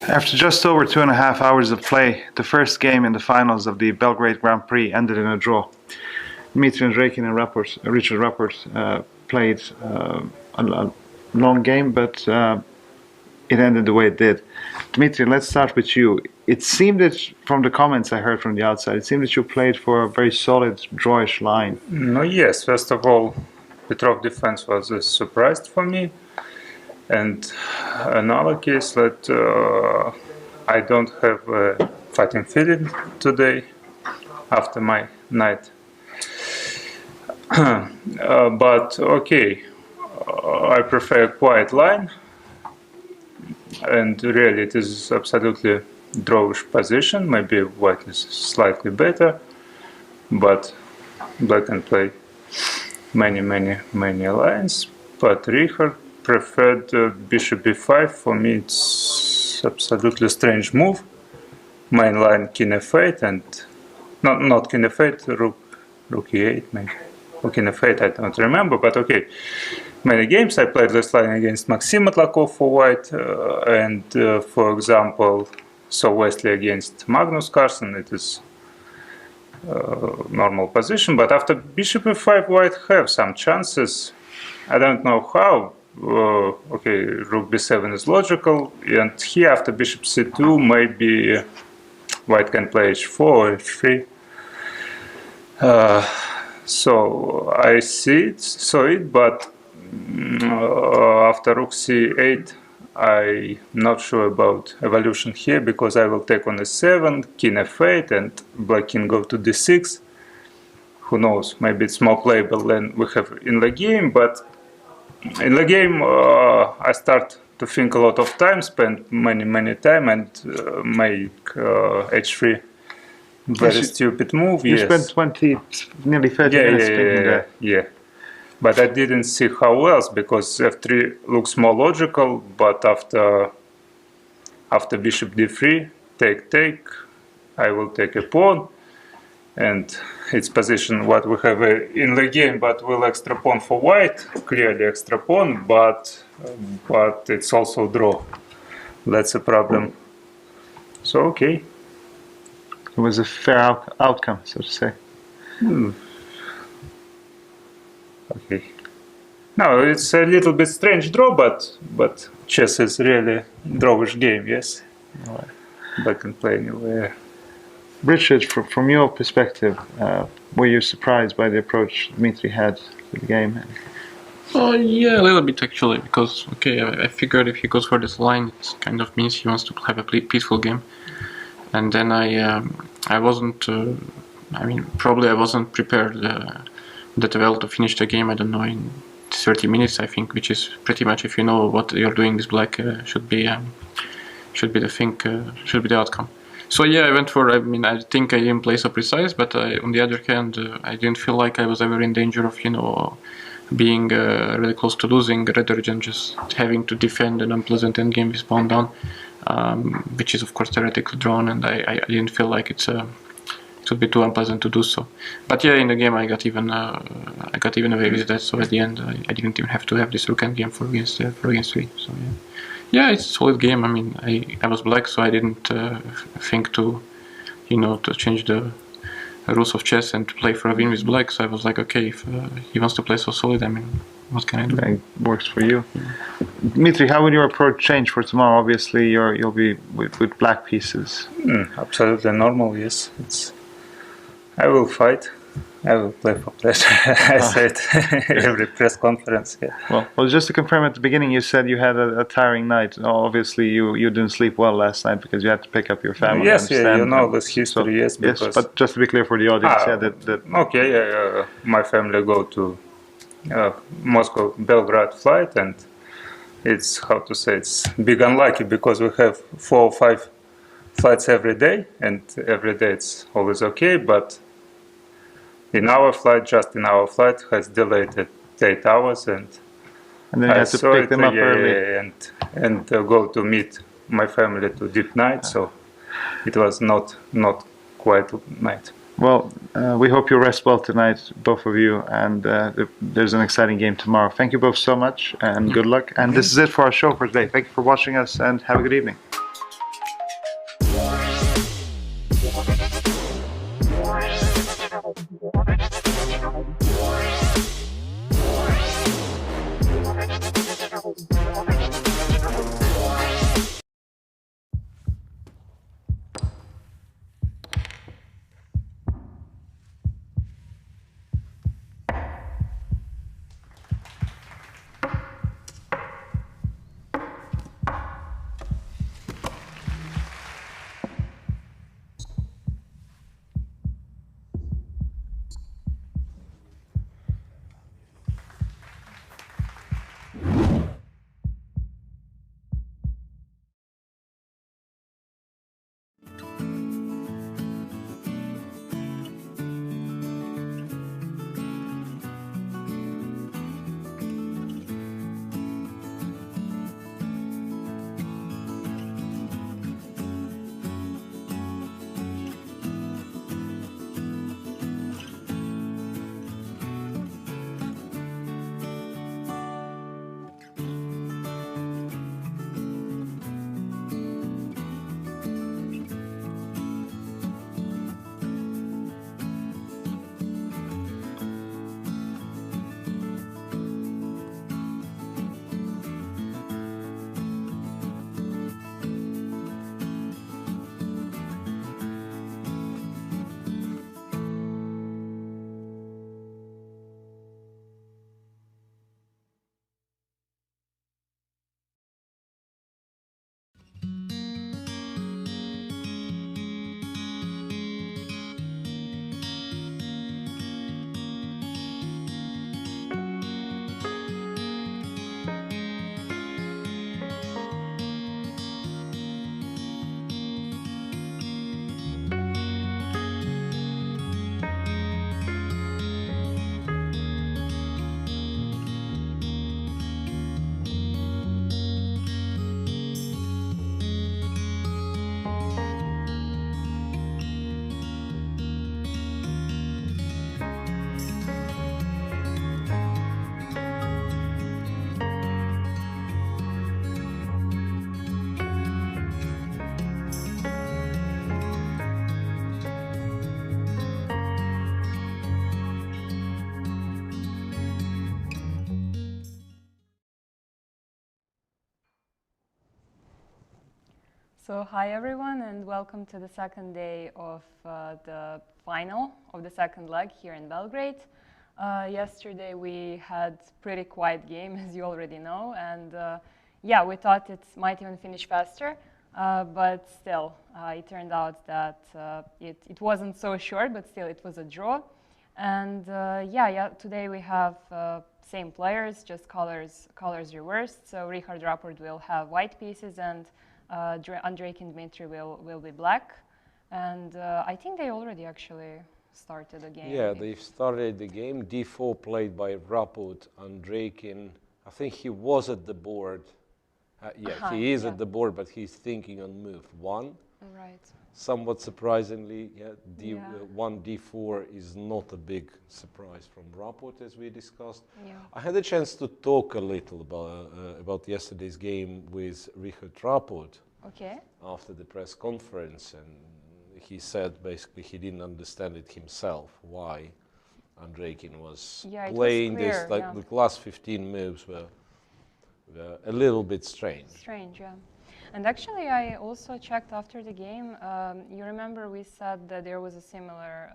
After just over 2.5 hours of play, the first game in the finals of the Belgrade Grand Prix ended in a draw. Dmitry Andreikin and Richard Rapport played a long game, but it ended the way it did. Dmitry, let's start with you. It seemed that, from the comments I heard from the outside, it seemed that you played for a very solid, drawish line. No, yes, first of all, Petrov defense was a surprise for me. And another case that I don't have a fighting feeling today after my night. But okay, I prefer a quiet line, and really it is absolutely drawish position. Maybe white is slightly better, but black can play many lines. But Richard preferred bishop b5. For me it's absolutely strange move. Main line king f8 and not king f8, rook e8 maybe. Or king f8, I don't remember, but okay. Many games I played this line against Maxim Matlakov for white, and for example, so Wesley against Magnus Carlsen, it is normal position. But after bishop e5, white have some chances. I don't know how. Okay, rook b7 is logical, and here after bishop c2, maybe white can play h4 or h3. So I saw it, but after rook c8, I'm not sure about evolution here, because I will take on e7, king f8, and black king go to d6. Who knows? Maybe it's more playable than we have in the game, but in the game I start to think a lot of time, spend many time, and make h3 very stupid move. You spent nearly 30 minutes thinking that. Yeah. But I didn't see how else, because f3 looks more logical, but after bishop d3, take, I will take a pawn, and it's position what we have in the game, but will extra pawn for white, clearly extra pawn, but it's also draw. That's a problem. So okay. It was a fair outcome, so to say. Okay. No, it's a little bit strange draw, but chess is really drawish game, yes. Right. But can play anywhere. Richard, from your perspective, were you surprised by the approach Dmitry had to the game? Oh yeah, a little bit actually, because okay, I figured if he goes for this line, it kind of means he wants to have a peaceful game. And then I wasn't, I mean, probably I wasn't prepared that well to finish the game. I don't know, in 30 minutes, I think, which is pretty much, if you know what you're doing with black, should be the outcome. So yeah, I went for. I mean, I think I didn't play so precise, but on the other hand, I didn't feel like I was ever in danger of, being really close to losing, rather than just having to defend an unpleasant endgame with pawn down. Which is of course theoretically drawn, and I didn't feel like it would be too unpleasant to do so. But yeah, in the game I got even away with that. So at the end, I didn't even have to have this rook endgame for against 3. So yeah, it's a solid game. I mean, I was black, so I didn't think to change the rules of chess and to play for a win with black. So I was like, okay, if he wants to play so solid, I mean, what can I do? It works for you. Dmitry, how will your approach change for tomorrow? Obviously, you'll be with black pieces. Absolutely normal, yes. I will fight. I will play for pleasure. I said every press conference. Yeah. Well, just to confirm, at the beginning you said you had a tiring night. Obviously, you didn't sleep well last night because you had to pick up your family. Yes, yeah, you know this history. Yes, yes. But just to be clear for the audience, okay, my family go to Moscow Belgrade flight, and it's, how to say, it's big unlucky, because we have 4 or 5 flights every day, and every day it's always okay, but in our flight has delayed at 8 hours, and then you had to pick them up early and go to meet my family to deep night, so it was not quite night. Well, we hope you rest well tonight, both of you, and there's an exciting game tomorrow. Thank you both so much, and good luck. And this is it for our show for today. Thank you for watching us, and have a good evening. So hi everyone and welcome to the second day of the final of the second leg here in Belgrade. Yesterday we had pretty quiet game as you already know, and yeah, we thought it might even finish faster, but still it turned out that it wasn't so short, but still it was a draw. And yeah, today we have same players, just colors reversed. So Richard Rapport will have white pieces and Andrej and Dmitry will be black, and I think they already actually started the game. Yeah, they've started the game. D4 played by Rapport. Andrej, I think he was at the board. Yeah, he is at the board, but he's thinking on move 1. Right. Somewhat surprisingly, yeah, one D4 is not a big surprise from Rapport, as we discussed. Yeah. I had a chance to talk a little about yesterday's game with Richard Rapport after the press conference, and he said basically he didn't understand it himself, why Andrej was playing this, like the last 15 moves were a little bit strange. Strange, yeah. And actually, I also checked after the game. You remember we said that there was a similar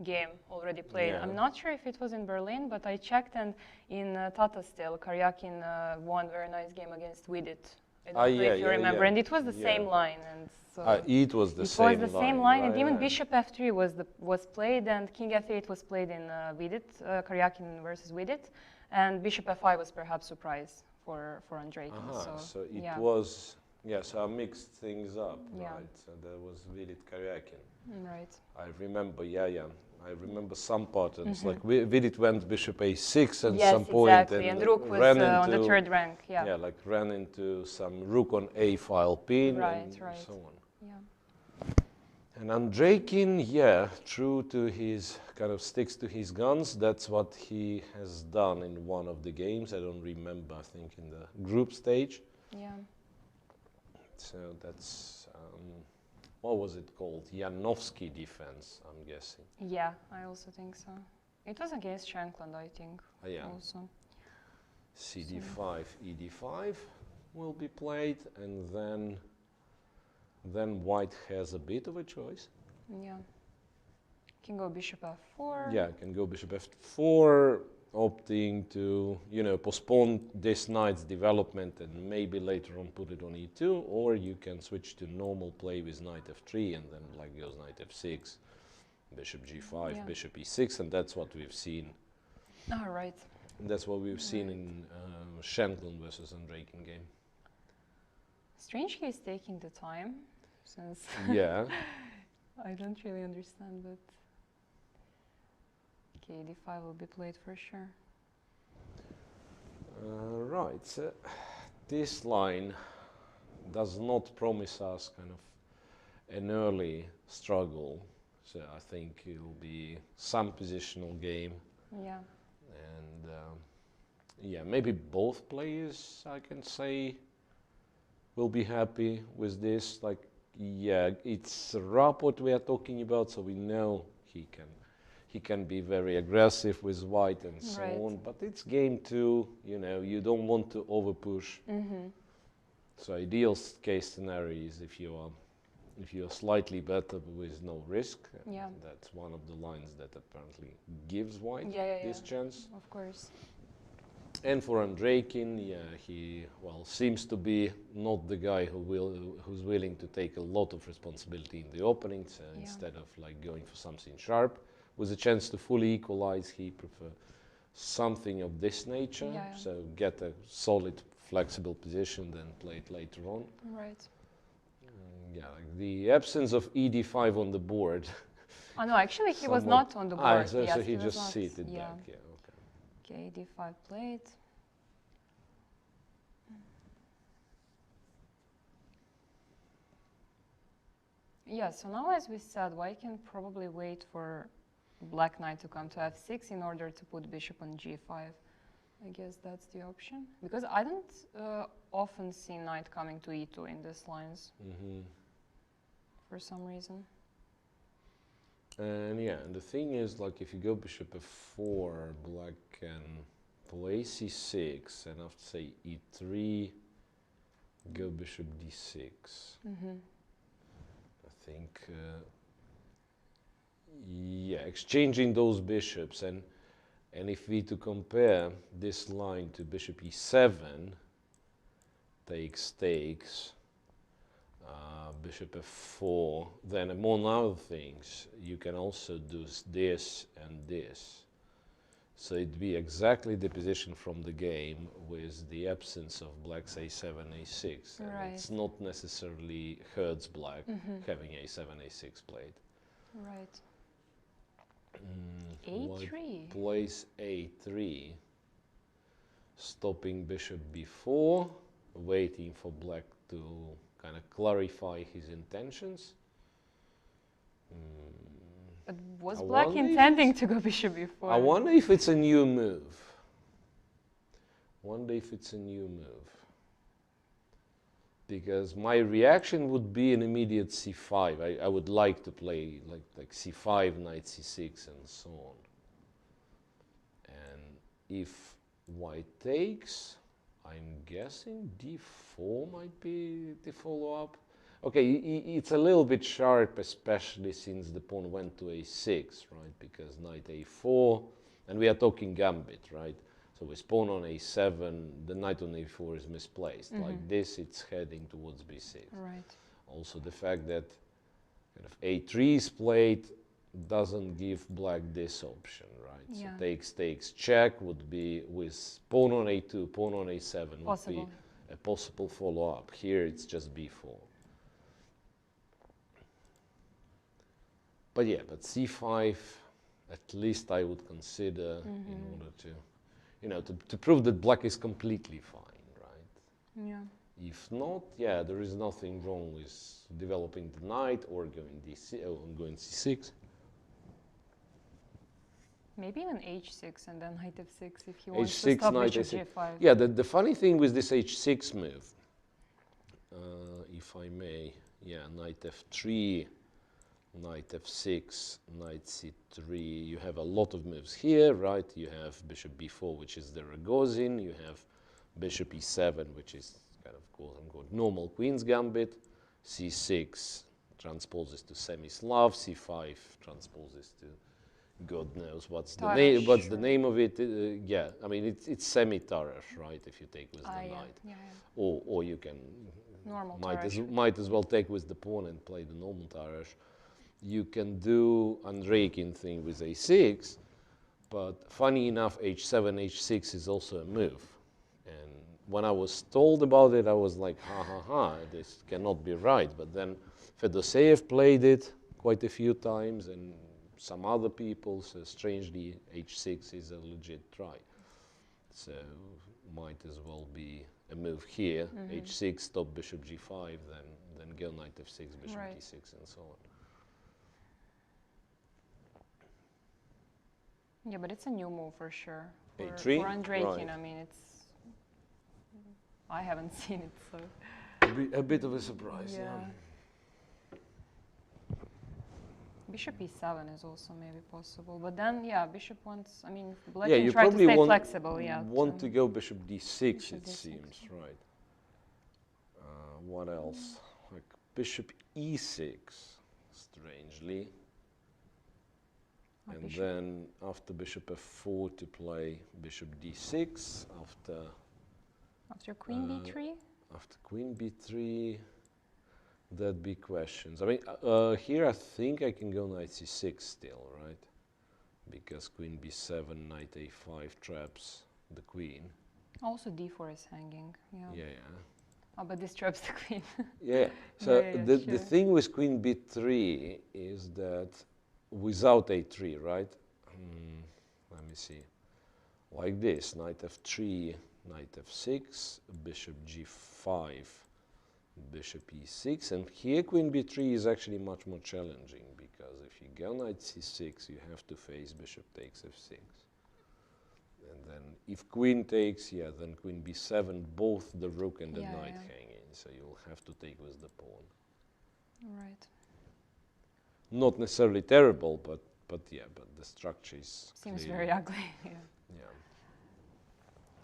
game already played. Yeah. I'm not sure if it was in Berlin, but I checked, and in Tata still, Karyakin won a very nice game against Widit. I don't know if you remember. And it was the same line. And so it was the same line. It was the same line, and even Bishop F3 was played, and King F8 was played in Widit, Karyakin versus Widit, and Bishop F5 was perhaps surprise for Andrej. So it was... Yeah, so I mixed things up, right? So there was Vidit Karyakin. Right. I remember, I remember some patterns, like Vidit went Bishop A6 at some point. Exactly. And Rook was on the third rank, Yeah, like ran into some Rook on A file pin and so on. Yeah. And Andrej, true to his, kind of sticks to his guns. That's what he has done in one of the games. I don't remember, I think in the group stage. Yeah. So that's, what was it called? Janovsky defense, I'm guessing. Yeah, I also think so. It was against Shankland, I think, also. CD5, ED5 will be played, and then white has a bit of a choice. Yeah. Can go Bishop F4. Yeah, can go Bishop F4, opting to, postpone this knight's development and maybe later on put it on E2, or you can switch to normal play with knight F3 and then like goes knight F6, Bishop G5, Bishop E6, and that's what we've seen. All right. And that's what we've seen in Shankland versus Andrej game. Strange he's taking the time, since I don't really understand, but okay, D5 will be played for sure. Right, so this line does not promise us kind of an early struggle, so I think it will be some positional game. Yeah. And maybe both players, I can say, will be happy with this. Like, it's Rapport we are talking about, so we know he can be very aggressive with white and so on, but it's game 2, you don't want to overpush. So ideal case scenario is if you're slightly better but with no risk. That's one of the lines that apparently gives white this chance. Of course. And for Andrej, he seems to be not the guy who's willing to take a lot of responsibility in the opening. So instead of like going for something sharp, with a chance to fully equalize, he prefers something of this nature. So get a solid, flexible position, then play it later on. Right. Like the absence of ED5 on the board. Oh no, actually he was not on the board. So he just seated back. Okay, D5 played. Yeah, so now as we said, white can probably wait for black knight to come to F6 in order to put bishop on G5. I guess that's the option. Because I don't often see knight coming to E2 in these lines. For some reason. And and the thing is, like, if you go bishop F4, black can play C6, and after say E3, go bishop D6. think. Yeah, exchanging those bishops, and if we to compare this line to bishop e7, takes, bishop f4, then among other things, you can also do this and this. So it'd be exactly the position from the game with the absence of black's a7, a6. And Right. it's not necessarily hurts black having a7, a6 played. Right. White A3. plays a3, stopping bishop b4, waiting for black to kind of clarify his intentions. But was I black wonder if intending to go bishop b4? I wonder if it's a new move. Because my reaction would be an immediate c5. I would like to play like c5, knight c6, and so on. And if white takes, I'm guessing d4 might be the follow-up. Okay, it's a little bit sharp, especially since the pawn went to a6, right? Because knight a4, and we are talking gambit, right? So with pawn on a7, the knight on a4 is misplaced. Like this, it's heading towards b6. Right. Also, the fact that kind of a3 is played doesn't give black this option, right? Yeah. So takes, check would be with pawn on a2, pawn on a7 would be a possible follow-up. Here, it's just b4. But yeah, but c5, at least I would consider in order to, you know, to prove that black is completely fine, right? Yeah. If not, yeah, there is nothing wrong with developing the knight or going going c6. Maybe even h6 and then knight f6 if he wants to h6, stop knight bishop h6. g5. Yeah, the funny thing with this h6 move, if I may, yeah, knight f3, knight f6, knight c3. You have a lot of moves here, right? You have bishop b4, which is the Rogozin. You have bishop e7, which is kind of quote-unquote normal queen's gambit. c6 transposes to semi-Slav. c5 transposes to God knows what's the name. What's the name of it? Yeah, I mean it's semi-Tarrasch, right? If you take with the knight, yeah. or you can might as well take with the pawn and play the normal Tarrasch. You can do Andreikin thing with a6, but funny enough, h7, h6 is also a move. And when I was told about it, I was like, this cannot be right. But then Fedoseev played it quite a few times, and some other people, so strangely, h6 is a legit try. So might as well be a move here. h6, stop bishop g5, then go knight f6, bishop d6, and so on. Yeah, but it's a new move for sure. a3? For Andreikin, right. I mean, I haven't seen it, so. A bit of a surprise, yeah. Bishop e7 is also maybe possible, but then, yeah, bishop wants, I mean, black Yeah, can you try to probably stay flexible, yeah. want to go bishop d6, Bishop it d6, seems, right. What else? Like bishop e6, strangely. And bishop. then after bishop f4 to play bishop d6, After queen b3? After queen b3, that'd be questions. I mean, here I think I can go knight c6 still, right? Because queen b7, knight a5 traps the queen. Also d4 is hanging, yeah. Yeah, yeah. Oh, but this traps the queen. Yeah, so Yeah, the thing with queen b3 is that without a3, right? Let me see. Like this, knight f3, knight f6, bishop g5, bishop e6, and here queen b3 is actually much more challenging because if you go knight c6, you have to face bishop takes f6. And then if queen takes, yeah, then queen b7, both the rook and the knight hang in, so you'll have to take with the pawn. Right. Not necessarily terrible, but yeah, but the structure is Seems clearly, very ugly, yeah. yeah.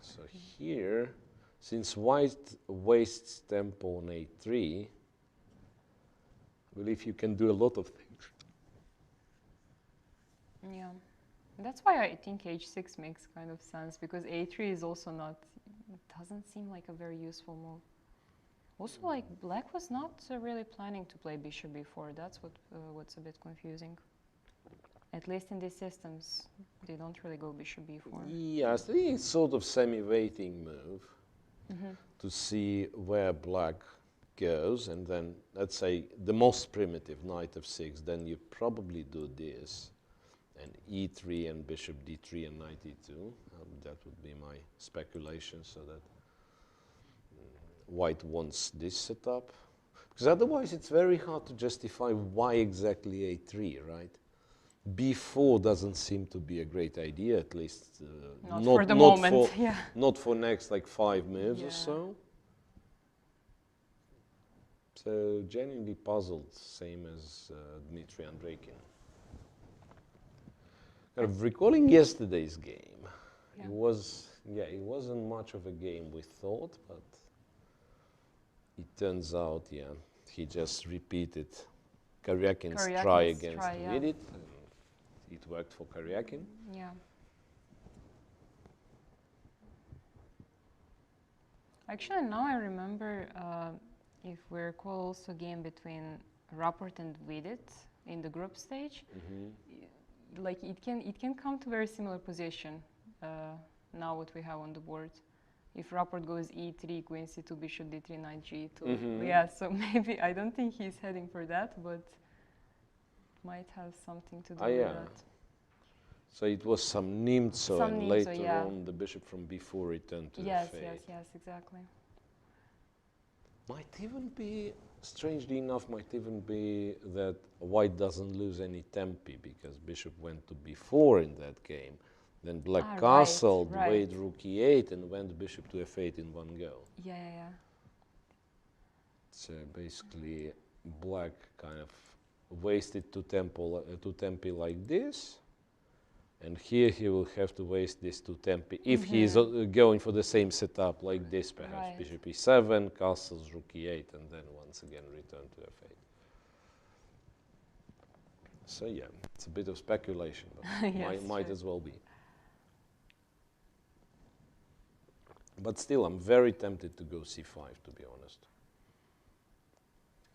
So here, since white wastes tempo on a3, believe you can do a lot of things. Yeah. That's why I think h6 makes kind of sense, because a3 is also not, doesn't seem like a very useful move. Also, like, black was not really planning to play bishop b4. That's what's a bit confusing. At least in these systems, they don't really go bishop b4. Yes, I think it's sort of semi-waiting move to see where black goes, and then, let's say, the most primitive, knight f6, then you probably do this, and e3 and bishop d3 and knight e2. That would be my speculation, so that white wants this setup. Because otherwise it's very hard to justify why exactly a3, right? b4 doesn't seem to be a great idea, at least not for the moment, yeah. Not for next like 5 moves or so. So genuinely puzzled, same as Dmitry Andreikin. Kind of recalling yesterday's game, it wasn't much of a game we thought, but it turns out, he just repeated Karyakin's try against Vidit, and it worked for Karyakin. Yeah. Actually, now I remember, if we recall also game between Rapport and Vidit in the group stage, like it can come to very similar position now what we have on the board. If Rapport goes e3, queen c2, bishop d3, knight g2. Yeah, so maybe, I don't think he's heading for that, but might have something to do with that. So it was some Nimzo, and later on the bishop from b4 returned to yes, f8. Yes, exactly. Might even be, strangely enough, might even be that white doesn't lose any tempi, because bishop went to b4 in that game. Then black castled, weighed rook e8, and went bishop to f8 in one go. Yeah. So basically, black kind of wasted two tempi like this, and here he will have to waste this two tempi if he is going for the same setup like this, perhaps bishop e7, castles, rook e8, and then once again return to f8. So yeah, it's a bit of speculation, but yes, might as well be. But still, I'm very tempted to go c5, to be honest.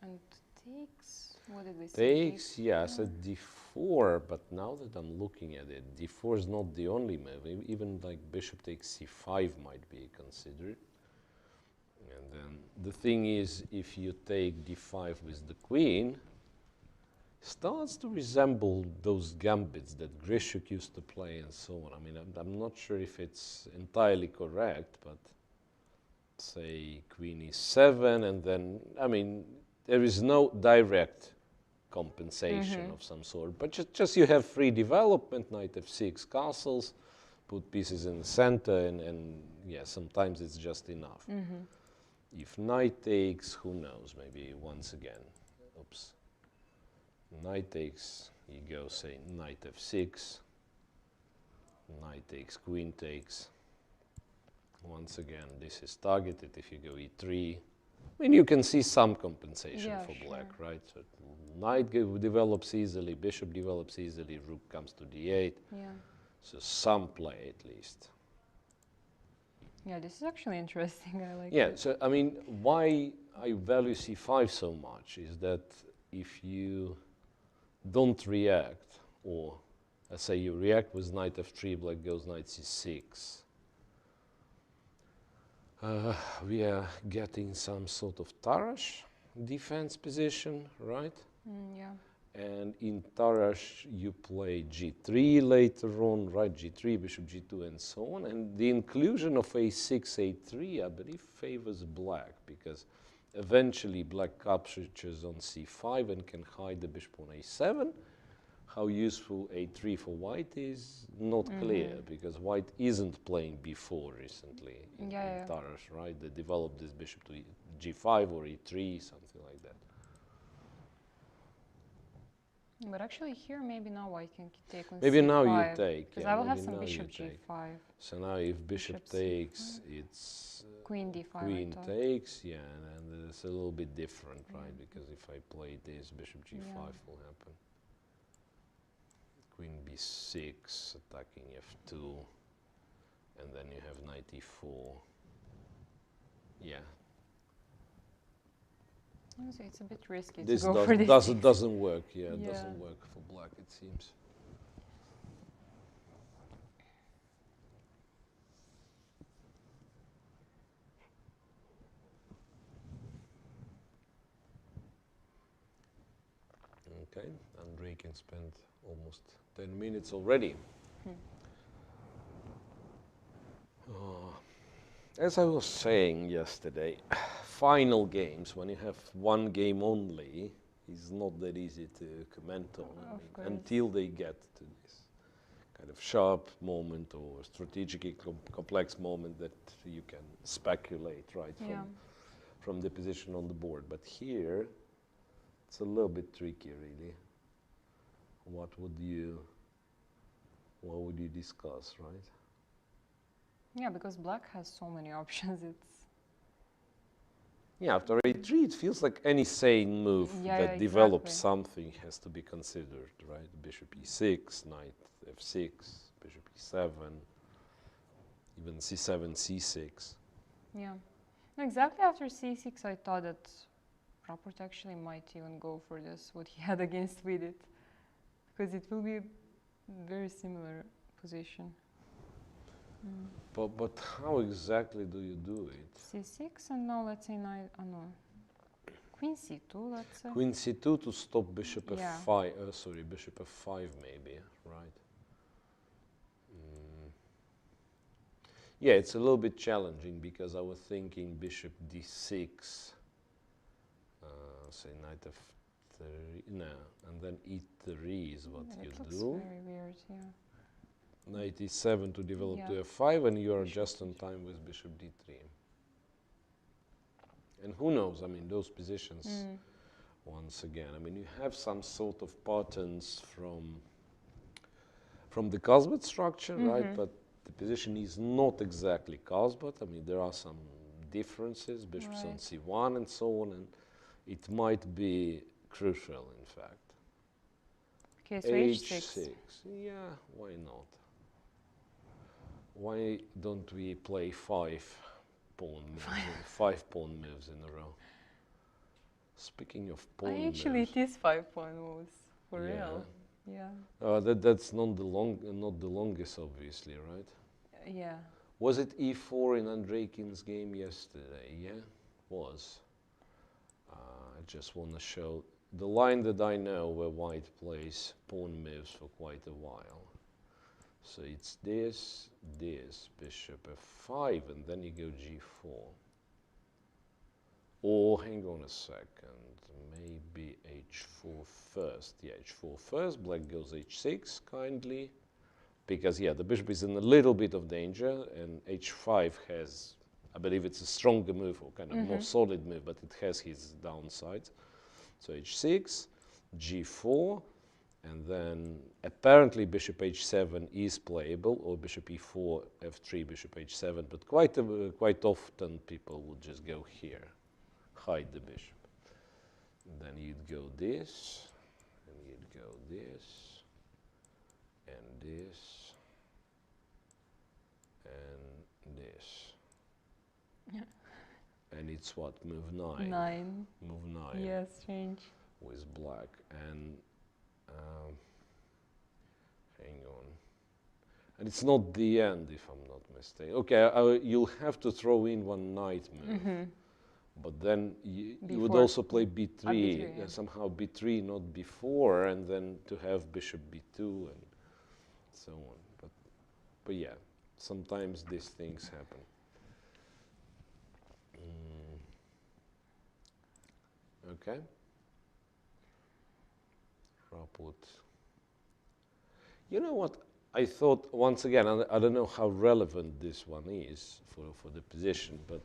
And takes, what did we say? Takes, yes, at d4, but now that I'm looking at it, d4 is not the only move. Even like bishop takes c5 might be considered. And then the thing is, if you take d5 with the queen, starts to resemble those gambits that Grishuk used to play and so on. I mean, I'm not sure if it's entirely correct, but say queen e7, and then, I mean, there is no direct compensation of some sort, but just you have free development, knight f6, castles, put pieces in the center, and yeah, sometimes it's just enough. If knight takes, who knows, maybe once again, oops. Knight takes, you go say knight f6, knight takes, queen takes. Once again, this is targeted if you go e3. I mean, you can see some compensation for black, right? So knight develops easily, bishop develops easily, rook comes to d8. Yeah. So some play at least. Yeah, this is actually interesting. I like it. So I mean, why I value c5 so much is that if you don't react, or let's say you react with knight f3, black goes knight c6, we are getting some sort of Tarrasch defense position, right? Yeah. And in Tarrasch you play g3 later on, right? g3, bishop g2, and so on. And the inclusion of a6, a3, I believe, favors black, because eventually black captures on c5 and can hide the bishop on a7. How useful a3 for white is not clear, because white isn't playing b4 recently in Tarrasch, right? They developed this bishop to g5 or e3, something like that. But actually here, maybe now I can take on Maybe c5. now you take. Because Yeah, I will have maybe some now you bishop take. g5. So now if bishop Bishop takes, c5. it's Queen d5. queen I thought. takes, yeah, and it's a little bit different, right? Because if I play this, bishop g5 will happen. Queen b6, attacking f2, and then you have knight e4. Yeah. Honestly, it's a bit risky This to go for this. doesn't work, yeah, it doesn't work for black, it seems. Okay, Andrei can spend almost 10 minutes already. As I was saying yesterday, final games, when you have one game only, is not that easy to comment on until they get to this kind of sharp moment or strategically complex moment that you can speculate, right, from the position on the board. But here, it's a little bit tricky, really. What would you discuss, right? Yeah, because black has so many options. Yeah, after a3, it feels like any sane move that develops something has to be considered, right? Bishop e6, knight f6, bishop e7, even c7, c6. Yeah. No, exactly after c6, I thought that Rapport actually might even go for this, what he had against with it, because it will be a very similar position. But how exactly do you do it? c6, and now let's say knight, no. Queen c2, let's say. Queen c2 to stop bishop f5, sorry, bishop f5 maybe, right? Yeah, it's a little bit challenging because I was thinking bishop d6, say knight f3, no, and then e3 is what you do. It looks very weird, yeah. Knight e7 to develop to f5, and you are just on time with bishop d3. And who knows, I mean, those positions, once again, I mean, you have some sort of patterns from the Casbah structure, right? But the position is not exactly Casbah. I mean, there are some differences, bishops on c1 and so on, and it might be crucial, in fact. Okay, so h6. Yeah, why not? Why don't we play five pawn moves in a row? Speaking of pawn moves, Actually, it is 5 pawn moves for real. Yeah. That's not the longest, obviously, right? Yeah. Was it e4 in Andreikin's game yesterday? Yeah, was. I just want to show the line that I know where white plays pawn moves for quite a while. So it's this, bishop f5, and then you go g4. Or, hang on a second, maybe h4 first. Yeah, h4 first, black goes h6, kindly. Because, yeah, the bishop is in a little bit of danger, and h5 has, I believe it's a stronger move, or kind of more solid move, but it has his downsides. So h6, g4, and then apparently bishop h7 is playable, or bishop e4, f3, bishop h7, but quite often people would just go here, hide the bishop. And then you'd go this, and you'd go this, and this, and this. Yeah. And it's what, move 9? 9. Move 9. Yes, strange. With black, and hang on. And it's not the end, if I'm not mistaken. Okay, you'll have to throw in one knight move. But then you would also play b3, b3 somehow b3, not b4, and then to have bishop b2 and so on. But yeah, sometimes these things happen. Okay. Rapport. You know what? I thought, once again, I don't know how relevant this one is for the position, but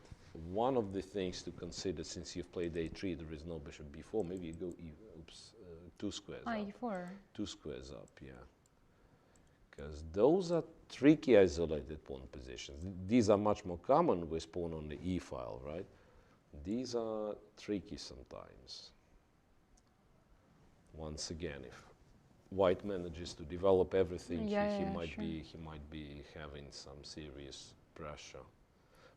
one of the things to consider, since you've played a3, there is no bishop b4, maybe you go two squares Ah, up. e4. Two squares up, yeah. Because those are tricky isolated pawn positions. These are much more common with pawn on the e file, right? These are tricky sometimes. Once again, if white manages to develop everything, he might be having some serious pressure.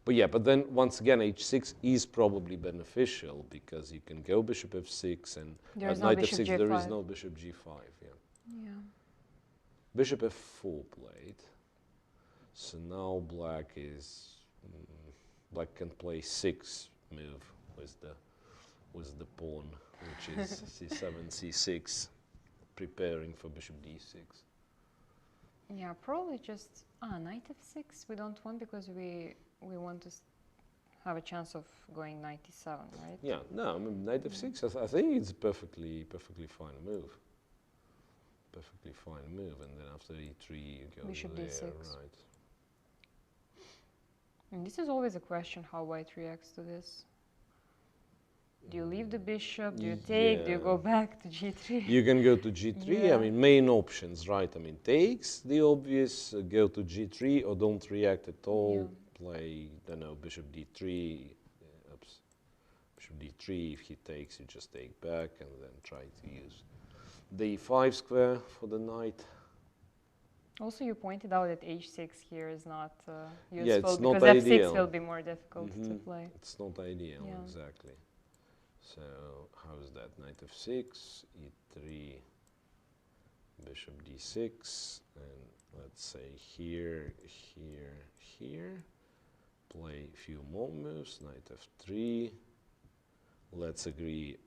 But yeah, but then once again, h6 is probably beneficial because you can go bishop f6 and There is at no knight bishop f6 there is g5. no bishop g5. Yeah. Yeah. Bishop f4 played. So now black is black can play 6 move with the pawn, which is c7 c6, preparing for bishop d6. Yeah, probably just knight f6. We don't want because we want to have a chance of going knight e7, right? Yeah, no, I mean, knight f6. I think it's a perfectly fine move. Perfectly fine move, and then after e3 you go Bishop there, d6. right? And this is always a question how white reacts to this. Do you leave the bishop? Do you take? Do you go back to g3? You can go to g3. Yeah. I mean, main options, right? I mean, takes the obvious, go to g3, or don't react at all. Play, I don't know, bishop d3. Oops. Bishop d3. If he takes, you just take back, and then try to use the e5 square for the knight. Also, you pointed out that h6 here is not useful Yeah, it's not because ideal. f6 will be more difficult to play. It's not ideal, Yeah. exactly. So how is that? Knight f6, e3, bishop d6, and let's say here, here, here. Play a few more moves. Knight f3. Let's agree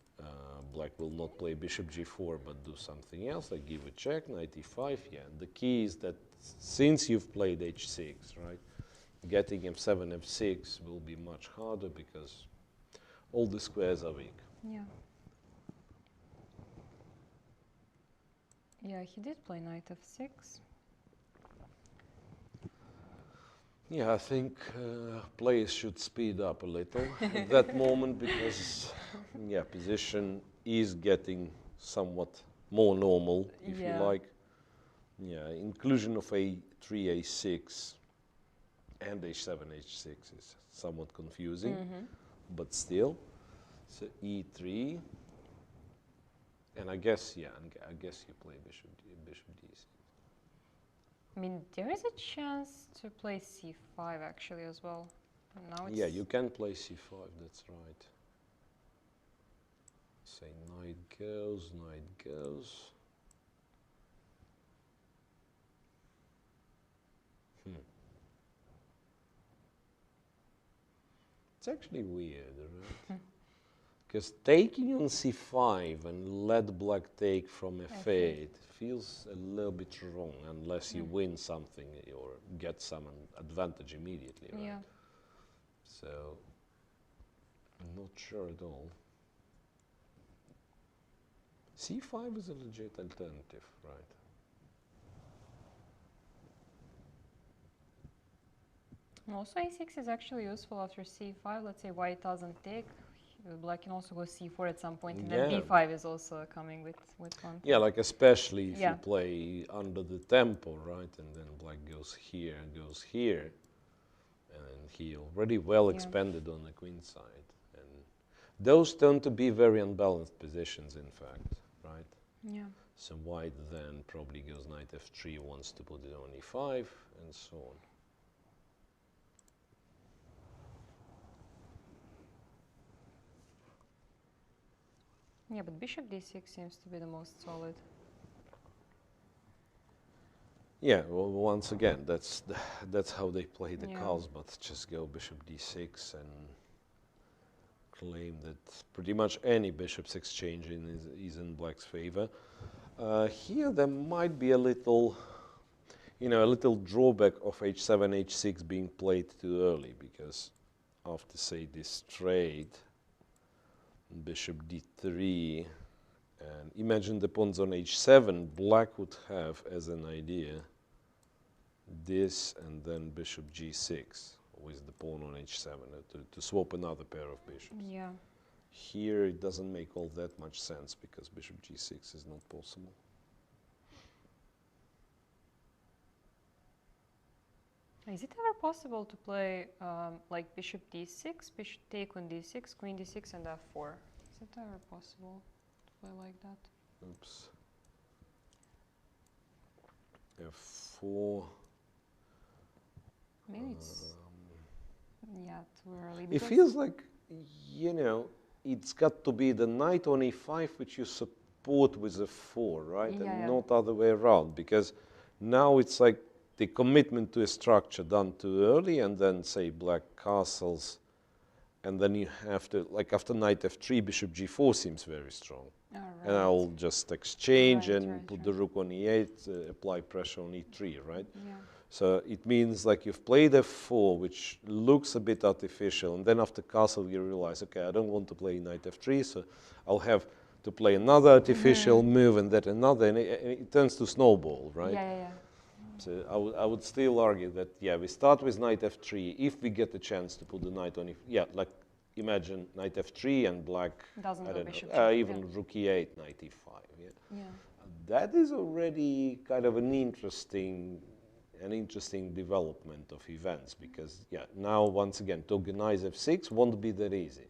black will not play bishop g4 but do something else, like give a check. Knight e5. Yeah, and the key is that since you've played h6, right, getting f7, f6 will be much harder because all the squares are weak. Yeah. Yeah, he did play knight f6. Yeah, I think players should speed up a little at that moment because, yeah, position is getting somewhat more normal, if you like. Yeah, inclusion of a3, a6 and h7, h6 is somewhat confusing, but still. So e3, and I guess, yeah, I guess you play bishop d6. I mean, there is a chance to play c5 actually as well. Now it's Yeah, you can play c5, that's right. Say knight goes, knight goes. It's actually weird, right? Because taking on c5 and let black take from f8 feels a little bit wrong unless you win something or get some advantage immediately, right? Yeah. So, I'm not sure at all. c5 is a legit alternative, right? Also, a6 is actually useful after c5. Let's say white doesn't take. Black can also go c4 at some point, and then b5 is also coming with one. Yeah, like especially if you play under the tempo, right? And then black goes here, and he already well expanded on the queen side. And those tend to be very unbalanced positions, in fact, right? Yeah. So white then probably goes knight f3, wants to put it on e5, and so on. Yeah, but bishop d6 seems to be the most solid. Yeah, well, once again, that's how they play the cards, but just go bishop d6 and claim that pretty much any bishop's exchange is in black's favor. Here there might be a little, a little drawback of h7, h6 being played too early, because after, say, this trade, bishop d3, and imagine the pawns on h7, black would have, as an idea, this and then bishop g6 with the pawn on h7 to swap another pair of bishops. Yeah. Here it doesn't make all that much sense because bishop g6 is not possible. Is it ever possible to play like bishop d6, bishop take on d6, queen d6 and f4? Is it ever possible to play like that? Oops. f4. Maybe it's yeah, too early. It feels like, you know, it's got to be the knight on e5 which you support with a 4, right? Yeah, and yeah. not other way around, because now it's like the commitment to a structure done too early, and then say black castles, and then you have to, like after knight f3, bishop g4 seems very strong. All right. And I'll just exchange Right, and right, put right. the rook on e8, apply pressure on e3, right? Yeah. So it means like you've played f4, which looks a bit artificial, and then after castle you realize, okay, I don't want to play knight f3, so I'll have to play another artificial move and that another, and it turns to snowball, right? Yeah, yeah, yeah. So I would still argue that, yeah, we start with knight f3. If we get the chance to put the knight on, yeah, like imagine knight f3 and black, Doesn't I go don't bishop know, g4, even rook e8, knight e5, yeah. Yeah. That is already kind of an interesting development of events, because, yeah, now once again, to organize f6 won't be that easy,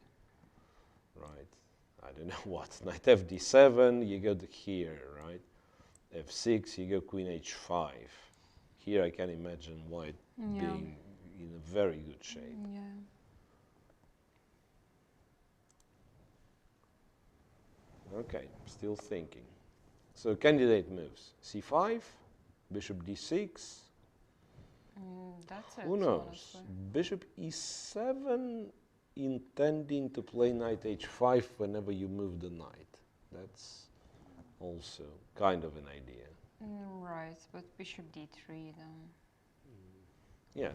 right? I don't know what, knight fd7, you go to here, right? f6, you go queen h5. Here I can imagine white being in a very good shape. Yeah. Okay, still thinking. So candidate moves, c5, bishop d6. That's it. Who knows? Honestly. Bishop e7, intending to play knight h5 whenever you move the knight. That's also kind of an idea. Right, but bishop d3 then. Yeah,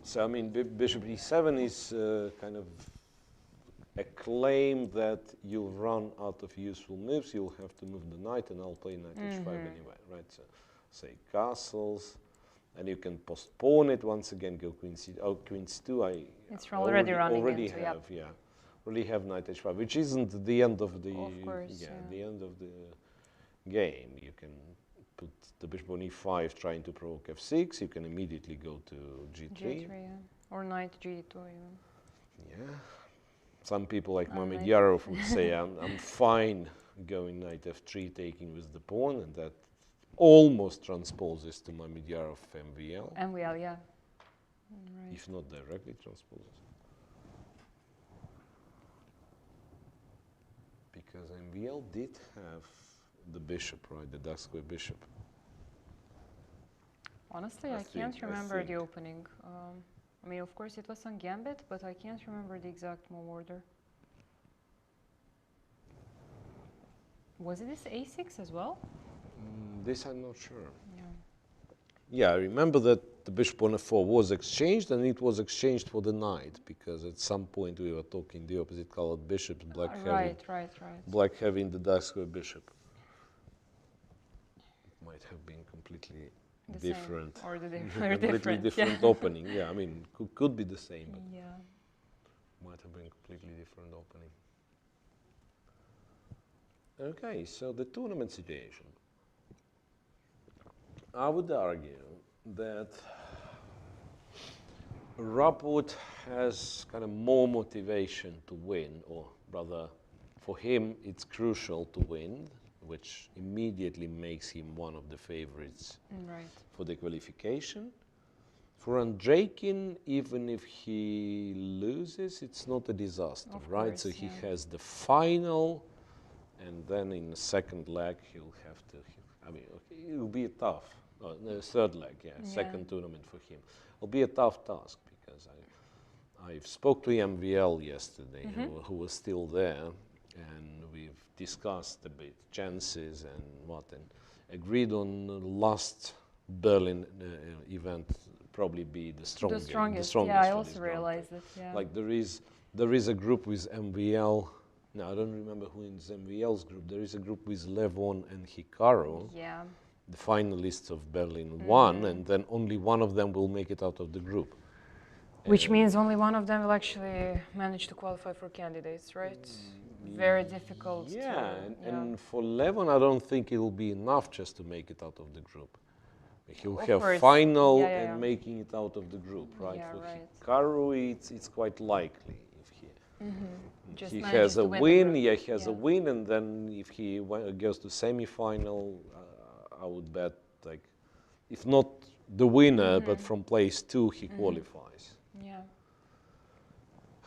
so I mean, bishop e7 is kind of a claim that you'll run out of useful moves, you'll have to move the knight, and I'll play knight h5 anyway, right? So, say castles, and you can postpone it once again, go queen c, oh, queen c2, It's already running already into, have, yeah, already have knight h5, which isn't the end of the, Of course, yeah, yeah. the end of the game. You can put the bishop on e5 trying to provoke f6, you can immediately go to g3. G3, yeah. Or knight g2 even. Yeah. Some people like Mohamed knight Yarov would say, I'm fine going knight f3, taking with the pawn, and that almost transposes to Mohamed Yarov MVL, MVL, yeah. Right. if not directly transposes. Because MVL did have the bishop, right, the dark square bishop. Honestly, I can't remember the opening. I mean, of course, it was on Gambit, but I can't remember the exact move order. Was it this a6 as well? This I'm not sure. Yeah. Yeah, I remember that the bishop on f4 was exchanged, and it was exchanged for the knight, because at some point we were talking the opposite colored bishops, black having the dark square bishop. It might have been completely different. Same, or the completely different opening. Yeah, I mean, could be the same, but yeah. might have been completely different opening. Okay, so the tournament situation. I would argue that Rapport has kind of more motivation to win, or rather, for him, it's crucial to win, which immediately makes him one of the favorites for the qualification. For Andreikin, even if he loses, it's not a disaster, right? So he has the final, and then in the second leg, he'll have to, I mean, okay, it'll be a tough, no, third leg, second tournament for him. It'll be a tough task, because I spoke to MVL yesterday, who was still there, and we've discussed a bit chances and what, and agreed on the last Berlin event probably be the strongest. The strongest. Yeah, I also realized that. Yeah. Like there is a group with MVL. No, I don't remember who is MVL's group. There is a group with Levon and Hikaru. Yeah. The finalists of Berlin 1, and then only one of them will make it out of the group. Which And means only one of them will actually manage to qualify for candidates, right? Very difficult yeah, to... and for Levon, I don't think it'll be enough just to make it out of the group. He'll Of have course. final Yeah, yeah, and yeah. making it out of the group, right? Yeah, For right. Hikaru, it's quite likely if Just he manages has a to win the win. group. Yeah, he has a Yeah. win, and then if he goes to semi-final, I would bet like, if not the winner, but from place 2, he qualifies. Yeah.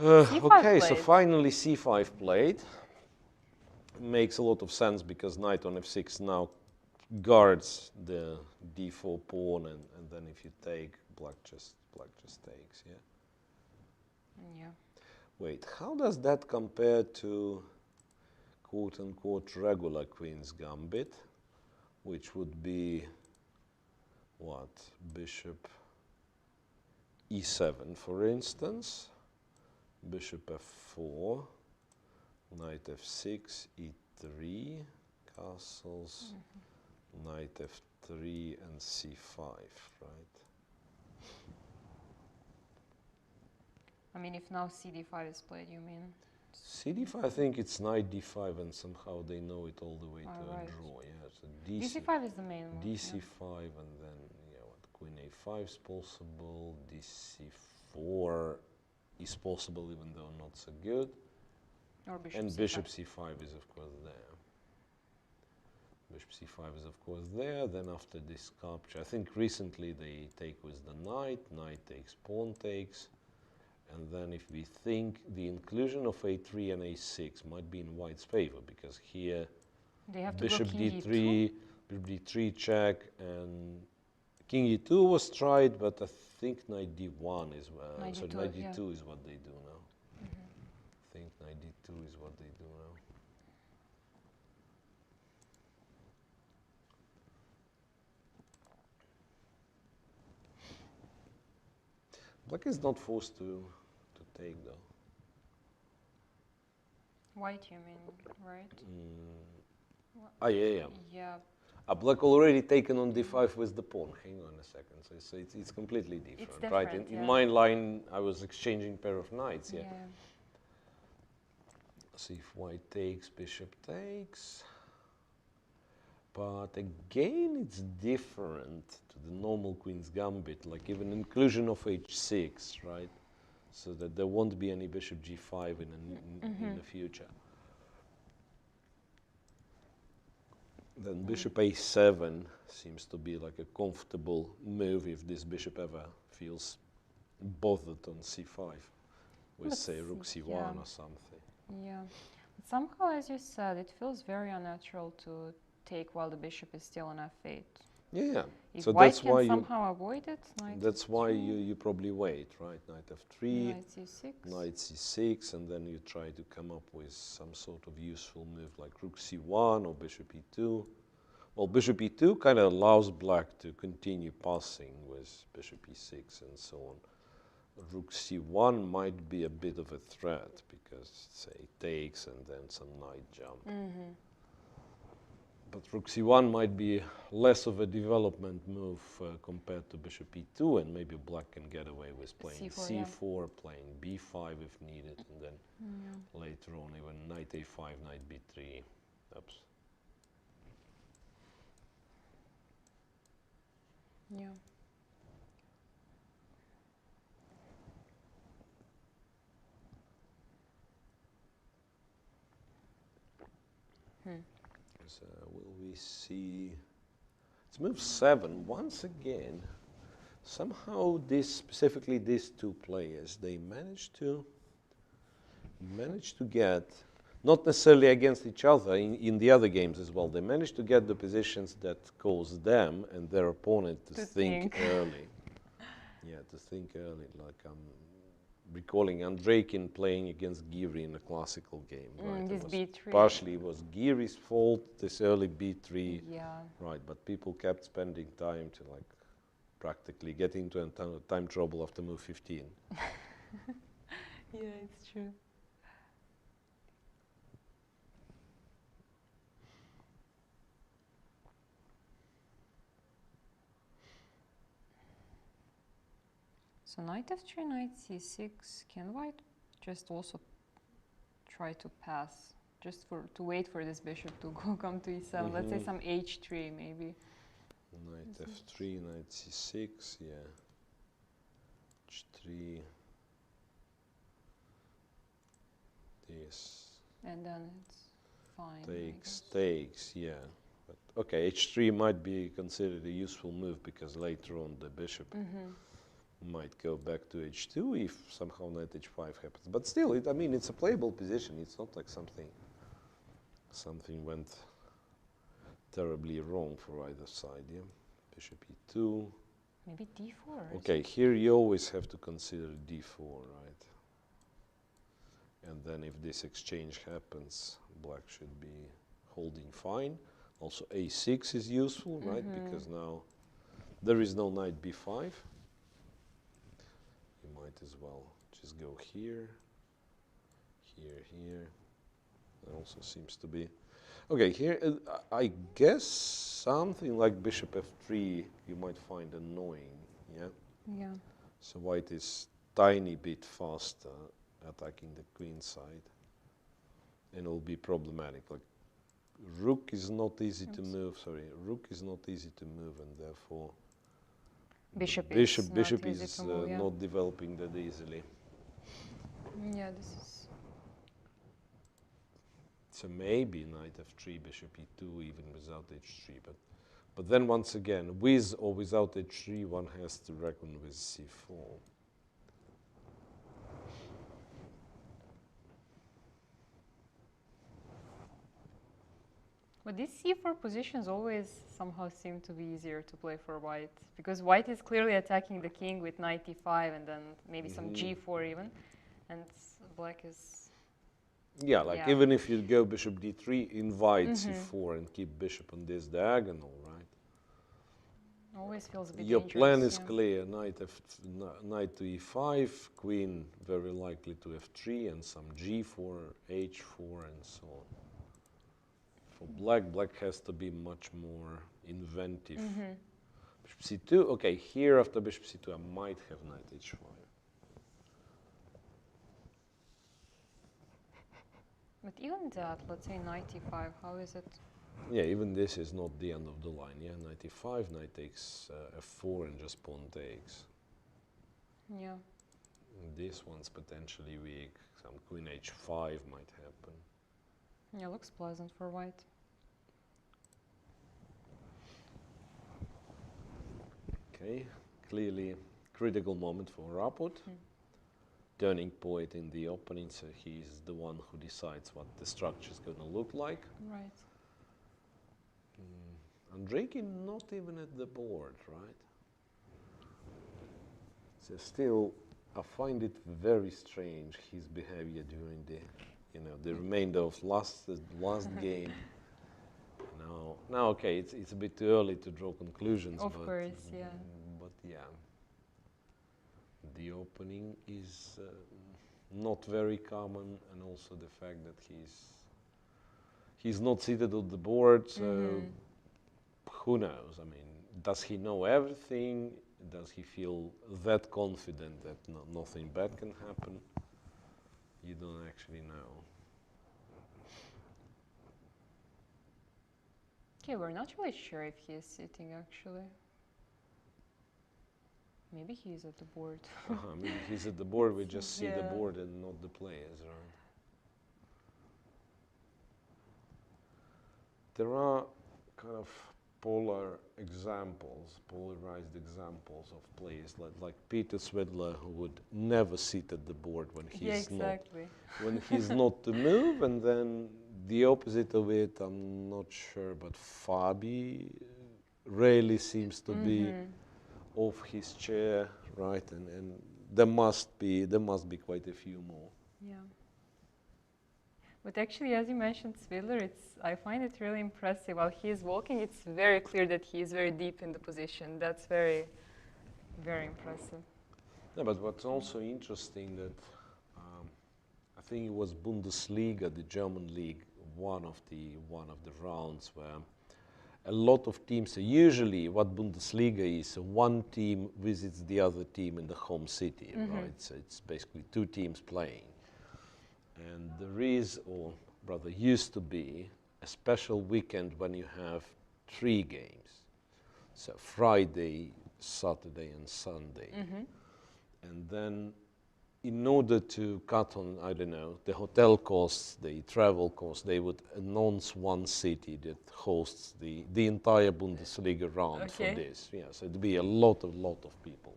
Okay, so played. finally C5 played. Makes a lot of sense because knight on f6 now guards the d4 pawn, and then if you take, black just takes, yeah? Yeah. Wait, how does that compare to quote-unquote regular queen's gambit, which would be, what, bishop e7, for instance, bishop f4, knight f6, e3, castles, knight f3, and c5, right? I mean, if now CD5 is played, you mean? CD5, I think it's knight d5, and somehow they know it all the way to right. a draw. Yeah, so DC5 is the main one. DC5, and then what? Queen a5 is possible. DC4 is possible, even though not so good. Or bishop And C5. bishop c5 is of course there. Bishop c5 is of course there. Then after this capture, I think recently they take with the knight. Knight takes, pawn takes. And then if we think the inclusion of a3 and a6 might be in white's favor, because here They have to bishop go king d3, bishop d3 check, and king e2 was tried, but I think knight d1 is Knight sorry, d2, knight yeah. d2 is what they do now. I think knight d2 is what they do now. Black is not forced to take though. White, you mean, right? Ah, yeah. Yeah. Black already taken on d5 with the pawn. Hang on a second. So it's completely different, right? different, In yeah. my line, I was exchanging pair of knights, yeah. See if white takes, bishop takes. But again, it's different to the normal queen's gambit, like even inclusion of h6, right? So that there won't be any bishop g5 in the future. Then bishop a7 seems to be like a comfortable move if this bishop ever feels bothered on c5 with, say, rook c1 or something. Yeah. But somehow, as you said, it feels very unnatural to take while the bishop is still on f8. Yeah. If So white that's can why somehow avoid it, knight that's why f3, you probably wait, right? Knight f3, knight c6. knight c6, and then you try to come up with some sort of useful move like rook c1 or bishop e2. Well, bishop e2 kind of allows black to continue passing with bishop e6 and so on. Rook c1 might be a bit of a threat because, say, takes and then some knight jump. But rook c1 might be less of a development move compared to bishop e2, and maybe black can get away with playing c4, playing b5 if needed, and then later on even knight a5, knight b3. Oops. Yeah. So will we see? It's move 7 once again. Somehow, specifically these two players, they managed to get, not necessarily against each other, in the other games as well. They managed to get the positions that cause them and their opponent to think early. Yeah, to think early. Like recalling Andreikin playing against Giri in a classical game, right? This b3. Partially it was Giri's fault, this early b3, Yeah. right? But people kept spending time to like practically get into time trouble after move 15. Yeah, it's true. So knight f3, knight c6. Can white just also try to pass, just to wait for this bishop to come to e7? Let's say some h3 maybe. Knight f3, knight c6, yeah. h3. This. And then it's fine. Takes, yeah. But okay, h3 might be considered a useful move because later on the bishop might go back to h2 if somehow knight h5 happens. But still, I mean, it's a playable position. It's not like something went terribly wrong for either side. Yeah, bishop e2. Maybe d4. Okay, here you always have to consider d4, right? And then if this exchange happens, black should be holding fine. Also a6 is useful, right? Because now there is no knight b5. You might as well just go here, here. That also seems to be... Okay, here I guess something like bishop f3 you might find annoying, yeah? Yeah. So white is tiny bit faster attacking the queen side, and it will be problematic. Like rook is not easy to move. Sorry, rook is not easy to move, and therefore bishop is move, yeah. not developing that easily. Yeah, this is. So maybe knight f3, bishop e2, even without h3. But then once again, with or without h3, one has to reckon with c4. But these c4 positions always somehow seem to be easier to play for white, because white is clearly attacking the king with knight e5 and then maybe some g4 even, and black is... Yeah, like even if you go bishop d3, invite c4 and keep bishop on this diagonal, right? Always feels a bit Your dangerous, plan is clear, knight to e5, queen very likely to f3, and some g4, h4, and so on. For black has to be much more inventive. Bishop c2, okay, here after bishop c2 I might have knight h5. But even that, let's say knight e5, how is it? Yeah, even this is not the end of the line, yeah, knight e5, knight takes f4 and just pawn takes. Yeah. And this one's potentially weak, some queen h5 might happen. Yeah, looks pleasant for white. Okay, clearly critical moment for Rapot. Turning point in the opening, so he's the one who decides what the structure is going to look like. Right. Andreikin not even at the board, right? So still, I find it very strange his behavior during the remainder of last game. Now, okay, it's a bit too early to draw conclusions. Of course, yeah. But yeah, the opening is not very common, and also the fact that he's not seated on the board. So who knows? I mean, does he know everything? Does he feel that confident that nothing bad can happen? You don't actually know. Okay, we're not really sure if he is sitting actually. Maybe he's at the board. I mean, he's at the board, we just see the board and not the players, right? There are kind of polarized examples of players like Peter Svedler, who would never sit at the board when he's not to move, and then the opposite of it, I'm not sure, but Fabi rarely seems to be off his chair, right? And there must be quite a few more. Yeah. But actually, as you mentioned, Svidler, I find it really impressive. While he is walking, it's very clear that he is very deep in the position. That's very, very impressive. Yeah, but what's also interesting that I think it was Bundesliga, the German league, one of the rounds where a lot of teams, usually what Bundesliga is, one team visits the other team in the home city, right? So it's basically two teams playing. And there is, or rather used to be, a special weekend when you have 3 games. So Friday, Saturday and Sunday. And then in order to cut on, I don't know, the hotel costs, the travel costs, they would announce one city that hosts the entire Bundesliga round for this. Yeah, so it'd be a lot of people.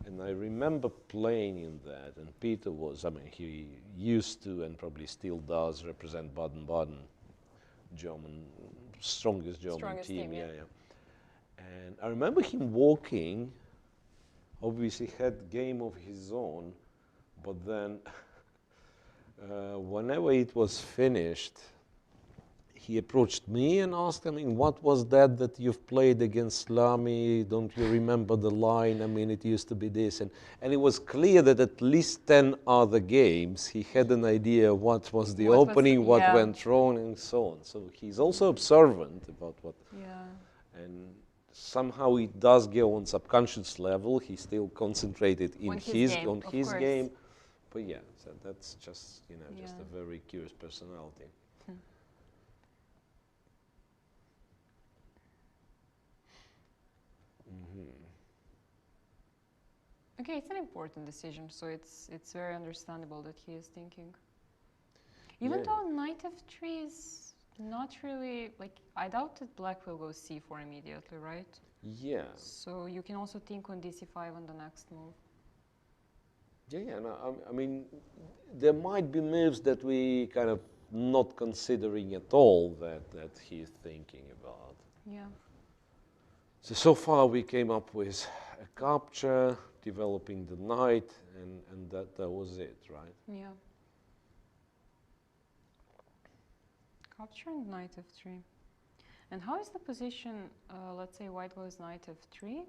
And I remember playing in that, and Peter was, I mean, he used to and probably still does represent Baden-Baden, strongest German team, yeah. And I remember him walking, obviously had game of his own, but then whenever it was finished, he approached me and asked, I mean, what was that you've played against Slami? Don't you remember the line? I mean, it used to be this. And it was clear that at least 10 other games, he had an idea what was the opening, what went wrong, and so on. So he's also observant about what. And somehow it does go on subconscious level. He still concentrated in on his game. But yeah, so that's just, you know, just a very curious personality. Okay, it's an important decision, so it's very understandable that he is thinking. Even though knight f3 is not really, like, I doubt that black will go c4 immediately, right? Yeah. So you can also think on dc5 on the next move. Yeah, no, I mean, there might be moves that we kind of not considering at all that he's thinking about. Yeah. So far we came up with a capture, developing the knight, and that was it, right? Yeah. Capture and knight f3. And how is the position, let's say white goes knight f3,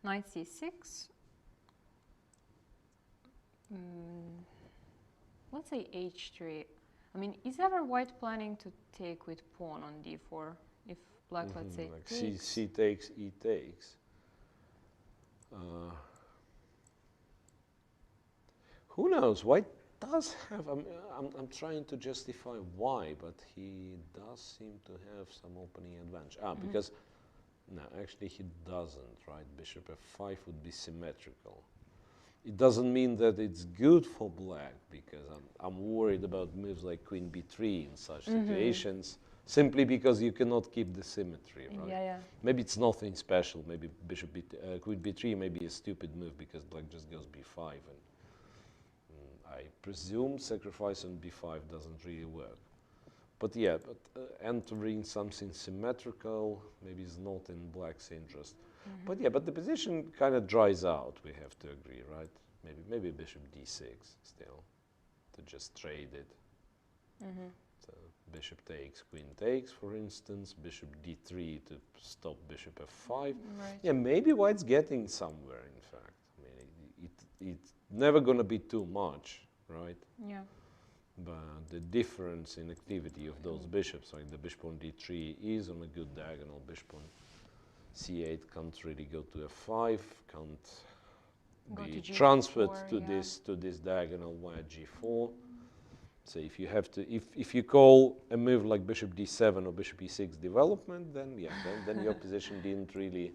knight c6, let's say h3. I mean, is ever white planning to take with pawn on d4 if black, let's say, like takes? C takes, E takes. Who knows? White does have, I'm trying to justify why, but he does seem to have some opening advantage. Because, no, actually he doesn't, right? Bishop f5 would be symmetrical. It doesn't mean that it's good for black, because I'm worried about moves like queen b3 in such situations, simply because you cannot keep the symmetry, right? Yeah. Maybe it's nothing special. Maybe queen b3 may be a stupid move because black just goes b5, and I presume sacrifice on b5 doesn't really work. But yeah, entering something symmetrical maybe is not in black's interest. But yeah, but the position kind of dries out, we have to agree, right? Maybe bishop d6 still, to just trade it. So bishop takes, queen takes, for instance, bishop d3 to stop bishop f5. Right. Yeah, maybe white's getting somewhere, in fact. I mean, it's never going to be too much, right? Yeah. But the difference in activity of those bishops, like the bishop on d3 is on a good diagonal, bishop on c8 can't really go to f5, can't be transferred to this diagonal via g4. So if you have to, if you call a move like bishop d7 or bishop e6 development, then yeah, then your position didn't really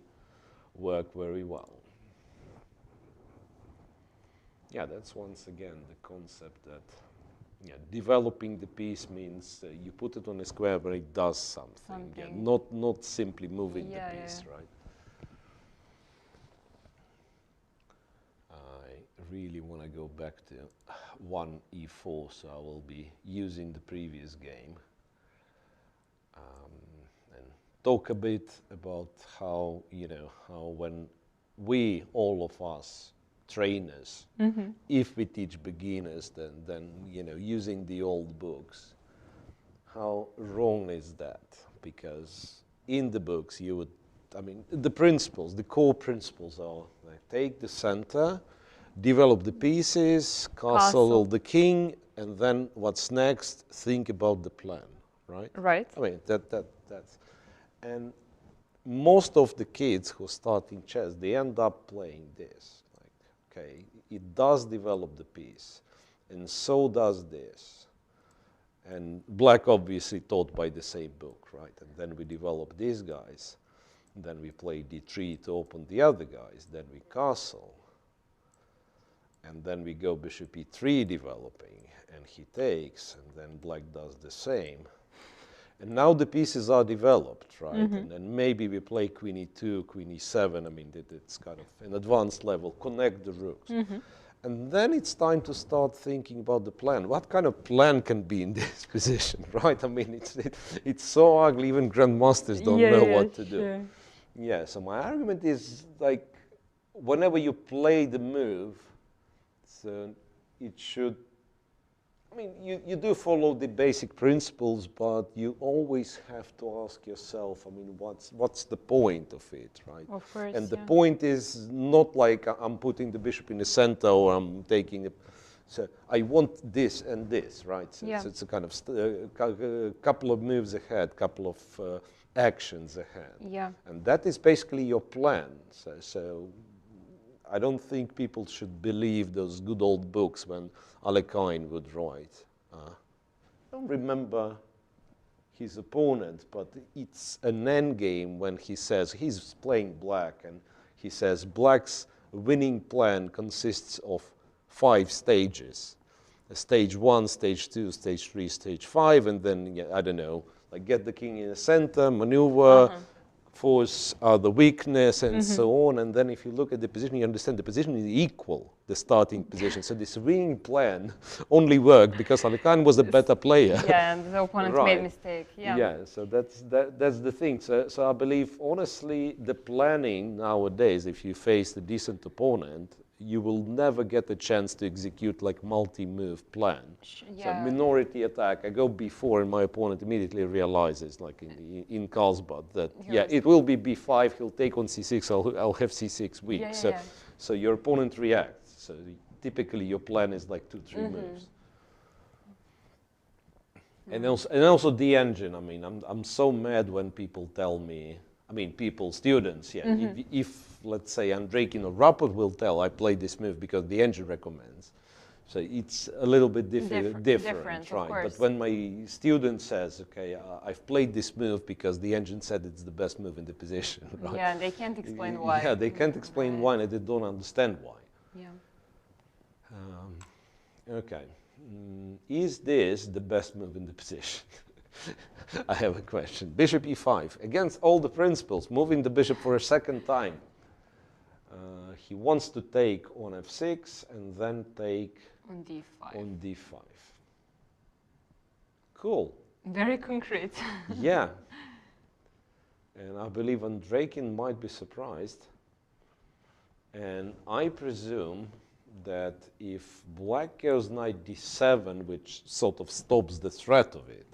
work very well. Yeah, that's once again the concept that developing the piece means you put it on a square where it does something. Yeah, not simply moving the piece, right? I really want to go back to 1 e4, so I will be using the previous game and talk a bit about how, how when we, all of us, trainers, if we teach beginners, then using the old books, how wrong is that? Because in the books you would, the principles, the core principles are like, take the center, develop the pieces, castle the king, and then what's next, think about the plan, right? Right. I mean, that's... And most of the kids who start in chess, they end up playing this. Like, okay, it does develop the piece, and so does this. And black obviously taught by the same book, right? And then we develop these guys. Then we play d3 to open the other guys. Then we castle. And then we go bishop e3 developing, and he takes, and then black does the same. And now the pieces are developed, right? And then maybe we play queen e2, queen e7. I mean, it's kind of an advanced level, connect the rooks. And then it's time to start thinking about the plan. What kind of plan can be in this position, right? I mean, it's so ugly, even grandmasters don't know what to do. Yeah, so my argument is, like, whenever you play the move, so it should, I mean, you do follow the basic principles, but you always have to ask yourself, I mean, what's the point of it, right? Of course, and the point is not like I'm putting the bishop in the center or I'm taking it. So I want this and this, right? So, so it's a kind of couple of moves ahead, couple of actions ahead. Yeah. And that is basically your plan. So I don't think people should believe those good old books when Alekhine would write. I don't remember his opponent, but it's an endgame when he says, he's playing black, and he says black's winning plan consists of 5 stages. Stage 1, stage 2, stage 3, stage 5, and then, I don't know, like get the king in the center, maneuver, force the weakness, and so on. And then if you look at the position, you understand the position is equal, the starting position. So this winning plan only worked because Alekhine was a better player. Yeah, and the opponent made a mistake. Yeah. Yeah, so that's the thing. So I believe, honestly, the planning nowadays, if you face a decent opponent, you will never get a chance to execute like multi-move plan. So minority attack, I go b4 and my opponent immediately realizes, like in Carlsbad, that it will be b5, he'll take on c6, I'll have c6 weak. So your opponent reacts. So typically your plan is like 2-3 moves. And also the engine. I mean, I'm so mad when people tell me, I mean, students, if let's say Andreikin or Rapport will tell, I played this move because the engine recommends. So it's a little bit different, right? But when my student says, okay, I've played this move because the engine said it's the best move in the position, right? Yeah, they can't explain why. Yeah, they can't explain why, and they don't understand why. Yeah. Okay. Is this the best move in the position? I have a question. Bishop e5. Against all the principles, moving the bishop for a second time. He wants to take on f6 and then take on d5. On d5. Cool. Very concrete. Yeah. And I believe Andreikin might be surprised. And I presume that if black goes knight d7, which sort of stops the threat of it,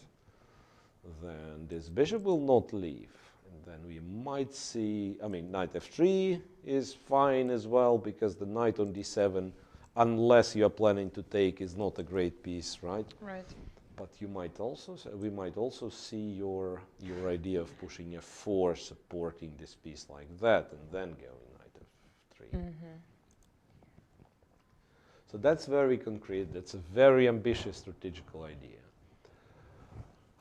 then this bishop will not leave. And then we might see, I mean, knight f3 is fine as well, because the knight on d7, unless you're planning to take, is not a great piece, right? Right. But you might also, we might also see your idea of pushing f4, supporting this piece like that, and then going knight f3. So that's very concrete. That's a very ambitious strategical idea.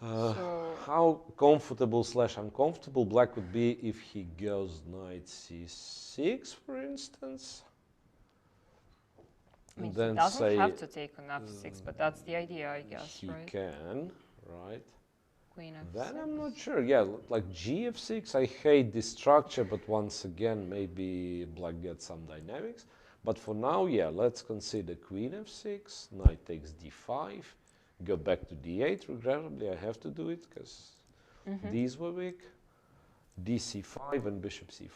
How comfortable / uncomfortable black would be if he goes knight c6, for instance? I mean, then he doesn't say have to take on f6, but that's the idea, I guess, he right? can, right? Queen f6. Then I'm not sure. Yeah, like gf6, I hate this structure, but once again, maybe black gets some dynamics. But for now, yeah, let's consider queen f6, knight takes d5, go back to d8, regrettably I have to do it because these were weak, dc5 and bishop c5.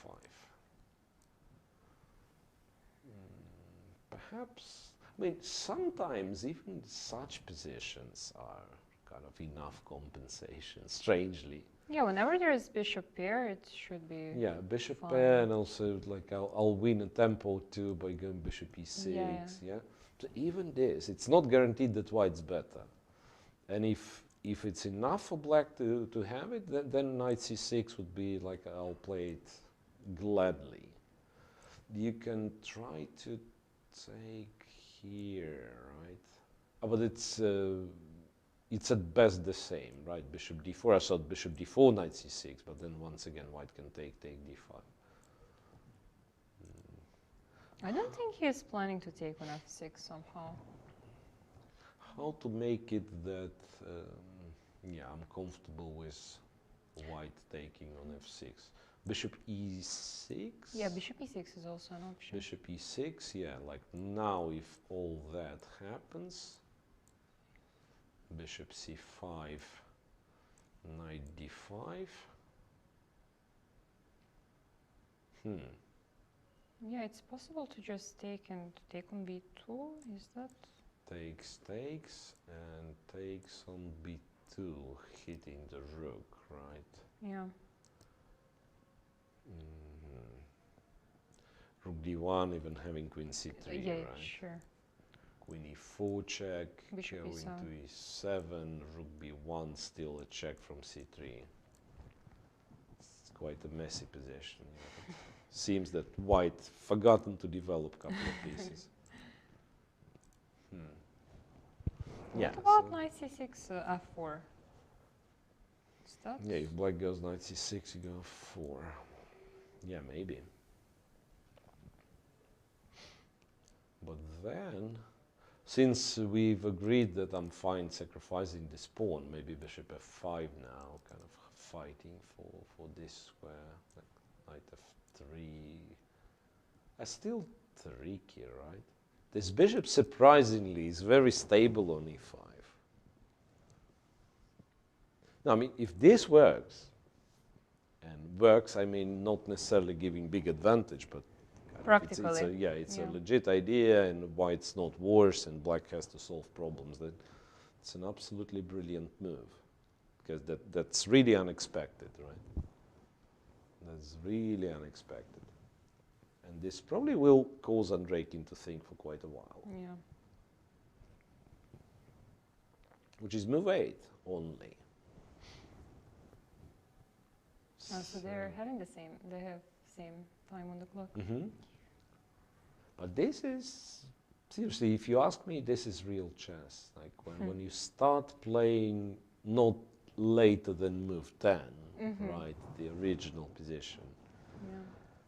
Perhaps, I mean, sometimes even such positions are kind of enough compensation, strangely. Yeah, whenever there is bishop pair, it should be bishop fine. pair, and also like I'll win a tempo too by going bishop e6. Yeah. So even this, it's not guaranteed that white's better. And if if it's enough for black to have it, then knight c6 would be like, I'll play it gladly. You can try to take here, right? But it's at best the same, right? Bishop d4. I thought bishop d4, knight c6, but then once again, white can take d5. I don't think he's planning to take on f6 somehow. How to make it that, yeah, I'm comfortable with white taking on f6. Bishop e6? Yeah, bishop e6 is also an option. Bishop e6, yeah, like now if all that happens, bishop c5, knight d5. Yeah, it's possible to just take and take on b2, is that? Takes, and takes on b2, hitting the rook, right? Yeah. Rook d1, even having queen c3, Yeah, right? sure. Queen e4 check, Bishop going e7. to e7, rook b1, still a check from c3. It's quite a messy position. Yeah. Seems that white forgotten to develop a couple of pieces. Yeah. What about knight c6, f4? Is that? Yeah, if black goes knight c6, you go f4. Yeah, maybe. But then, since we've agreed that I'm fine sacrificing this pawn, maybe bishop f5 now, kind of fighting for this square, like knight f3. That's still tricky, right? This bishop, surprisingly, is very stable on e5. Now, I mean, if this works, and works, I mean, not necessarily giving big advantage, but practically. It's a legit idea, and why it's not worse, and black has to solve problems. That it's an absolutely brilliant move, because that's really unexpected, right? That's really unexpected. And this probably will cause Andreikin to think for quite a while. Yeah. Which is move 8 only. So they're having they have same time on the clock. But this is, seriously, if you ask me, this is real chess. Like when you start playing not later than move 10, right, the original position. Yeah.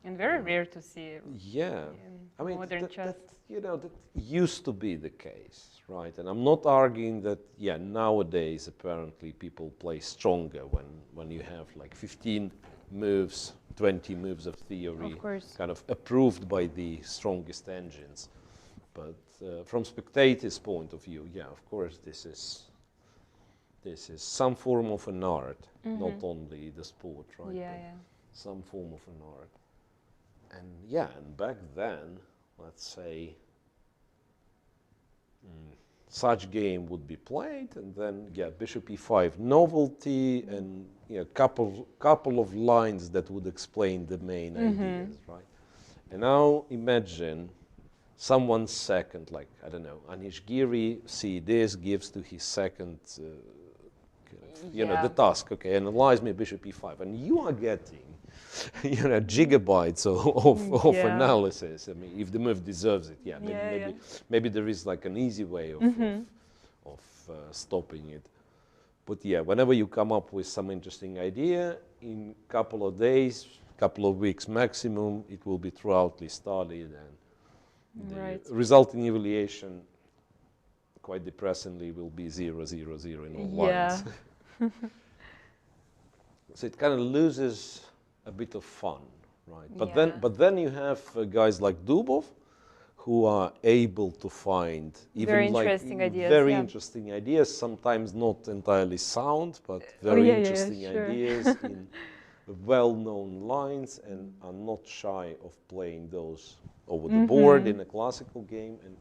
And very rare to see in modern chess. That used to be the case, right? And I'm not arguing that, nowadays apparently people play stronger when you have like 15 moves, 20 moves of theory, kind of approved by the strongest engines. But from spectators' point of view, of course, this is some form of an art, not only the sport, right? Yeah. Some form of an art. And back then, let's say, such game would be played, and then bishop e5 novelty, and couple of lines that would explain the main ideas, right? And now imagine someone second, like I don't know, Anish Giri, see this, gives to his second, the task. Okay, analyze me bishop e5, and you are getting gigabytes of analysis. I mean, if the move deserves it, maybe there is like an easy way of stopping it. But whenever you come up with some interesting idea, in a couple of days, couple of weeks maximum, it will be thoroughly studied, and the resulting evaluation, quite depressingly, will be 0, 0, 0 in all lines. So it kind of loses a bit of fun, right? But then you have guys like Dubov, who are able to find even very interesting ideas, sometimes not entirely sound, but very interesting ideas in well-known lines, and are not shy of playing those over the board in a classical game, and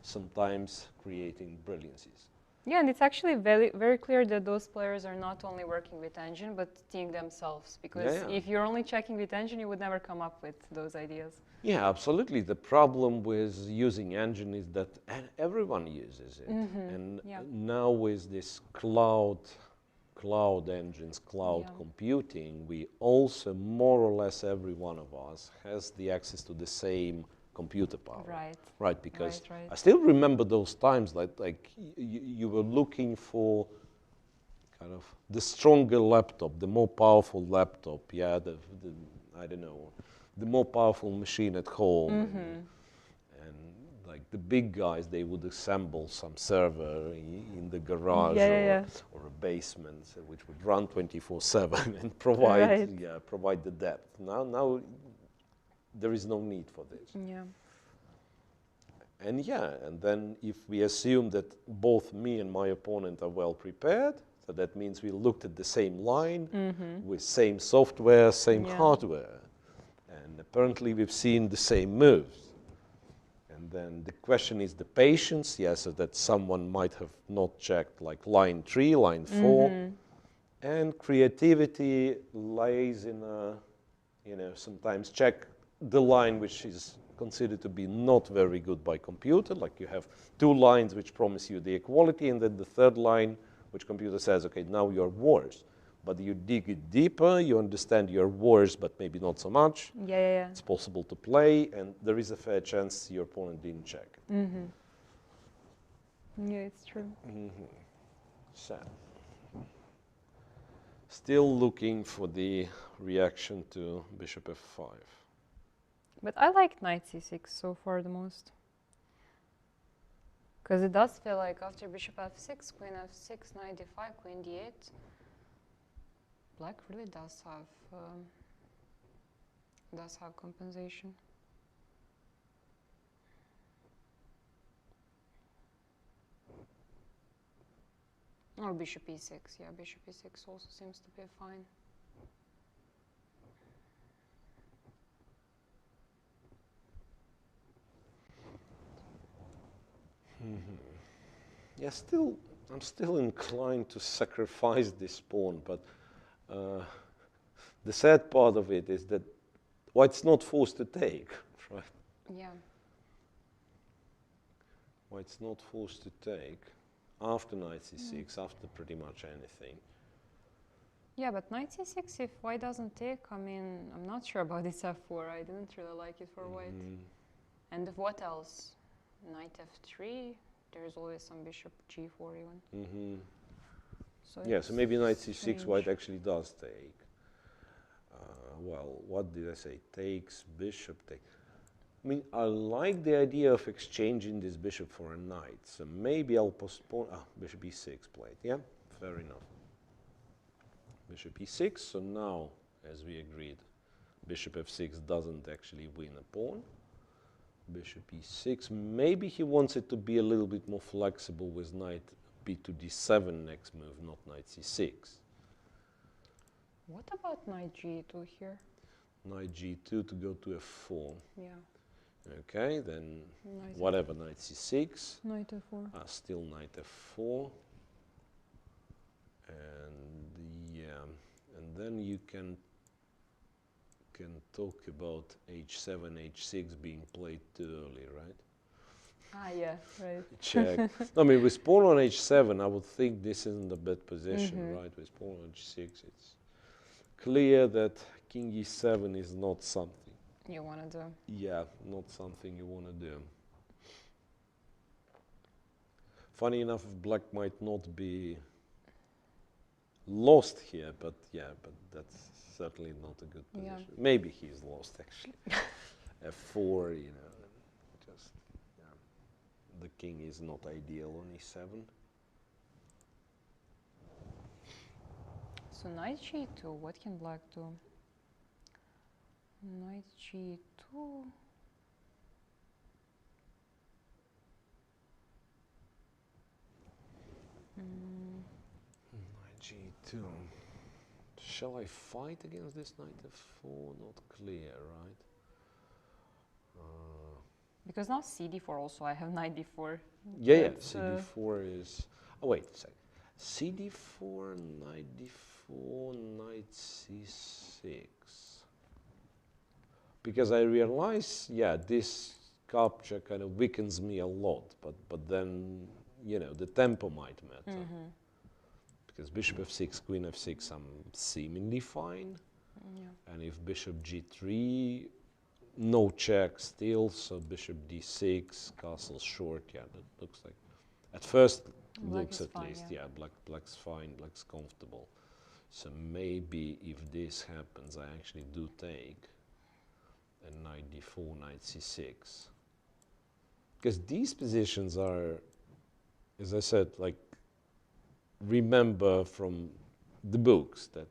sometimes creating brilliancies. Yeah, and it's actually very clear that those players are not only working with engine, but seeing themselves. Because Yeah, yeah. if you're only checking with engine, you would never come up with those ideas. Yeah, absolutely. The problem with using engine is that everyone uses it. And Yeah. now with this cloud engines, cloud Yeah. computing, we also, more or less every one of us has the access to the same computer power. Right. Right, because Right. I still remember those times like you were looking for kind of the stronger laptop, the more powerful laptop, yeah, the I don't know, the more powerful machine at home. And like the big guys, they would assemble some server in the garage or a basement, which would run 24/7 and provide provide the depth. Now there is no need for this. Yeah. And and then if we assume that both me and my opponent are well prepared, so that means we looked at the same line with same software, same hardware, and apparently we've seen the same moves. And then the question is the patience, so that someone might have not checked like line 3, line 4, and creativity lies in sometimes check the line which is considered to be not very good by computer, like you have 2 lines which promise you the equality, and then the 3rd line which computer says, okay, now you're worse. But you dig it deeper, you understand you're worse, but maybe not so much. Yeah. It's possible to play, and there is a fair chance your opponent didn't check. Yeah, it's true. So, still looking for the reaction to bishop f5. But I like knight c6 so far the most. Because it does feel like after bishop f6, queen f6, knight d5, queen d8, black really does have compensation. Or bishop e6, yeah, bishop e6 also seems to be fine. Yeah, I'm still inclined to sacrifice this pawn, but the sad part of it is that white's not forced to take, right? Yeah. White's not forced to take after knight c6, after pretty much anything. Yeah, but knight c6, if white doesn't take, I mean, I'm not sure about this f4. I didn't really like it for white. And what else? Knight f3, there's always some bishop g4 even. So so maybe knight c6, strange. white actually does take. Well, what did I say? Takes, bishop, take. I mean, I like the idea of exchanging this bishop for a knight, so maybe I'll postpone. Bishop e6 played, yeah? Fair enough. Bishop e6, so now, as we agreed, bishop f6 doesn't actually win a pawn. Bishop e6, maybe he wants it to be a little bit more flexible with knight b to d7 next move, not knight c6. What about knight g2 here? Knight g2 to go to f4. Yeah. Okay, then Knight whatever, knight c6. Knight f4. Still knight f4. And and then you can talk about h7, h6 being played too early, right? Yeah, right. Check. I mean, with pawn on h7, I would think this isn't a bad position, right? With pawn on h6, it's clear that king e7 is not something You want to do? Yeah, not something you want to do. Funny enough, black might not be lost here, but that's certainly not a good position. Yeah. Maybe he's lost actually. f4, just the king is not ideal on e7. So knight g2, what can black do? Knight g2. Knight g2. Shall I fight against this knight f4? Not clear, right? Because now cd4 also, I have knight d4. Yeah, That's, cd4 is... Oh, wait a second. CD4, knight d4, knight c6. Because I realize, yeah, this capture kind of weakens me a lot, but then, you know, the tempo might matter. Because bishop f6, queen f6, I'm seemingly fine. And if bishop g3, no check still, so bishop d6, castle short, yeah, that looks like, at first looks at least, yeah, black's fine, black's comfortable. So maybe if this happens, I actually do take a knight d4, knight c6. Because these positions are, as I said, like, remember from the books that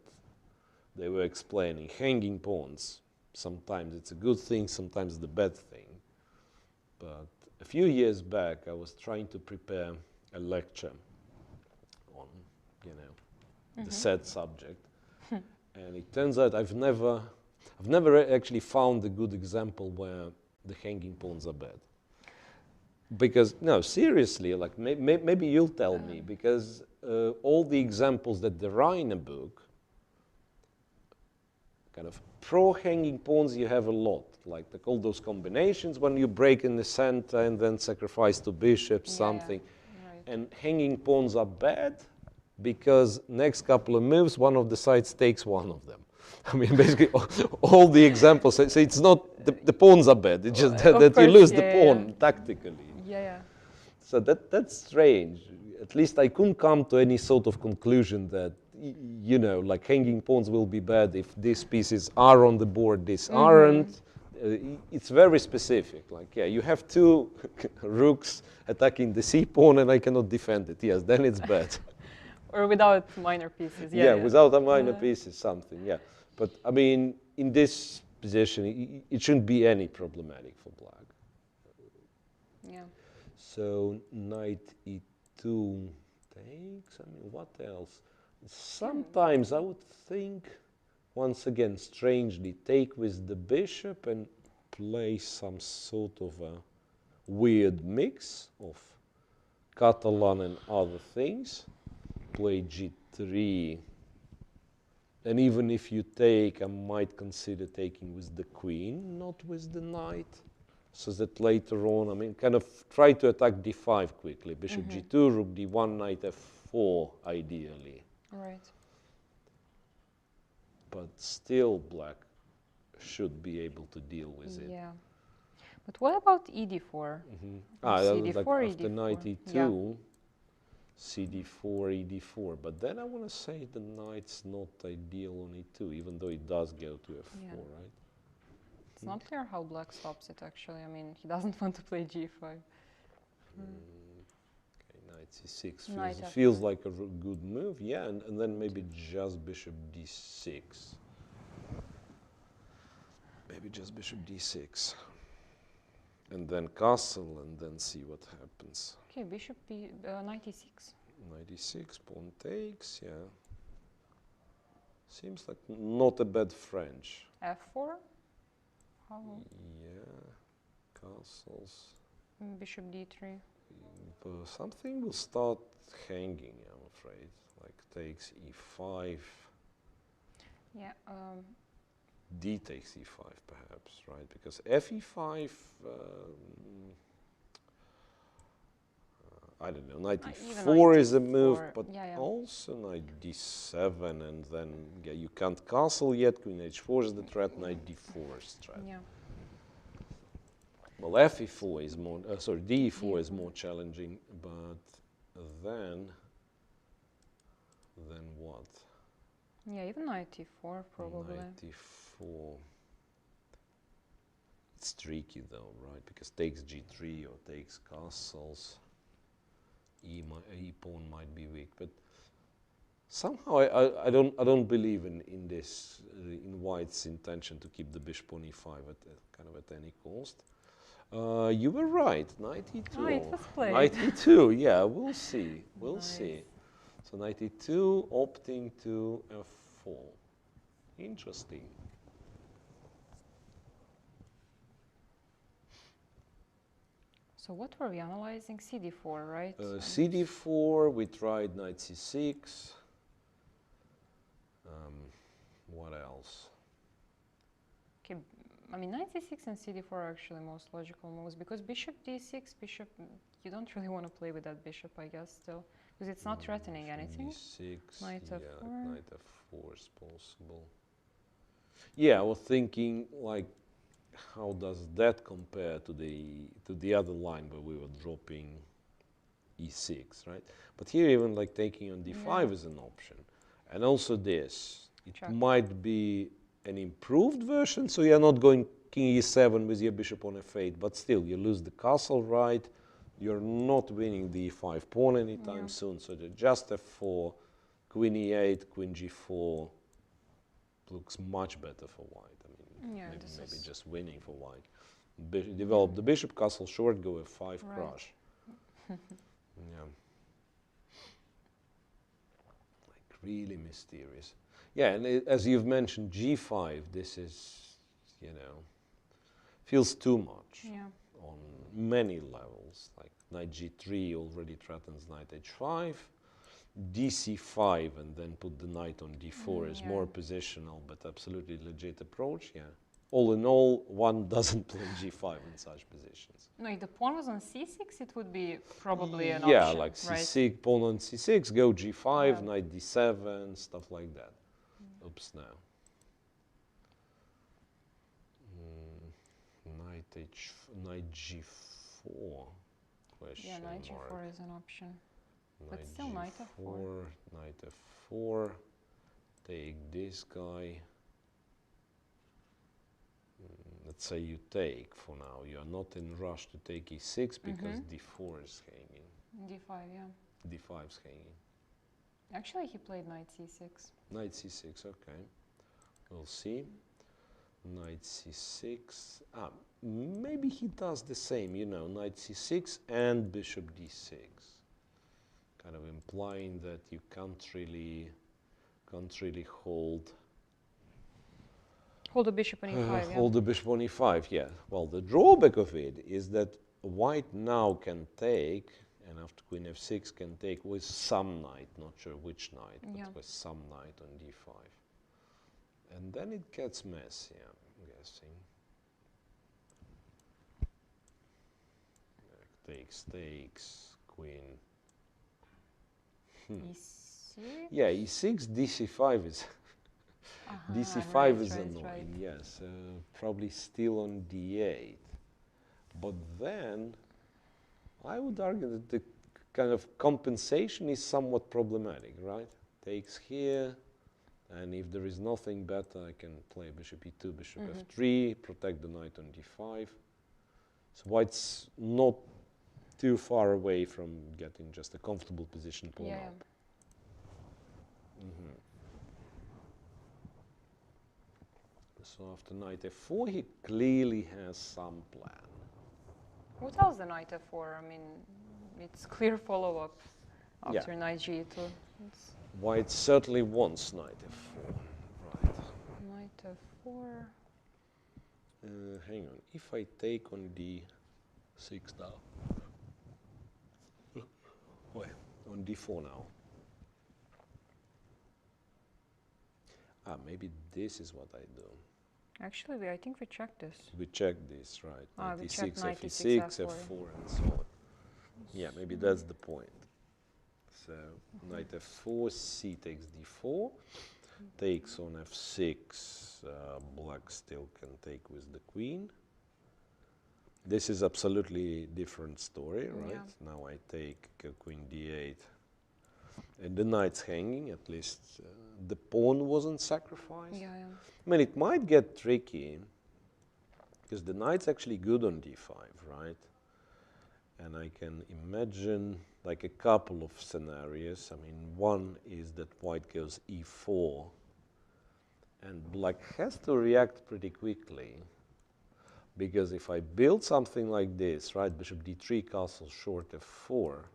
they were explaining, hanging pawns. Sometimes it's a good thing, sometimes it's the bad thing. But a few years back, I was trying to prepare a lecture on, you know, the said subject. And it turns out I've never actually found a good example where the hanging pawns are bad. Because, no, seriously, like, maybe you'll tell me, because all the examples that there are in a book, kind of pro-hanging pawns you have a lot, like all those combinations when you break in the center and then sacrifice to bishop, something. Right. And hanging pawns are bad because next couple of moves, one of the sides takes one of them. I mean, basically, all the examples, so it's not, the pawns are bad, it's just that you lose the pawn tactically. So that's strange. At least I couldn't come to any sort of conclusion that, you know, like hanging pawns will be bad if these pieces are on the board, these aren't. It's very specific. Like, yeah, you have two rooks attacking the c pawn and I cannot defend it. Yes, then it's bad. Or without minor pieces. Yeah, without a minor piece is something, yeah. But, I mean, in this position, it shouldn't be any problematic for black. Yeah. So, knight e2 takes, I mean, what else? Sometimes I would think, once again, strangely, take with the bishop and play some sort of a weird mix of Catalan and other things. Play g3. And even if you take, I might consider taking with the queen, not with the knight. So that later on, I mean, kind of try to attack d5 quickly. Bishop g2, rook d1, knight f4, ideally. Right. But still, black should be able to deal with it. Yeah. But what about ed4? That was CD4, like after ed4. knight e2, Yeah. cd4, ed4. But then I want to say the knight's not ideal on e2, even though it does go to f4, right? It's not clear how black stops it, actually. I mean, he doesn't want to play g5. Okay, knight c6 Knight feels like a good move, yeah, and then maybe just bishop d6. Maybe just bishop d6. And then castle, and then see what happens. Okay, bishop knight e6. Knight e6, pawn takes, yeah. Seems like not a bad French. f4? How? Yeah, castles. Bishop d3. Something will start hanging, I'm afraid. Like takes e5. Yeah. D takes e5, perhaps, right? Because fe5, I don't know, knight e4 is a move, but also knight d7, and then you can't castle yet, queen h4 is the threat, knight d4 is the threat. Yeah. Well, fe4 is more, d4 is more challenging, but then what? Yeah, even knight e4 probably. Knight e4. It's tricky though, right? Because takes g3 or takes castles. E pawn might be weak, but somehow I don't believe in this in White's intention to keep the bishop on e5 at any cost. You were right, knight e2. Oh, it was played. Knight e2, yeah, we'll see, we'll see. So knight e2, opting to f4. Interesting. So what were we analyzing? CD4, right? CD4, we tried knight C6. What else? Okay, I mean, knight C6 and CD4 are actually most logical moves because bishop D6, bishop, you don't really want to play with that bishop, I guess, still, because it's not threatening anything. D6, Knight yeah, F4. knight F4 is possible. Yeah, I was thinking, like, how does that compare to the other line where we were dropping E6, right? But here, even like taking on D5 is an option, and also this. It might be an improved version, so you're not going king E7 with your bishop on F8, but still you lose the castle, right? You're not winning the E5 pawn anytime soon, so just F4, queen E8, queen G4 looks much better for white. I mean, maybe just winning for white. Develop the bishop, castle short, go F5, crush. Yeah. Like really mysterious. Yeah, and as you've mentioned, G5, this is, you know, feels too much on many levels. Like knight G3 already threatens knight H5. DC5 and then put the knight on D4 is more positional, but absolutely legit approach, All in all, one doesn't play G5 in such positions. No, if the pawn was on C6, it would be probably an Yeah, option, like C6, right? pawn on C6, go G5, knight D7, stuff like that. Oops, now. Knight G4, question knight mark. G4 is an option. But Knight still G4, knight F4. Knight F4, take this guy. Let's say you take for now. You are not in rush to take E6 because D4 is hanging. D5, D5 is hanging. Actually, he played knight C6. Knight C6, okay. We'll see. Knight C6. Maybe he does the same, you know, knight C6 and bishop D6. Kind of implying that you can't really hold the bishop on E5, hold the bishop on E5, yeah. Well, the drawback of it is that white now can take, and after queen F6 can take with some knight, not sure which knight, but with some knight on D5. And then it gets messy, I'm guessing. Takes, queen. E6? Yeah, E6, DC5 is DC5 is annoying, yes. Probably still on D8. But then, I would argue that the kind of compensation is somewhat problematic, right? Takes here, and if there is nothing better, I can play bishop E2, bishop F3, protect the knight on D5. So white's not too far away from getting just a comfortable position pawn up. So after knight F4, he clearly has some plan. What else the knight F4? I mean, it's clear follow-up after knight G2. White certainly wants knight F4, right? Knight F4. Hang on, if I take on D6 now, on D4 now. Maybe this is what I do. Actually, I think we checked this. We checked this, right? We Knight checked E6, F6, F6, F4, and so on. Yeah, maybe that's the point. So, knight F4, C takes D4, takes on F6, black still can take with the queen. This is absolutely different story, right? Now I take queen D8, and the knight's hanging, at least the pawn wasn't sacrificed. I mean, it might get tricky, because the knight's actually good on D5, right? And I can imagine like a couple of scenarios. I mean, one is that white goes E4, and black has to react pretty quickly. Because if I build something like this, right, bishop D3, castle short F4,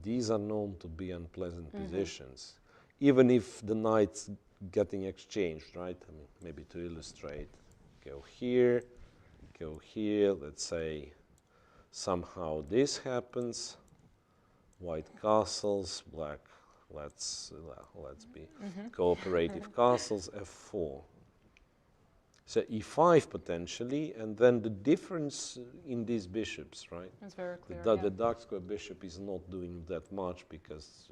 these are known to be unpleasant positions. Even if the knight's getting exchanged, right? I mean, maybe to illustrate, go here, let's say somehow this happens. White castles, black, let's be cooperative castles, f4. So e5 potentially, and then the difference in these bishops, right? It's very clear. The dark square bishop is not doing that much because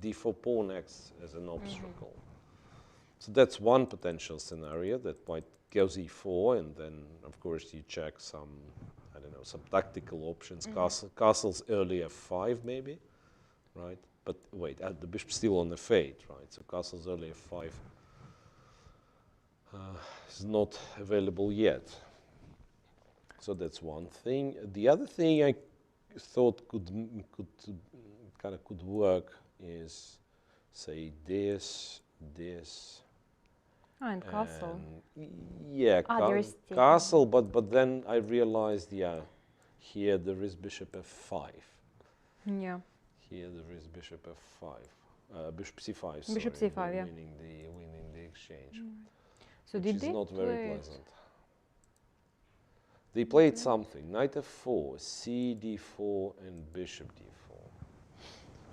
d4 pawn acts as an obstacle. So that's one potential scenario, that white goes e4, and then of course you check some, I don't know, some tactical options, castles early f5 maybe, right? But wait, the bishop's still on f8, right? So castles early f5 is not available yet. So that's one thing. The other thing I thought could work is, say, this. Oh, and castle. Yeah, there's castle, but then I realized, yeah, here there is bishop f5. Yeah. Here there is bishop f5. Bishop c5, sorry. Bishop c5, yeah. Winning the exchange. So which did is they not very play pleasant. They played something, knight f4, c d4, and bishop d4.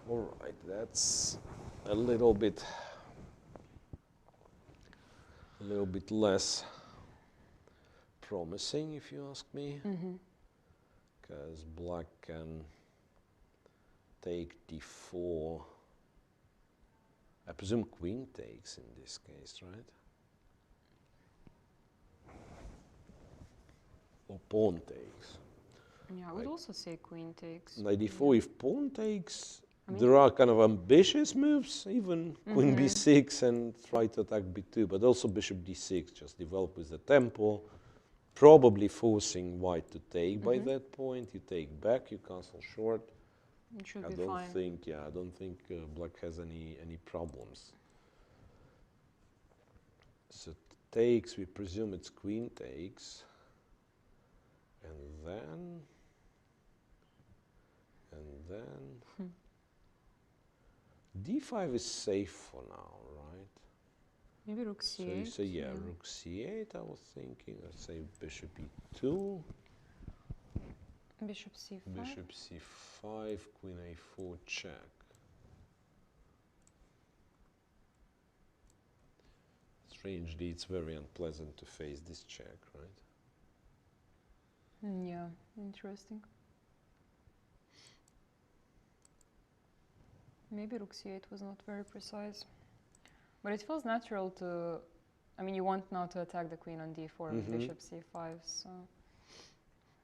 All right, that's a little bit less promising, if you ask me, because black can take d4. I presume queen takes in this case, right? Or pawn takes. Yeah, I would also say queen takes. Knight d4, if pawn takes, there are kind of ambitious moves, even queen b6 and try to attack b2, but also bishop d6, just develop with the tempo, probably forcing white to take by that point. You take back, you castle short. It should I be don't fine. think, I don't think black has any problems. So takes, we presume it's queen takes, and then d5 is safe for now, right? Maybe rook So c8. you say, yeah, rook c8, I was thinking. Let's say bishop e2. Bishop c5. Bishop c5, queen a4, check. Strangely, it's very unpleasant to face this check, right? Yeah, interesting. Maybe rook c8 was not very precise. But it feels natural to, I mean, you want now to attack the queen on d4 with bishop c5, so.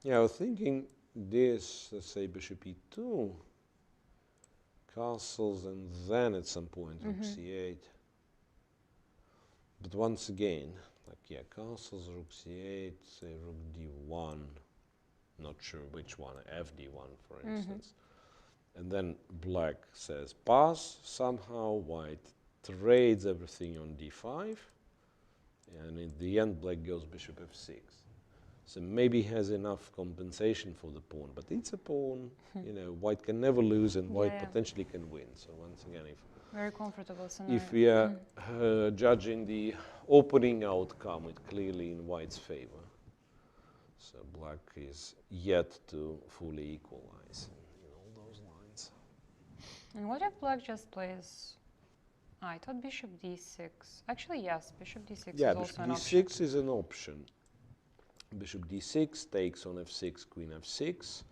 Yeah, I was thinking this, let's say bishop e2, castles, and then at some point rook c8. But once again, like, yeah, castles, rook c8, say rook d1, not sure which one, fd1 for instance. And then black says pass, somehow white trades everything on d5, and in the end black goes bishop f6. So maybe has enough compensation for the pawn, but it's a pawn, you know, white can never lose and white potentially can win. So once again, very comfortable scenario. if we are judging the opening outcome, it's clearly in white's favor. So black is yet to fully equalize in all those lines. And what if black just plays? I thought bishop d6. Actually, yes, bishop d6 is also an option. Bishop d6 is an option. Bishop d6 takes on f6, queen f6.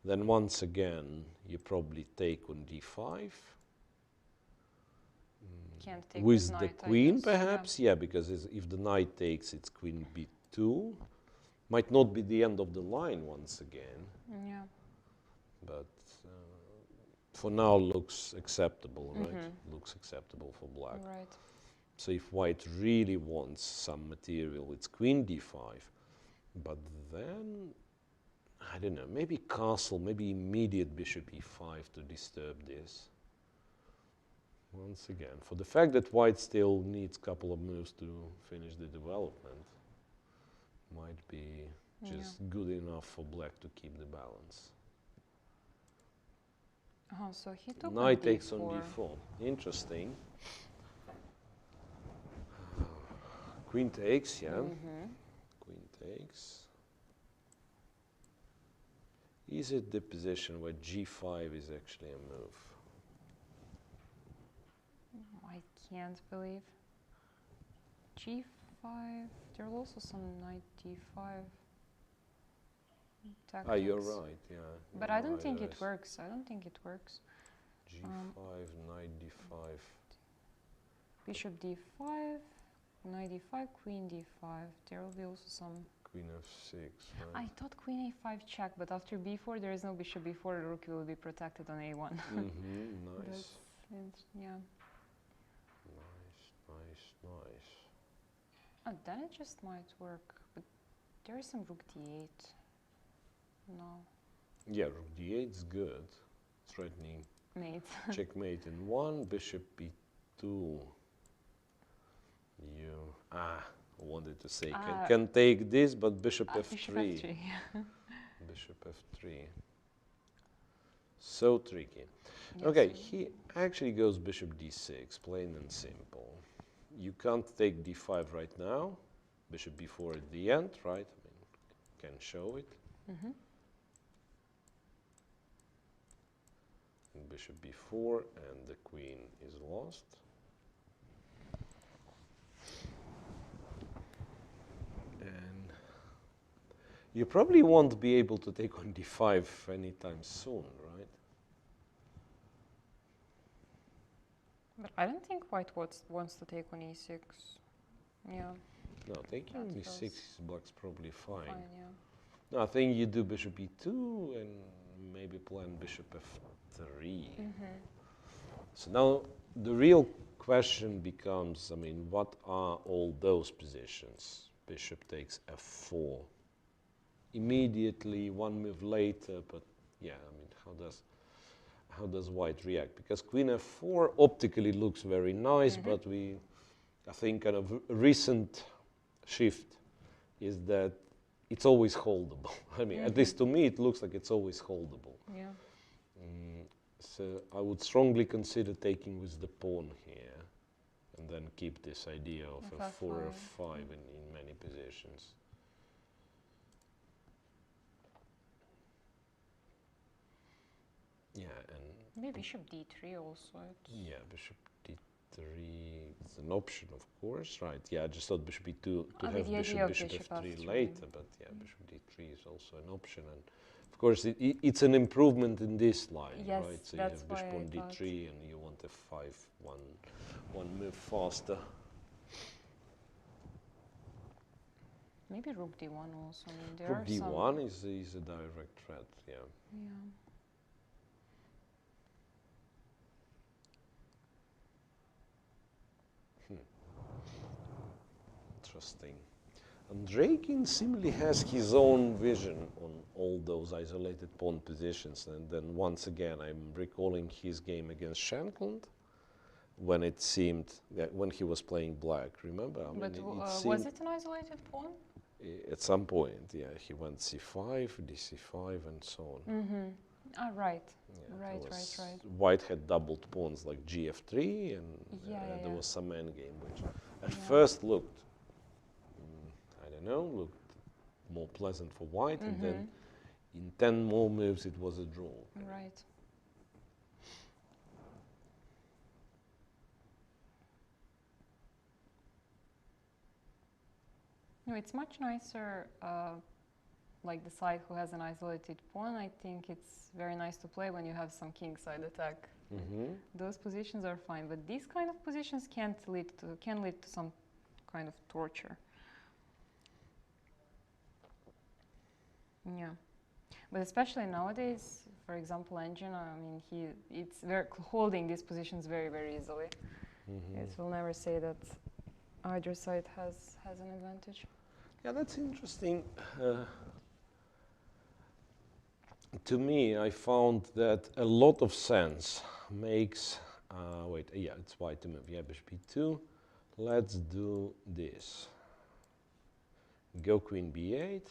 Then once again, you probably take on d5. Can't take with knight, the I queen, guess. perhaps, yeah, because if the knight takes, it's queen b2. Might not be the end of the line once again. Yeah. But for now looks acceptable, right? Looks acceptable for black. Right. So if white really wants some material, it's queen d5. But then, I don't know, maybe castle, maybe immediate bishop e5 to disturb this. Once again, for the fact that white still needs a couple of moves to finish the development, might be just good enough for black to keep the balance. Oh, so he took Knight on takes on d4. d4. Interesting. Queen takes, yeah. Queen takes. Is it the position where g5 is actually a move? I can't believe. G5. There are also some knight D5 tactics. Ah, you're right, yeah. But I don't think it works. I don't think it works. G5, knight d5. Bishop D5, knight D5, queen D5. There will be also some... Queen f6, right? I thought queen A5 check, but after B4 there is no bishop B4, the rook will be protected on A1. Nice. Yeah. Nice. Oh, then it just might work, but there is some rook D8. No. Yeah, rook d8 is good. Threatening Mate. checkmate in 1, bishop b2. You wanted to say can take this, but bishop f3. Bishop F3. Bishop f3. So tricky. Yes. Okay, he actually goes bishop d6, plain and simple. You can't take d5 right now. Bishop b4 at the end, right? I mean, can show it. And bishop b4, and the queen is lost. And you probably won't be able to take on d5 anytime soon, right? But I don't think white wants to take on E6. Yeah. No, taking on That e6 feels is black's probably fine. Fine, yeah. No, I think you do bishop e2 and maybe plan bishop f3. So now the real question becomes, I mean, what are all those positions? Bishop takes f4. Immediately, one move later, but yeah, I mean, how does white react? Because queen f4 optically looks very nice, but I think kind of recent shift is that it's always holdable. I mean, at least to me, it looks like it's always holdable. Yeah. So I would strongly consider taking with the pawn here, and then keep this idea of f4, f5 in many positions. Yeah, and Maybe bishop D3 also. yeah, bishop d3 is an option, of course, right? Yeah, I just thought bishop e2 to have bishop f3 later, but yeah, bishop d3 is also an option, and of course it's an improvement in this line, Yes, right? So that's you have bishop why on d3, and you want f5 one move faster. Maybe rook D1 also. I mean, there Rook are d1 is a direct threat, yeah. Yeah. Interesting. Andreikin seemingly has his own vision on all those isolated pawn positions, and then once again I'm recalling his game against Shankland when it seemed that when he was playing black, remember? I mean, But it was it an isolated pawn? at some point, yeah, he went c5, dc5 and so on. Ah, right. Yeah, Right. White had doubled pawns like gf3, and there was some endgame which at first looked, I don't know, looked more pleasant for white, and then in 10 more moves it was a draw. Right. No, it's much nicer, like the side who has an isolated pawn. I think it's very nice to play when you have some kingside attack. Those positions are fine, but these kind of positions can lead to some kind of torture. Yeah, but especially nowadays, for example, Engine. I mean, it's holding these positions very, very easily. It will never say that either side has an advantage. Yeah, that's interesting. To me, I found that a lot of sense makes. It's white to move. Yeah, bishop e2. Let's do this. Go queen b8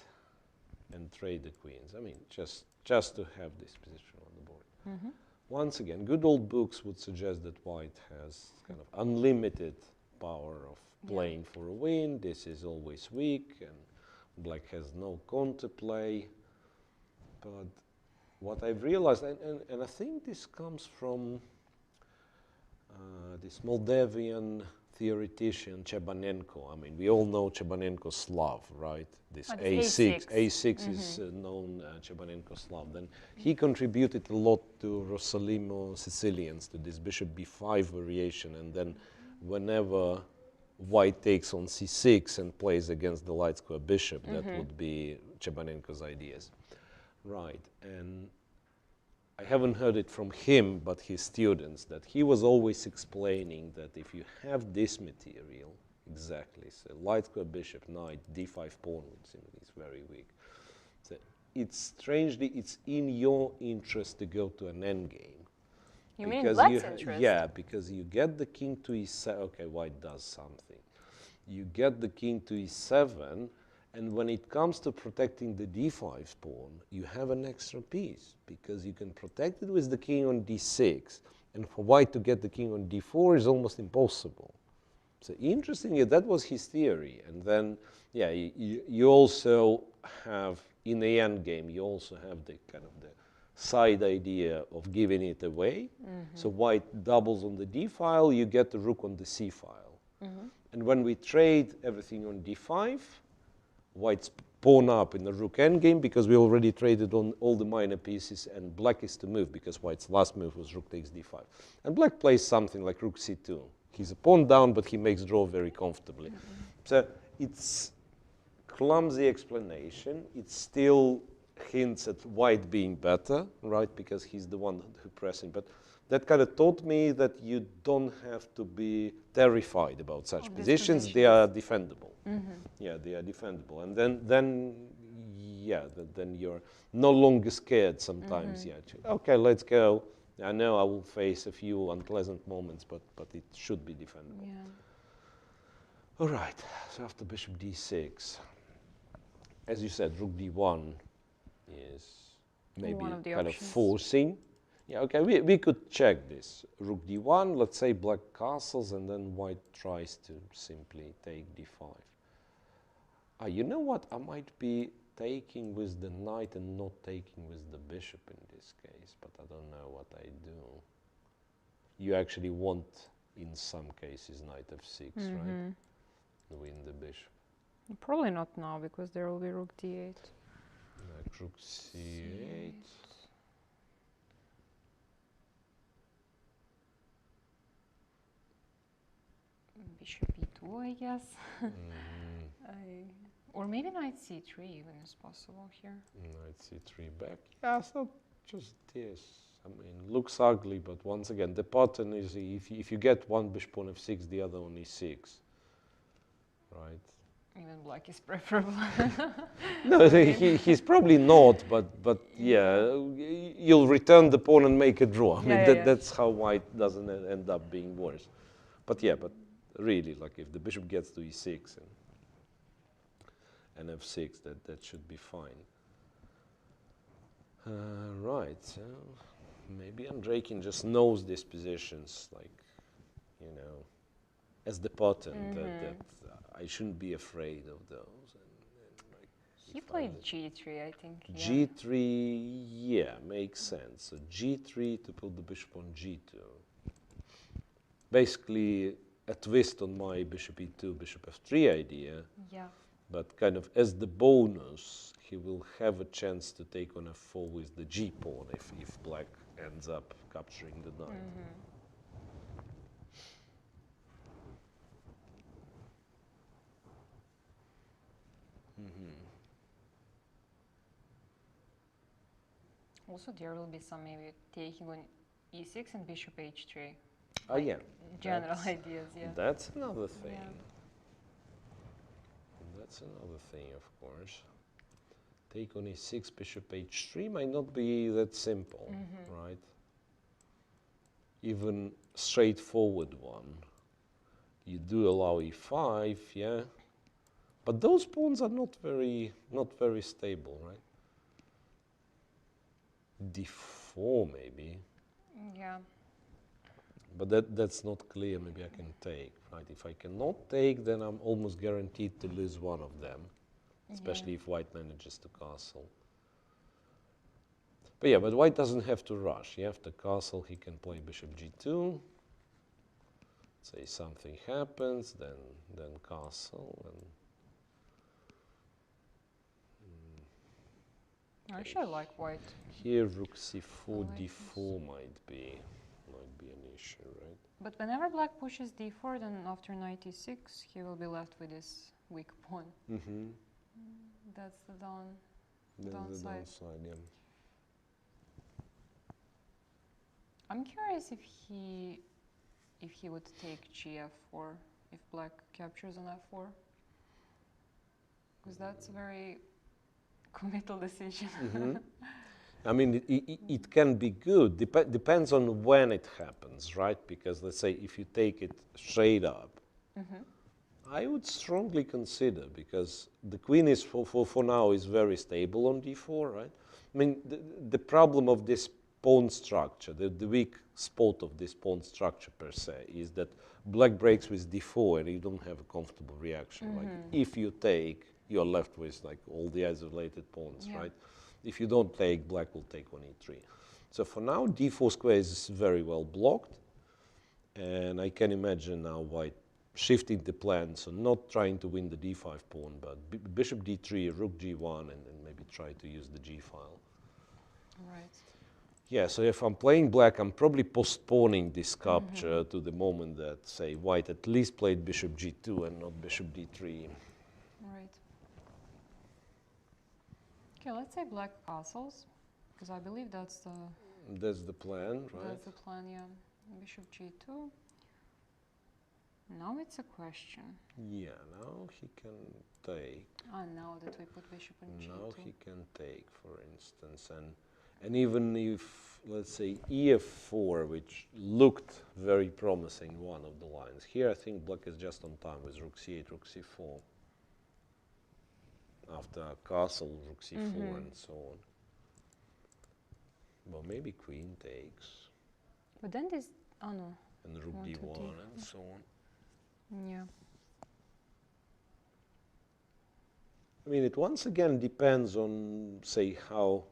and trade the queens. I mean, just to have this position on the board. Once again, good old books would suggest that white has kind of unlimited power of playing for a win. This is always weak, and black has no counterplay. But what I've realized, and I think this comes from this Moldavian theoretician Chebanenko. I mean, we all know Chebanenko's Slav, right? This Oh, this A6. A6. A6 is known Chebanenko Slav. Then he contributed a lot to Rossolimo Sicilians, to this bishop b5 variation. And then whenever white takes on c6 and plays against the light square bishop, that would be Chebanenko's ideas. Right. And I haven't heard it from him, but his students, that he was always explaining that if you have this material, exactly, so light square bishop, knight, d5 pawn, is very weak. So it's strangely, it's in your interest to go to an endgame. You mean black's interest? Yeah, because you get the king to e7, okay, white does something. You get the king to e7, and when it comes to protecting the d5 pawn, you have an extra piece, because you can protect it with the king on d6, and for white to get the king on d4 is almost impossible. So interestingly, that was his theory. And then, yeah, you also have, in the end game, you also have the kind of the side idea of giving it away. So white doubles on the d file, you get the rook on the c file. And when we trade everything on d5, white's pawn up in the rook endgame, because we already traded on all the minor pieces, and black is to move, because white's last move was rook takes d5. And black plays something like rook c2. He's a pawn down, but he makes draw very comfortably. So it's clumsy explanation. It still hints at white being better, right, because he's the one who pressing. But that kind of taught me that you don't have to be terrified about such positions. They are defendable. Yeah, they are defendable. And then you're no longer scared sometimes. Yeah, okay, let's go. I know I will face a few unpleasant moments, but it should be defendable. Yeah. All right, so after bishop d6, as you said, rook d1 is maybe kind of forcing. Yeah, okay, we could check this. Rook d1, let's say black castles, and then white tries to simply take d5. You know what? I might be taking with the knight and not taking with the bishop in this case, but I don't know what I do. You actually want, in some cases, knight f6, right? Win the bishop. Probably not now, because there will be rook d8. Like rook c8. Bishop e2, I guess. Or maybe knight c3 even is possible here. Knight c3 back. Yeah, so just this. I mean, looks ugly, but once again, the pattern is if you get one bishop on f6, the other on e6, right? Even black is preferable. No, he's probably not, but yeah, you'll return the pawn and make a draw. I mean, that's how white doesn't end up being worse. But yeah, but really, like if the bishop gets to e6 and f6, that should be fine. Right, so maybe Andreikin just knows these positions, like, you know, as the pattern, that I shouldn't be afraid of those. And like, he played g3, I think. Yeah. G3, yeah, makes sense. So g3 to put the bishop on g2. Basically, a twist on my bishop e2, bishop f3 idea. Yeah. But kind of as the bonus, he will have a chance to take on f4 with the g pawn if black ends up capturing the knight. Also, there will be some maybe taking on e6 and bishop h3. Oh, yeah. General ideas, yeah. That's another thing. Yeah. That's another thing, of course. Take on e6, bishop h3 might not be that simple, right? Even straightforward one. You do allow e5, yeah, but those pawns are not very stable, right? d4 maybe. Yeah. But that's not clear. Maybe I can take, right? If I cannot take, then I'm almost guaranteed to lose one of them, especially if white manages to castle. But yeah, but white doesn't have to rush. Yeah, after castle, he can play bishop g2. Say something happens, then castle, and Actually, I like white. here rook c4, I like d4 might be an issue, right? But whenever black pushes d4, then after knight e6, he will be left with this weak pawn. Mm-hmm. That's the That's the downside. downside, yeah. I'm curious if he would take gf4 if black captures on f4, because that's a very committal decision. Mm-hmm. I mean, it can be good. Depends on when it happens, right? Because let's say if you take it straight up, I would strongly consider, because the queen is for now is very stable on d4, right? I mean, the problem of this pawn structure, the weak spot of this pawn structure per se, is that black breaks with d4 and you don't have a comfortable reaction. Like if you take, you're left with like all the isolated pawns, right? If you don't take, black will take on e3. So for now, d4 square is very well blocked, and I can imagine now white shifting the plan, so not trying to win the d5 pawn, but bishop d3, rook g1, and then maybe try to use the g file. Right. Yeah, so if I'm playing black, I'm probably postponing this capture to the moment that, say, white at least played bishop g2 and not bishop d3. Right. Okay, let's say black castles, because I believe that's the plan, right? That's the plan, yeah. Bishop g2. Now it's a question. Yeah, now he can take. Now that we put bishop on g2. Now he can take, for instance, and even if, let's say, ef4, which looked very promising, one of the lines, here I think black is just on time with rook c8, rook c4. After castle, rook c4, and so on. Well, maybe queen takes. But then this, oh no. And rook d1 and so on. Yeah. I mean, it once again depends on, say, how.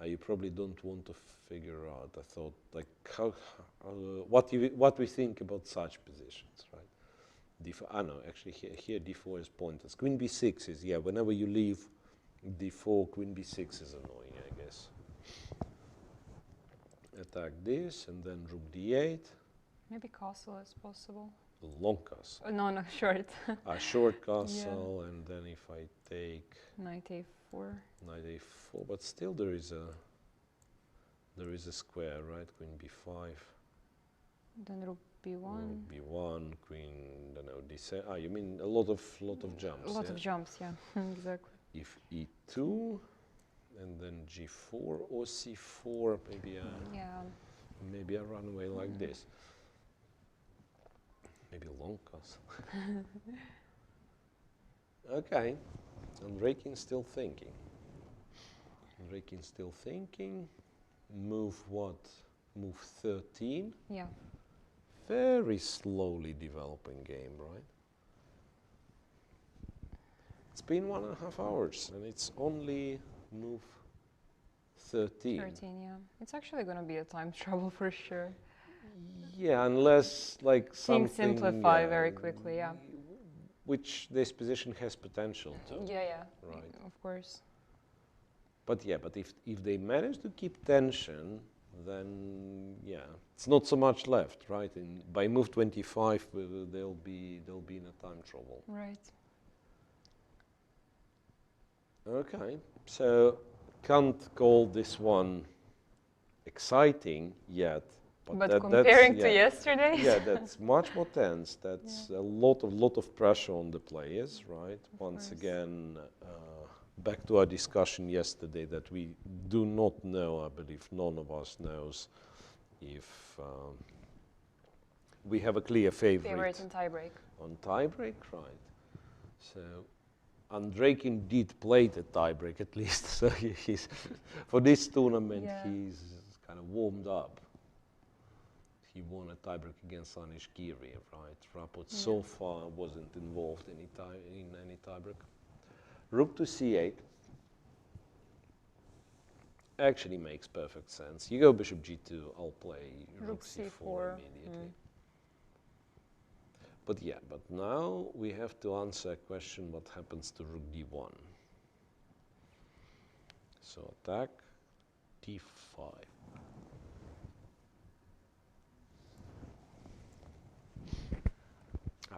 You probably don't want to figure out. I thought, like, what we think about such positions, right? D4. No, actually, here d4 is pointless. Queen b6 is, yeah. Whenever you leave d4, queen b6 is annoying, I guess. Attack this, and then rook d8. Maybe castle is possible. Long castle. Oh, no, short. A short castle, and then if I take knight a4. Knight a4, but still there is a square, right? Queen b5. Then rook b1. Rook b1, queen, don't know, d7. You mean a lot of jumps? A lot of jumps, yeah, exactly. If e2, and then g4 or c4, maybe I run away like this. Maybe a long castle. Okay, and Rakin's still thinking. Move what? Move 13. Yeah. Very slowly developing game, right? It's been 1.5 hours, and it's only move 13. 13, yeah. It's actually going to be a time trouble for sure. Yeah, unless like Things something simplify very quickly, yeah. Which this position has potential to. Yeah, right. Of course. But yeah, but if they manage to keep tension, then yeah, it's not so much left, right? By move 25, they'll be in a time trouble. Right. Okay, so can't call this one exciting yet. But comparing to yeah, yesterday, yeah, that's much more tense. That's a lot of pressure on the players, right? Once again, back to our discussion yesterday that we do not know. I believe none of us knows if we have a clear favorite in tiebreak. on tiebreak, right? So. Rakin did play the tiebreak at least, so he's for this tournament he's kind of warmed up. He won a tiebreak against Anish Giri, right? Rapport so far wasn't involved in any tiebreak. Rook to c8. actually makes perfect sense. You go bishop g2, I'll play Rook c4. immediately. But yeah, but now we have to answer a question, what happens to rook d1? So attack d5.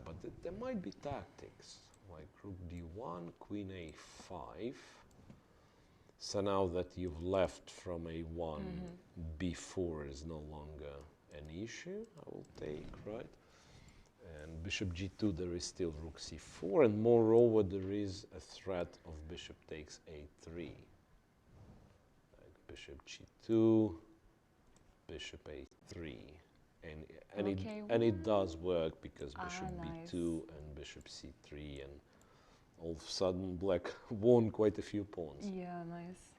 But there might be tactics, like rook d1, queen a5. So now that you've left from a1, b4 is no longer an issue, I will take, right? And bishop g2, there is still rook c4, and moreover, there is a threat of bishop takes a3. Like bishop g2, bishop a3. And it does work because bishop b2 and bishop c3, and all of a sudden black won quite a few pawns. Yeah, nice.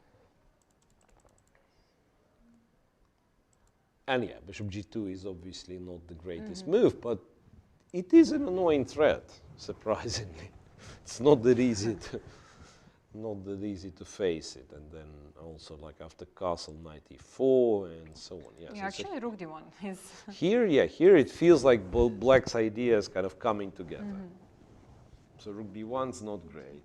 And yeah, bishop g2 is obviously not the greatest move, but it is an annoying threat, surprisingly. It's not that easy to face it. And then also like after castle knight e4 and so on. Yes, Yeah, actually rook d1 is... Here it feels like black's ideas kind of coming together. So rook d1's not great.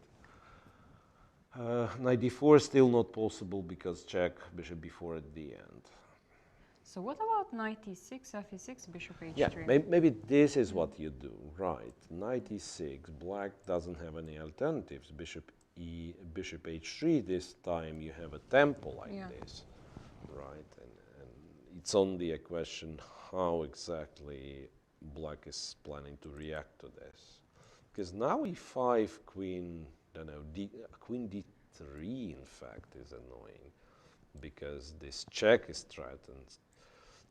Knight d4 still not possible because check, bishop b4 at the end. So what about knight e6, f e6, bishop h3? Yeah, maybe this is what you do, right? Knight e6, black doesn't have any alternatives. Bishop h3, this time you have a tempo like this, right? And it's only a question how exactly black is planning to react to this. Because now e5, queen, I don't know, queen d3 in fact is annoying because this check is threatened.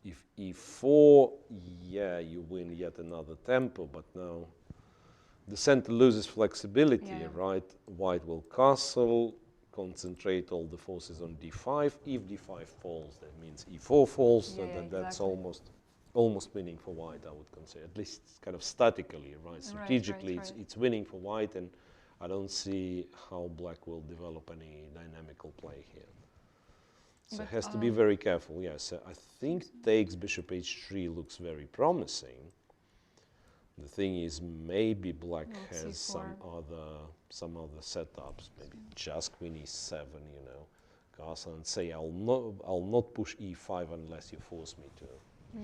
If e4, yeah, you win yet another tempo, but now the center loses flexibility, right? White will castle, concentrate all the forces on d5. If d5 falls, that means e4 falls, so then that's almost winning for white, I would consider, at least kind of statically, right? Strategically, it's winning for white, and I don't see how black will develop any dynamical play here. So it has to be very careful, yes. I think takes bishop h3 looks very promising. The thing is, maybe black has some other setups, maybe just queen e7, you know, castle and say I'll not push e5 unless you force me to.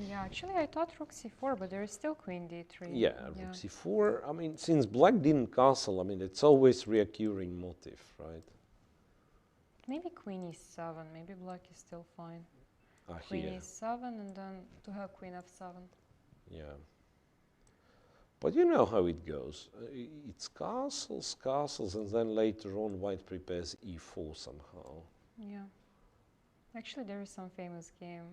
Yeah, actually I thought rook c4, but there is still queen d3. Yeah, rook c4. I mean, since black didn't castle, I mean, it's always reoccurring motif, right? Maybe queen e7, maybe black is still fine. Queen e7 and then to have queen f7. Yeah. But you know how it goes. It's castles, castles, and then later on white prepares e4 somehow. Yeah. Actually, there is some famous game.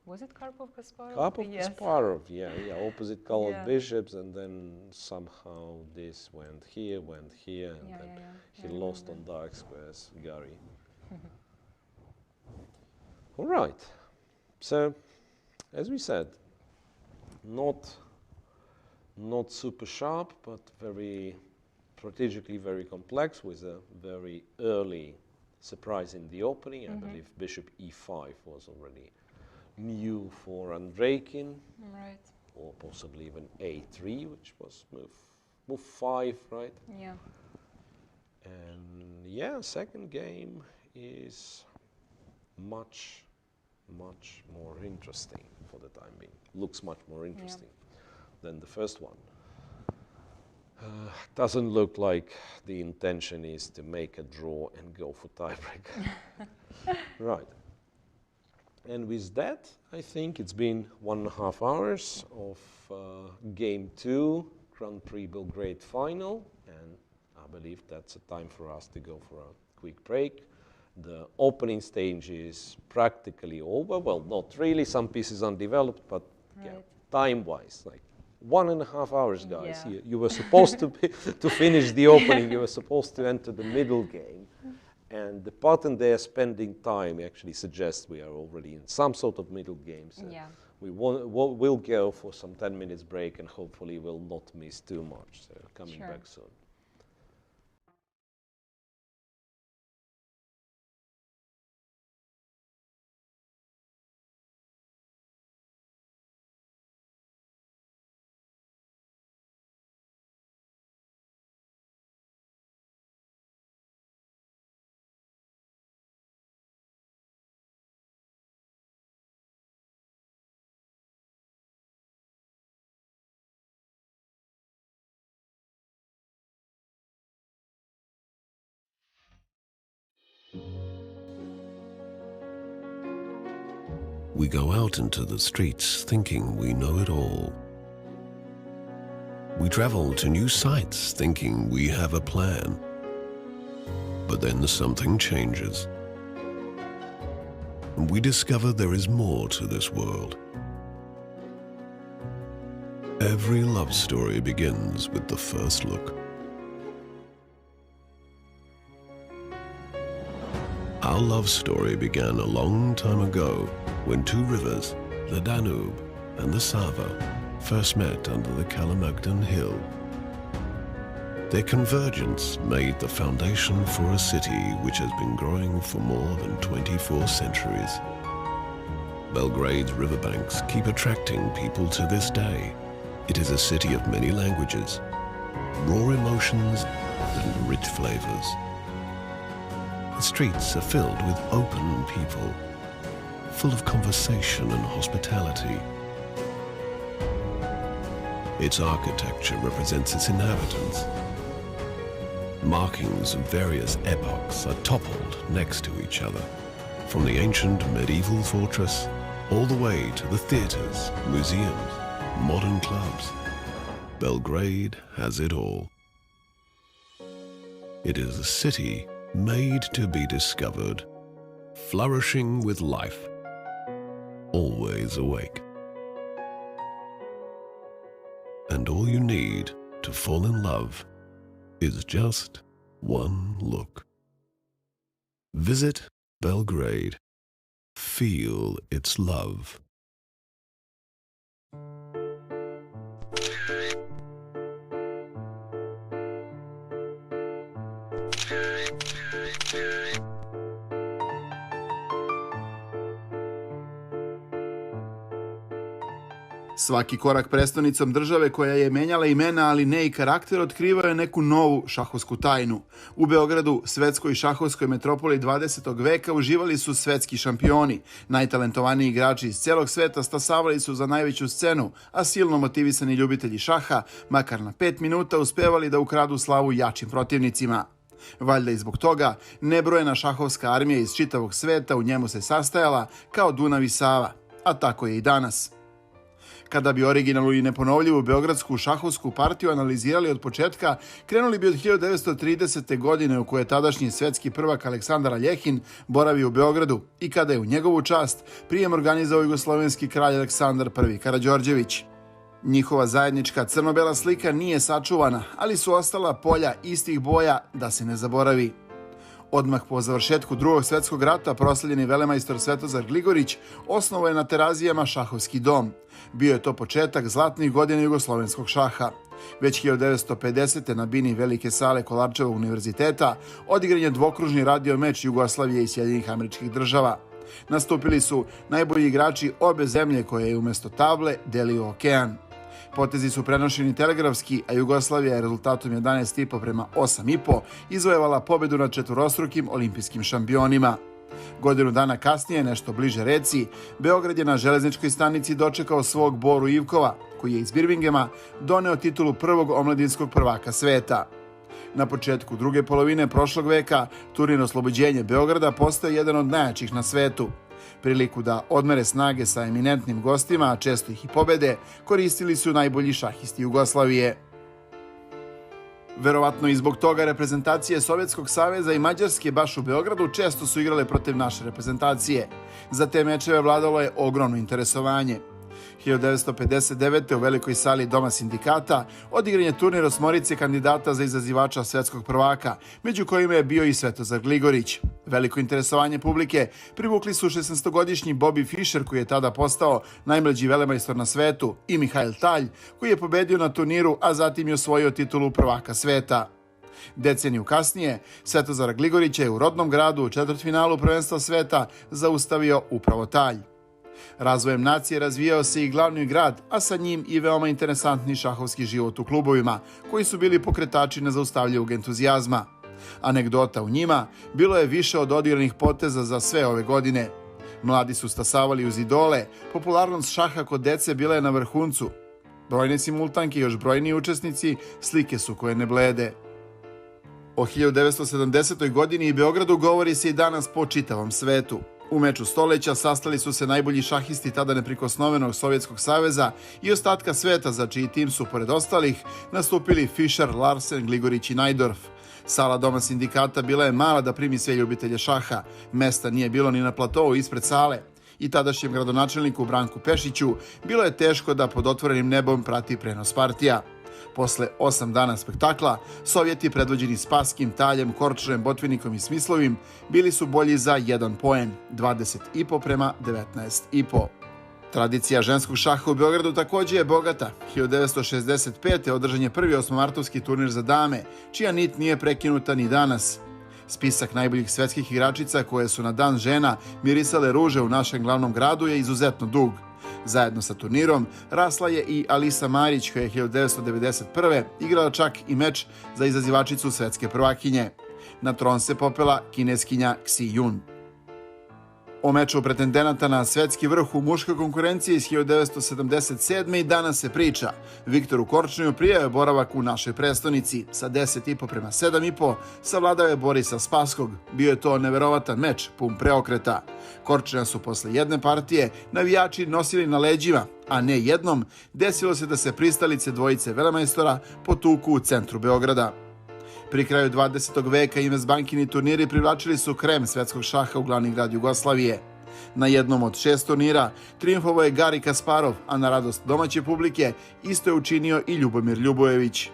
Was it Karpov-Kasparov? Karpov-Kasparov, yeah, opposite colored bishops, and then somehow this went here, and then he lost on dark squares, Gary. All right. So, as we said, not super sharp, but very strategically very complex, with a very early surprise in the opening. I believe bishop e5 was already new for Andreikin, right? Or possibly even a3, which was move 5, right? Yeah. And yeah, second game is much more interesting for the time being. Looks much more interesting than the first one. Doesn't look like the intention is to make a draw and go for tiebreak. Right. And with that, I think it's been 1.5 hours of Game 2, Grand Prix Belgrade final, and I believe that's a time for us to go for a quick break. The opening stage is practically over. Well, not really, some pieces undeveloped, but time-wise, like 1.5 hours, guys. Yeah. You were supposed to finish the opening, you were supposed to enter the middle game. And the pattern there, spending time, actually suggests we are already in some sort of middle game. So we'll go for some 10 minutes break, and hopefully we'll not miss too much. So coming back soon. We go out into the streets thinking we know it all. We travel to new sites thinking we have a plan. But then something changes. And we discover there is more to this world. Every love story begins with the first look. Our love story began a long time ago when two rivers, the Danube and the Sava, first met under the Kalamagdan hill. Their convergence made the foundation for a city which has been growing for more than 24 centuries. Belgrade's riverbanks keep attracting people to this day. It is a city of many languages, raw emotions and rich flavors. The streets are filled with open people, full of conversation and hospitality. Its architecture represents its inhabitants. Markings of various epochs are toppled next to each other, from the ancient medieval fortress all the way to the theaters, museums, modern clubs. Belgrade has it all. It is a city made to be discovered, flourishing with life, always awake. And all you need to fall in love is just one look. Visit Belgrade. Feel its love. Svaki korak prestonicom države koja je menjala imena, ali ne i karakter, otkrivao je neku novu šahovsku tajnu. U Beogradu, svetskoj šahovskoj metropoli 20. veka, uživali su svetski šampioni. Najtalentovaniji igrači iz celog sveta stasavali su za najveću scenu, a silno motivisani ljubitelji šaha, makar na 5 minuta, uspevali da ukradu slavu jačim protivnicima. Valjda i zbog toga, nebrojena šahovska armija iz čitavog sveta u njemu se sastajala kao Dunav i Sava, a tako je i danas. Kada bi originalnu i neponovljivu beogradsku šahovsku partiju analizirali od početka, krenuli bi od 1930. godine u kojoj je tadašnji svetski prvak Aleksandar Aljechin boravio u Beogradu i kada je u njegovu čast prijem organizovao jugoslovenski kralj Aleksandar I Karađorđević. Njihova zajednička crno-bela slika nije sačuvana, ali su ostala polja istih boja da se ne zaboravi. Odmah po završetku Drugog svjetskog rata proslavljeni velemajstor Svetozar Gligorić osnovao je na Terazijama šahovski dom. Bio je to početak zlatnih godina jugoslovenskog šaha. Već 1950. na bini velike sale Kolarčevog univerziteta odigran je dvokružni radio meč Jugoslavije i Sjedinjenih Američkih Država. Nastupili su najbolji igrači obe zemlje koje je umjesto table delio okean. Potezi su prenošeni telegrafski, a Jugoslavija je rezultatom 11,5 prema 8,5 izvojevala pobedu nad četvorostrukim olimpijskim šampionima. Godinu dana kasnije, nešto bliže reci, Beograd je na železničkoj stanici dočekao svog Boru Ivkova, koji je iz Birmingema doneo titulu prvog omladinskog prvaka sveta. Na početku druge polovine prošlog veka, turnir Oslobođenje Beograda postao jedan od najjačih na svetu. Priliku da odmere snage sa eminentnim gostima, a često ih i pobede, koristili su najbolji šahisti Jugoslavije. Verovatno i zbog toga reprezentacije Sovjetskog saveza i Mađarske baš u Beogradu često su igrale protiv naše reprezentacije. Za te mečeve vladalo je ogromno interesovanje. 1959. u velikoj sali Doma sindikata odigran je turnir osmorice kandidata za izazivača svetskog prvaka, među kojima je bio i Svetozar Gligorić. Veliko interesovanje publike privukli su 16-godišnji Bobby Fischer, koji je tada postao najmlađi velemajstor na svetu, i Mihail Talj, koji je pobedio na turniru, a zatim je osvojio titulu prvaka sveta. Deceniju kasnije, Svetozara Gligorića je u rodnom gradu u četvrtfinalu prvenstva sveta zaustavio upravo Talj. Razvojem nacije razvijao se i glavni grad, a sa njim i veoma interesantni šahovski život u klubovima, koji su bili pokretači nezaustavljivog entuzijazma. Anegdota u njima bilo je više od odigranih poteza za sve ove godine. Mladi su stasavali uz idole, popularnost šaha kod dece bila je na vrhuncu. Brojne simultanke i još brojniji učesnici slike su koje ne blede. O 1970. godini i Beogradu govori se i danas po čitavom svetu. U meču stoleća sastali su se najbolji šahisti tada neprikosnovenog Sovjetskog saveza i ostatka sveta, za čiji tim su, pored ostalih, nastupili Fischer, Larsen, Gligorić i Najdorf. Sala Doma sindikata bila je mala da primi sve ljubitelje šaha. Mesta nije bilo ni na platovu ispred sale. I tadašnjem gradonačelniku Branku Pešiću bilo je teško da pod otvorenim nebom prati prenos partija. Posle 8 dana spektakla, Sovjeti predvođeni Spaskim, Taljem, Korčarem, Botvinikom i Smislovim bili su bolji za 1 poen, 20,5 prema 19,5. Tradicija ženskog šaha u Beogradu takođe je bogata. 1965. održan je prvi osmomartovski turnir za dame, čija nit nije prekinuta ni danas. Spisak najboljih svetskih igračica koje su na dan žena mirisale ruže u našem glavnom gradu je izuzetno dug. Zajedno sa turnirom rasla je i Alisa Marić, koja je 1991. igrala čak i meč za izazivačicu svetske prvakinje. Na tron se popela kineskinja Xi Yun. O meču pretendenata na svetski vrh u muškoj konkurenciji iz 1977. i danas se priča. Viktoru Korčniju prijao je boravak u našoj prestonici. Sa 10,5 prema 7,5 savladao je Borisa Spaskog. Bio je to neverovatan meč, pun preokreta. Korčnija su posle jedne partije navijači nosili na leđima, a ne jednom desilo se da se pristalice dvojice velemajstora potuku u centru Beograda. Pri kraju 20. veka Investbankini turniri privlačili su krem svetskog šaha u glavni grad Jugoslavije. Na jednom od 6 turnira trijumfovao je Gari Kasparov, a na radost domaće publike isto je učinio i Ljubomir Ljubojević.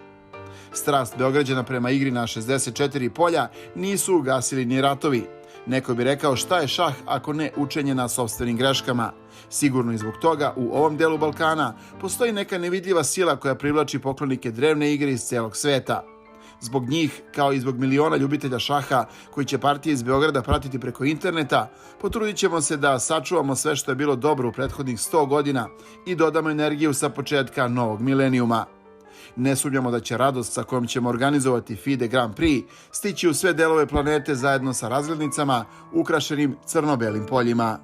Strast Beograđana prema igri na 64 polja nisu ugasili ni ratovi. Neko bi rekao šta je šah ako ne učenje na sopstvenim greškama. Sigurno i zbog toga u ovom delu Balkana postoji neka nevidljiva sila koja privlači poklonike drevne igre iz celog sveta. Zbog njih, kao i zbog miliona ljubitelja šaha koji će partije iz Beograda pratiti preko interneta, potrudit ćemo se da sačuvamo sve što je bilo dobro u prethodnih 100 godina i dodamo energiju sa početka novog milenijuma. Ne sumnjamo da će radost sa kojom ćemo organizovati FIDE Grand Prix stići u sve delove planete zajedno sa razglednicama ukrašenim crno-belim poljima.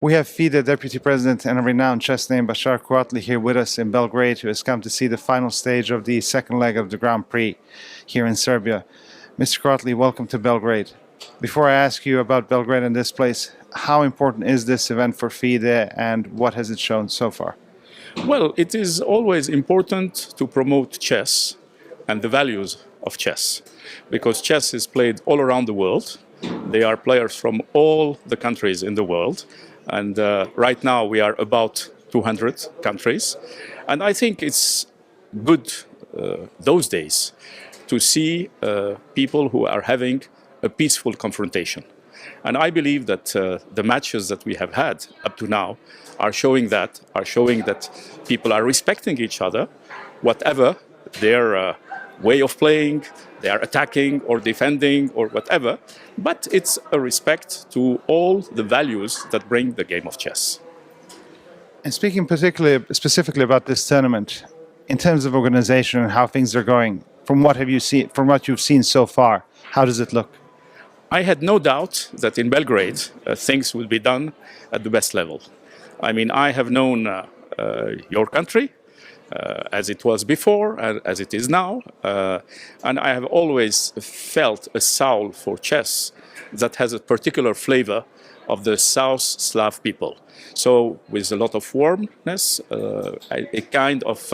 We have FIDE Deputy President and a renowned chess name Vachier-Lagrave here with us in Belgrade, who has come to see the final stage of the second leg of the Grand Prix here in Serbia. Mr. Lagrave, welcome to Belgrade. Before I ask you about Belgrade and this place, how important is this event for FIDE and what has it shown so far? Well, it is always important to promote chess and the values of chess, because chess is played all around the world. They are players from all the countries in the world. And right now we are about 200 countries. And I think it's good those days to see people who are having a peaceful confrontation. And I believe that the matches that we have had up to now are showing that people are respecting each other, whatever their way of playing, they are attacking or defending or whatever, but it's a respect to all the values that bring the game of chess. And speaking specifically about this tournament, in terms of organization and how things are going, from what you've seen so far, how does it look? I had no doubt that in Belgrade things will be done at the best level. I mean, I have known your country, as it was before and as it is now. And I have always felt a soul for chess that has a particular flavor of the South Slav people. So with a lot of warmness, a kind of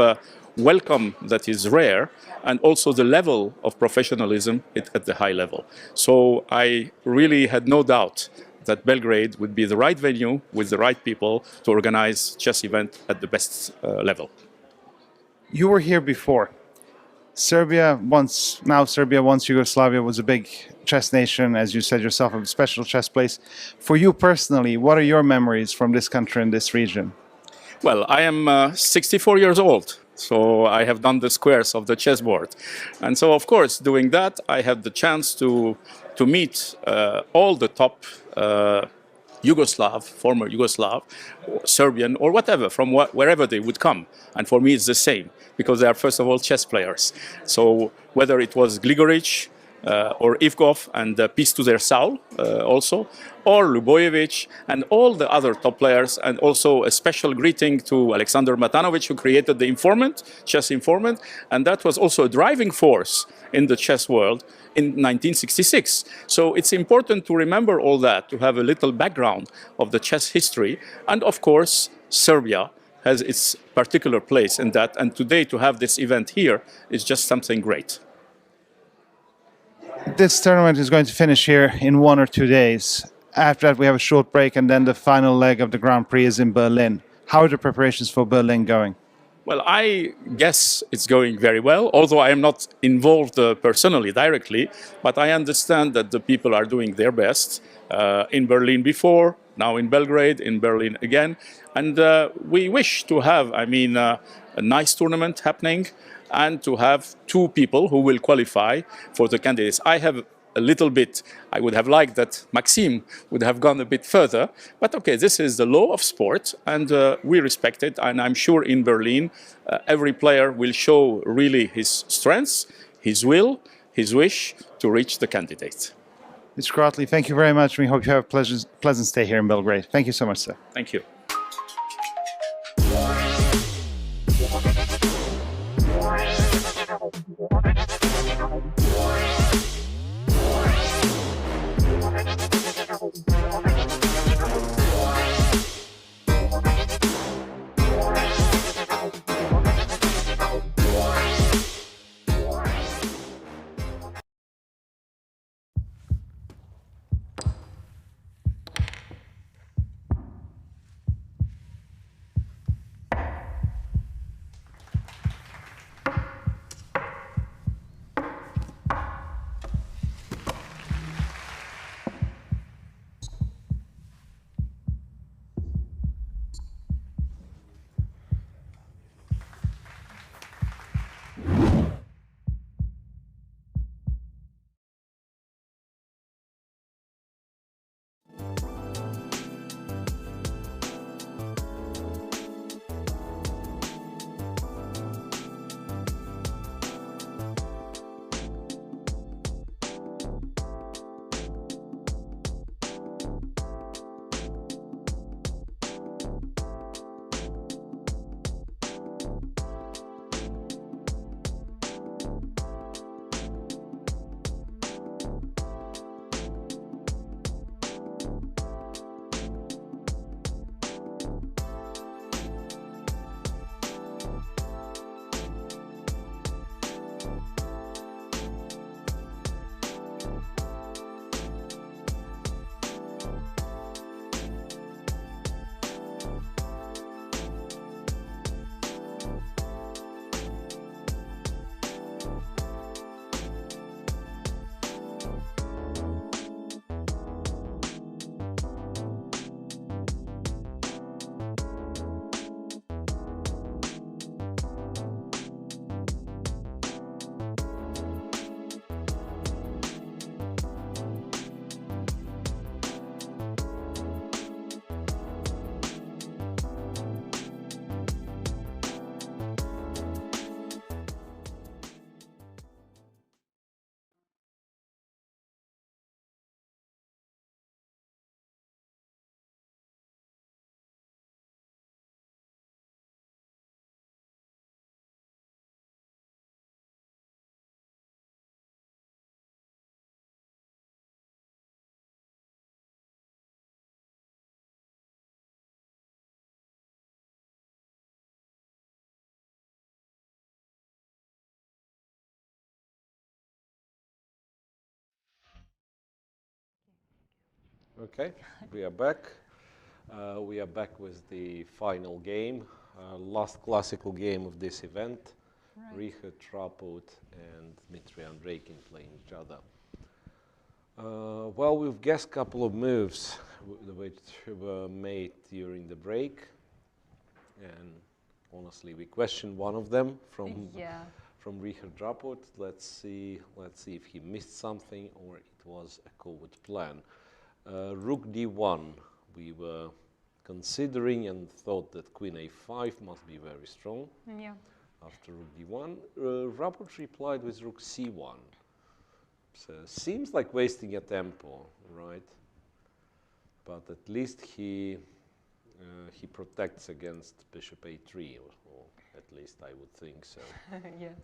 welcome that is rare, and also the level of professionalism at the high level. So I really had no doubt that Belgrade would be the right venue with the right people to organize chess event at the best level. You were here before. Serbia, once Yugoslavia, was a big chess nation, as you said yourself, a special chess place. For you personally, what are your memories from this country and this region? Well, I am 64 years old, so I have done the squares of the chessboard. And so, of course, doing that, I had the chance to meet all the top Yugoslav, former Yugoslav, Serbian, or whatever, from wherever they would come. And for me, it's the same, because they are, first of all, chess players. So whether it was Gligorić, or Ivkov and peace to their soul also, or Lubojevic and all the other top players, and also a special greeting to Alexander Matanovic, who created the Informant, chess Informant, and that was also a driving force in the chess world in 1966. So it's important to remember all that, to have a little background of the chess history, and of course Serbia has its particular place in that, and today to have this event here is just something great. This tournament is going to finish here in 1 or 2 days. After that we have a short break, and then the final leg of the Grand Prix is in Berlin. How are the preparations for Berlin going? Well, I guess it's going very well, although I am not involved personally, directly, but I understand that the people are doing their best in Berlin before, now in Belgrade, in Berlin again. And we wish to have, a nice tournament happening and to have 2 people who will qualify for the candidates. I have a little bit, I would have liked that Maxime would have gone a bit further, but okay, this is the law of sport, and we respect it, and I'm sure in Berlin every player will show really his strengths, his will, his wish to reach the candidate. Mr. Grotley, thank you very much. We hope you have a pleasant stay here in Belgrade. Thank you so much, sir. Thank you. Okay, we are back. We are back with the final game, last classical game of this event. Right. Richard Traput and Dmitry Andreikin playing each other. Well, we've guessed a couple of moves which were made during the break, and honestly, we questioned one of them from Richard Traput. Let's see if he missed something or it was a covert plan. Rook d1, we were considering and thought that queen a5 must be very strong. Yeah. After rook d1, Traput replied with rook c1. So seems like wasting a tempo, right? But at least he protects against bishop a3, or at least I would think so. Yeah.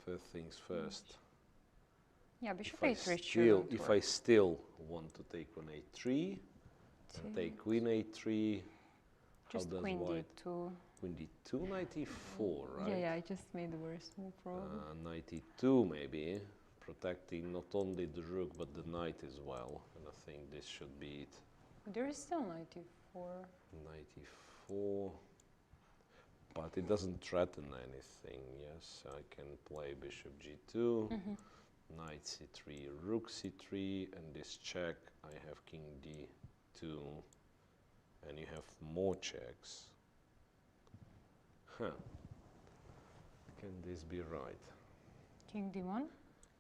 First things first. Yeah, bishop If a3 shouldn't if work. I still want to take on a3, and take queen a3, how Just does queen white? d2. Queen d2, knight e4, right? Yeah, I just made the worst move probably. Knight e2 maybe, protecting not only the rook but the knight as well. And I think this should be it. But there is still knight e4. Knight e4, but it doesn't threaten anything. Yes, I can play bishop g2, knight c3, rook c3, and this check. I have king d2, and you have more checks. Huh. Can this be right? King d1,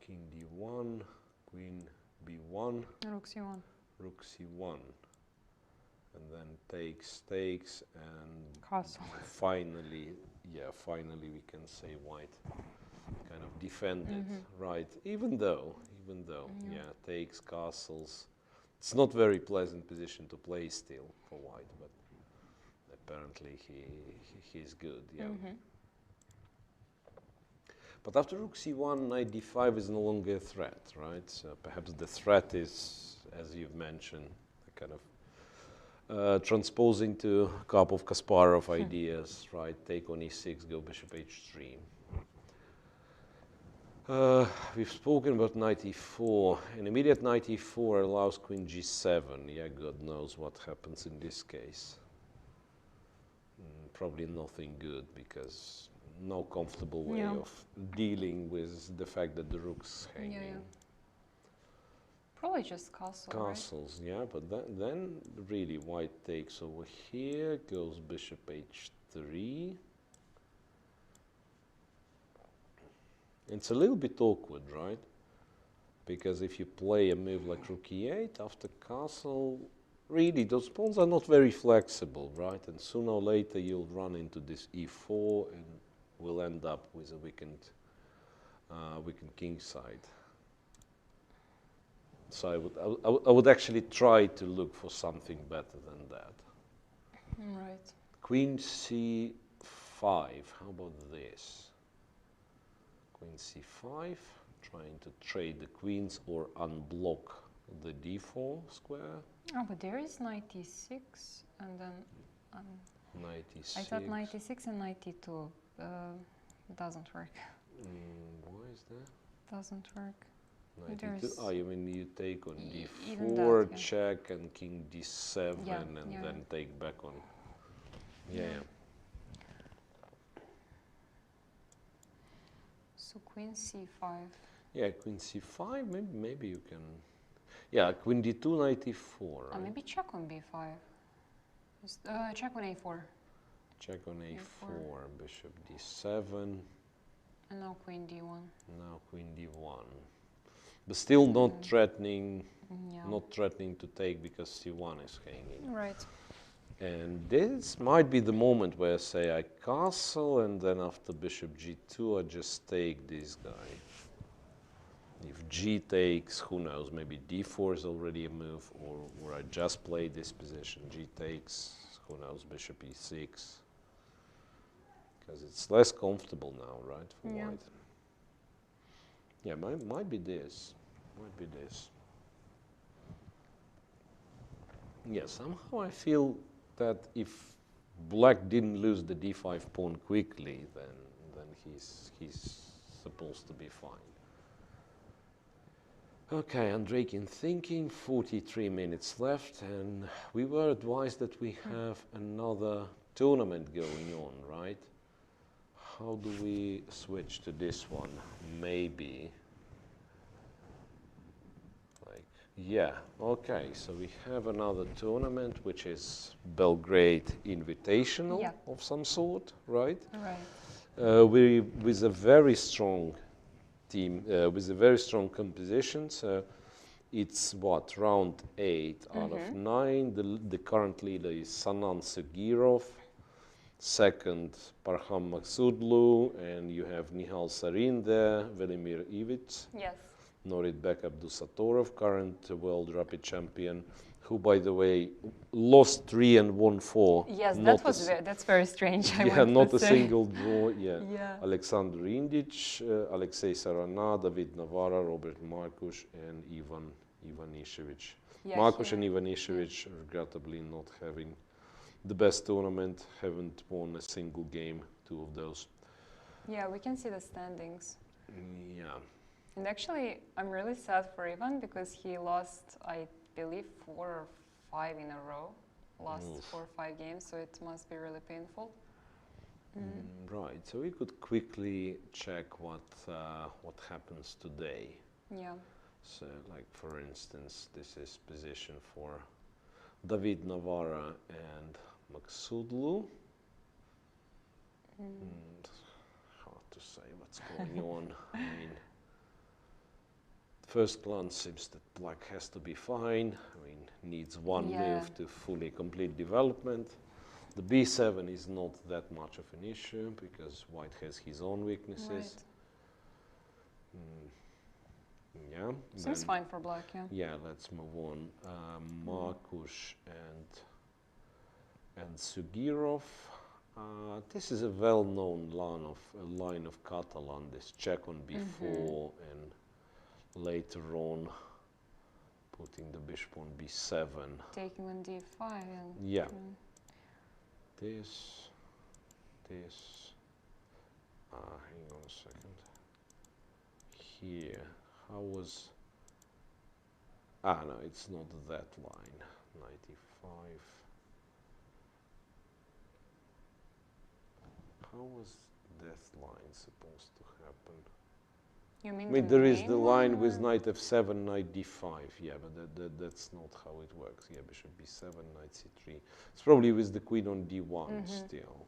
King d1, queen b1, rook c1. rook c1, and then takes, and Castle. finally we can say white kind of defended, right? Even though, yeah, takes, castles. It's not very pleasant position to play still for white, but apparently he's good, yeah. But after rook c1, knight d5 is no longer a threat, right? So perhaps the threat is, as you've mentioned, a kind of transposing to a couple of Kasparov ideas, right? Take on e6, go bishop h3. We've spoken about knight e4. An immediate knight e4 allows queen g7. Yeah, God knows what happens in this case. Probably nothing good, because no comfortable way of dealing with the fact that the rook's hanging. Yeah. Probably just castle, Castles, right? Yeah, but then really white takes over here, goes bishop h3. It's a little bit awkward, right? Because if you play a move like rook e8 after castle, really those pawns are not very flexible, right? And sooner or later you'll run into this e4 and we'll end up with a weakened king side. So I would actually try to look for something better than that. Right. Queen c5, how about this? Queen c5, trying to trade the queens or unblock the d4 square. Oh, but there is knight e6 and then Knight e6. I thought knight e6 and knight e2 doesn't work. Why is that? Doesn't work. Knight There's e2. Oh, you mean you take on even d4, that, yeah. check, and king d7, Yeah, and yeah. then take back on. Yeah. So queen c5. Yeah, queen c5. Maybe you can. Yeah, queen d2, knight e4. Right? Maybe check on b5. Check on a4. Check on a4, bishop d7. And now queen d1. Now queen d1. But still not threatening. Yeah. Not threatening to take because c1 is hanging. Right. And this might be the moment where, say, I castle, and then after bishop g2, I just take this guy. If g takes, who knows, maybe d4 is already a move, or I just play this position. G takes, who knows, bishop e6. Because it's less comfortable now, right, for white. Yeah, might be this. Might be this. Yeah, somehow I feel that if black didn't lose the d5 pawn quickly, then he's supposed to be fine. Okay, Andreikin thinking, 43 minutes left, and we were advised that we have another tournament going on, right? How do we switch to this one? Maybe. Yeah, okay, so we have another tournament, which is Belgrade Invitational of some sort, right? Right. With a very strong team, with a very strong composition. So it's what, round 8 out of 9. The current leader is Sanan Sagirov. second Parham Maksudlu, and you have Nihal Sarin there, Velimir Ivic, Yes. Noritbek Abdusatorov, current world rapid champion, who, by the way, lost 3 and won 4. Yes, Not that's very strange. I yeah, want not to a say. single draw. Yeah. Yeah. Alexander Indic, Alexei Sarana, David Navara, Robert Markush, and Ivan Ivanišević. Yeah, Markush here. and Ivanišević, regrettably not having the best tournament, haven't won a single game, 2 of those. Yeah, we can see the standings. Yeah. And actually, I'm really sad for Ivan because he lost, I believe, 4 or 5 in a row. Last 4 or 5 games, so it must be really painful. Right, so we could quickly check what happens today. Yeah. So, like for instance, this is position for David Navara and Maksudlu. And hard to say what's going on. I mean, first glance seems that black has to be fine. I mean, needs one move to fully complete development. The b7 is not that much of an issue because white has his own weaknesses. Right. Yeah. Seems fine for black, yeah. Yeah, let's move on. Markush and Sugirov. This is a well-known line of Catalan. This check on b4 and later on putting the bishop on b7. Taking on d5 and yeah. This. Hang on a second. Here, how was? No, it's not that line. 95. How was that line supposed to happen? You mean I mean, there is the line with knight f7, knight d5. Yeah, but that's not how it works. Yeah, bishop b7, knight c3. It's probably with the queen on d1 still.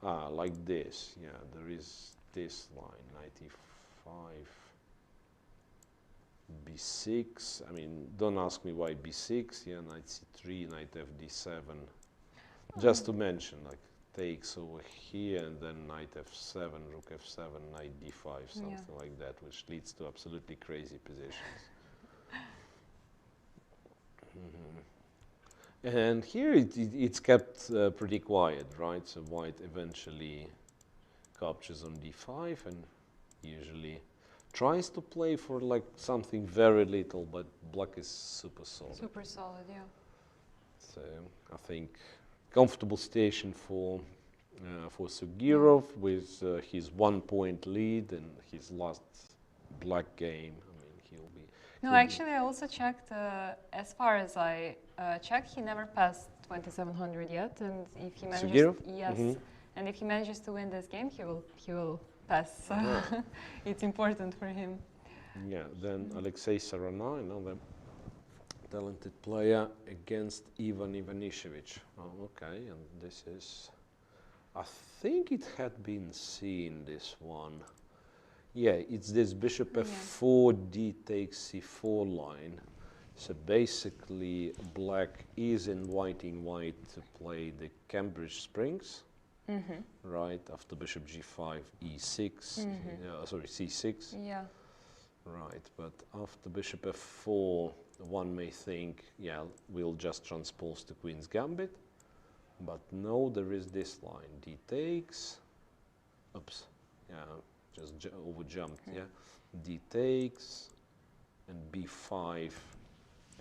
Like this. Yeah, there is this line, knight e5, b6. I mean, don't ask me why b6. Yeah, knight c3, knight fd7. Just to mention, like, takes over here and then knight f7, rook f7, knight d5, something like that, which leads to absolutely crazy positions. And here it's kept pretty quiet, right? So white eventually captures on d5 and usually tries to play for like something very little, but black is super solid. Super solid, yeah. So I think comfortable station for Sugirov with his 1 point lead and his last black game. I mean, he'll be. No, actually, I also checked. As far as I checked, he never passed 2700 yet, and if he manages, Sugirov? yes, and if he manages to win this game, he will pass. So it's important for him. Yeah. Then Alexei Sarana, another talented player, against Ivan Ivanišević. Oh, okay, and this is. I think it had been seen, this one. Yeah, it's this bishop f4, d takes c4 line. So basically, black is inviting white to play the Cambridge Springs, right, after bishop g5, e6, sorry, c6. Yeah. Right, but after bishop f4, one may think, yeah, we'll just transpose the queen's gambit. But no, there is this line, d takes, oops, yeah, just over jumped, yeah, d takes, and b5,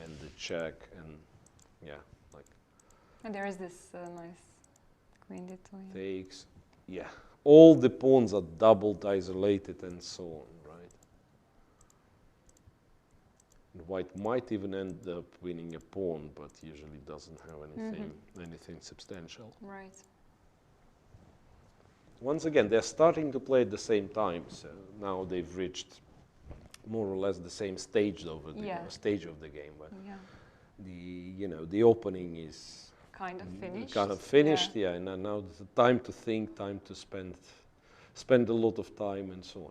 and the check, and yeah, like. And there is this nice queen d2. Takes, yeah, all the pawns are doubled, isolated, and so on, right? And white might even end up winning a pawn, but usually doesn't have anything substantial. Right. Once again, they're starting to play at the same time, so now they've reached more or less the same stage over the stage of the game. But the opening is kind of finished. Kind of finished, yeah. And now it's the time to think, time to spend a lot of time, and so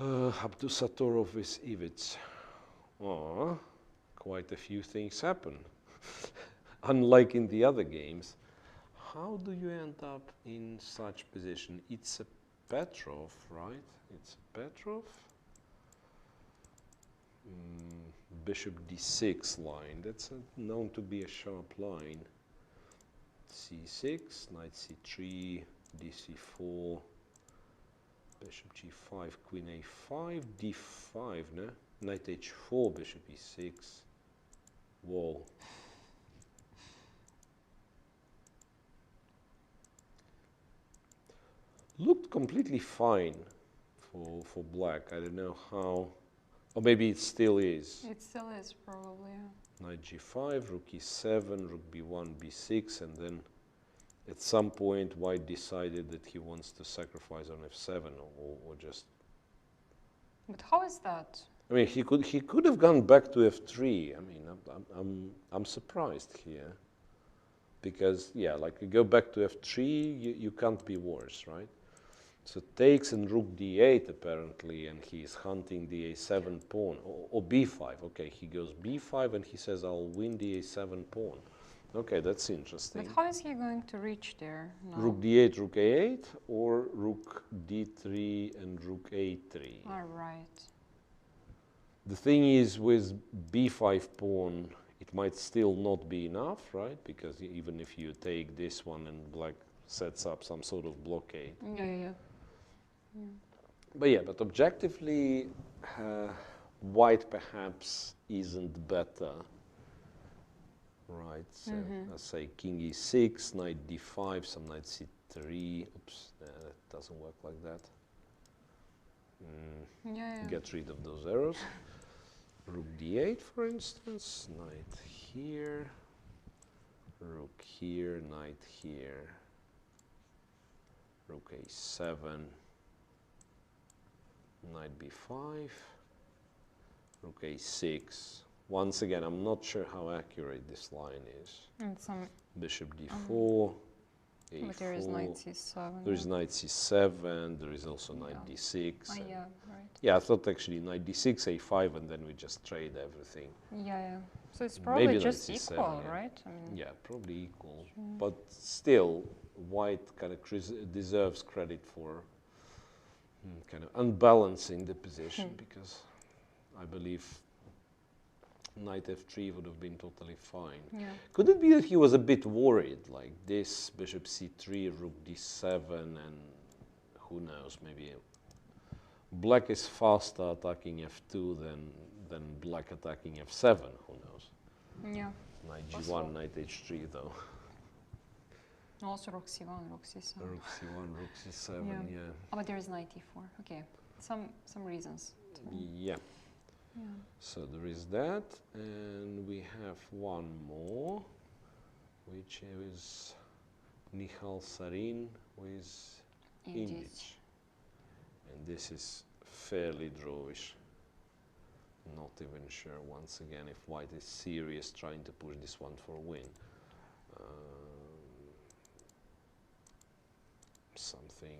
on. Abdusatorov with Ivic. Quite a few things happen. Unlike in the other games. how do you end up in such position? It's a Petrov, right? It's a Petrov. Bishop d6 line. That's known to be a sharp line. c6, knight c3, dc4, bishop g5, queen a5, d5, no? Knight h4, bishop e6. Whoa. Looked completely fine for black. I don't know how, or maybe it still is. It still is, probably. Yeah. Knight g5, rook e7, rook b1, b6, and then at some point White decided that he wants to sacrifice on f7 or just. But how is that? I mean, he could have gone back to f3. I mean, I'm surprised here, because yeah, like you go back to f3, you can't be worse, right? So takes and rook d8 apparently, and he's hunting the a7 pawn, or b5. Okay, he goes b5 and he says, I'll win the a7 pawn. Okay, that's interesting. But how is he going to reach there now? Rook d8, rook a8, or rook d3 and rook a3. All right. The thing is, with b5 pawn, it might still not be enough, right? Because even if you take this one and black sets up some sort of blockade. Yeah. But yeah, but objectively, White perhaps isn't better, right? So let's say king e6, knight d5, some knight c3. Oops, that doesn't work like that. Get rid of those arrows. Rook d8, for instance, knight here, rook here, knight here, rook a7, knight b5, rook a6. Once again, I'm not sure how accurate this line is. And some Bishop d4, a4. But there is knight c7. There is knight c7, there is also knight d6. Yeah, right. Yeah, I thought actually knight d6, a5, and then we just trade everything. Yeah. So it's probably Maybe just knight c7, equal, yeah. right? I mean, Yeah, probably equal. But still, White kind of deserves credit for kind of unbalancing the position, because I believe knight f3 would have been totally fine. Yeah. Could it be that he was a bit worried, like this, bishop c3, rook d7, and who knows, maybe black is faster attacking f2 than black attacking f7, who knows? Yeah. Knight g1, knight h3 though. Also rook c1, rook c7. Rook c1, rook c7, yeah. Oh, but there is knight e4. Okay. Some reasons. Yeah. So there is that, and we have one more, which is Nihal Sarin with Injac. And this is fairly drawish. Not even sure, once again, if White is serious trying to push this one for a win. Something.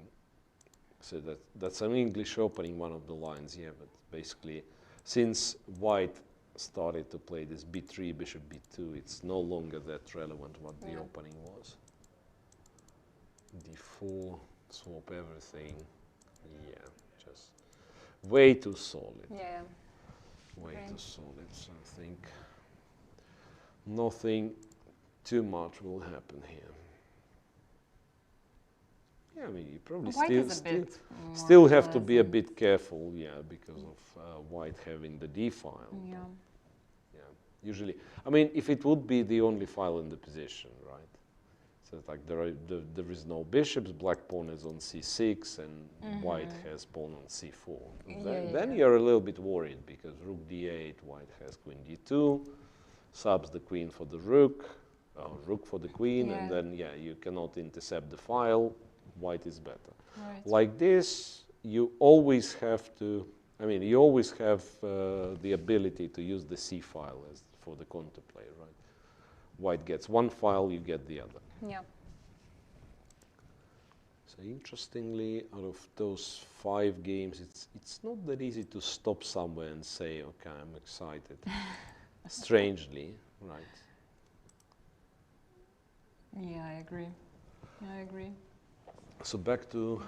So that's an English opening, one of the lines, yeah, but basically, since White started to play this b3, bishop b2, it's no longer that relevant what the opening was. d4, swap everything. Yeah, just way too solid. Yeah. Way too solid, so I think nothing too much will happen here. Yeah, I mean, you probably still have to be a bit careful, yeah, because of White having the d file. Yeah. Yeah, usually, I mean, if it would be the only file in the position, right? So it's like there is no bishops, black pawn is on c6, and White has pawn on c4. Then you're a little bit worried, because rook d8, White has queen d2, subs the queen for the rook, rook for the queen, and then, yeah, you cannot intercept the file. White is better. Right. Like this, you always have to, I mean, you always have the ability to use the C file as for the counterplay, right? White gets one file, you get the other. Yeah. So interestingly, out of those 5 games, it's not that easy to stop somewhere and say, okay, I'm excited. Strangely, right? Yeah, I agree. I agree. So back to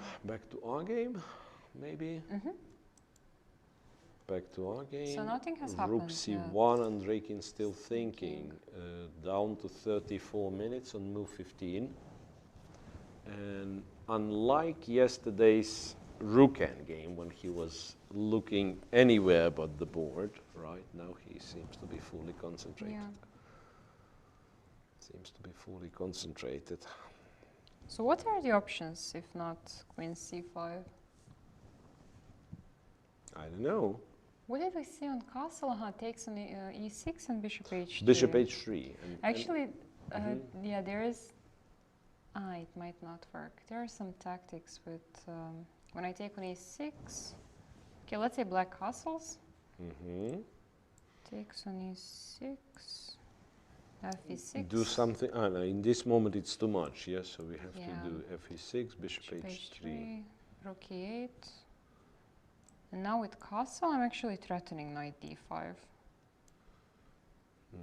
our game, maybe. Back to our game. So nothing has Rook happened. C1 and Draken still thinking. Down to 34 minutes on move 15. And unlike yesterday's Rook endgame, when he was looking anywhere but the board, right? Now he seems to be fully concentrated. Yeah. Seems to be fully concentrated. So what are the options if not Queen C5? I don't know. What did we see on castle? Takes on E6 and Bishop H3. Bishop H3. Actually, yeah, there is. It might not work. There are some tactics with when I take on E6. Okay, let's say black castles. Takes on E6. F6. Do something. No, in this moment it's too much. Yes, so we have to do F6, Bishop H3. Rook E8. And now with castle, I'm actually threatening Knight D5.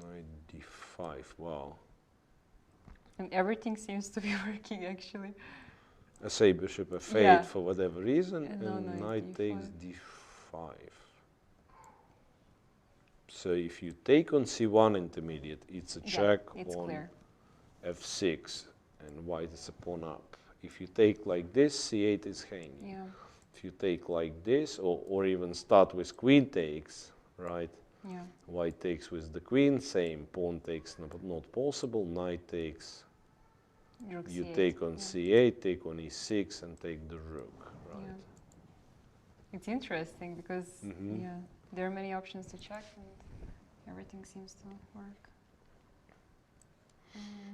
Knight D5. Wow. And everything seems to be working actually. I say Bishop F8 for whatever reason, and Knight takes D5. So if you take on C1 intermediate, it's a check on clear. F6, and white is a pawn up. If you take like this, C8 is hanging. Yeah. If you take like this, or even start with queen takes, right? Yeah. White takes with the queen, same. Pawn takes not possible. Knight takes. Rook You C8, take on C8, take on E6, and take the rook, right? Yeah. It's interesting because there are many options to check, and everything seems to work.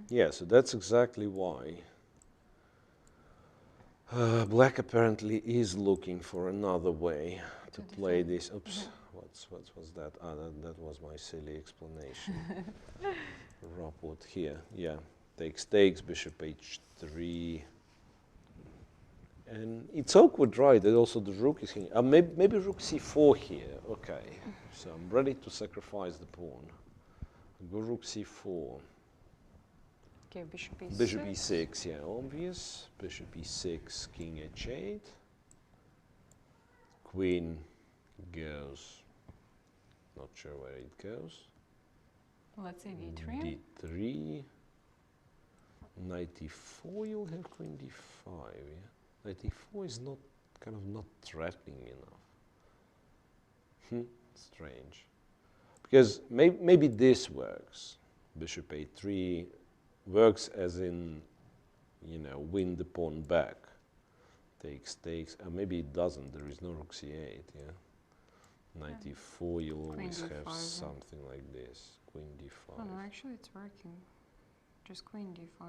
Yeah, so that's exactly why black apparently is looking for another way to play this. Oops, what was that? That was my silly explanation. Rapport here, yeah. Takes, Bishop H3. And it's awkward, right, that also the rook is hanging. Maybe Rook C4 here, okay. So I'm ready to sacrifice the pawn. Go Rook C4. Okay, Bishop E6. Bishop E6, yeah, obvious. Bishop E6, King H8. Queen goes, not sure where it goes. Let's say D3. D3. Knight E4, you'll have Queen D5, yeah. Knight E4 is not threatening enough. Strange. Because maybe this works. Bishop A3 works as in, win the pawn back. Takes. Maybe it doesn't. There is no Rook C8, yeah. Knight E4, you'll always have something like this. Queen D5. Oh no, actually it's working. Just Queen D5.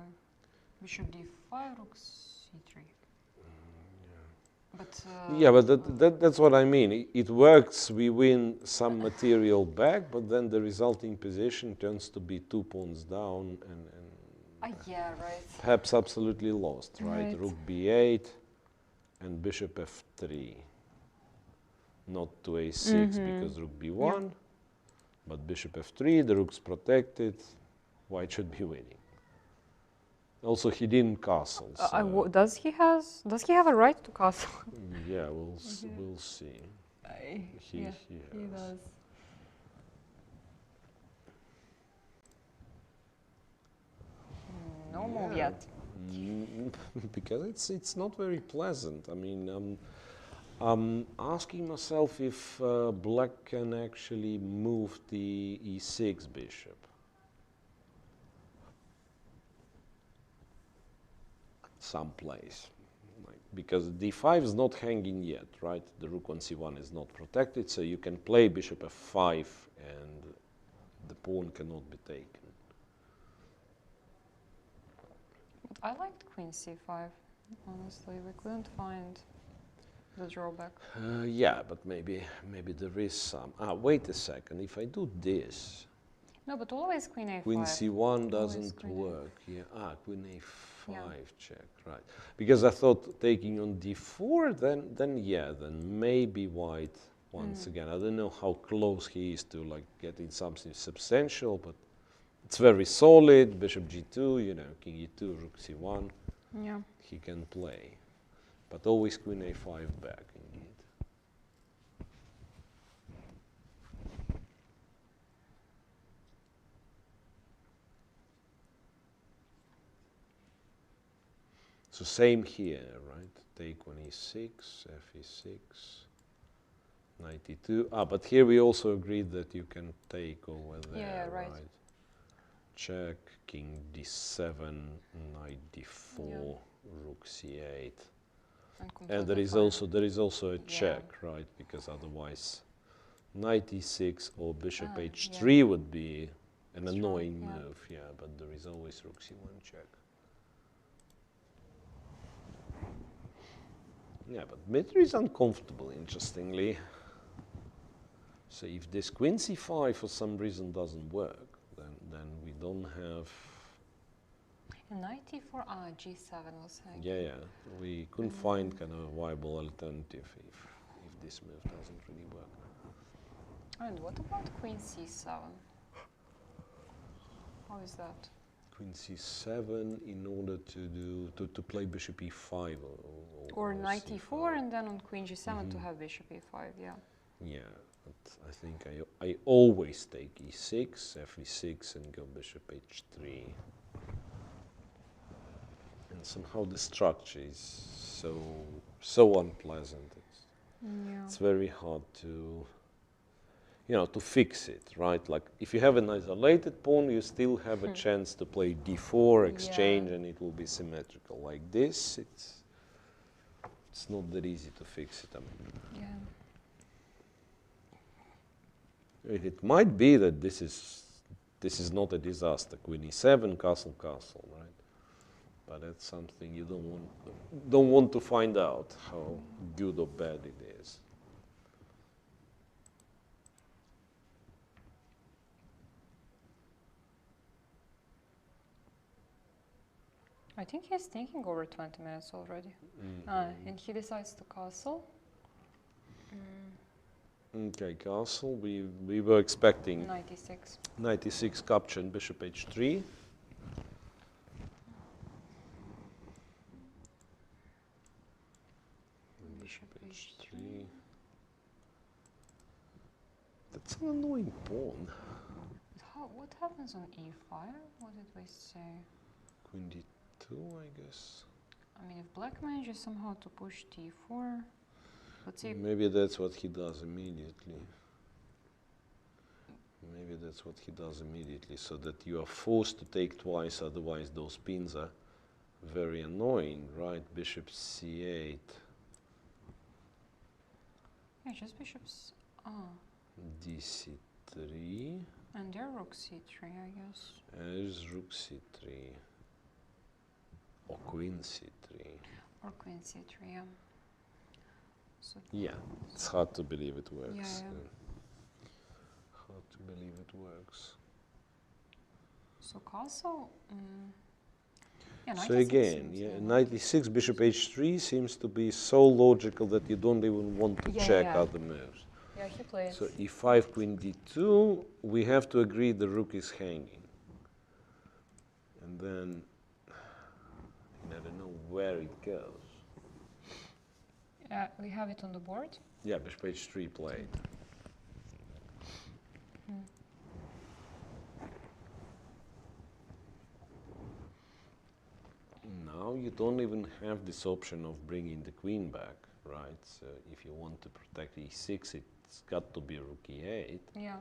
Bishop D5, Rook C3. But that's what I mean. It works, we win some material back, but then the resulting position turns to be 2 pawns down and yeah, right. perhaps absolutely lost, right? Rook B8 and Bishop F3. Not to A6 because Rook B1, but Bishop F3, the rook's protected, white should be winning. Also, he didn't castle. So does he have a right to castle? Yeah, we'll see. He does. No move yet. Because it's not very pleasant. I mean, I'm asking myself if black can actually move the E6 bishop. Someplace, because D5 is not hanging yet, right? The rook on C1 is not protected, so you can play Bishop F5 and the pawn cannot be taken. I liked Queen C5, honestly. We couldn't find the drawback. Yeah, but maybe there is some. Wait a second. If I do this, no, but always Queen A5. Queen C1 doesn't work. Yeah. Queen A5 check, right? Because I thought taking on D4, then maybe white once again. I don't know how close he is to getting something substantial, but it's very solid. Bishop G2, King E2, Rook C1. Yeah. he can play. But always queen a5 back, indeed. So same here, right? Take on e6, f e6, 92. But here we also agreed that you can take over there, Yeah, right. Check, king d7, knight d4, rook c8. And there is also a check, right? Because otherwise, knight e6 or bishop h3 would be an annoying move, but there is always rook c1 check. Yeah, but Dmitry is uncomfortable, interestingly. So if this queen c5 for some reason doesn't work, then we don't have... Knight e4, g7 was hanging. Yeah, we couldn't find kind of a viable alternative if this move doesn't really work. And what about queen c7? How is that? Queen c7 in order to play bishop e5 Or knight c5. e4 and then on queen g7 to have bishop e5, yeah. Yeah, but I think I always take e6, f e6 and go bishop h3. And somehow the structure is so unpleasant. It's very hard to fix it, right? Like if you have an isolated pawn, you still have a chance to play d4, exchange, and it will be symmetrical. Like this, it's not that easy to fix it. I mean, it might be that this is not a disaster. Queen e7, castle, castle, right? But that's something you don't want to find out how good or bad it is. I think he's thinking over 20 minutes already. And he decides to castle. Okay, castle. We were expecting 96. 96 capture and bishop h3. Bishop h3. That's an annoying pawn. What happens on e5? What did we say? Queen d2, I guess. I mean, if black manages somehow to push d4, let's see. Maybe that's what he does immediately. Maybe that's what he does immediately, so that you are forced to take twice, otherwise those pins are very annoying, right? Bishop c8. Yeah, just bishops. dc3. And there rook c3, I guess. There's rook c3. Or queen c3. Or queen c3, yeah. So yeah, it's hard to believe it works. Yeah. Hard to believe it works. So castle. Yeah, so again, 96 bishop h3 seems to be so logical that you don't even want to check other moves. Yeah, he plays. So e5, queen d2, we have to agree the rook is hanging. And then, I don't know where it goes. Yeah, we have it on the board. Yeah, bishop h3 played. Now you don't even have this option of bringing the queen back, right? So if you want to protect e6, it's got to be rook e8. Yeah.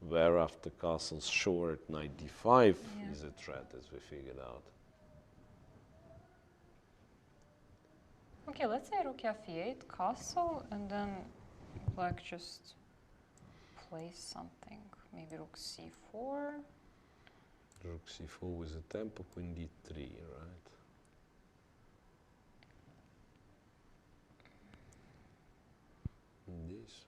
Where after castle's short, knight d5 is a threat, as we figured out. Okay, let's say rook f8, castle, and then black just plays something. Maybe rook c4. Rook c4 with a tempo, queen d3, right? This.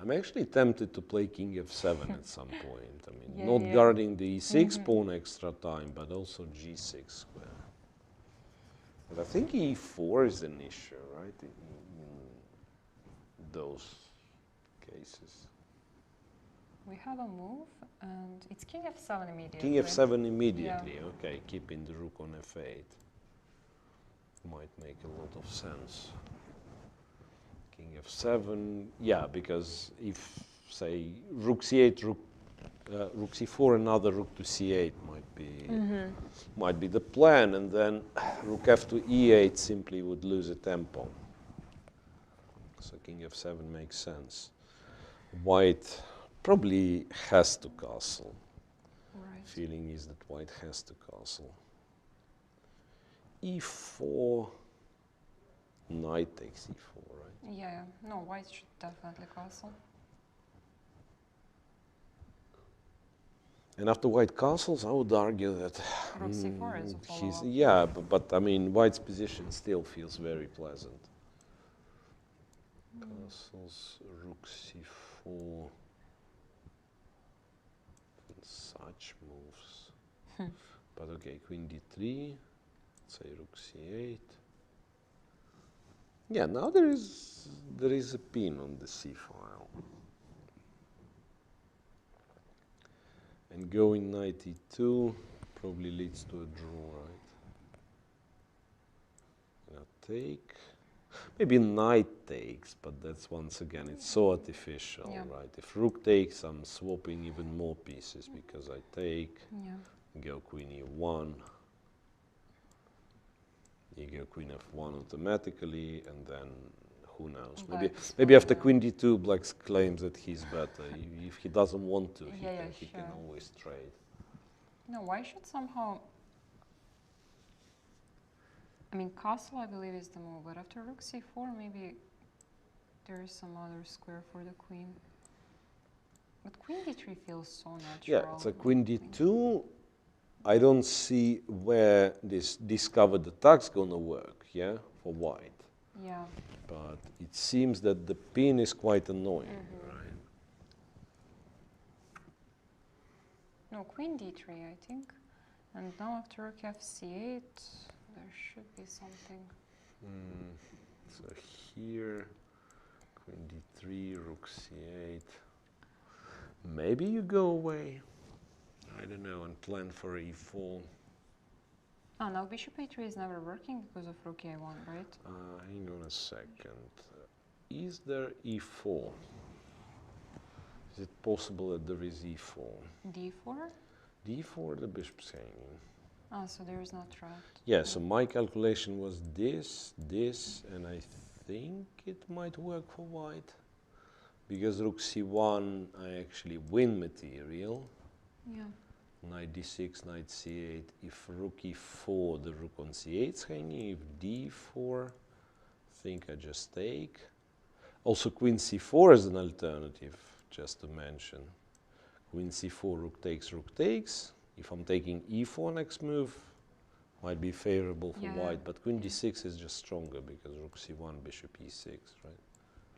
I'm actually tempted to play king f7 at some point. I mean, not guarding the e6 pawn extra time, but also g6 square. But I think e4 is an issue, right, in those cases. We have a move, and it's king f7 immediately. King f7 immediately. Yeah. Okay, keeping the rook on f8 might make a lot of sense. King f7, yeah, because if say rook c8, rook c4, another rook to c8 might be the plan, and then rook f to e8 simply would lose a tempo. So king f7 makes sense. White probably has to castle. Right. Feeling is that white has to castle. e4, knight takes e4, right? Yeah, no, white should definitely castle. And after white castles, I would argue that Rook c4 is a follow-up. yeah, but I mean, white's position still feels very pleasant. Castles, rook c4, and such moves. But okay, queen d3, say rook c8. Yeah, now there is a pin on the c file. And going knight e2 probably leads to a draw, right? Now take. Maybe knight takes, but that's once again, it's so artificial, right? If rook takes, I'm swapping even more pieces because I take, go queen e1, you go queen f1 automatically, and then who knows? Maybe after queen d2, black claims that he's better. If he doesn't want to, he can always trade. No, why should somehow... I mean, castle, I believe, is the move, but after rook c4, maybe there is some other square for the queen. But queen d3 feels so natural. Yeah, so queen d2, I don't see where this discovered attack's gonna work, yeah, for white. Yeah. But it seems that the pin is quite annoying, right? No, queen d3, I think. And now after rook fc8, there should be something. So here, queen d3, rook c8. Maybe you go away, I don't know, and plan for e4. Oh, now bishop a3 is never working because of rook a1, right? Hang on a second. Is there e4? Is it possible that there is e4? d4? d4, the bishop's hanging. Oh, so there is no threat. Yeah, so my calculation was this, and I think it might work for white. Because rook c1, I actually win material. Yeah. Knight d6, knight c8. If rook e4, the rook on c8 is hanging. If d4, I think I just take. Also, queen c4 is an alternative, just to mention. Queen c4, rook takes. If I'm taking e4 next move, might be favorable for white, but queen d6 is just stronger because rook c1, bishop e6, right?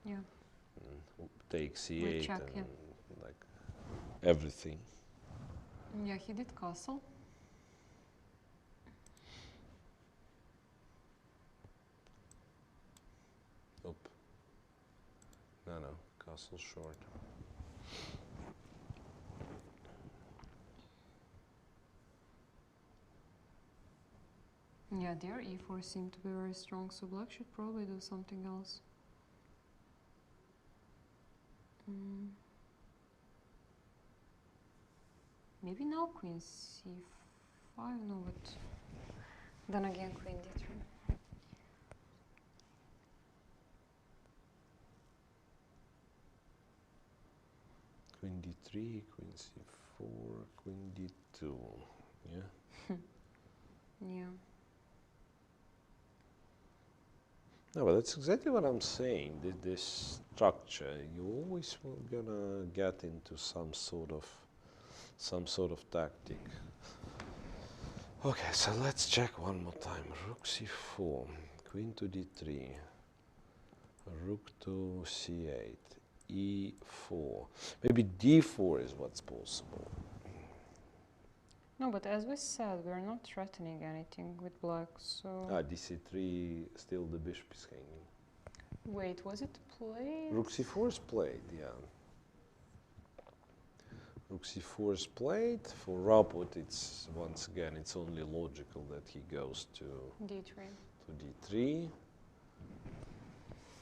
Yeah. Take c8 check, and like everything. Yeah, he did castle. Oop. No, castle short. Yeah, their e4 seemed to be very strong, so black should probably do something else. Maybe now queen c5, no, but then again queen d3. Queen d3, queen c4, queen d2, yeah? Yeah. No, but that's exactly what I'm saying. This structure, you always gonna get into some sort of tactic. Okay, so let's check one more time. Rook c4, queen to d3, rook to c8, e4. Maybe d4 is what's possible. No, but as we said, we're not threatening anything with black, so... dc3, still the bishop is hanging. Wait, was it played? Rook c4 is played, yeah. rook c4 is played. For Raput, it's once again, it's only logical that he goes to d3.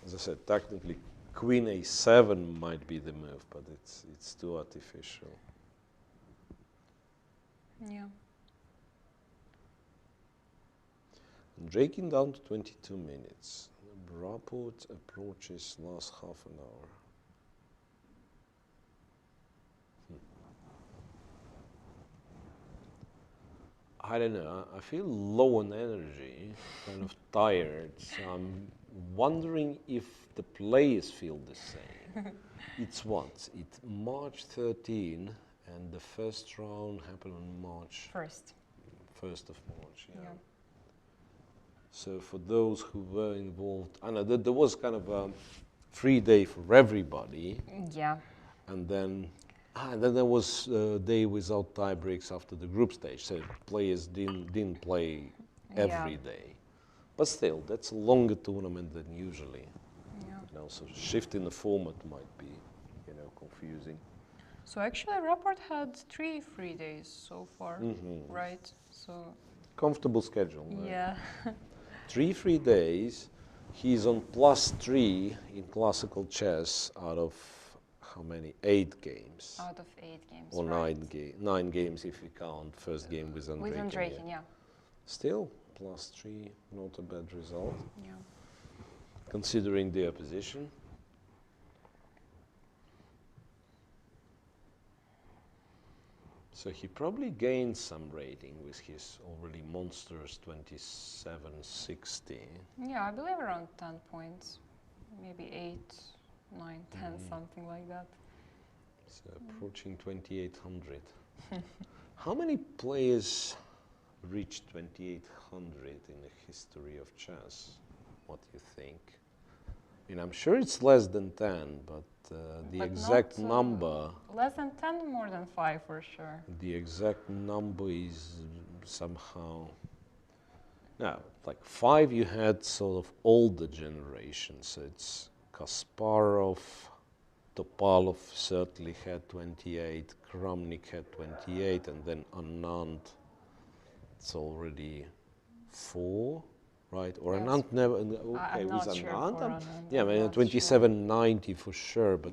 As I said, technically, queen a7 might be the move, but it's too artificial. Yeah. Draking down to 22 minutes. Raput approaches last half an hour. I don't know, I feel low on energy, kind of tired, so I'm wondering if the players feel the same. It's what? It's March 13, and the first round happened on March 1st of March, yeah. So for those who were involved, I know that there was kind of a free day for everybody. Yeah. And then there was a day without tie breaks after the group stage, so players didn't play every day. But still, that's a longer tournament than usually. Yeah. You know, so shifting the format might be, you know, confusing. So actually, Rapport had 3 free days so far, right? So comfortable schedule. Right? Yeah. 3 free days. He's on +3 in classical chess out of how many? 8 games. Out of 8 games. Or right. 9 games if you count first game with Andrakin. With Andrakin, yeah. Still, +3, not a bad result. Yeah. Considering the opposition. So he probably gained some rating with his already monstrous 2760. Yeah, I believe around 10 points. Maybe 8, 9, 10, something like that. So approaching 2800. How many players reached 2800 in the history of chess? What do you think? I mean, I'm sure it's less than 10, but the exact number... Less than 10, more than 5 for sure. The exact number is somehow... No, like 5 you had sort of older generations. So it's Kasparov, Topalov certainly had 28, Kramnik had 28, and then Anand, it's already 4. Right, or Yes. Anand never. Okay, I'm with not sure Anand, for Anand. yeah, I I'm mean, not 2790 for sure, but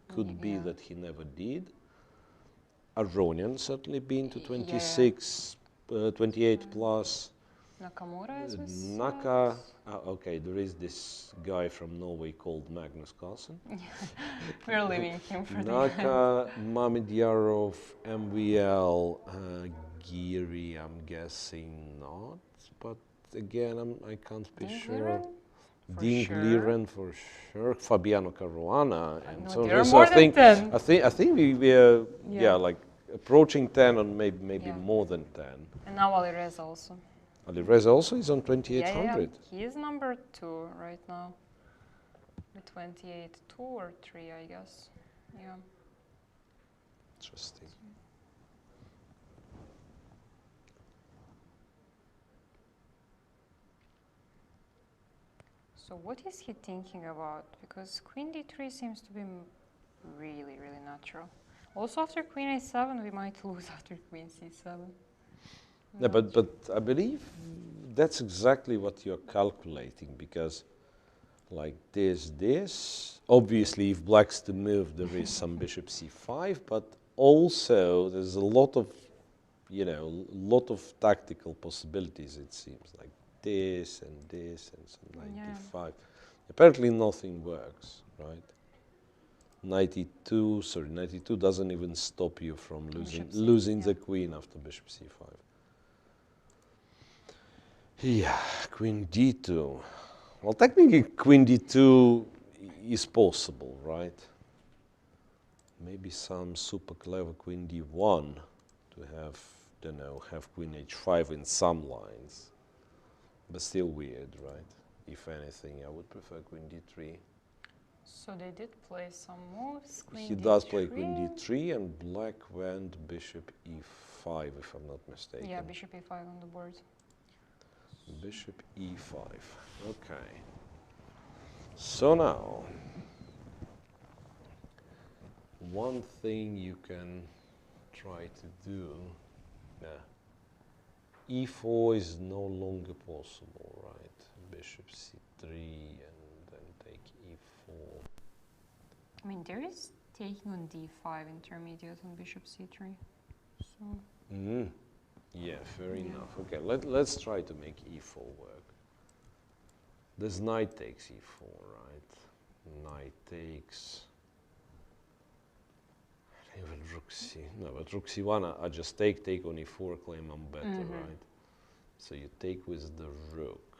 could be Yeah. that he never did. Aronian certainly been to 26, 28 plus. Nakamura is with Naka, okay, there is this guy from Norway called Magnus Carlsen. We're leaving him for the Naka, Mamedyarov, MVL, Giri, I'm guessing not, but again, I can't be sure. Dean Gliren for sure. Fabiano Caruana, and No, so there are so more I think than 10. I think we are like approaching 10 or maybe more than 10. And now Alireza also. Alireza also is on 2800. He is number 2 right now. With 28, 2 or 3, I guess. Yeah. Interesting. So what is he thinking about? Because queen d3 seems to be really, really natural. Also after queen a7, we might lose after queen c7. Yeah, but I believe that's exactly what you're calculating, because like this, obviously if black's to move, there is some bishop c5, but also there's a lot of, lot of tactical possibilities, it seems, like this and some 95. Apparently nothing works, right? 92 doesn't even stop you from losing the queen after bishop c5. Yeah, queen d2. Well, technically queen d2 is possible, right? Maybe some super clever queen d1 to have, have queen h5 in some lines. But still weird, right? If anything, I would prefer queen d3. So they did play some moves. Queen he d3. does play queen d3, and black went bishop e5, if I'm not mistaken. Yeah, bishop e5 on the board. Bishop e5. Okay. So now, one thing you can try to do. E4 is no longer possible, right? Bishop c3 and then take e4. I mean, there is taking on d5 intermediate on bishop c3. So. Yeah, fair enough. Okay, let's try to make e4 work. This knight takes e4, right? Knight takes. Even rook c. No, but rook c1, I just take on e4, claim I'm better, right? So you take with the rook.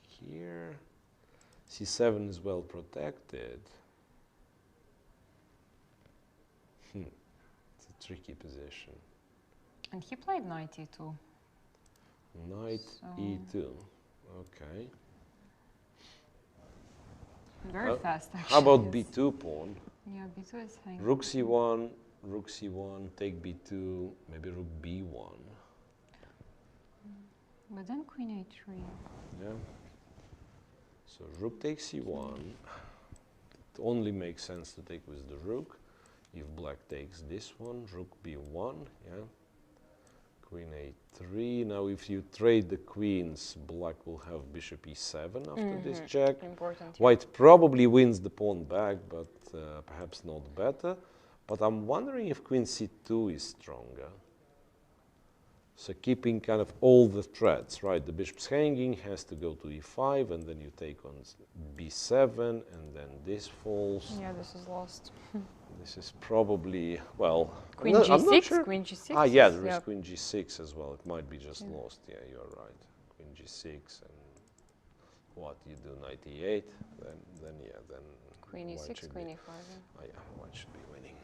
Here, c7 is well protected. It's a tricky position. And he played knight e2. Knight e2. Okay. Very fast, actually. How about b2 pawn? Yeah, b2 is hanging. Rook c1, take b2, maybe rook b1. But then queen a3. Yeah. So rook takes c1. It only makes sense to take with the rook. If black takes this one, rook b1, yeah. Queen a3. Now if you trade the queens, black will have bishop e7 after this check. Important. White probably wins the pawn back, but perhaps not better. But I'm wondering if queen c2 is stronger. So keeping kind of all the threats, right? The bishop's hanging, has to go to e5, and then you take on b7, and then this falls. Yeah, this is lost. This is probably, well... Queen I'm g6, not sure. queen g6. Ah, yeah, there is queen g6 as well. It might be just lost. Yeah, you're right. Queen g6, and what, you do knight e8, then Queen e6, queen e5. Oh, yeah, white should be winning.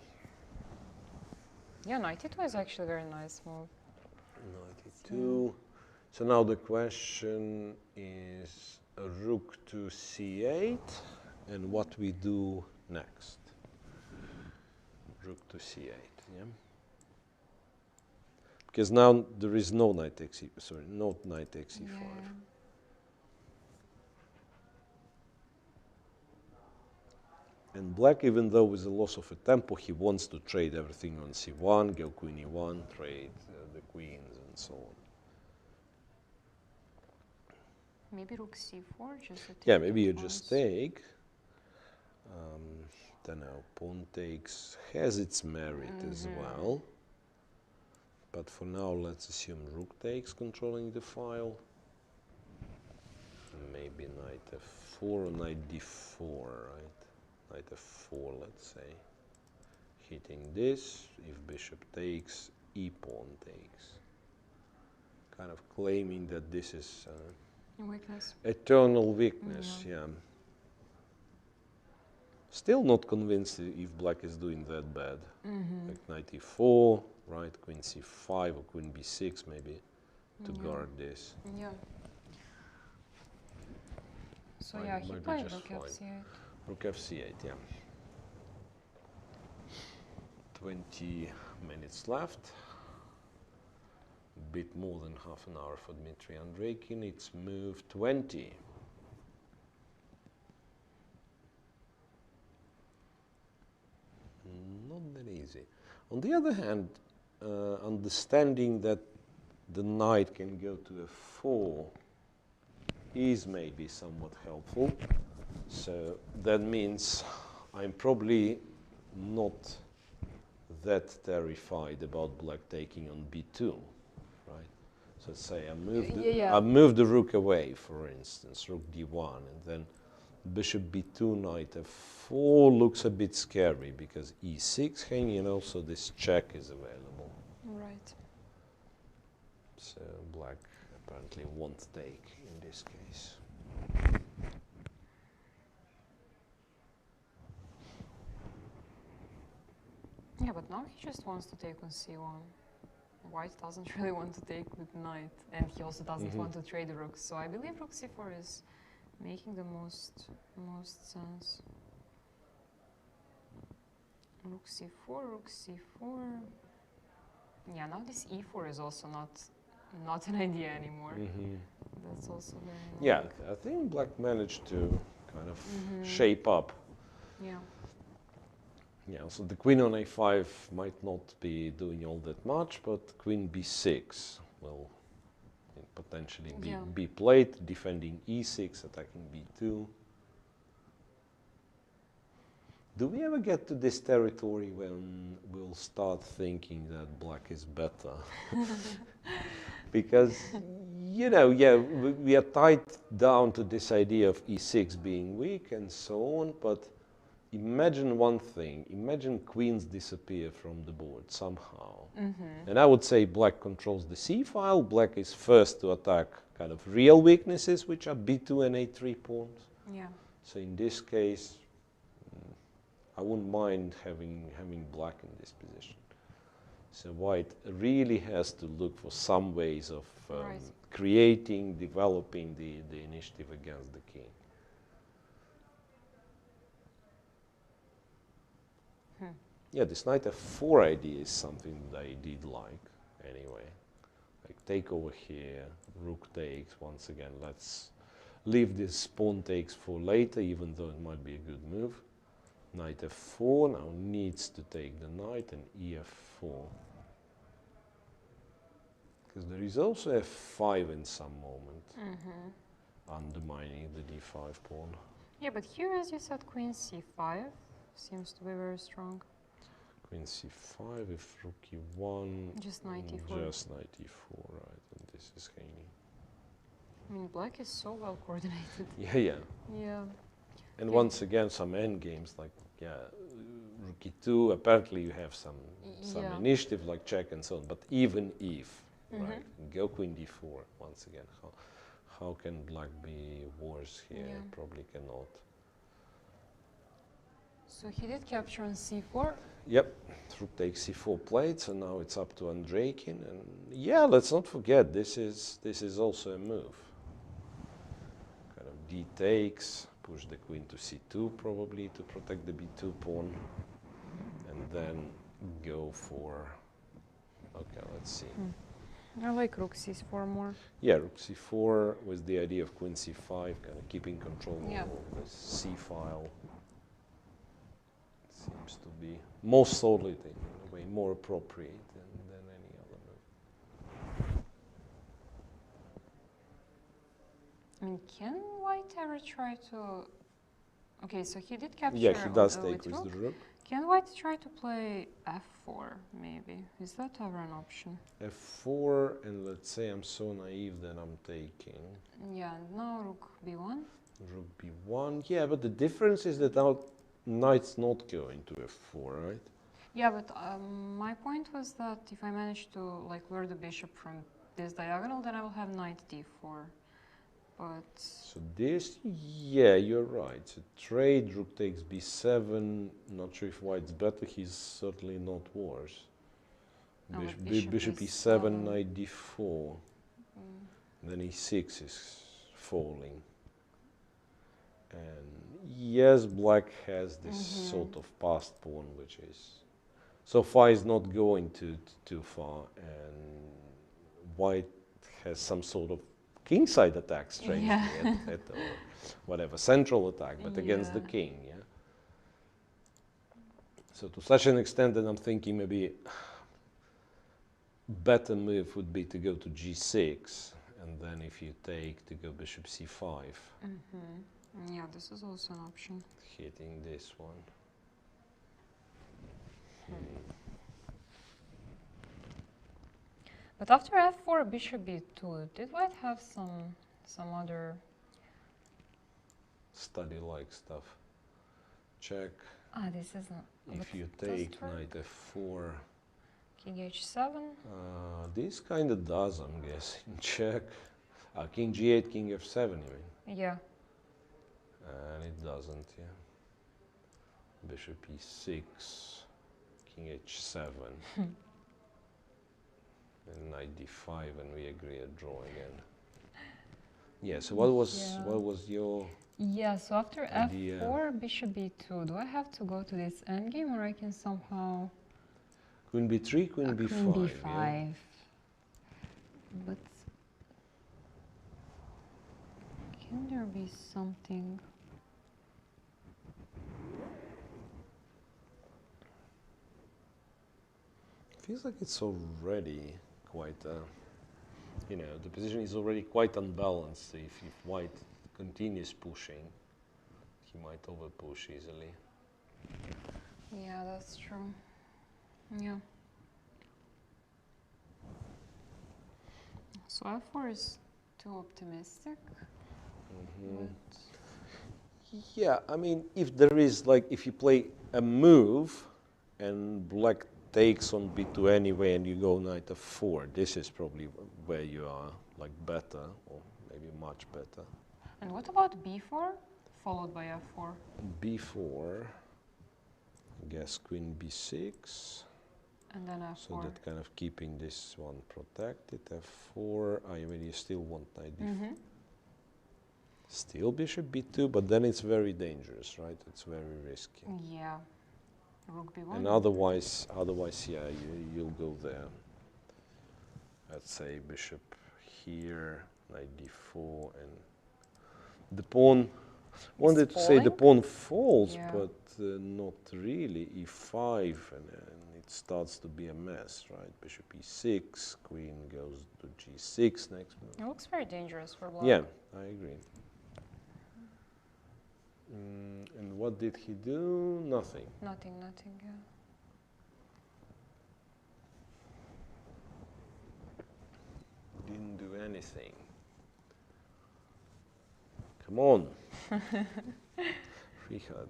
Yeah, knight e2 is actually a very nice move. Knight e2. So now the question is a rook to c8, and what we do next. Rook to c8, yeah? Because now there is no knight takes e, sorry, no knight takes e5. Yeah. And black, even though with the loss of a tempo, he wants to trade everything on c1, go queen e1, trade the queens and so on. Maybe rook c4, just to take. Yeah, maybe you just take. Then now pawn takes, has its merit as well. But for now, let's assume rook takes, controlling the file. Maybe knight f4 or knight d4, right? Knight f4, let's say. Hitting this, if bishop takes, e-pawn takes. Kind of claiming that this is Weakness. eternal weakness, yeah. Still not convinced if black is doing that bad. Like knight e4, right, queen c5 or queen b6 maybe to guard this. Yeah. So Might- yeah, he might be played just rook fine. f8. Rook f8, yeah. 20 minutes left. A bit more than half an hour for Dmitry Andreikin. It's move 20. Not that easy. On the other hand, understanding that the knight can go to f4 is maybe somewhat helpful. So that means I'm probably not that terrified about black taking on b2, right? So let's say I move the rook away, for instance, rook d1, and then bishop b2, knight f4 looks a bit scary because e6 hanging, and also this check is available. Right. So black apparently won't take in this case. Yeah, but now he just wants to take on c1. White doesn't really want to take with knight, and he also doesn't want to trade the rooks. So I believe rook c4 is making the most sense. Rook c4, rook c4. Yeah, now this e4 is also not an idea anymore. That's also very annoying. Yeah, I think black managed to kind of shape up. Yeah. Yeah, so the queen on a5 might not be doing all that much, but queen b6 will potentially be played, defending e6, attacking b2. Do we ever get to this territory when we'll start thinking that black is better? Because, you know, yeah, we are tied down to this idea of e6 being weak and so on, but imagine one thing. Imagine queens disappear from the board somehow. And I would say black controls the c file. Black is first to attack kind of real weaknesses, which are b2 and a3 pawns. Yeah. So in this case, I wouldn't mind having black in this position. So white really has to look for some ways of creating, developing the initiative against the king. Yeah, this knight f4 idea is something that I did like anyway. Like take over here, rook takes, once again, let's leave this pawn takes for later, even though it might be a good move. Knight f4 now needs to take the knight, and ef4. Because there is also f5 in some moment, undermining the d5 pawn. Yeah, but here, as you said, queen c5 seems to be very strong. Queen c5, if rook e1, just knight e4. Just knight e4, right, and this is hanging. I mean, black is so well coordinated. Yeah. Yeah. And once again, some endgames like, rook e2, apparently you have some initiative like check and so on, but even if, right, go queen d4, once again, how can black be worse here? Yeah. Probably cannot. So he did capture on c4. Yep, rook takes c4 played, so now it's up to Andreikin, and yeah, let's not forget, this is also a move. Kind of d takes, push the queen to c2 probably to protect the b2 pawn, and then go for, okay, let's see. I like rook c4 more. Yeah, rook c4 with the idea of queen c5, kind of keeping control of the c file. Seems to be more solid in a way, more appropriate than any other move. I mean, can white ever try to... Okay, so he did capture. Yeah, he does take with with the rook. Can white try to play f4, maybe? Is that ever an option? f4, and let's say I'm so naive that I'm taking. Yeah, now rook b1. Rook b1, yeah, but the difference is that our knight's not going to f4, right? Yeah, but my point was that if I manage to like lure the bishop from this diagonal, then I will have knight d4. But so this, yeah, you're right. So trade, rook takes b7. Not sure if white's better. He's certainly not worse. No, Bishop e7, knight d4. Then e6 is falling. And yes, black has this sort of passed pawn, which is so far is not going too far, and white has some sort of kingside attack, strangely, at or whatever central attack, but against the king. Yeah. So to such an extent that I'm thinking maybe better move would be to go to g6, and then if you take, to go bishop c5. Yeah, this is also an option. Hitting this one. But after f4, bishop b2, did white have some other Study-like stuff. Check. Ah, this is not. If you take knight f4. King h7. This kind of does, I'm guessing. Check. King g8, king f7, you mean? Yeah. And it doesn't, yeah. Bishop e6, king h7. And knight d5, and we agree a draw again. Yeah, so what was your so after idea? f4, bishop b2, do I have to go to this endgame, or I can somehow... Queen b3, queen b5. Queen b5. Yeah? But can there be something... Feels like it's already quite, you know, the position is already quite unbalanced. If white continues pushing, he might overpush easily. Yeah, that's true. Yeah. So f4 is too optimistic. Yeah, I mean, if there is like, if you play a move and black takes on b2 anyway and you go knight f4, this is probably where you are like better, or maybe much better. And what about b4 followed by f4? b4, I guess queen b6. And then f4. So that kind of keeping this one protected. f4, I mean, you still want knight d4. Still bishop b2, but then it's very dangerous, right? It's very risky. Yeah. Rook b1. And otherwise, yeah, you'll go there. Let's say bishop here, knight d4, and the pawn. Wanted to say the pawn falls, Yeah. but not really. e5, and it starts to be a mess, right? Bishop e6, queen goes to g6 next move. It looks very dangerous for black. Yeah, I agree. And what did he do? Nothing. Nothing, yeah. Didn't do anything. Come on. Free head.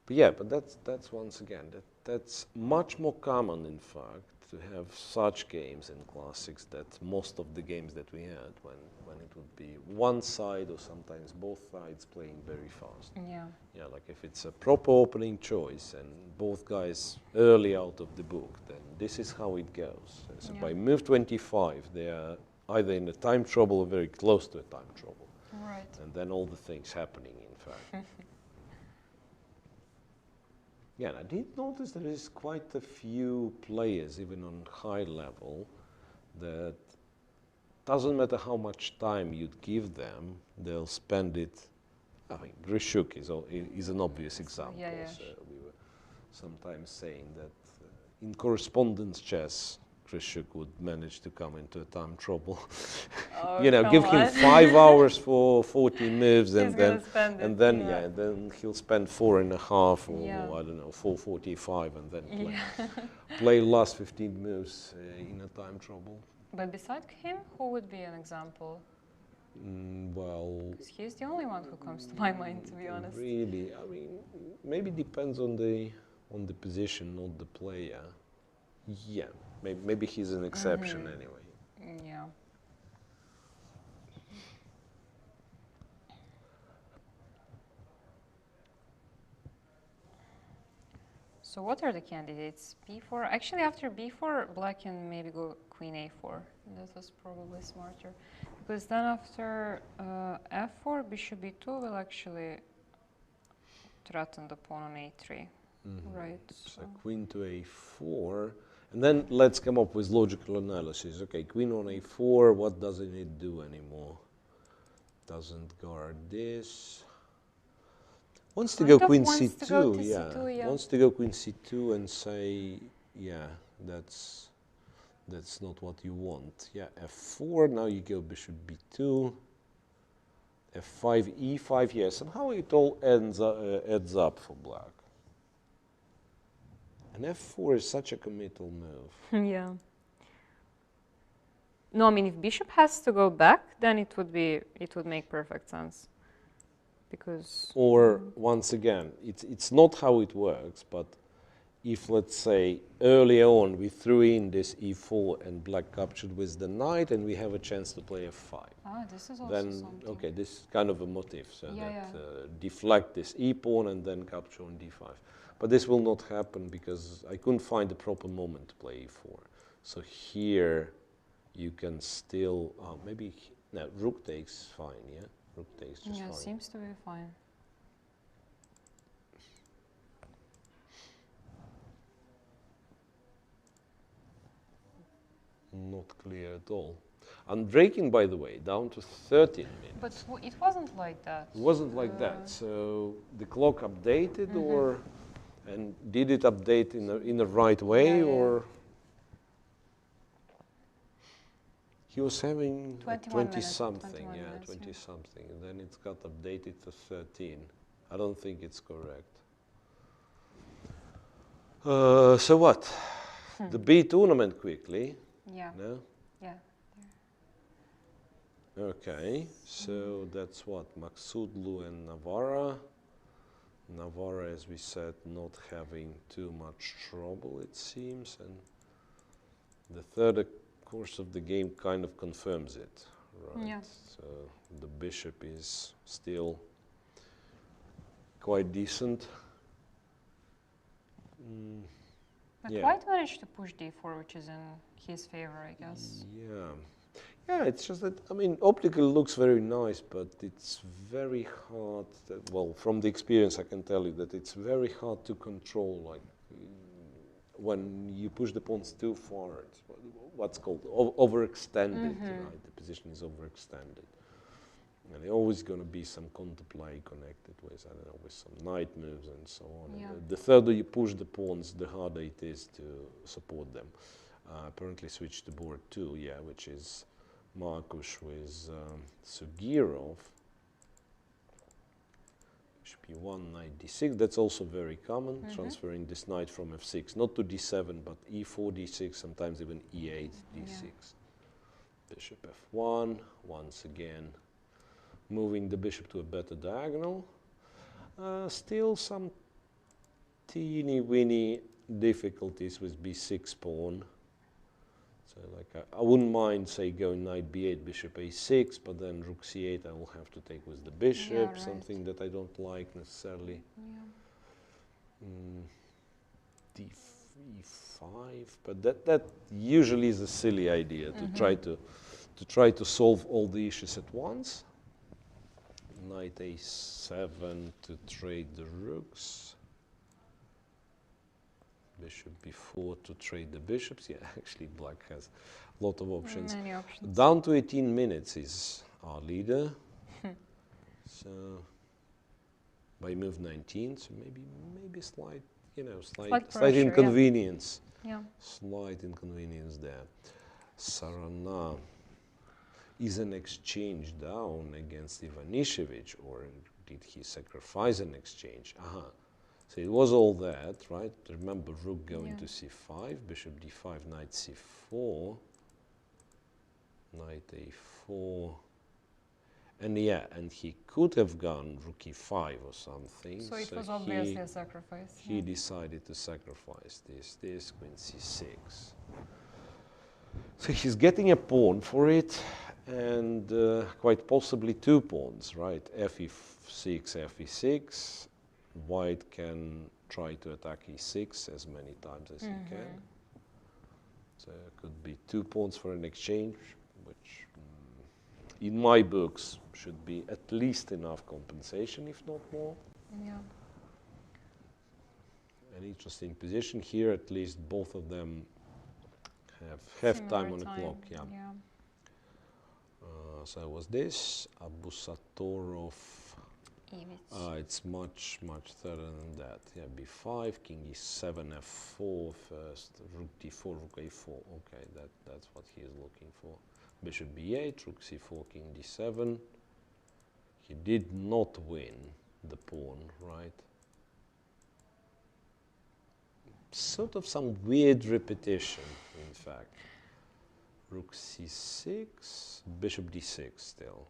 But yeah, but that's once again, that's much more common, in fact, to have such games in classics, that most of the games that we had, when it would be one side or sometimes both sides playing very fast. Yeah. Yeah, like if it's a proper opening choice and both guys early out of the book, then this is how it goes. So by move 25, they are either in a time trouble or very close to a time trouble. Right. And then all the things happening, in fact. Yeah, and I did notice there is quite a few players, even on high level, that doesn't matter how much time you'd give them, they'll spend it. I mean, Grishuk is an obvious example. Yeah. So we were sometimes saying that in correspondence chess, Grishuk would manage to come into a time trouble. Oh, you know, give him 5 hours for 40 moves, and then he'll spend 4.5 or I don't know, 4:45, and then play last 15 moves in a time trouble. But beside him, who would be an example? Well, Because he's the only one who comes to my mind, to be honest. Really, I mean, maybe depends on the position, not the player. Yeah, maybe he's an exception anyway. Yeah. So what are the candidates? b4. Actually, after b4, black can maybe go queen a4. That was probably smarter. Because then after f4, bishop b2 will actually threaten the pawn on a3. Right. So queen to a4. And then let's come up with logical analysis. Okay, queen on a4, what doesn't it do anymore? Doesn't guard this. Wants to go queen c2, yeah. Wants to go queen c2 and say, yeah, that's not what you want. Yeah, f4, now you go bishop b2, f5, e5, yeah, somehow it all adds up for black. And f4 is such a committal move. Yeah. No, I mean, if bishop has to go back, then it would make perfect sense. Because or once again, it's not how it works, but if, let's say, earlier on we threw in this e4 and black captured with the knight and we have a chance to play f5. Ah, this is also then, something. okay, this is kind of a motif, so deflect this e-pawn and then capture on d5. But this will not happen because I couldn't find the proper moment to play e4. So here you can still, no, rook takes fine, yeah? Rook takes just fine. Yeah, seems to be fine. Not clear at all. And breaking, by the way, down to 13 minutes. But it wasn't like that. It wasn't like that. So the clock updated, or and did it update in the right way, or? He was having 21 20 minutes, something, 21 yeah, minutes, 20 yeah. something, and then it got updated to 13. I don't think it's correct. So what? The B tournament quickly. Yeah. No? Yeah. Okay, so that's what? Maksudlu and Navarra. Navarra, as we said, not having too much trouble, it seems, and the third course of the game kind of confirms it, right? Yeah. So the bishop is still quite decent. But Yeah. White managed to push d4, which is in his favor, I guess. Yeah. Yeah, it's just that, I mean, optical looks very nice, but it's very hard, well, from the experience I can tell you that it's very hard to control, like, when you push the pawns too far, it's what's called overextended, right? The position is overextended. And there's always going to be some counterplay connected with, I don't know, with some knight moves and so on. Yeah. And the further you push the pawns, the harder it is to support them. Apparently switched to board 2, yeah, which is Markush with Sugirov. Bishop e1, knight d6. That's also very common, transferring this knight from f6, not to d7, but e4, d6, sometimes even e8, d6. Yeah. Bishop f1, once again, moving the bishop to a better diagonal. Still some teeny-weeny difficulties with b6 pawn. So like I wouldn't mind, say, going knight b8, bishop a6, but then rook c8 I will have to take with the bishop, Yeah, right. something that I don't like necessarily. Yeah. d5, but that usually is a silly idea to try to solve all the issues at once. Knight a7 to trade the rooks. Bishop b4 to trade the bishops. Yeah, actually black has a lot of options. Many options. Down to 18 minutes is our leader. So by move 19, so maybe slight, you know, slight pressure, inconvenience. Yeah. Slight inconvenience there. Sarana is an exchange down against Ivanišević, or did he sacrifice an exchange? So it was all that, right? Remember rook going to c5, bishop d5, knight c4, knight a4, and yeah, and he could have gone rook e5 or something. So it was obviously a sacrifice. He decided to sacrifice this, queen c6. So he's getting a pawn for it, and quite possibly 2 pawns, right? fe6, fe6. White can try to attack e6 as many times as he can. So it could be 2 pawns for an exchange, which in my books should be at least enough compensation, if not more. Yeah. An interesting position here, at least both of them have time on the clock. Yeah. So it was this, Abusatorov. It's much further than that. Yeah, b5, king e7, f4 first, rook d4, rook a4. Okay, that's what he is looking for. Bishop b8, rook c4, king d7. He did not win the pawn, right? Sort of some weird repetition, in fact. Rook c6, bishop d6 still.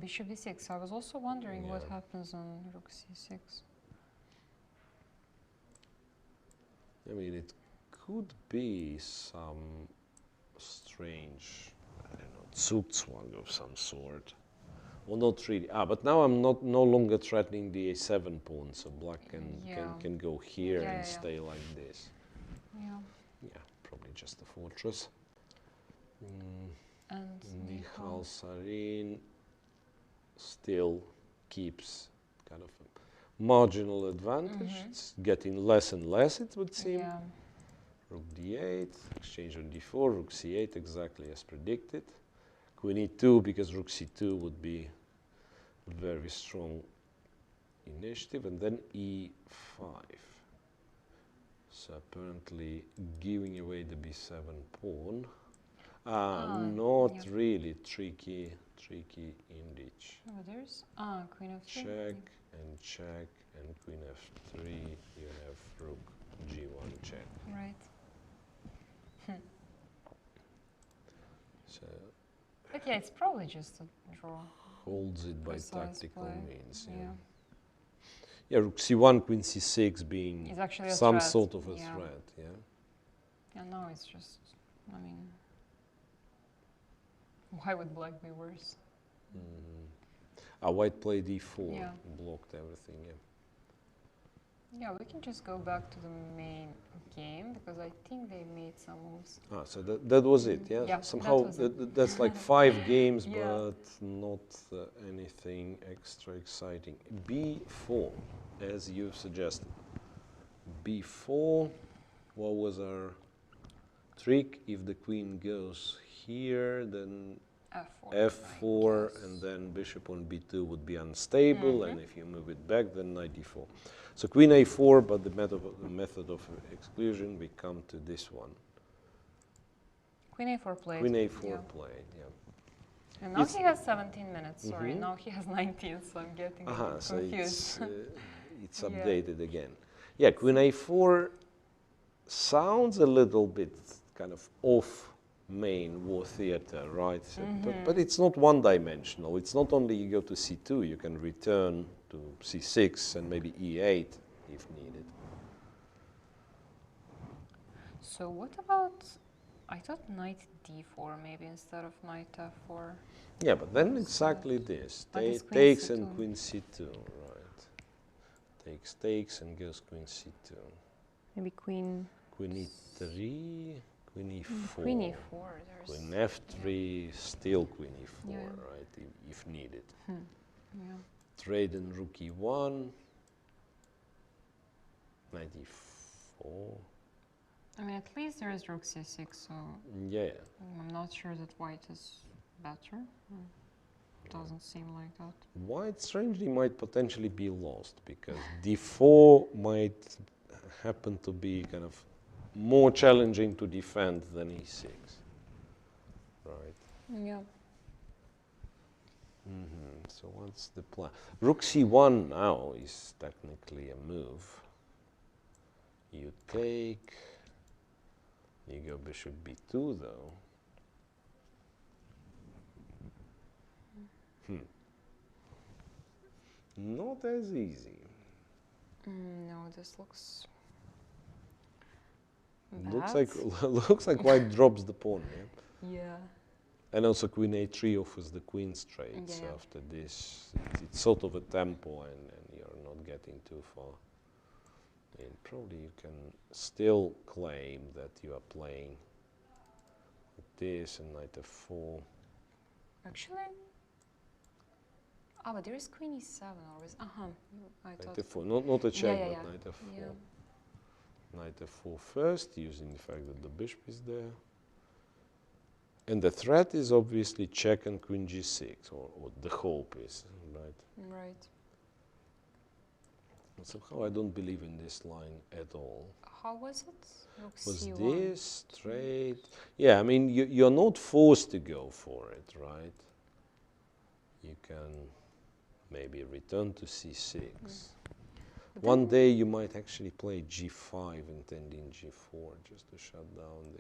Bishop d6. I was also wondering what happens on rook c6. I mean, it could be some strange, I don't know, Zugzwang of some sort. Well, not really. But now I'm no longer threatening the a7 pawn, so black can go here and stay like this. Yeah, probably just a fortress. And Michal Sarin still keeps kind of a marginal advantage. It's getting less and less, it would seem. Yeah. Rook d8, exchange on d4, rook c8, exactly as predicted. Queen e2, because rook c2 would be a very strong initiative, and then e5. So apparently giving away the b7 pawn. Not yeah. really tricky Injac. Oh, there's queen of 3. Check and check and queen f3. You have rook g1 check. Right. So But yeah, it's probably just a draw. holds it by Precise tactical play. means. Yeah. Yeah, rook c1, queen c6 being It's actually a some threat. sort of a Yeah. threat. Yeah. Yeah, no, it's just, I mean, why would black be worse? White played e4, Yeah. blocked everything. Yeah. Yeah, we can just go back to the main game because I think they made some moves. So that was it, yeah? Yeah, Somehow that was it. that's like 5 games, Yeah. but not anything extra exciting. b4, as you've suggested. b4, what was our trick? If the queen goes here, then F4. f4, and then bishop on b2 would be unstable, and if you move it back, then knight d4. So queen a4, but the method of exclusion, we come to this one. Queen a4 played. Queen a4 yeah. played, yeah. And now he has 17 minutes, sorry. Now he has 19, so I'm getting a bit So confused. it's Yeah. updated again. Yeah, queen a4 sounds a little bit kind of off main war theater, right? So, but it's not one-dimensional. It's not only you go to c2, you can return to c6 and maybe e8 if needed. So what about, I thought knight d4 maybe instead of knight f4. Yeah, but then exactly this. But it's queen Takes c2. and queen c2, right. Takes and goes queen c2. Maybe queen... Queen e3, queen e4. Queen e4, there's... Queen f3, still queen e4, Yeah. right, if needed. Yeah. Trade and rook e1, knight e4. I mean, at least there is rook c6, so Yeah, I'm not sure that white is better. Doesn't seem like that. white strangely might potentially be lost because d4 might happen to be kind of more challenging to defend than e6, right? Yeah. So what's the plan? Rook c1 now is technically a move. You take, you go bishop b2 though. Not as easy. No, this looks bad. Looks like white drops the pawn, yeah? Yeah. And also queen a3 offers the queen straight, so Yeah. after this, it's sort of a tempo and you're not getting too far. And probably you can still claim that you are playing with this and knight f4. Actually, but there is queen e7 always. I Knight thought. f4, not a check, yeah, but knight f4. Yeah. Knight f4 first, using the fact that the bishop is there. And the threat is obviously check and queen g6, or the hope is, right? Right. And somehow I don't believe in this line at all. How was it? Rook Was c1. this straight? Yeah, I mean, you're not forced to go for it, right? You can maybe return to c6. One day you might actually play g5 intending g4 just to shut down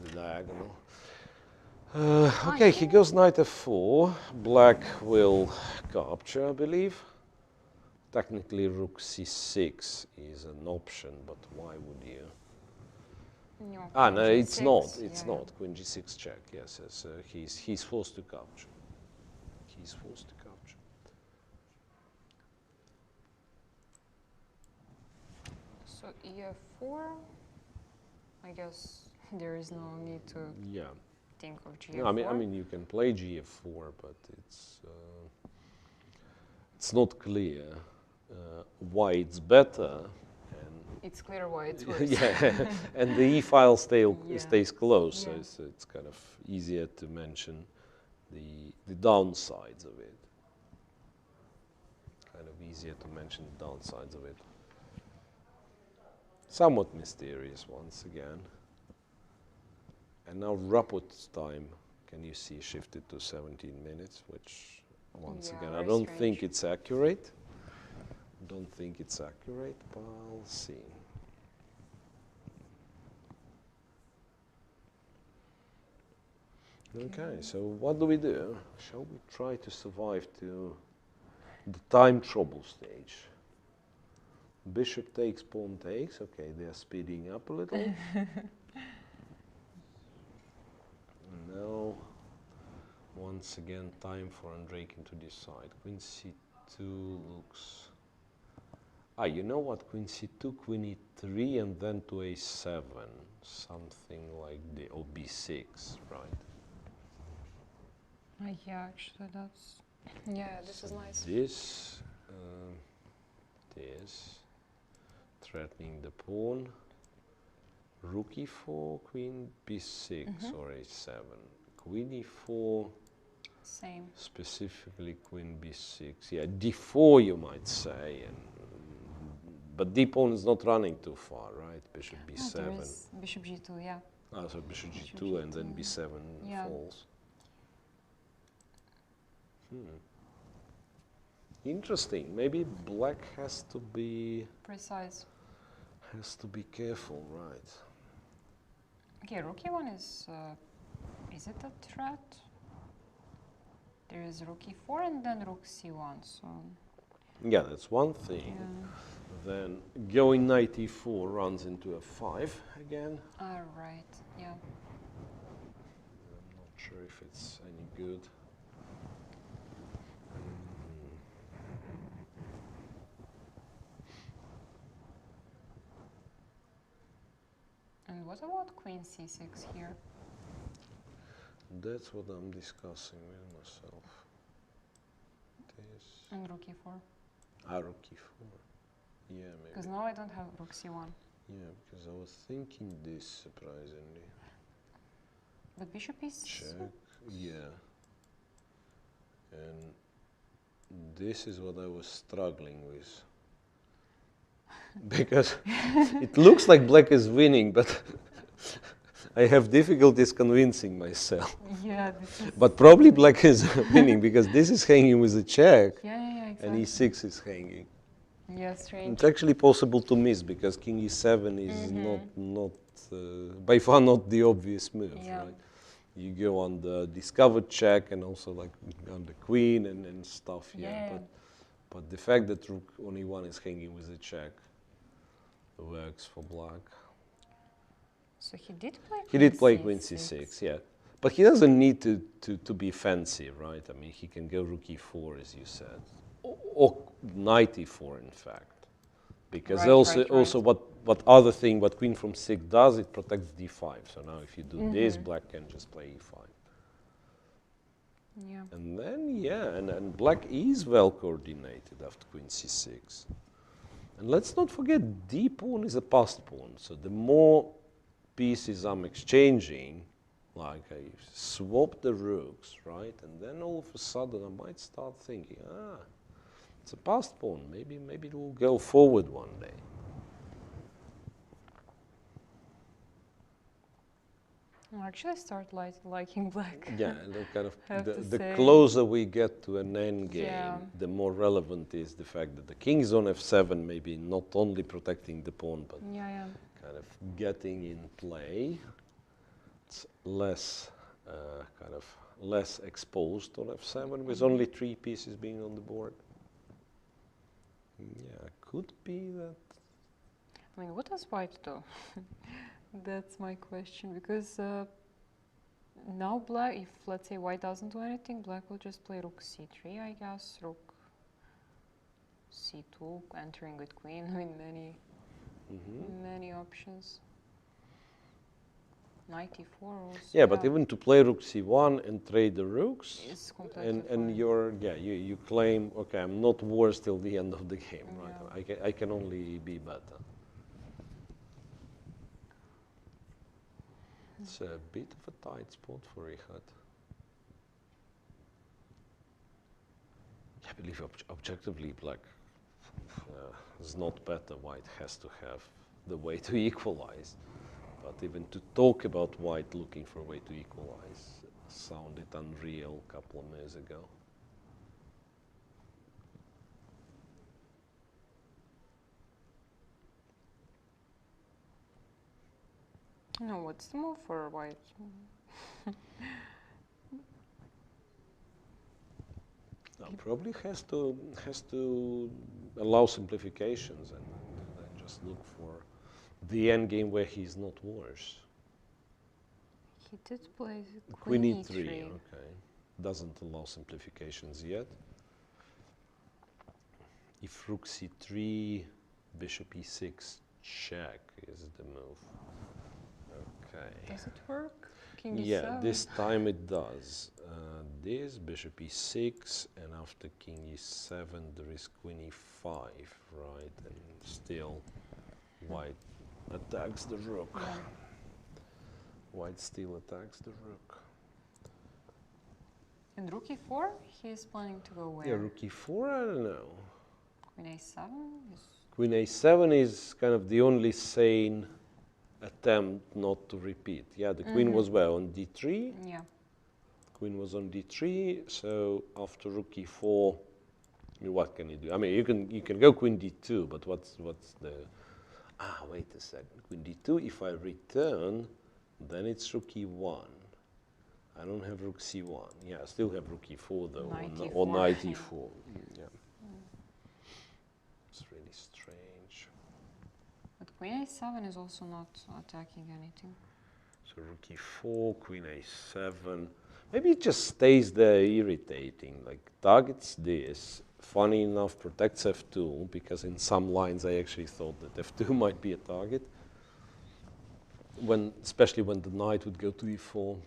the diagonal. Okay, he goes knight f4. Black will capture, I believe. Technically, rook c6 is an option, but why would you? No, No, it's g6, not. It's yeah. not. Queen g6 check. Yes, yes. He's forced to capture. He's forced to capture. So e4, I guess there is no need to Yeah. think of g4. No, I mean, you can play gf4, but it's not clear why it's better. It's clear why it's worse. Yeah, and the e file Yeah. stays close, Yeah. so it's kind of easier to mention the downsides of it. Kind of easier to mention the downsides of it. Somewhat mysterious once again. And now Raput's time, can you see, shifted to 17 minutes, which once Yeah, again, I very don't strange. think it's accurate. Don't think it's accurate, but I'll see. Okay, so what do we do? Shall we try to survive to the time trouble stage? Bishop takes, pawn takes. Okay, they are speeding up a little. Now, once again, time for Andreikin to decide. Queen c2 looks... Ah, you know what? Queen c2, queen e3, and then to a7. Something like the or b6, right? Yeah, actually, that's... Yeah, this is nice. This, threatening the pawn. Rook e4, queen b6 or a7. Queen e4, Same. specifically queen b6. Yeah, d4 you might say, but d pawn is not running too far, right? Bishop b7. There is bishop g2, yeah. Ah, so bishop Bishop g2 and g2. then b7 Yeah. falls. Interesting. Maybe black has to be careful, right? Okay, rook e1 is it a threat? There is rook e4 and then rook c1, so... Yeah, that's one thing. Yeah. Then going knight e4 runs into f5 again. Ah, right, yeah. I'm not sure if it's any good. And what about queen c6 here? That's what I'm discussing with myself. This. And rook e4? Ah, rook e4. Yeah, maybe. Because now I don't have rook c1. Yeah, because I was thinking this, surprisingly. But bishop is... Check. Yeah. And this is what I was struggling with. Because it looks like black is winning, but I have difficulties convincing myself. Yeah, this is... But probably black is winning because this is hanging with a check Yeah, exactly. and e6 is hanging. Yeah, strange. It's actually possible to miss because king e7 is not by far not the obvious move, right? You go on the discovered check and also like on the queen and stuff, But the fact that rook on e1 is hanging with a check works for black. So he did play He did play queen c6, yeah. But he doesn't need to be fancy, right? I mean, he can go rook e4, as you said, or knight e4, in fact. Because also what other thing, what queen from 6 does, it protects d5. So now if you do this, black can just play e5. Yeah. And then, and black is well coordinated after queen c6. And let's not forget, d pawn is a passed pawn. So the more pieces I'm exchanging, like I swap the rooks, right? And then all of a sudden I might start thinking, it's a passed pawn. Maybe it will go forward one day. I actually start liking black. Yeah, and kind of the say. closer we get to an end game, the more relevant is the fact that the king is on f7, maybe not only protecting the pawn, but kind of getting in play. It's less less exposed on f7 with only 3 pieces being on the board. Yeah, could be that. I mean, what does white do? That's my question, because now black, if let's say white doesn't do anything, black will just play rook c3, I guess, rook c2, entering with queen. I mean, many options. Knight e4 also. Yeah, but even to play rook c1 and trade the rooks, and fine. You claim, okay, I'm not worse till the end of the game, right? I can only be better. It's a bit of a tight spot for Richard. I believe objectively black is not better. White has to have the way to equalize. But even to talk about white looking for a way to equalize sounded unreal a couple of years ago. No, what's the move for white? Probably has to allow simplifications and just look for the end game where he's not worse. He did play Queen Queen e3, E3. okay. Doesn't allow simplifications yet. If rook c3, bishop e6 check is the move. Okay. Does it work? King Yeah, E7? this time it does. This bishop e6, and after king e7 there is queen e5, right? And still white attacks the rook. Yeah. White still attacks the rook. And rook E4, he's planning to go where? Yeah, rook e4, I don't know. Queen A7? Queen a7 is kind of the only sane attempt not to repeat. Yeah, the queen was where, on d3? Yeah. Queen was on d3, so after rook e4, I mean, what can you do? I mean, you can go queen d2, but what's the... Ah, wait a second. Queen d2, if I return, then it's rook e1. I don't have rook c1. Yeah, I still have rook e4 though, or knight e4. Yeah. It's really strange. But queen A7 is also not attacking anything. So rook e4, queen a7. Maybe it just stays there irritating, like targets this. Funny enough, protects f2, because in some lines I actually thought that f2 might be a target, especially when the knight would go to e4.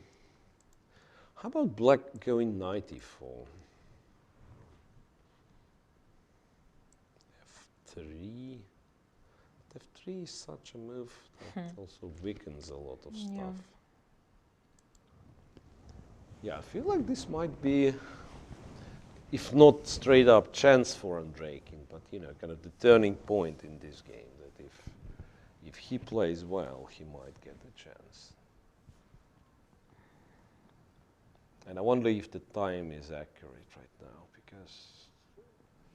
How about black going knight e4? f3. f3 is such a move that also weakens a lot of stuff. Yeah, I feel like this might be, if not straight up chance for Andreikin, but you know, kind of the turning point in this game, that if he plays well, he might get a chance. And I wonder if the time is accurate right now, because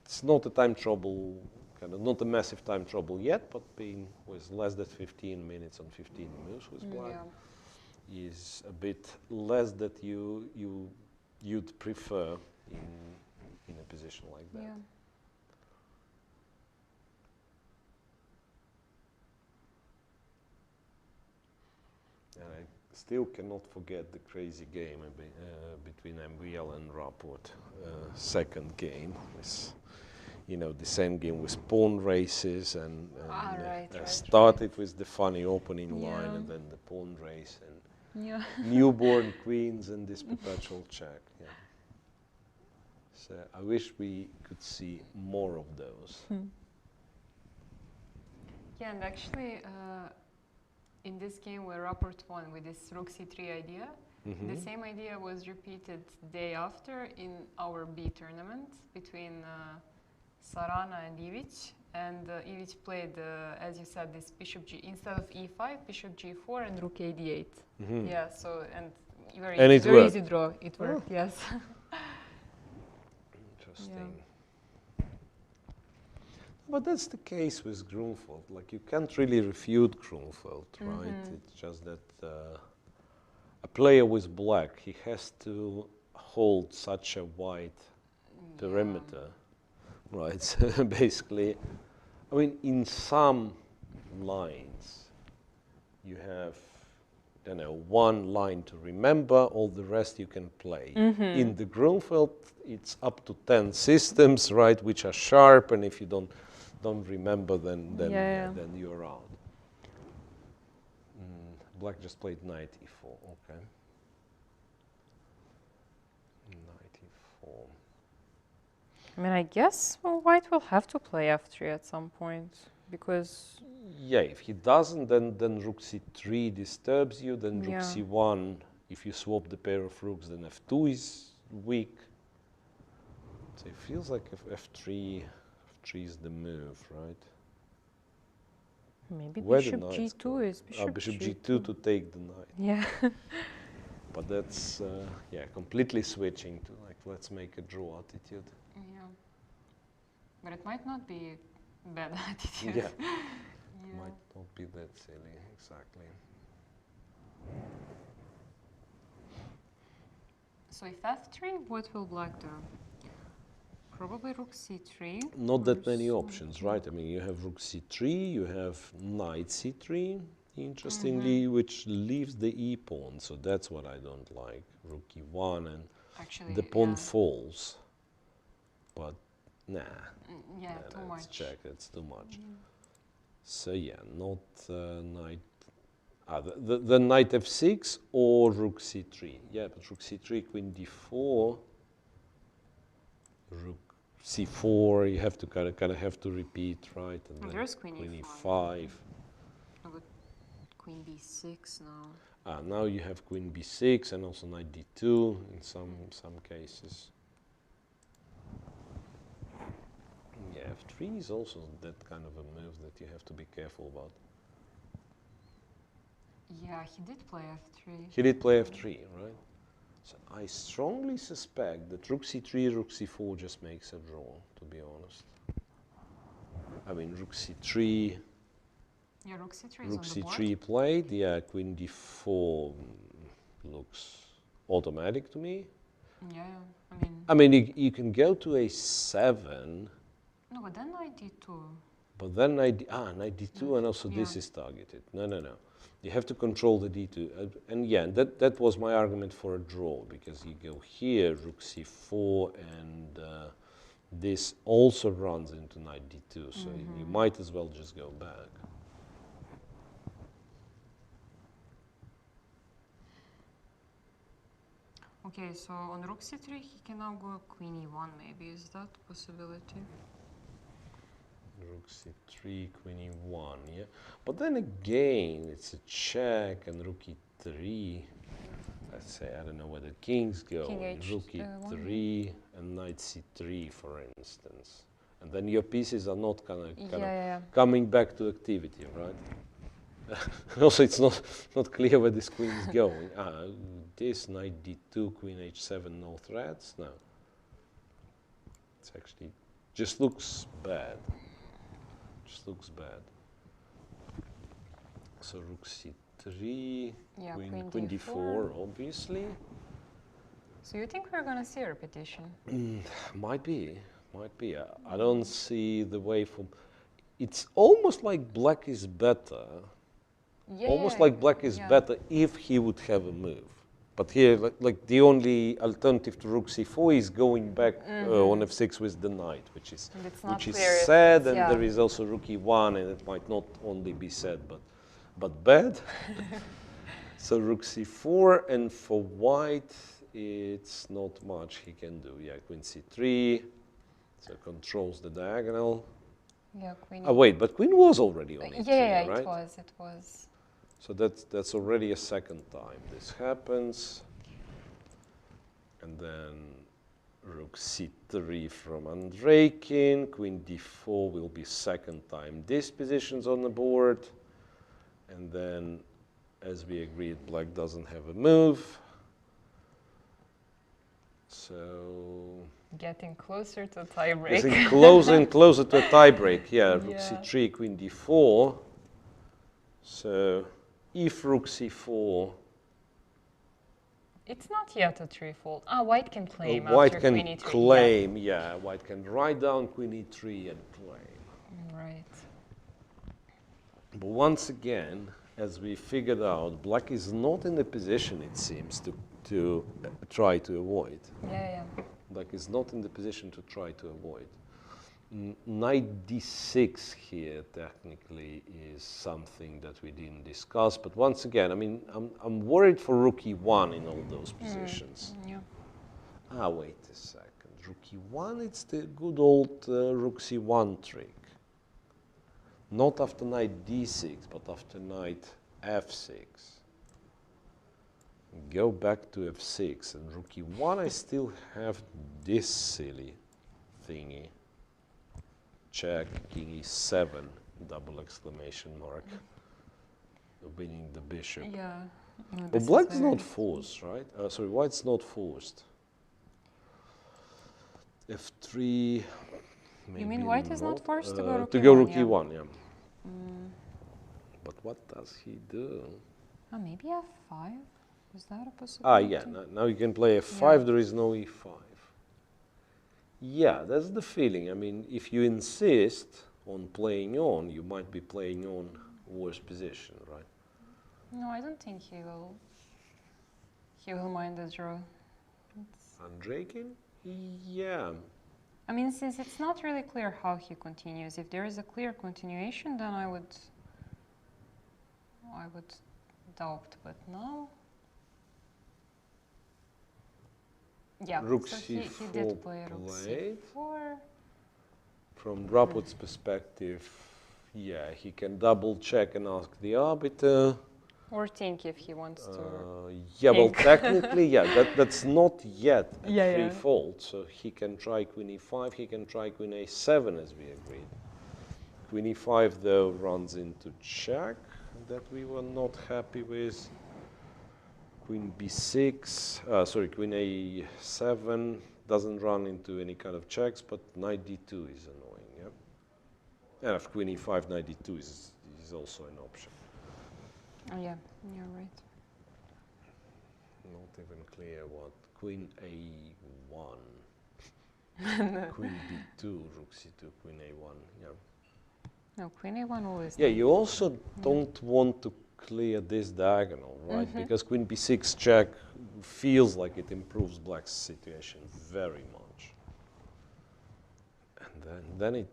it's not a time trouble, kind of not a massive time trouble yet, but being with less than 15 minutes on 15 moves with black is a bit less that you'd prefer in a position like that. Yeah. And I still cannot forget the crazy game between MVL and Rapport. Second game with, you know, the same game with pawn races and started with the funny opening line and then the pawn race and newborn queens and this perpetual check. Yeah. So I wish we could see more of those. Yeah, and actually, in this game where Rapport won with this rook c3 idea, the same idea was repeated day after in our B tournament between Sarana and Ivic. And Ivic played, as you said, this bishop g, instead of e5, bishop g4 and rook a d8. Yeah, so, and very easy draw. It worked, yes. Interesting. But that's the case with Grunfeld. Like, you can't really refute Grunfeld, right? It's just that a player with black, he has to hold such a wide perimeter, right? So basically, I mean, in some lines, you have, you know, one line to remember, all the rest you can play. In the Grunfeld, it's up to 10 systems, right, which are sharp, and if you don't remember, then you're out. Black just played knight e4, okay. Knight e4. I mean, I guess white will have to play f3 at some point, because... Yeah, if he doesn't, then rook c3 disturbs you, then rook c1, if you swap the pair of rooks, then f2 is weak. So it feels like if f3 is the move, right? Maybe Where the bishop knight's g2 going. is bishop, Bishop g2 to take the knight. Yeah. But that's, yeah, completely switching to like, let's make a draw attitude. Yeah. But it might not be bad attitude. Yeah. Yeah. Might not be that silly, exactly. So if f3, what will black do? Probably rook c3. Not that many or options, right? I mean, you have rook c3, you have knight c3, interestingly, which leaves the e pawn. So that's what I don't like. Rook e1 and actually, the pawn yeah. falls. But nah. Yeah, Nah, too let's much. check, it's too much. So yeah, not knight. The knight f6 or rook c3. Yeah, but rook c3, queen d4, rook c4. You have to kind of have to repeat, right? And then There's queen e5. Oh, but queen b6 now. Now you have queen b6 and also knight d2 in some cases. Yeah, f3 is also that kind of a move that you have to be careful about. Yeah, he did play f3. He did play f3, right? So I strongly suspect that rook c3, rook c4 just makes a draw, to be honest. I mean, rook c3. Yeah, rook c3 is Rook on the board. c3 played. Yeah, queen d4 looks automatic to me. Yeah, I mean, you can go to a7. No, but then knight d2. But then knight d2, and also this is targeted. No. You have to control the d2. And yeah, that was my argument for a draw, because you go here, rook c4, and this also runs into knight d2, so you might as well just go back. Okay, so on rook c3 he can now go queen e1 maybe. Is that a possibility? Rook c3, queen e1, yeah. But then again, it's a check, and rook e3. Let's say, I don't know where the kings go. Rook e3 and knight c3, for instance. And then your pieces are not kind of coming back to activity, right? Also, it's not clear where this queen is going. This knight d2, queen h7, no threats. No. It's actually just looks bad. Just looks bad. So rook c3, queen d4, obviously. So you think we're gonna see a repetition? Might be. I don't see the way from. It's almost like black is better. Yeah, almost like black is better if he would have a move. But here, like the only alternative to rook c4 is going back on f6 with the knight, which is sad, and there is also rook e1, and it might not only be sad, but bad. So rook c4, and for white, it's not much he can do. Yeah, queen c3, so controls the diagonal. Yeah, queen. Oh wait, but queen was already on e3, yeah, right? it was. So that's already a second time this happens. And then rook c3 from Andreikin, queen d4 will be second time this position's on the board. And then, as we agreed, black doesn't have a move. So getting closer to a tiebreak. Getting closer and closer to a tiebreak. Yeah, rook c3, queen d4. So if rook c4, it's not yet a threefold. White can claim white after can queen e3. claim, yeah, white can write down queen e3 and claim. Right. But once again, as we figured out, black is not in the position, it seems, to try to avoid. Yeah. Black is not in the position to try to avoid. Knight d6 here technically is something that we didn't discuss, but once again, I mean, I'm worried for rook e1 in all those positions. Yeah. Wait a second. Rook e1, it's the good old rook c1 trick. Not after knight d6, but after knight f6. Go back to f6, and rook e1, I still have this silly thingy. Check, king e7. double exclamation mark. Winning the bishop. Yeah. No, But this is black's very- not forced, right? Sorry, white's not forced. F3. You mean maybe white is not forced to go rook to go e1, rook yeah. e1, yeah. But what does he do? Oh, maybe f5? Is that a possibility? Yeah, now you can play f5, there is no e5. Yeah, that's the feeling. I mean, if you insist on playing on, you might be playing on worse position, right? No, I don't think he will. He will mind the draw. Undraking? Yeah. I mean, since it's not really clear how he continues, if there is a clear continuation, then I would doubt, but now. Yeah, Rook so he c4 did play rook played. c4. From Raput's perspective, yeah, he can double check and ask the arbiter. Or think if he wants to. Yeah, well, think. technically, yeah, that's not yet a Yeah, free yeah. fold. So he can try queen e5, he can try queen a7 as we agreed. Queen e5, though, runs into check that we were not happy with. Queen b6, sorry, queen a7 doesn't run into any kind of checks, but knight d2 is annoying, yeah? And if queen e5, knight d2 is also an option. Oh, yeah, you're right. Not even clear what. Queen a1. Queen b2, rook c2, queen a1, yeah. No, queen a1 always. Yeah, you also don't want to clear this diagonal, right? Because queen b6 check feels like it improves black's situation very much. And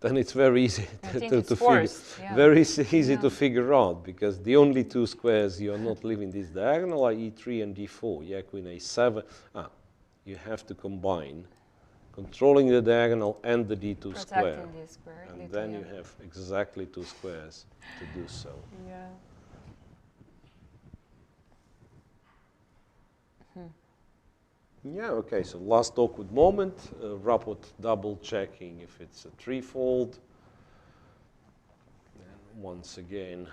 then it's very easy to figure, very easy to figure out, because the only two squares you are not leaving this diagonal are e3 and d4. Yeah, queen a7. You have to combine controlling the diagonal and the d2 square, This square. and then you have exactly two squares to do so. Yeah. Yeah, okay, so last awkward moment, Raput double checking if it's a threefold. And once again,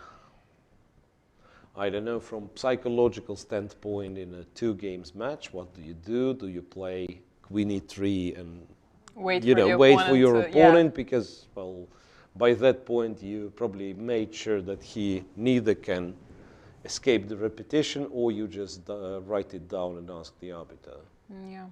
I don't know, from psychological standpoint in a 2 games match, what do? Do you play queen e3 and Wait for your opponent? Because, well, by that point you probably made sure that he neither can escape the repetition, or you just write it down and ask the arbiter. Yeah.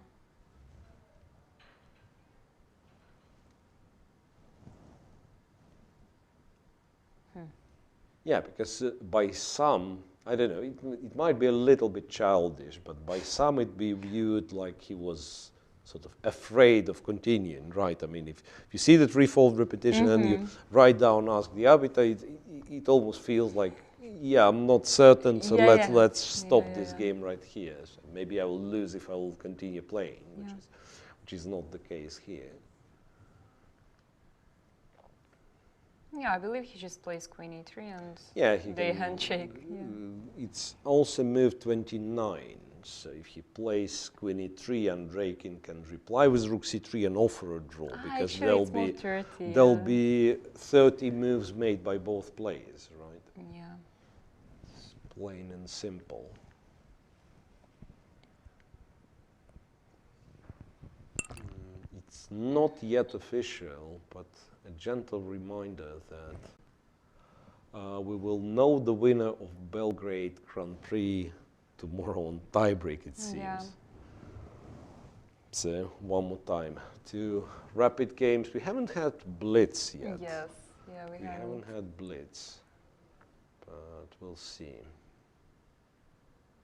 Yeah, because by some, I don't know, it might be a little bit childish, but by some it'd be viewed like he was sort of afraid of continuing, right? I mean, if you see the threefold repetition and you write down, ask the arbiter, it almost feels like, yeah, I'm not certain, so let's stop this game right here. So maybe I will lose if I will continue playing, which is not the case here. Yeah, I believe he just plays queen e3 and they handshake. It's also move 29. So if he plays queen e3, and Rakin can reply with rook c3 and offer a draw, because there'll be 30 moves made by both players, right? Yeah. It's plain and simple. It's not yet official, but a gentle reminder that we will know the winner of Belgrade Grand Prix tomorrow on tiebreak, it seems. Yeah. So, one more time. 2 rapid games. We haven't had blitz yet. Yes, yeah, we haven't had blitz, but we'll see.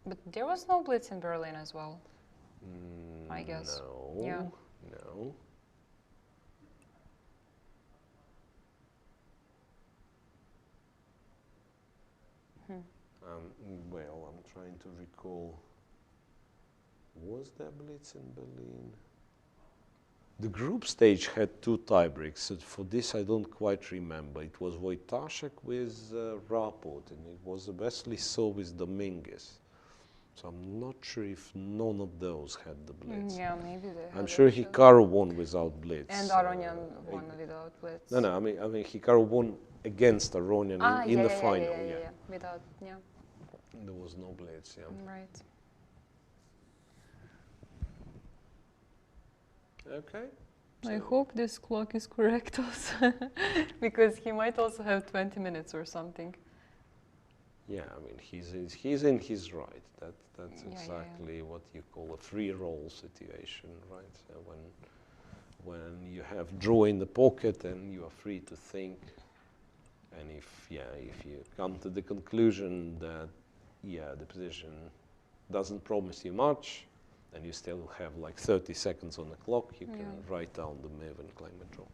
But there was no blitz in Berlin as well, I guess. No, yeah. no. Well, I'm trying to recall. Was there blitz in Berlin? The group stage had 2 tiebreaks. So for this, I don't quite remember. It was Wojtaszek with Raput, and it was Wesley So with Dominguez. So I'm not sure if none of those had the blitz. Yeah, maybe they had I'm sure actually. Hikaru won without blitz. And Aronian won without blitz. No, I mean Hikaru won against Aronian in the final. Yeah, without, yeah. There was no blitz, yeah. Right. Okay. I hope this clock is correct also, because he might also have 20 minutes or something. Yeah, I mean he's in his right. That's Yeah, exactly what you call a free roll situation, right? So when you have draw in the pocket and you are free to think, and if you come to the conclusion that the position doesn't promise you much, and you still have like 30 seconds on the clock, you can write down the move and claim a draw.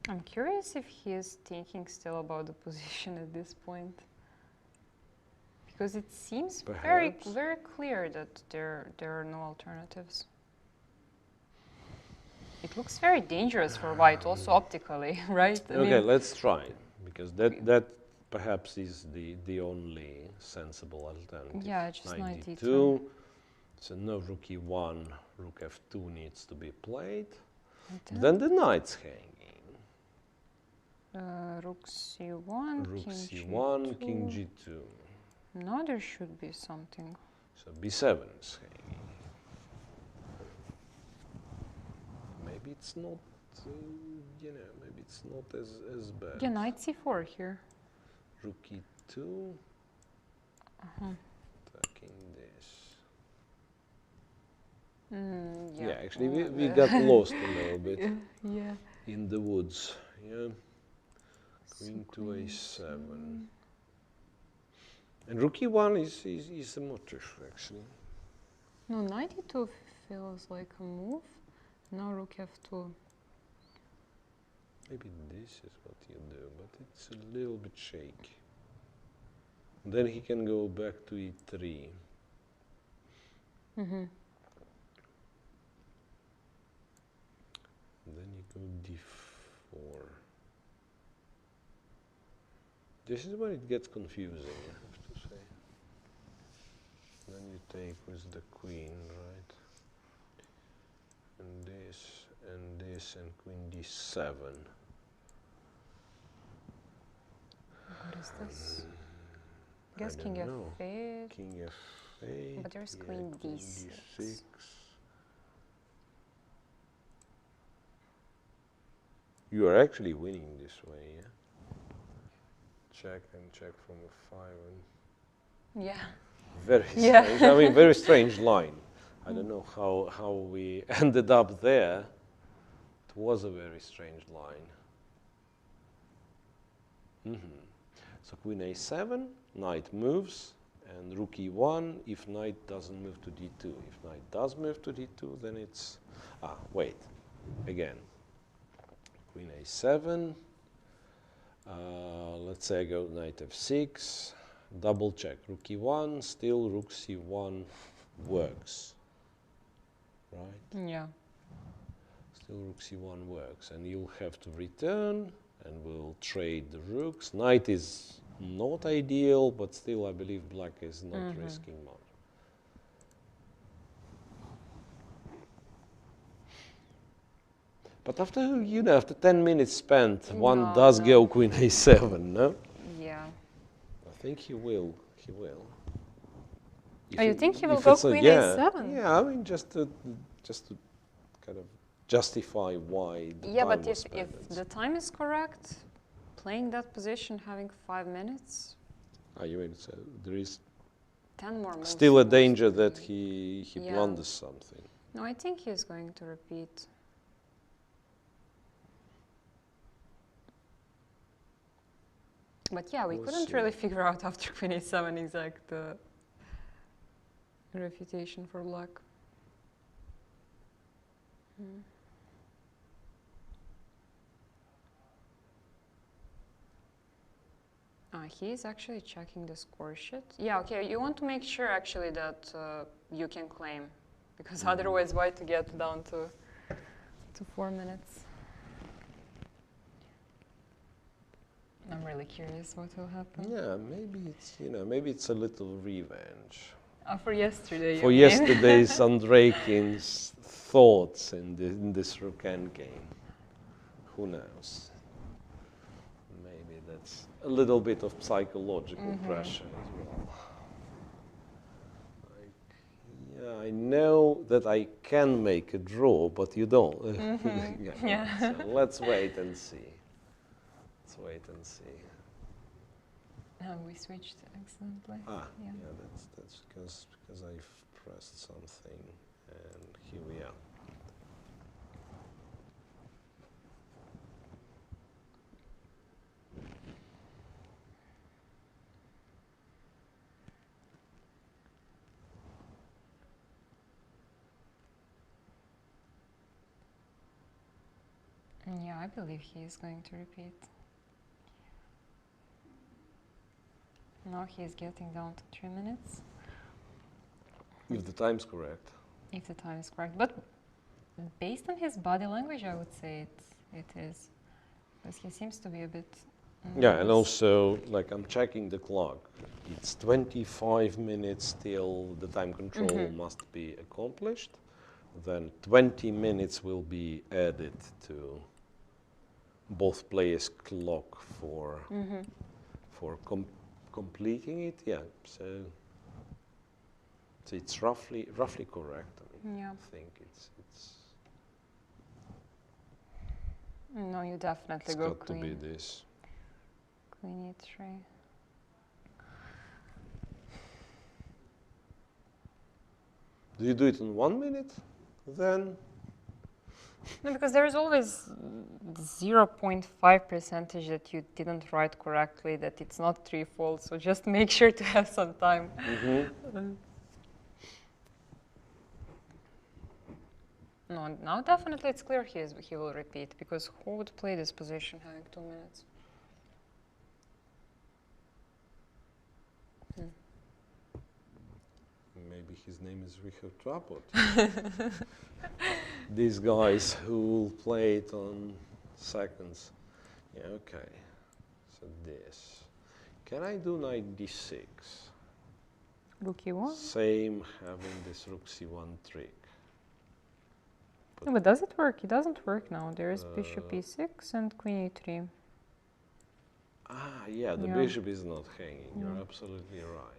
I'm curious if he is thinking still about the position at this point. Because it seems very clear that there are no alternatives. It looks very dangerous for white, also optically, right? I mean, let's try, because that perhaps is the only sensible alternative. Yeah, just 92. So no rook e1, rook f2 needs to be played. Then the knight's hanging. Rook c1, Rook king c1, g2. king g2. No, there should be something. So b7 is hanging. Maybe it's not, maybe it's not as bad. Yeah, knight c4 here. Rook e2. Attacking this. Yeah, actually we got lost a little bit in the woods. Yeah. Queen to a7. And rook e1 is a motif, actually. No, knight e2 feels like a move. Now rook f2. Maybe this is what you do, but it's a little bit shaky. Then he can go back to e3. Mm-hmm. Then you go d4. This is where it gets confusing, I have to say. Then you take with the queen, right? And this, and queen d7. What is this? I guess king f8. King f8. But there's queen d6. d6. You are actually winning this way, yeah? Check and check from a 5. And Yeah. very strange. I mean, very strange line. I don't know how we ended up there. It was a very strange line. So queen a7, knight moves, and rook e1 if knight doesn't move to d2. If knight does move to d2, then it's... wait. Again. Queen a7. Let's say I go knight f6. Double check. Rook e1, still rook c1 works. Right? Yeah. Still rook c1 works. And you'll have to return, and we'll trade the rooks. Knight is not ideal, but still I believe black is not risking much. But after, after 10 minutes spent, one does go queen a7, no? Yeah. I think he will. He will. You think he will go queen a7? Yeah, I mean, just to kind of justify why the time but was if the time is correct, playing that position, having 5 minutes. You mean so there is 10 more moves. Still a danger that he blunders something. No, I think he's going to repeat. But yeah, we couldn't really figure out after queen a7 exact refutation for black. He's actually checking the score sheet. Yeah, okay, you want to make sure actually that you can claim, because otherwise why to get down to 4 minutes? I'm really curious what will happen. Yeah, maybe it's, you know, maybe it's a little revenge. For yesterday, For you mean? yesterday's Andreikin's thoughts in this Rukan game. Who knows? Maybe that's a little bit of psychological pressure as well. Like, yeah, I know that I can make a draw, but you don't. Yeah. So let's wait and see. Let's wait and see. We switched excellently. Yeah, Yeah. that's because I've pressed something, and here we are. Yeah, I believe he is going to repeat. Now he is getting down to 3 minutes. If the time's correct. If the time is correct. But based on his body language, I would say it is. Because he seems to be a bit... Yeah, and also, like, I'm checking the clock. It's 25 minutes till the time control must be accomplished. Then 20 minutes will be added to both players' clock for completing it. Yeah, so it's roughly correct. I mean, Yeah. I think it's No, you definitely it's go got queen. to be this. Queen e3. Do you do it in 1 minute? Then No, because there is always 0.5 percentage that you didn't write correctly, that it's not threefold, so just make sure to have some time. No, now definitely it's clear he will repeat, because who would play this position having 2 minutes? maybe his name is Richard Trapot. These guys who play it on seconds. Yeah, okay. So this. Can I do knight d6? Rook e1? Same having this rook c1 trick. No, but does it work? It doesn't work now. There is bishop e6 and queen e3. Ah, yeah, the Yeah. bishop is not hanging. You're Yeah. absolutely right.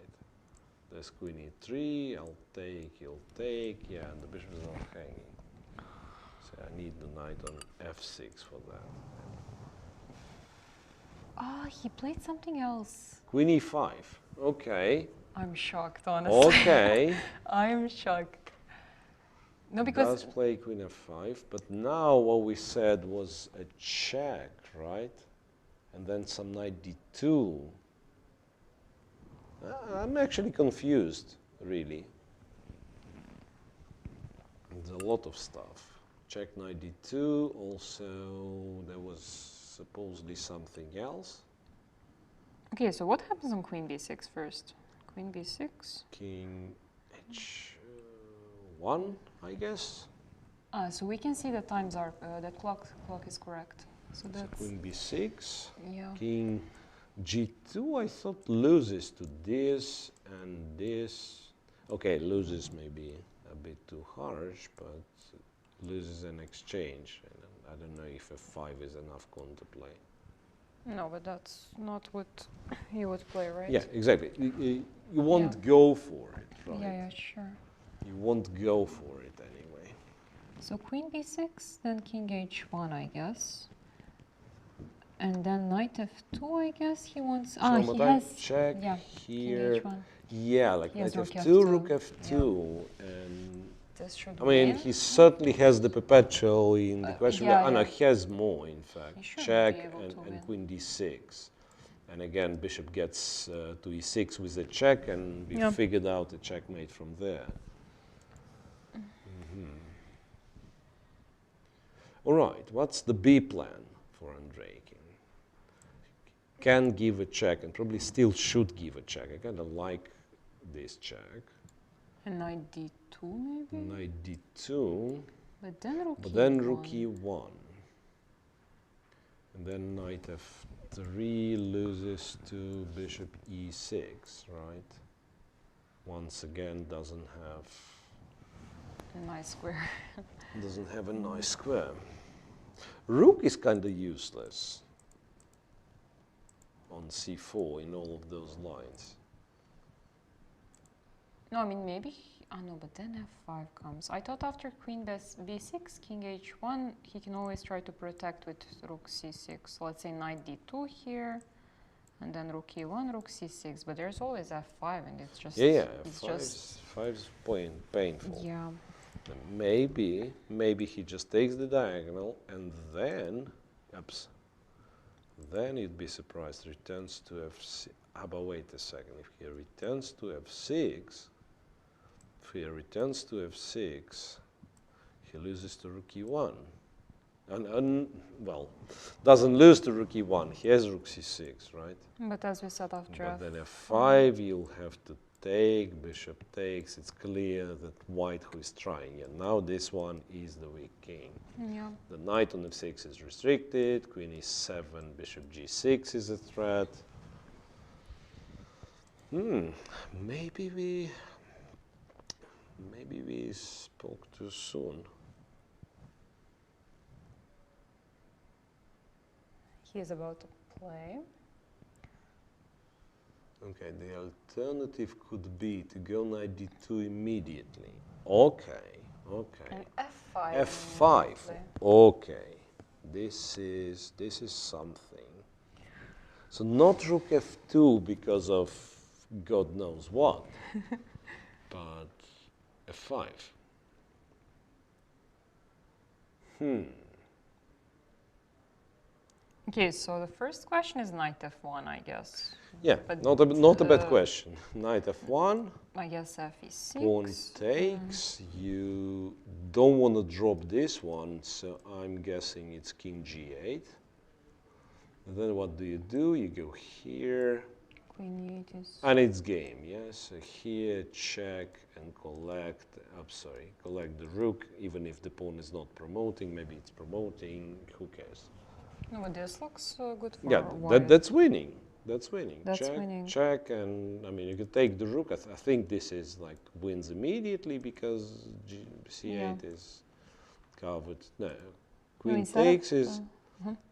There's queen e3, I'll take, you'll take. Yeah, and the bishop is not hanging. So I need the knight on f6 for that. Ah, he played something else. Queen e5. Okay. I'm shocked, honestly. Okay. I'm shocked. No, because Does play queen f5, but now what we said was a check, right? And then some knight d2. I'm actually confused, really. There's a lot of stuff. Check knight d2. Also, there was supposedly something else. okay, so what happens on queen b6 first? Queen b6. King h1, I guess. So we can see the times are the clock is correct. So So that's queen b6. yeah. King g2, I thought loses to this and this. Okay, loses maybe a bit too harsh, but loses an exchange. And I don't know if f5 is enough pawn to play. No, but that's not what you would play, right? Yeah, exactly. You won't go for it, right? Yeah, yeah, sure. You won't go for it anyway. So queen b6, then king h1, I guess. And then knight f2, I guess he wants. So Ah, but he I has. check yeah, here. king h1. Yeah, like He has knight rook f2, f2, rook f2, and This should I mean, win. he certainly has the perpetual in the question. yeah, No, yeah. he has more, in fact. He should Check be able to win. and queen d6. And again, bishop gets to e6 with a check, and we Yeah. figured out a checkmate from there. All right, what's the B plan for Andreikin? can give a check and probably still should give a check. I kind of like this check. And knight d2 maybe? Knight d2. But then rook But then e1. rook e1. And then knight f3 loses to bishop e6, right? Once again, doesn't have A nice square. doesn't have a nice square. Rook is kind of useless on c4 in all of those lines. No, I mean maybe. No, but then f5 comes. I thought after queen b6, king h1, he can always try to protect with rook c6. Let's say knight d2 here, and then rook e1, rook c6. But there's always f5, and it's just it's just f5's painful. Yeah. Maybe he just takes the diagonal and then, then you'd be surprised, returns to f6. How about wait a second, if he returns to f6, he loses to rook e1. And well, doesn't lose to rook e1, he has rook c6, right? But as we said after But then f5, you'll have to take, bishop takes, it's clear that white who is trying. And now this one is the weak king. Yeah. The knight on f6 is restricted, queen e7, bishop g6 is a threat. Maybe we spoke too soon. He's about to play. Okay, the alternative could be to go knight d2 immediately. Okay. And f5. f5. Okay. This is something. So not rook f2 because of God knows what, but f5. Okay, so the first question is knight f1, I guess. Yeah, But not a bad question. Knight f1, I guess f e6. pawn takes. You don't want to drop this one, so I'm guessing it's king g8. And then what do? You go here. Queen e8 is... And it's game, yes. So here, check and collect. Collect the rook, even if the pawn is not promoting. Maybe it's promoting. Who cares? No, but this looks good for Yeah, white. that's winning. That's winning. That's check, winning. check, and I mean you could take the rook. I think this is like wins immediately because c8 is covered. No, queen takes is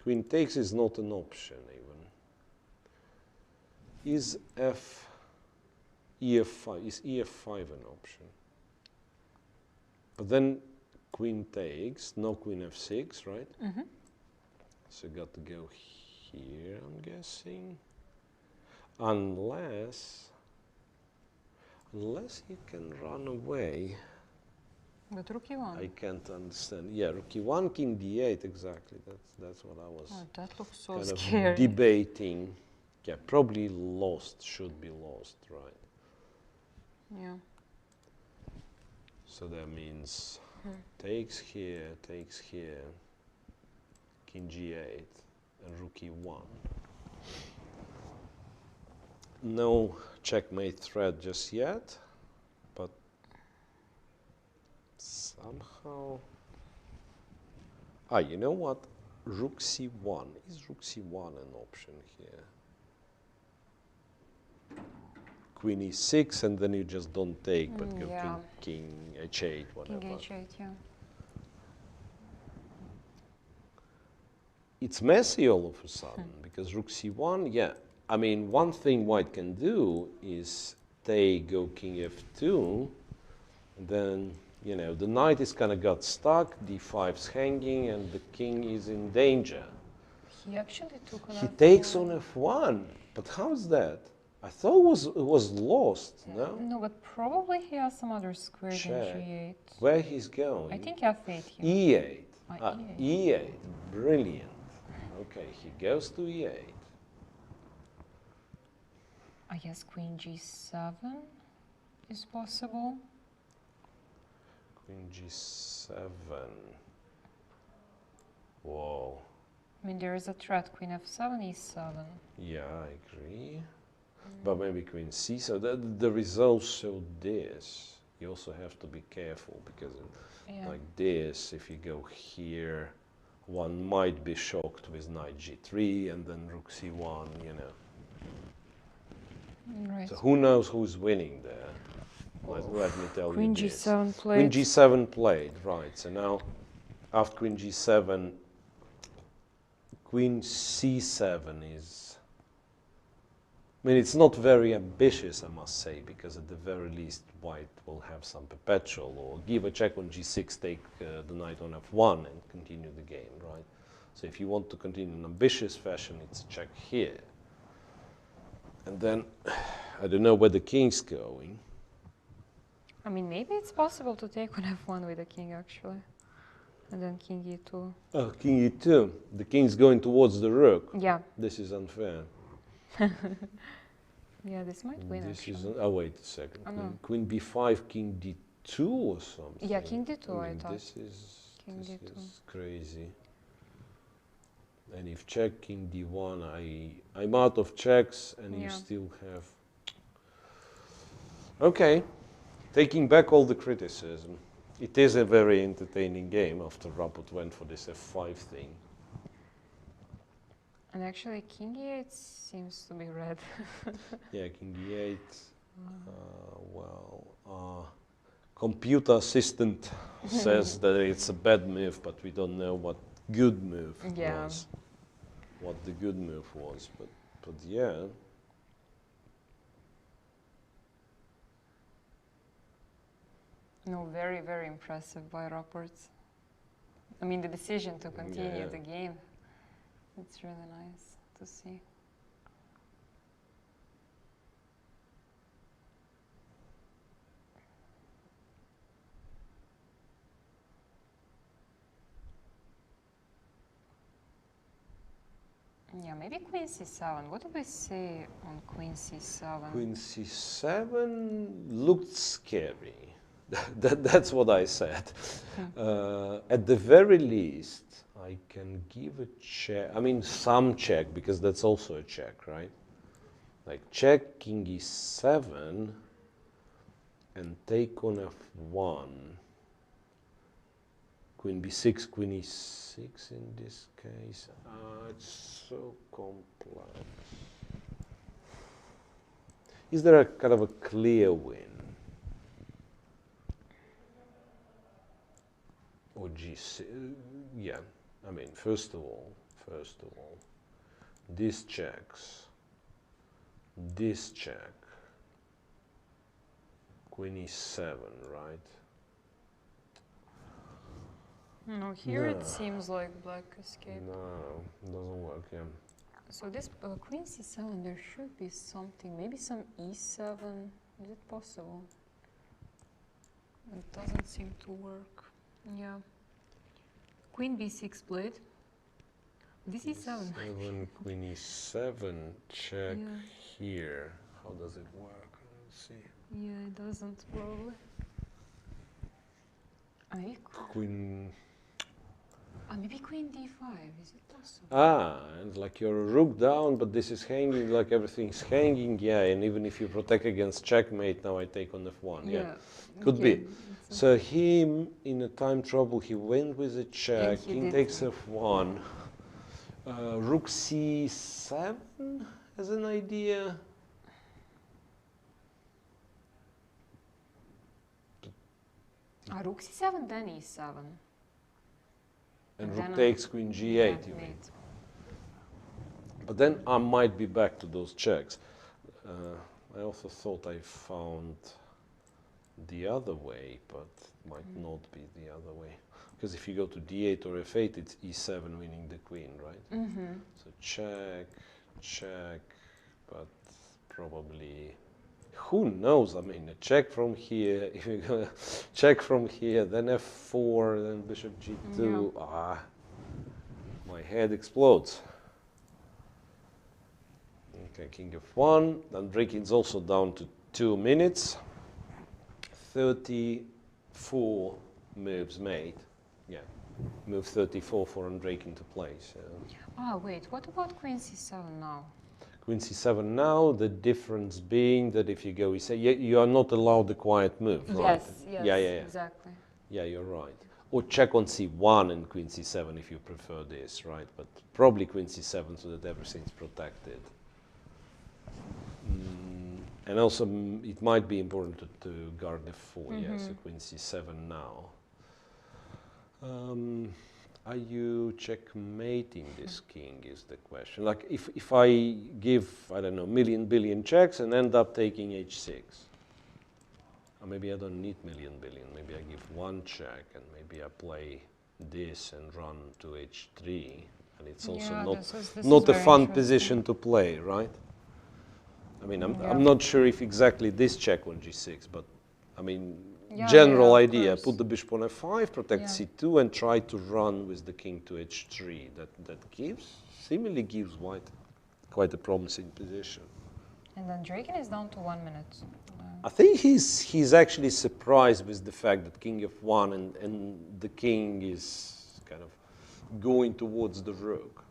queen takes is not an option even. Is ef5 an option? But then queen takes, no queen f6, right? So got to go here, I'm guessing. Unless you can run away. But rook e1. I can't understand. Yeah, rook e1, king d8, exactly. That's what I was That looks so kind scary. of debating. Yeah, probably lost, should be lost, right? Yeah. So that means takes here, king g8, and rook e1. No checkmate threat just yet, but somehow... you know what? Rook c1. Is rook c1 an option here? Queen e6, and then you just don't take, but go king h8, whatever. King h8, yeah. It's messy all of a sudden, because rook c1, yeah. I mean, one thing white can do is go king f2, and then, you know, the knight is kind of got stuck, d5's hanging, and the king is in danger. He actually took on He takes on f1, but how's that? I thought it was lost, no? No, but probably he has some other squares in Check. g8. Where he's going? I think f8 here. e8. E8, brilliant. Okay, he goes to e8. I guess queen g7 is possible. Queen g7. Whoa. I mean, there is a threat, queen f7, e7. Yeah, I agree. But maybe queen c, so the results show this. You also have to be careful because like this, if you go here, one might be shocked with knight g3 and then rook c1, you know. Right. So who knows who's winning there? Let me tell Queen you this. g7 played. Queen g7 played, right. So now, after queen g7, queen c7 is... I mean, it's not very ambitious, I must say, because at the very least, white will have some perpetual, or give a check on g6, take the knight on f1 and continue the game, right? So if you want to continue in ambitious fashion, it's a check here. And then, I don't know where the king's going. I mean, maybe it's possible to take on f1 with the king, actually. And then king e2. Oh, king e2. The king's going towards the rook. Yeah. This is unfair. Yeah, this might win, This actually. is... Oh, wait a second. Oh, no. Queen b5, king d2 or something. Yeah, king d2, I thought. This is... King this d2. is crazy. And if check king d1, I'm out of checks and you Yeah. still have... Okay. Taking back all the criticism. It is a very entertaining game after Rapport went for this f5 thing. And actually, king e8 seems to be red. Yeah, king e8. Computer assistant says that it's a bad move, but we don't know what good move was. What the good move was, but yeah. No, very, very impressive by Rapport. I mean, the decision to continue the game, it's really nice to see. Yeah, maybe queen c7. What do we say on queen c7? Queen c7 looked scary. That's what I said. At the very least, I can give a check. I mean, some check, because that's also a check, right? Like check king e7 and take on f1. Queen b6, queen e6 in this case. It's so complex. Is there a kind of a clear win? Or g6? Yeah. I mean, first of all, this checks. This check. Queen e7, right? No, here it seems like black escape. No, doesn't work, yeah. So this queen c7, there should be something, maybe some e7. Is it possible? It doesn't seem to work. Yeah. Queen b6 played. This is 7. Queen e7, check here. How does it work? Let's see. Yeah, it doesn't probably. Queen. Maybe queen d5. Is it possible? And like you're a rook down, but this is hanging, like everything's hanging. Yeah, and even if you protect against checkmate, now I take on f1. Yeah, could be. So him in a time trouble, he went with a check. King takes f1. Rook c7 as an idea. Rook c7, then e7. And rook takes queen g8, you mean. But then I might be back to those checks. I also thought I found the other way, but might not be the other way. Because if you go to d8 or f8, it's e7 winning the queen, right? So check, check, but probably... Who knows? I mean, a check from here, if you go check from here, then f4, then bishop g2. My head explodes. Okay, king f1. Then breaking's also down to 2 minutes. 34 moves made. Yeah, move 34 for Andrakin to play. So. Ah, wait, what about queen c7 now? Queen c7 now, the difference being that if you go e7, you are not allowed the quiet move, right? Yes, Yeah, exactly. Yeah, you're right. Or check on c1 and queen c7 if you prefer this, right? But probably queen c7 so that everything's protected. And also, it might be important to guard f4, yeah, so queen c7 now. Are you checkmating this king is the question. Like if I give, I don't know, billion checks and end up taking h6. Or maybe I don't need billion. Maybe I give one check and maybe I play this and run to h3. And it's also not a fun position to play, right? I mean, I'm not sure if exactly this check on g6, but I mean, general idea, put the bishop on f5, protect c2, and try to run with the king to h3. That seemingly gives white quite a promising position. And then Draken is down to 1 minute. I think he's actually surprised with the fact that king f1 and the king is kind of going towards the rook.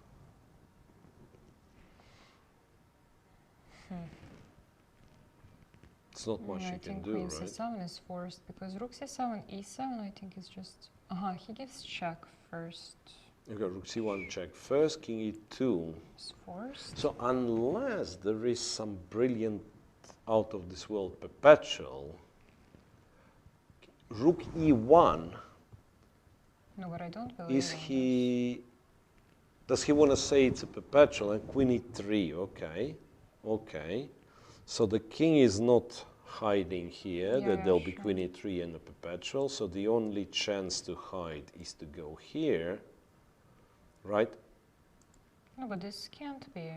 It's not much you can do, right? I think queen c7 is forced because rook c7, e7, I think is just... he gives check first. Okay, rook c1 check first, king e2. It's forced. So unless there is some brilliant out of this world perpetual, rook e1. No, but I don't believe does he want to say it's a perpetual and queen e3? Okay. So the king is not hiding here, that there'll be queen e3 and a perpetual, so the only chance to hide is to go here, right? No, but this can't be.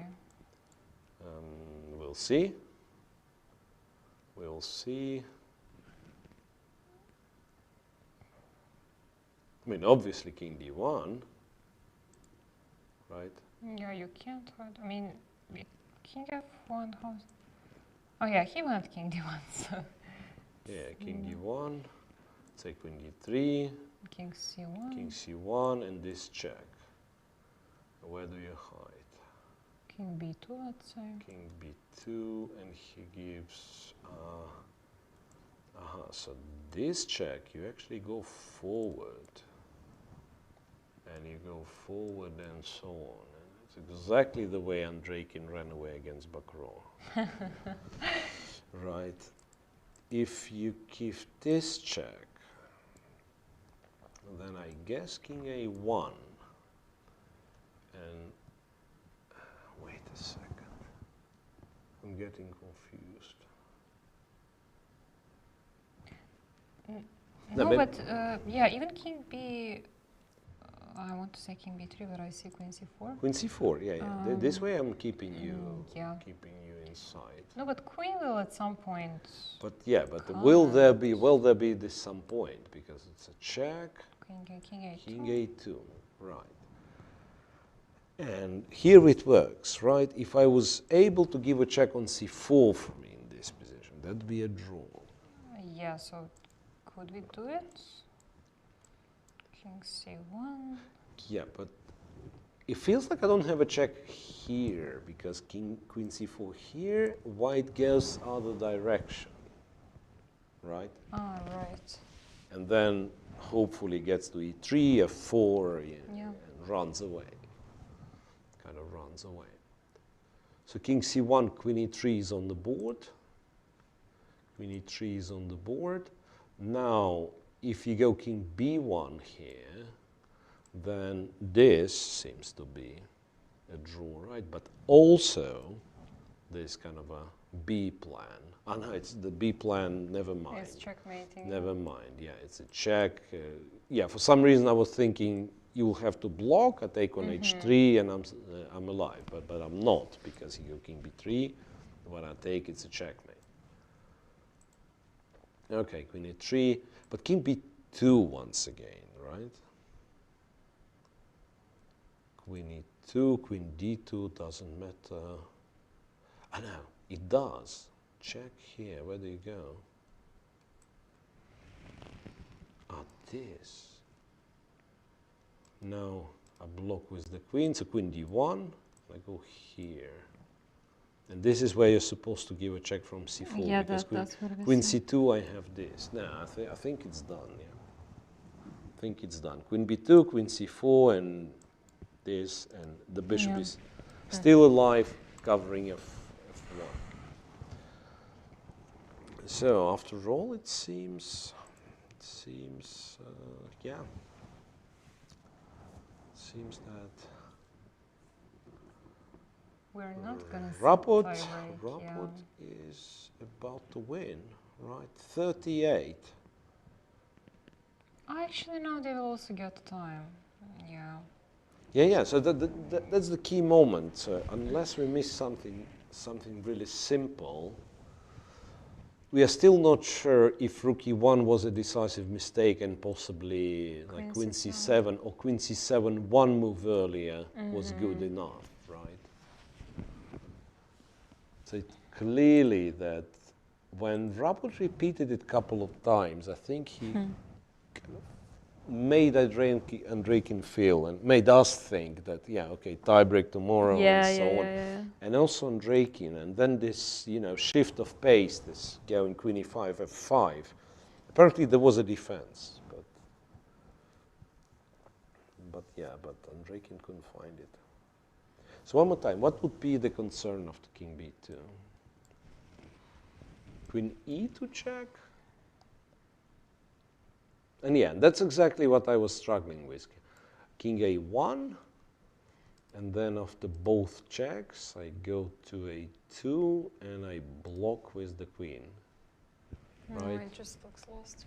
We'll see. We'll see. I mean, obviously king d1, right? Yeah, you can't hide. I mean, king f1, how's... Oh yeah, he went king d1, so... Yeah, king d1, say queen d3, king c1. King c1, and this check. Where do you hide? King b2, let's say. King b2, and he gives... so this check, you actually go forward. And you go forward and so on. It's exactly the way Andrakin ran away against Vachier. Right. If you give this check, then I guess king a1. And wait a second. I'm getting confused. No, but yeah, even king b... I want to say king b3, but I see queen c4. Queen c4, yeah. This way I'm keeping you inside. No, but queen will at some point. But yeah, but will there be this some point? Because it's a check. King a2. King a2, right. And here it works, right? If I was able to give a check on c4 for me in this position, that'd be a draw. Yeah, so could we do it? King c1. Yeah, but it feels like I don't have a check here because queen c4 here, white goes other direction, right? Ah, right. And then hopefully gets to e3, f4, and runs away. Kind of runs away. So king c1, queen e3 is on the board. Queen e3 is on the board. Now, if you go king b1 here, then this seems to be a draw, right? But also, there's kind of a B plan. Oh no, it's the B plan, never mind. It's checkmating. Never mind, yeah, it's a check. Yeah, for some reason I was thinking you will have to block, I take on h3 and I'm alive, but I'm not, because you go king b3, when I take it's a checkmate. Okay, queen a3, but king b2 once again, right? Queen e2, queen d2, doesn't matter. I know, it does. Check here, where do you go? Ah, this. now I block with the queen, so queen d1, I go here. And this is where you're supposed to give a check from c4, Yeah, because that's what we queen see. c2, I have this. Now, I think it's done, yeah. I think it's done. Queen b2, queen c4, and this, and the bishop is still alive, covering f1. So, after all, it seems, yeah. It seems that We're not gonna see Rapot tiebreak, yeah. is about to win, right? 38. Actually, no, they will also get time. Yeah. Yeah. So that's the key moment. So unless we miss something really simple, we are still not sure if rook e1 was a decisive mistake and possibly like queen c7 or queen c7 one move earlier was good enough, right? So it's clearly that when Rapot repeated it a couple of times, I think he kind of made Andreikin feel and made us think that, yeah, okay, tiebreak tomorrow and so on. And also Andreikin, and then this, shift of pace, this going queen e5, f5. Apparently there was a defense, but Andreikin couldn't find it. So one more time, what would be the concern of the king b2? Queen e2 check? And yeah, that's exactly what I was struggling with. King a1, and then after both checks, I go to a2, and I block with the queen. No, right? it just looks lost.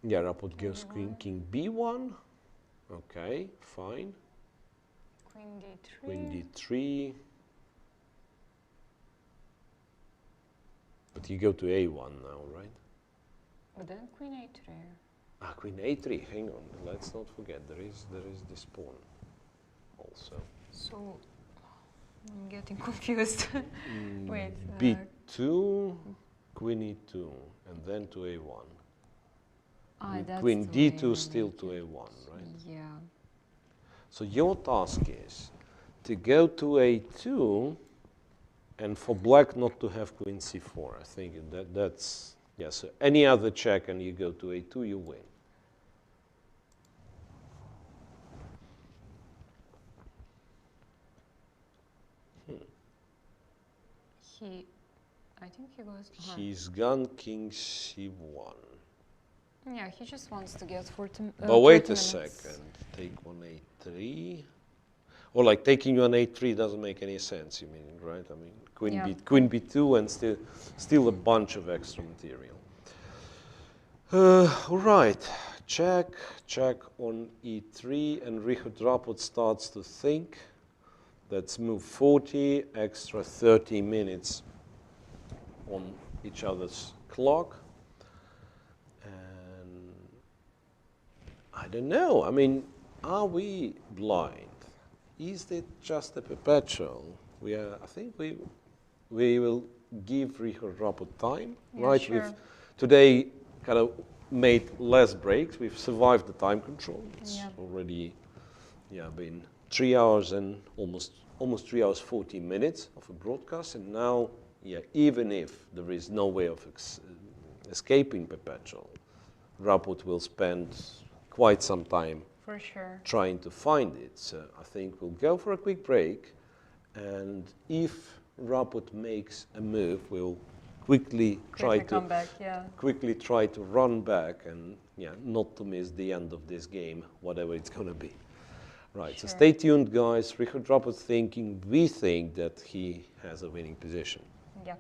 Yeah, Rapot goes king b1. Okay, fine. Queen d3. Queen d3. But you go to a1 now, right? But then queen a3. Ah, queen a3. Hang on. Let's not forget there is this pawn also. So I'm getting confused. Wait. b2, queen e2, and then to a1. That's Queen the way d2 I still make to it. a1, right? Yeah. So your task is to go to a2 and for black not to have queen c4. I think that's, yeah, so any other check and you go to a2, you win. I think he goes... He's gone king c1. Yeah, he just wants to get 40 But wait 30 a minutes. second, take on a3. Or like taking on a3 doesn't make any sense, you mean, right? I mean, queen b2 and still a bunch of extra material. All right, check on e3, and Richard Rapot starts to think. Let's move 40, extra 30 minutes on each other's clock. And I don't know, I mean, are we blind? Is it just a perpetual? I think we will give Richard Rapot time, right? Sure. We've today kind of made less breaks. We've survived the time control. It's already been 3 hours and almost 3 hours 40 minutes of a broadcast, and now even if there is no way of escaping perpetual, Rapot will spend quite some time For sure. trying to find it. So I think we'll go for a quick break, and if Rapot makes a move, we'll quickly try to run back and not to miss the end of this game, whatever it's going to be. Right, so stay tuned, guys. Richard Rapot thinking, we think that he has a winning position. Yeah.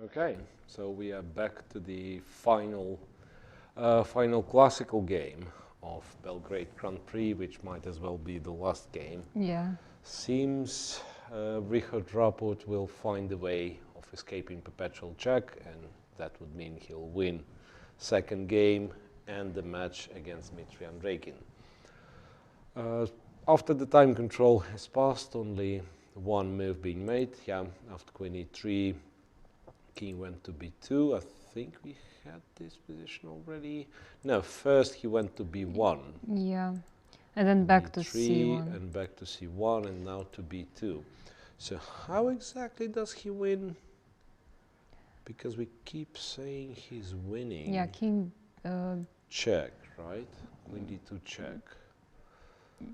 Okay, so we are back to the final classical game of Belgrade Grand Prix, which might as well be the last game. Yeah. Seems Richard Rapport will find a way of escaping perpetual check, and that would mean he'll win second game and the match against Dmitry Andreikin. After the time control has passed, only one move being made. Yeah, after queen e3, king went to b2. I think we had this position already. No, first he went to b1. Yeah. And then back to b3 c1. and back to c1 and now to b2. So how exactly does he win? Because we keep saying he's winning. Yeah, king... check, right? Queen d2 check.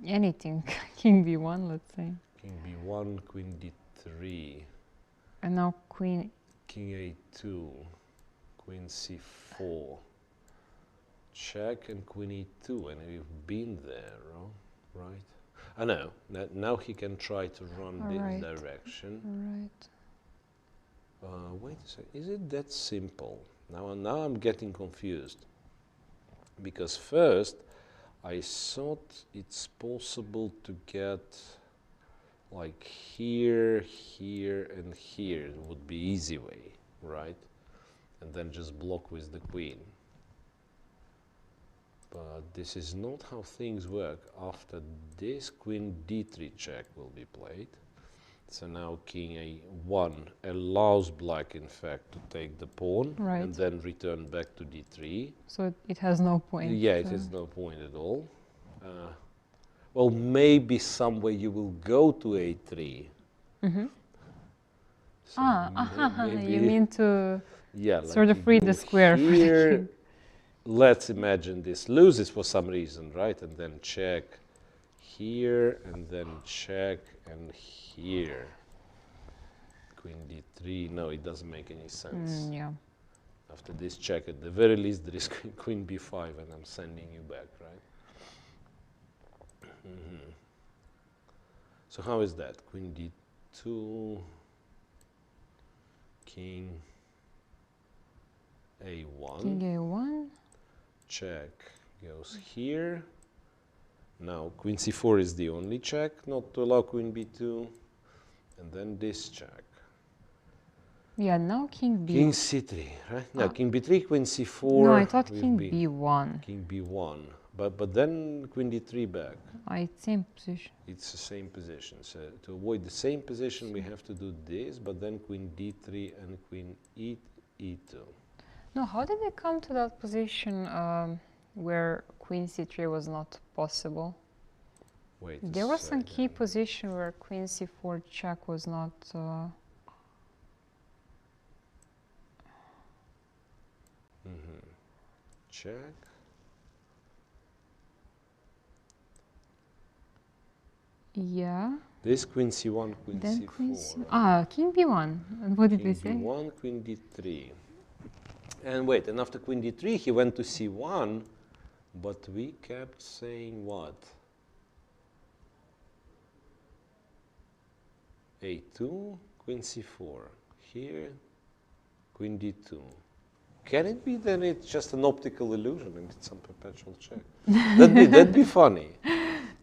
anything. King b1, let's say. King b1, queen d3. And now queen... King a2, queen c4. Check and queen e2, and we've been there, right? I know, now he can try to run this direction. Right. Wait a second, is it that simple? Now I'm getting confused. Because first, I thought it's possible to get like here, here, and here. It would be easy way, right? And then just block with the queen. But this is not how things work. After this, queen d3 check will be played. So now king a1 allows black, in fact, to take the pawn and then return back to d3. So it has no point. Yeah, it has no point at all. Well, maybe somewhere you will go to a3. Mm-hmm. So You mean to sort like of read the square for the king. Let's imagine this loses for some reason, right? And then check here, and then check, and here. Queen d3, no, it doesn't make any sense. Yeah. After this check, at the very least, there is queen b5, and I'm sending you back, right? Mm-hmm. So how is that? Queen d2, king a1. King a1. Check goes here. Now queen c4 is the only check, not to allow queen b2. And then this check. Yeah, now king b. King c3, right? No, king b3, queen c4. No, I thought king b1. King b1. But then queen d3 back. It's same position. It's the same position. So to avoid the same position, we have to do this, but then queen d3 and queen e2. No, how did they come to that position where queen c3 was not possible? Wait. There was some key position where queen c4 check was not. Check. Yeah. This queen c1, queen then c4. Queen king b1. And what did we say? King b1, queen d3. And wait, and after queen d3, he went to c1, but we kept saying what? a2, queen c4. Here, queen d2. Can it be then it's just an optical illusion and it's some perpetual check? That'd be funny.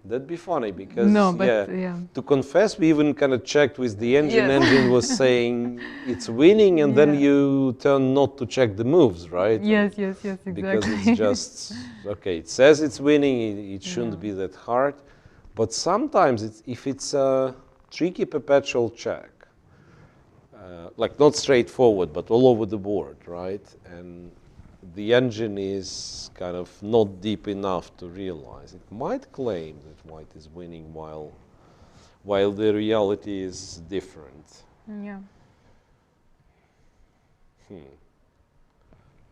That'd be funny because to confess, we even kind of checked with the engine. Yes. Engine was saying it's winning, and then you turn not to check the moves, right? Yes, exactly. Because it's just okay. It says it's winning. It shouldn't be that hard, but sometimes if it's a tricky perpetual check, like not straightforward, but all over the board, right? And the engine is kind of not deep enough to realize. It might claim that white is winning while the reality is different. Yeah.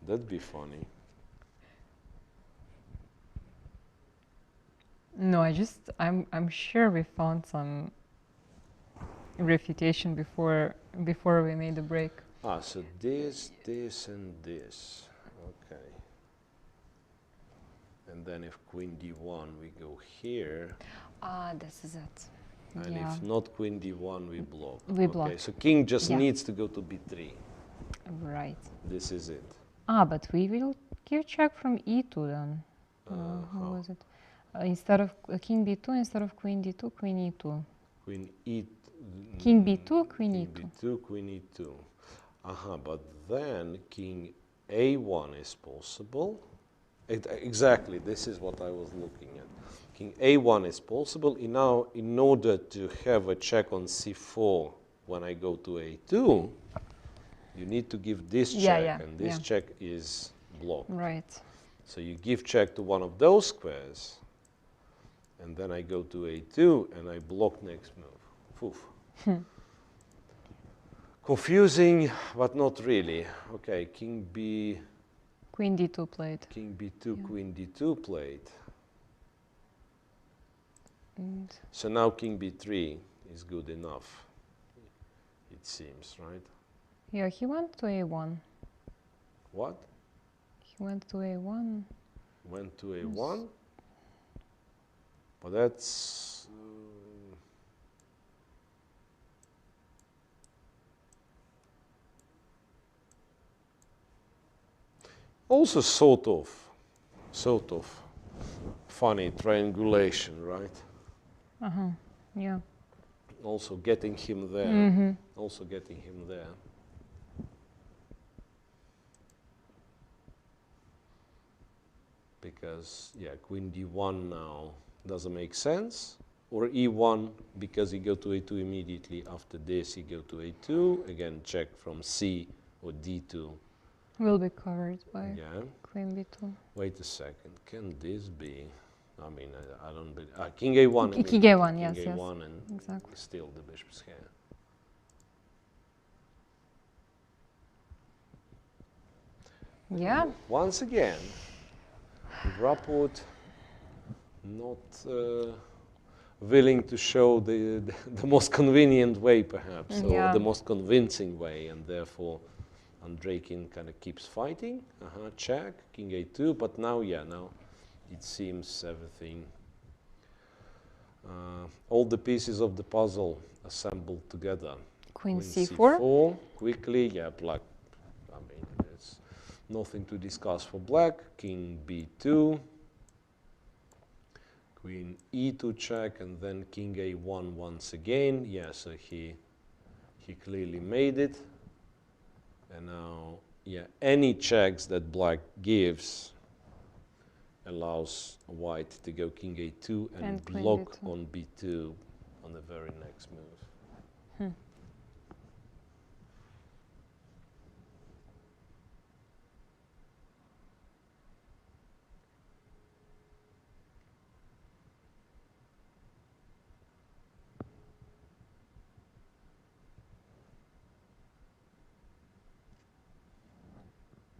That'd be funny. No, I'm sure we found some refutation before we made the break. So this, and this. Okay. And then if queen d1, we go here. This is it. And if not queen d1, we block. We block. Okay, so king just needs to go to b3. Right. This is it. Ah, but we will give check from e2 then. How was it? Instead of king b2, instead of queen d2, queen e2. Queen e. King b2, queen King e2. b2, queen e2. But then king a1 is possible. Exactly, this is what I was looking at. King a1 is possible. Now, in order to have a check on c4 when I go to a2, you need to give this check, and this check is blocked. Right. So you give check to one of those squares, and then I go to a2, and I block next move. Poof. Confusing, but not really. Okay, king b. Queen d2 played. King b2, queen d2 played. And So now king b3 is good enough, it seems, right? yeah, he went to a1. What? He went to a1. Went to a1? But that's... also sort of funny triangulation, right? Yeah. Also getting him there. Also getting him there. Because, yeah, queen d1 now doesn't make sense. Or e1, because you go to a2 immediately after this, you go to a2. Again, check from c or d2. Will be covered by Yeah. queen b2. Wait a second. Can this be? I mean, I don't believe. King a1. King a1, yes, King yes. a1 and Exactly. still the bishop's here. Yeah. Once again, Rapport not willing to show the most convenient way, perhaps, or the most convincing way, and therefore Andreikin kind of keeps fighting. Check, king a2, but now, now it seems everything, all the pieces of the puzzle assembled together. Queen c4. Quickly, black, I mean, there's nothing to discuss for black. King b2, queen e2 check, and then king a1 once again. So he clearly made it. And now, any checks that black gives allows white to go king a2 and block on b2 on the very next move.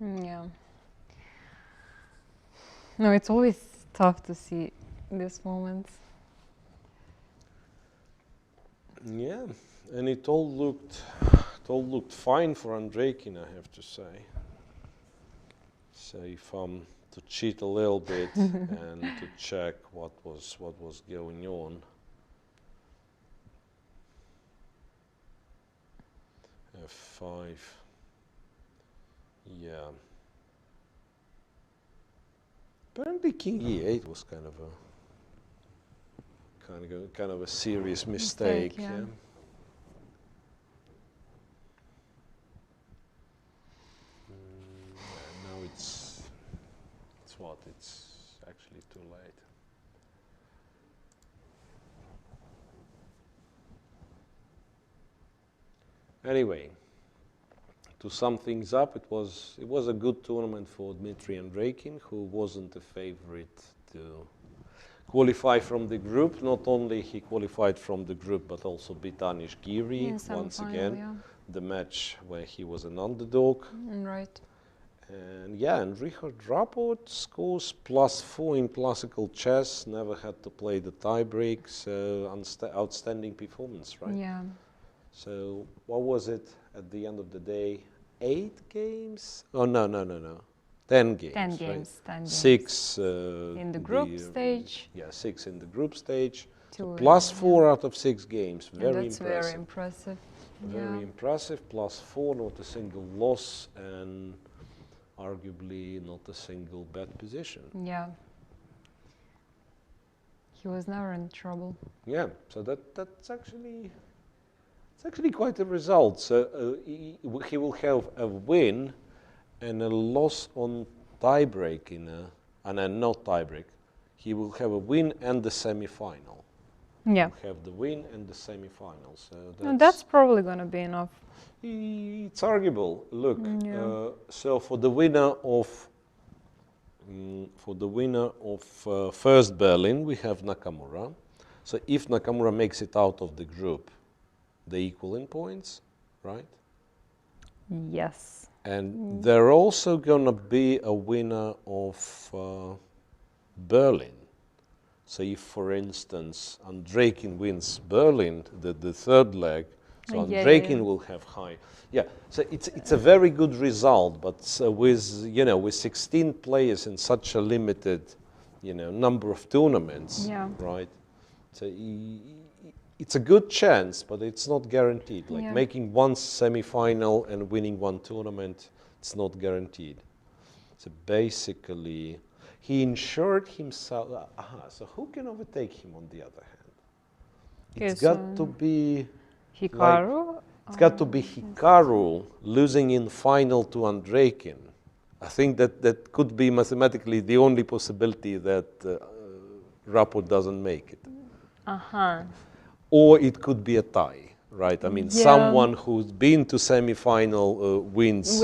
Yeah. No, it's always tough to see these moments. Yeah, and it all looked fine for Andreikin, I have to say. So if I'm to cheat a little bit and to check what was going on. F5. Yeah. Apparently king e8 was kind of a serious mistake. Yeah. Now it's actually too late. Anyway, to sum things up, it was a good tournament for Dmitry Andreikin, who wasn't a favorite to qualify from the group. Not only he qualified from the group, but also beat Anish Giri once again. The match where he was an underdog. Right. And and Richard Rapport scores +4 in classical chess. Never had to play the tiebreak. So outstanding performance, right? Yeah. So what was it at the end of the day? 8 games? Oh, no. 10 games. 10 games. Right? 10 games. 6 in the group stage. 6 in the group stage. So Two +4 out of 6 games. Very that's impressive. very impressive. Very impressive. +4, not a single loss, and arguably not a single bad position. Yeah. He was never in trouble. Yeah, so that's actually quite a result. So he will have a win and a loss on tiebreak and a not tiebreak. He will have a win and the semi-final. Yeah. He'll have the win and the semi-final. So that's probably going to be enough. It's arguable. Look, so for the winner of first Berlin, we have Nakamura. So if Nakamura makes it out of the group, they equal in points, right? Yes. And there also gonna be a winner of Berlin. So if, for instance, Andreikin wins Berlin, the third leg, so Andreikin will have high. Yeah, so it's a very good result, but with 16 players in such a limited, number of tournaments, right? So it's a good chance, but it's not guaranteed. Like making one semi-final and winning one tournament, it's not guaranteed. So basically, he ensured himself. So who can overtake him on the other hand? It's got to be Hikaru. It's got to be Hikaru losing in final to Andreikin. I think that could be mathematically the only possibility that Raport doesn't make it. Or it could be a tie, right? I mean, someone who's been to semi-final wins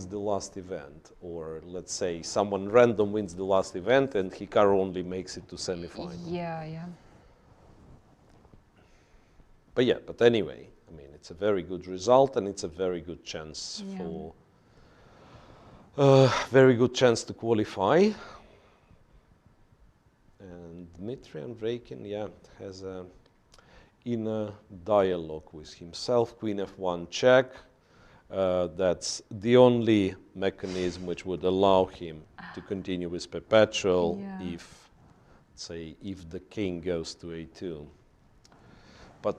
the last event, or let's say someone random wins the last event and Hikaru only makes it to semi-final. Yeah. But anyway, I mean, it's a very good result and it's a very good chance to qualify. And Dmitry Andreikin, has a inner dialogue with himself. Queen F1 check. That's the only mechanism which would allow him to continue with perpetual if the king goes to A2. But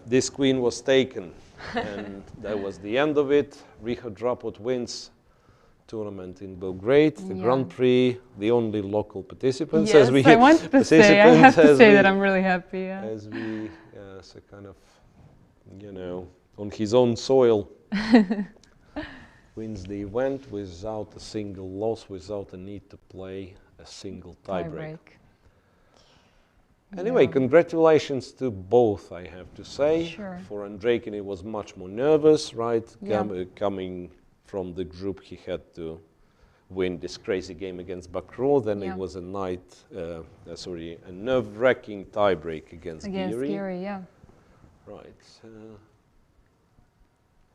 this queen was taken, and that was the end of it. Richard Raport wins tournament in Belgrade, the Grand Prix, the only local participants. Yes, I wanted to say, I have to say that I'm really happy. As we, so kind of, on his own soil, wins the event without a single loss, without a need to play a single tiebreak. Anyway, congratulations to both, I have to say. Sure. For Andreikin, it was much more nervous, right? Coming from the group, he had to win this crazy game against Bakro. Then it was a nerve-wracking tiebreak against Giri. Right.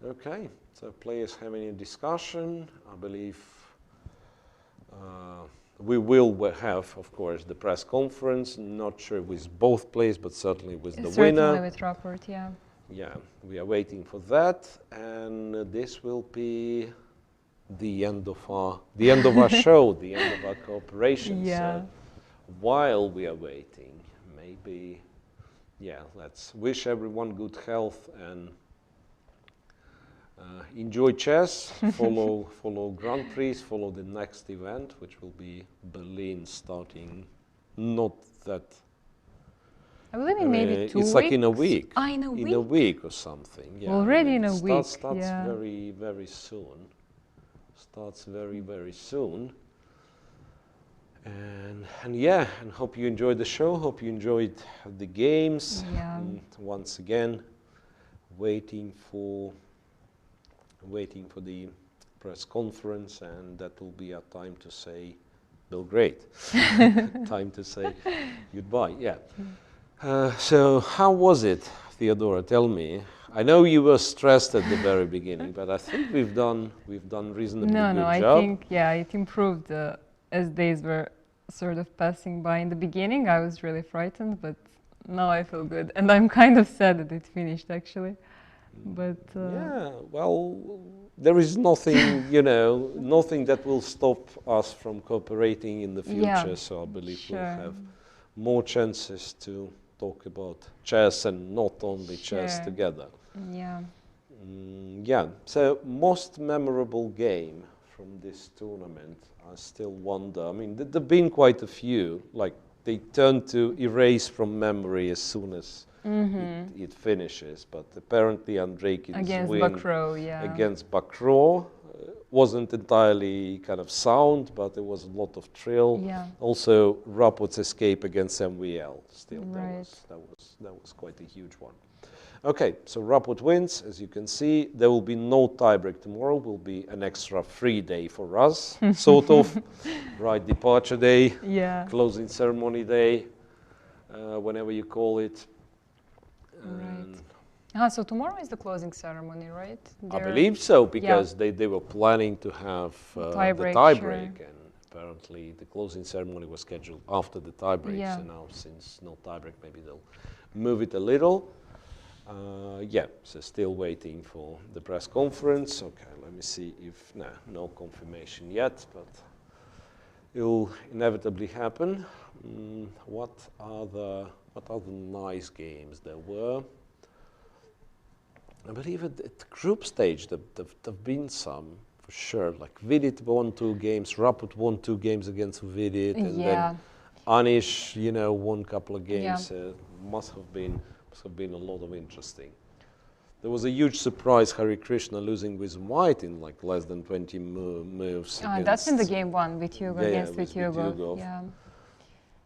Okay, so players having a discussion. I believe we will have, of course, the press conference. Not sure with both players, but certainly with the winner. Certainly with Raport, Yeah, we are waiting for that, and this will be the end of our show, the end of our cooperation. So while we are waiting, maybe, let's wish everyone good health and enjoy chess. Follow Grand Prix. Follow the next event, which will be Berlin, starting not that. I believe in maybe 2 weeks. It's like in a week. In a week? In a week or something. Yeah. Already in a week. Starts very, very soon. Starts very, very soon. And hope you enjoyed the show. Hope you enjoyed the games. And once again, waiting for the press conference, and that will be our time to say Belgrade. Time to say goodbye. So how was it, Teodora? Tell me. I know you were stressed at the very beginning, but I think we've done reasonably good job. I think it improved as days were sort of passing by. In the beginning, I was really frightened, but now I feel good, and I'm kind of sad that it finished actually. But there is nothing, nothing that will stop us from cooperating in the future. So I believe we'll have more chances to talk about chess and not only chess together. Yeah. Yeah, so most memorable game from this tournament, I still wonder. I mean, there've been quite a few, like they tend to erase from memory as soon as it finishes, but apparently Andreikin's Against win Vachier, yeah. against Vachier wasn't entirely kind of sound, but there was a lot of thrill. Yeah. Also, Rapot's escape against MVL, still Right. that was quite a huge one. Okay, so Rapot wins. As you can see, there will be no tiebreak tomorrow. Will be an extra free day for us, sort of, right? Departure day, Yeah. closing ceremony day, whenever you call it. Right. So tomorrow is the closing ceremony, right? I believe so, because they were planning to have the tiebreak, and apparently the closing ceremony was scheduled after the tiebreak. Yeah. So now, since no tiebreak, maybe they'll move it a little. Yeah, so still waiting for the press conference. Okay, let me see if, no confirmation yet, but it'll inevitably happen. What other nice games there were? I believe at group stage there've been some, for sure. Like Vidit won 2 games, Rapot won 2 games against Vidit, and then Anish, won a couple of games. Must have been a lot of interesting. There was a huge surprise, Hari Krishna losing with white in like less than 20 moves. That's in the game 1 with Hugo, against Hugo. Hugo. Yeah.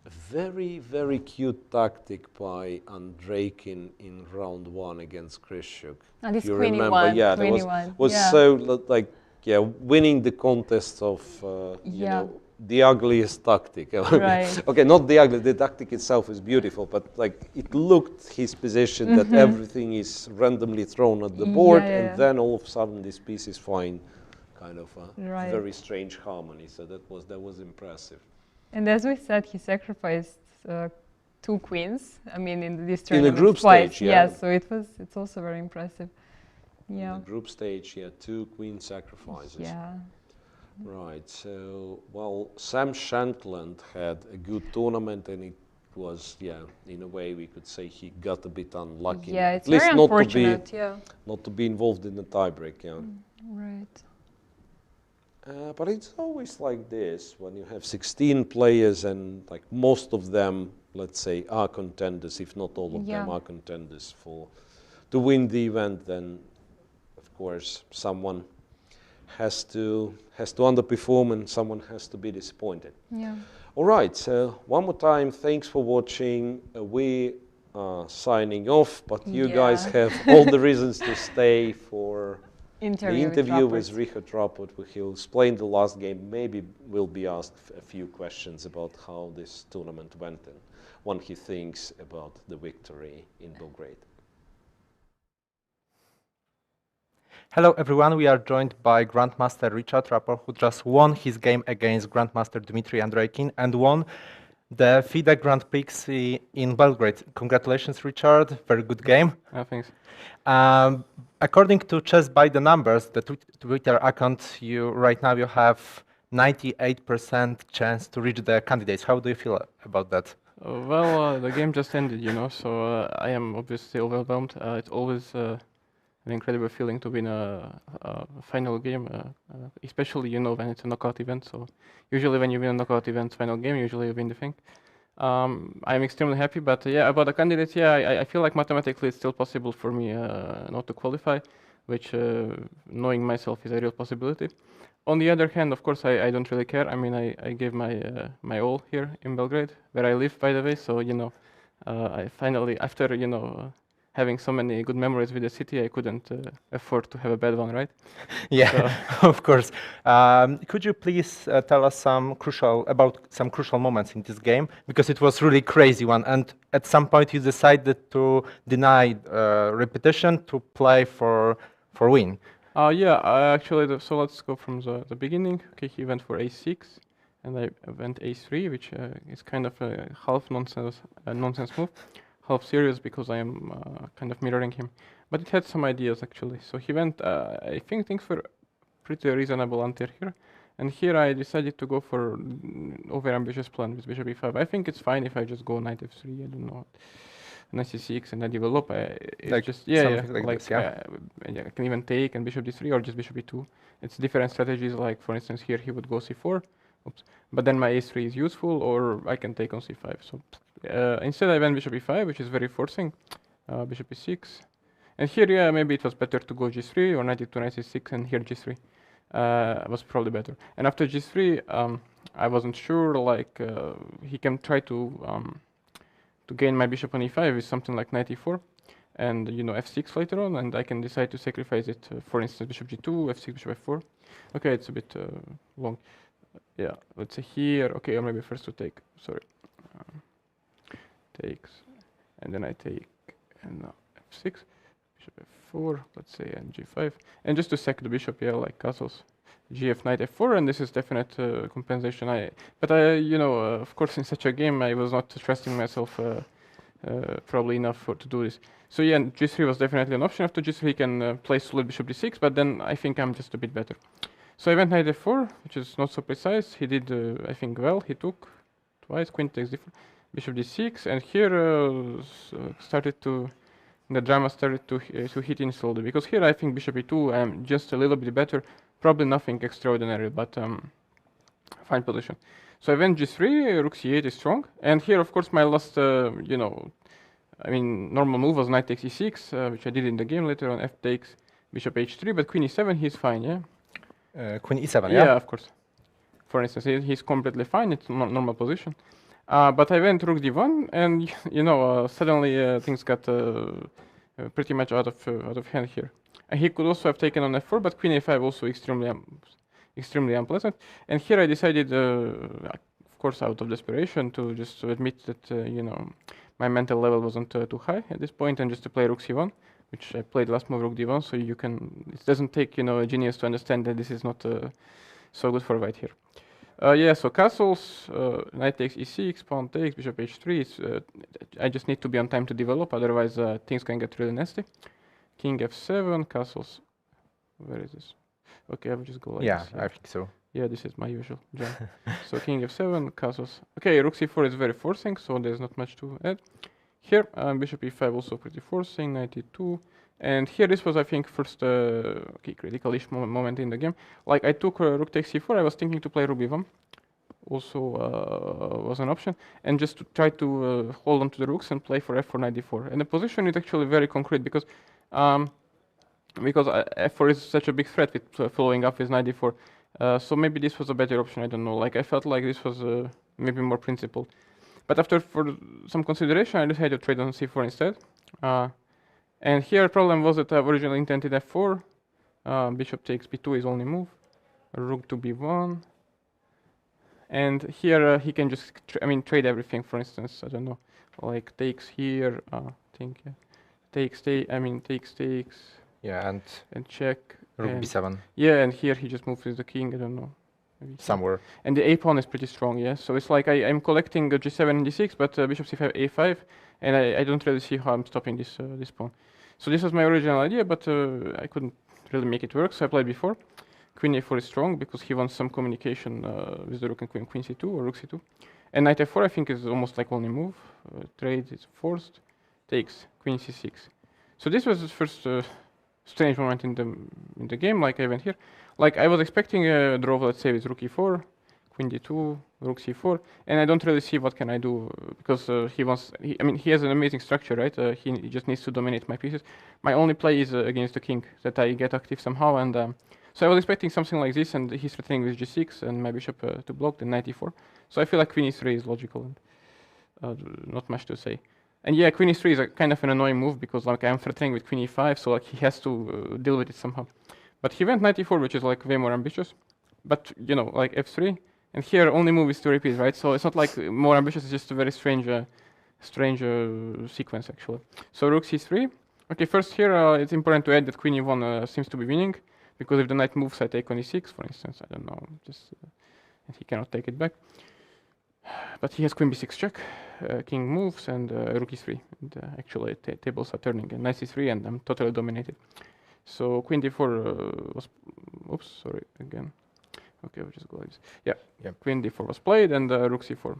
A very, very cute tactic by Andreikin in round 1 against Krishuk. And if it's you Queenie remember, 1. yeah, Queenie there 1. was so like, winning the contest of, you know, the ugliest tactic. Right. Okay, not the ugly, the tactic itself is beautiful, but like it looked his position that everything is randomly thrown at the board, and then all of a sudden this piece is fine, kind of a very strange harmony. So that was impressive. And as we said, he sacrificed 2 queens. I mean, in this tournament in the group twice. stage, yeah. So it's also very impressive. Yeah. In the group stage, 2 queen sacrifices. Yeah. Right, so, well, Sam Shankland had a good tournament, and it was, in a way we could say he got a bit unlucky. Yeah, it's at least very not unfortunate, to be, not to be involved in the tiebreak, Right. But it's always like this, when you have 16 players and like most of them, let's say, are contenders, if not all of them are contenders to win the event, then of course someone has to underperform and someone has to be disappointed. Yeah. All right, so one more time, thanks for watching. We are signing off, but you guys have all the reasons to stay for the interview with Richard Rapot, where he'll explain the last game. Maybe we'll be asked a few questions about how this tournament went and what he thinks about the victory in Belgrade. Hello everyone, we are joined by Grandmaster Richard Rapot, who just won his game against Grandmaster Dmitry Andreikin and won the FIDE Grand Prix in Belgrade. Congratulations, Richard, very good game. Thanks. According to Chess by the Numbers, the Twitter account, right now you have 98% chance to reach the candidates. How do you feel about that? Well, the game just ended, so I am obviously overwhelmed. It's always an incredible feeling to win a final game, especially, when it's a knockout event. So usually when you win a knockout event final game, usually you win the thing. I'm extremely happy, but about the candidates, I feel like mathematically it's still possible for me not to qualify, which knowing myself is a real possibility. On the other hand, of course, I don't really care. I mean, I gave my all here in Belgrade, where I live, by the way. So I finally, after having so many good memories with the city, I couldn't afford to have a bad one, right? Yeah, so. Of course. Could you please tell us some crucial moments in this game, because it was really crazy one, and at some point you decided to deny repetition to play for win. Actually, so let's go from the beginning. Okay, he went for a6, and I went a3, which is kind of a half nonsense move. Half serious, because I am kind of mirroring him, but it had some ideas actually. So he went, I think things were pretty reasonable until here, and here I decided to go for over ambitious plan with bishop e5. I think it's fine if I just go knight f3. I don't know. knight c6 and I develop. It's Like just yeah, something like like this, yeah. I can even take and bishop d3 or just bishop e2. It's different strategies. Like for instance, here he would go c4. Oops. But then my a3 is useful, or I can take on c5. So instead I went bishop e5, which is very forcing. Bishop e6. And here, yeah, maybe it was better to go g3 or knight e2, knight c6, and here g3 was probably better. And after g3, I wasn't sure. Like he can try to gain my bishop on e5 with something like knight e4, and f6 later on, and I can decide to sacrifice it. For instance, bishop g2, f6, bishop f4. Okay, it's a bit long. Yeah, let's say here. Okay, or maybe first to take. Sorry, takes, and then I take, and now f6. Bishop f4, let's say, and g5. And just to sack the bishop, yeah, like castles. Gf knight f4, and this is definite compensation. Of course, in such a game, I was not trusting myself probably enough to do this. So yeah, g3 was definitely an option. After g3, he can play solid bishop d6, but then I think I'm just a bit better. So I went knight f4, which is not so precise. He did, I think, well. He took twice, queen takes different, bishop d6, and here the drama started to hit in slowly, because here I think bishop e2 I'm just a little bit better, probably nothing extraordinary, but fine position. So I went g3, rook c8 is strong, and here of course my last normal move was knight takes e6, which I did in the game later on. F takes, bishop h3, but queen e7 he's fine, yeah. Queen e7, yeah. Yeah, of course. For instance, he's completely fine. It's normal position. But I went rook d1, and suddenly things got pretty much out of hand here. And he could also have taken on f4, but queen a5 also extremely unpleasant. And here I decided, of course, out of desperation, to just admit that my mental level wasn't too high at this point, and just to play rook c1, which I played last move rook d1. So it doesn't take a genius to understand that this is not so good for white here. Yeah, so castles, knight takes e6, pawn takes, bishop h3. I just need to be on time to develop, otherwise things can get really nasty. King f7, castles. Where is this? Okay, I will just go like this. Yeah, I think so. Yeah, this is my usual jam. So king f7, castles. Okay, rook c4 is very forcing, so there's not much to add. Here, bishop e5 also pretty forcing, knight e2. And here this was, I think, first critical-ish moment in the game. Like I took rook takes c4, I was thinking to play rook b1. Also was an option. And just to try to hold on to the rooks and play for f4, knight d4. And the position is actually very concrete, because f4 is such a big threat with following up with knight d4. So maybe this was a better option, I don't know. Like I felt like this was maybe more principled. But after for some consideration, I decided to trade on c4 instead. And here the problem was that I originally intended f4. Bishop takes b2 is only move. Rook to b1. And here he can just trade everything. For instance, I don't know, like takes here. Takes. Yeah, and check. Rook b7. Yeah, and here he just moves with the king. I don't know. Maybe somewhere. And the a pawn is pretty strong. Yeah, so it's like I'm collecting g7 and d6, but bishop c5, a5, and I don't really see how I'm stopping this pawn. So this was my original idea, but I couldn't really make it work, so I played before. Queen a4 is strong because he wants some communication with the rook and queen c2 or rook c2. And knight f4 I think is almost like only move. Trade is forced. Takes, queen c6. So this was the first strange moment in the game. Like I went here. Like I was expecting a draw, let's say, with rook e4, queen d2, rook c4, and I don't really see what can I do, because he has an amazing structure, right? He just needs to dominate my pieces. My only play is against the king, that I get active somehow, and so I was expecting something like this, and he's threatening with g6 and my bishop to block, then knight e4. So I feel like queen e3 is logical, and not much to say. And yeah, queen e3 is a kind of an annoying move, because like I'm threatening with queen e5, so like he has to deal with it somehow. But he went knight e4, which is like way more ambitious. But like f3, and here only move is to repeat, right? So it's not like more ambitious, it's just a very strange sequence actually. So rook c3. Okay, first here it's important to add that queen e1 seems to be winning, because if the knight moves, I take on e6, for instance. I don't know, and he cannot take it back. But he has queen b6 check, king moves, and rook e3. And actually, tables are turning, and knight c3, and I'm totally dominated. So queen d4 was, oops, sorry, again. Okay, we'll just go like this. Yeah, queen d4 was played, and rook c4.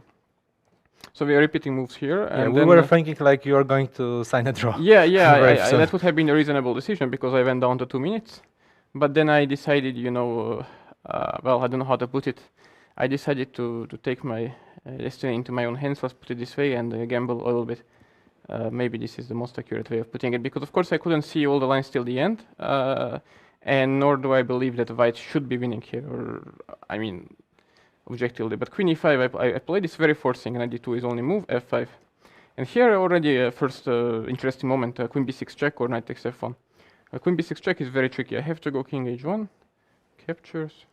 So we are repeating moves here. Yeah, and we then, were thinking like you are going to sign a draw. Yeah, Very soon. that would have been a reasonable decision because I went down to 2 minutes. But then I decided, well, I don't know how to put it. I decided to take my destiny into my own hands, let's put it this way, and gamble a little bit. Maybe this is the most accurate way of putting it, because of course I couldn't see all the lines till the end, and nor do I believe that white should be winning here, or, I mean, objectively. But queen e5, I played this very forcing, and knight d2 is only move, f5. And here already first interesting moment, queen b6 check or knight takes f1. Queen b6 check is very tricky. I have to go king h1, captures,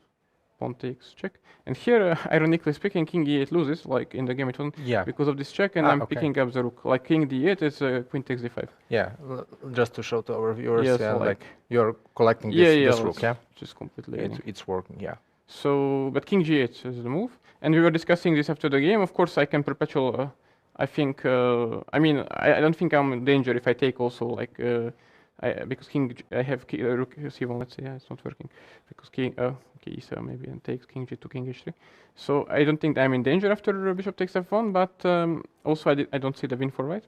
pawn takes check. And here, ironically speaking, king e8 loses, like in the game it wasn't, because of this check, and I'm picking up the rook. Like king d8 is queen takes d5. Yeah, just to show to our viewers, Yes, like you're collecting this rook, yeah? Just completely It's working, yeah. So, but king g8 is the move. And we were discussing this after the game. Of course, I can perpetual, I think, I mean, I don't think I'm in danger if I take also, like, because king, I have rook c1, let's say, yeah, it's not working. Because king, okay, e7 maybe, and takes king g2, king h3. So I don't think I'm in danger after bishop takes f1, but also I don't see the win for white.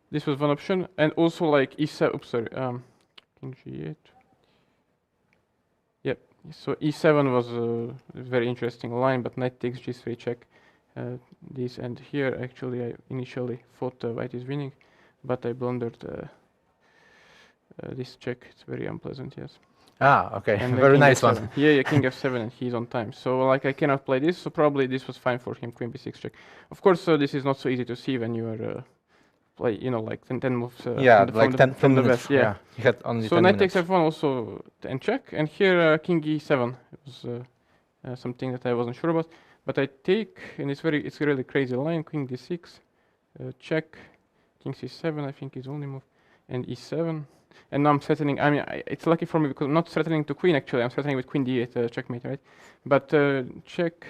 This was one option. And also like e7, oops, sorry, king g8. Yep, so e7 was a very interesting line, but knight takes g3 check. This, and here actually I initially thought white is winning, but I blundered this check. It's very unpleasant, yes. Ah, okay, and very nice f7. one. Yeah, king f7, and he's on time. So like I cannot play this, so probably this was fine for him, queen b6 check. Of course, this is not so easy to see when you are play, like 10 moves. Yeah, like 10 from minutes. The best, yeah. You had only so 10 knight minutes. takes f1 also and check, and here king e7 was something that I wasn't sure about. But I take, and it's a really crazy line, king d6, check, king c7 I think is only move, and e7. And now I'm threatening, I mean, it's lucky for me because I'm not threatening to queen actually, I'm threatening with queen d8 checkmate, right? But check,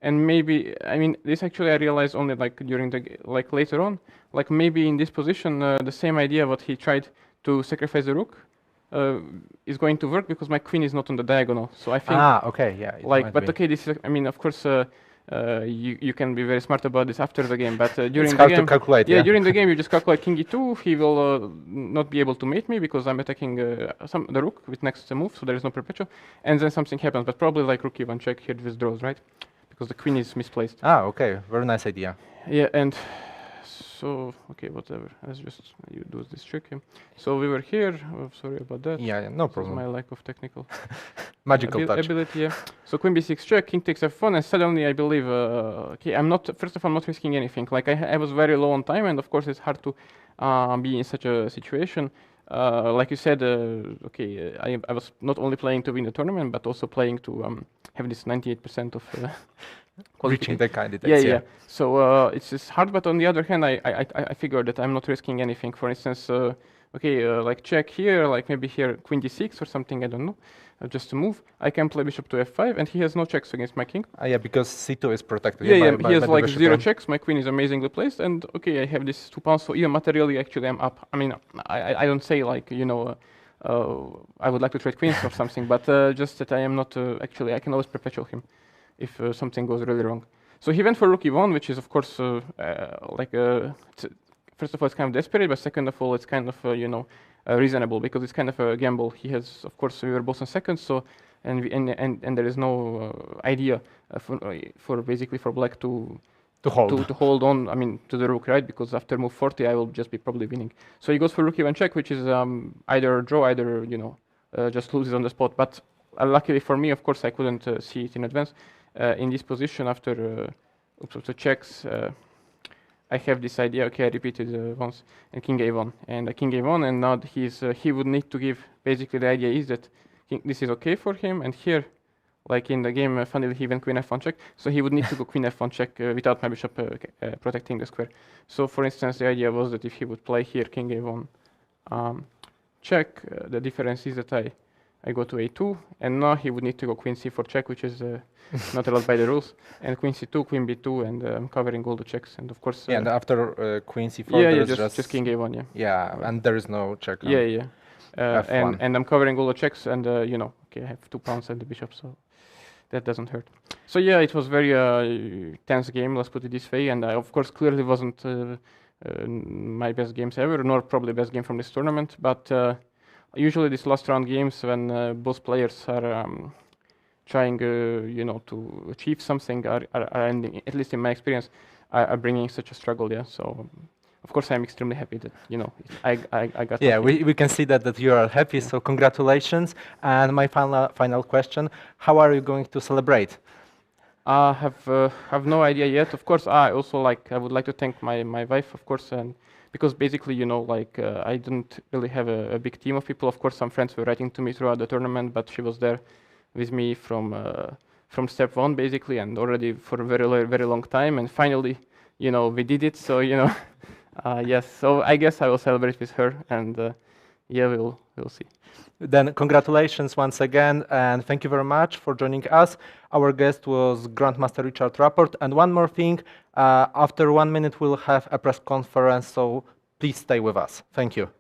and maybe, I mean, this actually I realized only like during the, like later on, like maybe in this position, the same idea what he tried to sacrifice the rook is going to work because my queen is not on the diagonal. So I think, okay, yeah. Like, but okay, this is, I mean, of course, you can be very smart about this after the game, but during the game, to calculate, yeah, during the game you just calculate king e2. He will not be able to mate me because I'm attacking the rook with next move, so there is no perpetual, and then something happens. But probably like rook e1 check here withdraws, right? Because the queen is misplaced. Ah, okay, very nice idea. Yeah, and so okay, whatever. Let's just you do this trick. Yeah. So we were here. Oh, sorry about that. Yeah, no This problem. is my lack of technical Magical touch. ability. Yeah. So queen b6 check, king takes f1, and suddenly I believe. Okay, I'm not. First of all, I'm not risking anything. Like I was very low on time, and of course it's hard to be in such a situation. Like you said, okay, I was not only playing to win the tournament, but also playing to have this 98% of. Reaching the candidates. Yeah. So it's just hard, but on the other hand, I figured that I'm not risking anything. For instance, okay, like check here, like maybe here queen d6 or something. I don't know. Just to move, I can play bishop to f5, and he has no checks against my king. Yeah, because c2 is protected. Yeah, he has like 0 checks. My queen is amazingly placed, and okay, I have this 2 pawns. So even materially, actually, I'm up. I mean, I don't say like I would like to trade queens or something, but just that I am not actually. I can always perpetual him if something goes really wrong. So he went for rook e1, which is of course first of all it's kind of desperate, but second of all it's kind of reasonable because it's kind of a gamble. He has, of course, we were both on second, so and there is no idea for basically for black to hold on. I mean to the rook, right? Because after move 40 I will just be probably winning. So he goes for rook e1 check, which is either draw, either just loses on the spot. But luckily for me, of course, I couldn't see it in advance. In this position after checks, I have this idea. Okay, I repeated once, and king a1, and king a1, and now he would need to give. Basically, the idea is that this is okay for him, and here, like in the game, funnily he went queen f1 check, so he would need to go queen f1 check without my bishop protecting the square. So, for instance, the idea was that if he would play here king a1 check, the difference is that I go to a2, and now he would need to go queen c4 check, which is not allowed by the rules, and queen c2, queen b2, and I'm covering all the checks, and of course. And after queen c4, there's just king a1, yeah. Yeah, and there is no check. And I'm covering all the checks, and okay, I have 2 pawns and the bishop, so that doesn't hurt. So yeah, it was very tense game, let's put it this way, and I of course clearly wasn't my best games ever, nor probably best game from this tournament, but usually these last round games when both players are trying you know, to achieve something are ending, at least in my experience, are bringing such a struggle, yeah, so of course I'm extremely happy that, you know, I got yeah, we can see that you are happy, so congratulations. And my final question, how are you going to celebrate? I have no idea yet. Of course, I also I would like to thank my wife, of course, and because basically, you know, I didn't really have a big team of people. Of course, some friends were writing to me throughout the tournament, but she was there with me from step one, basically, and already for a very long time. And finally, you know, we did it. So, you know, yes. So I guess I will celebrate with her, and yeah, we'll see. Then congratulations once again, and thank you very much for joining us. Our guest was Grandmaster Richard Rapport. And one more thing, after 1 minute we'll have a press conference, so please stay with us. Thank you.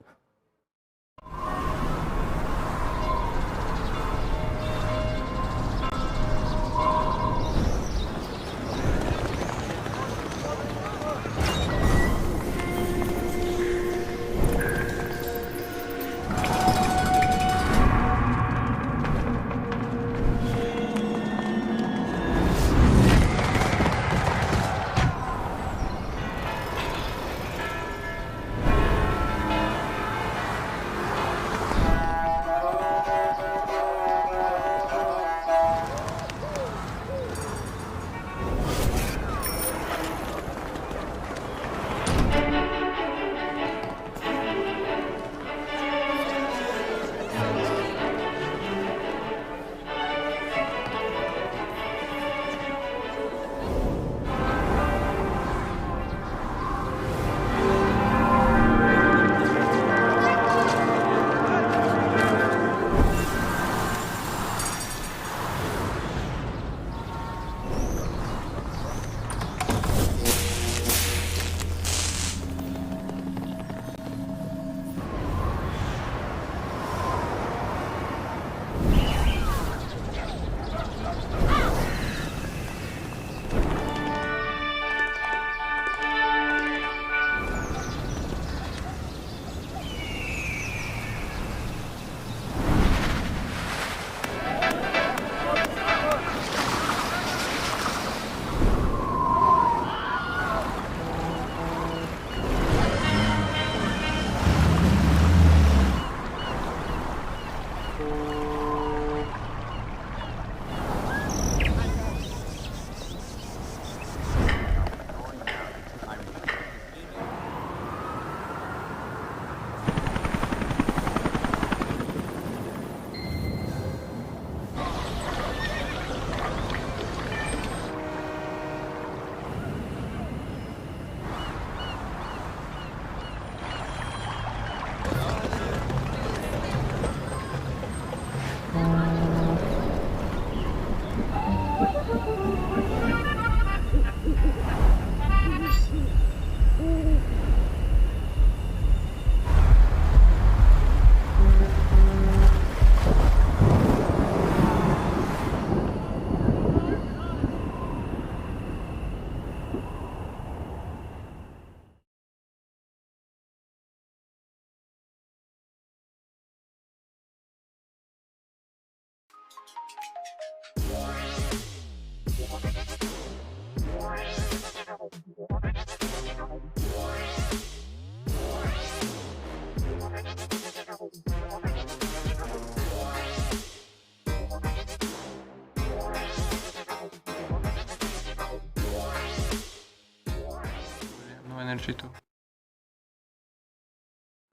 Energy too.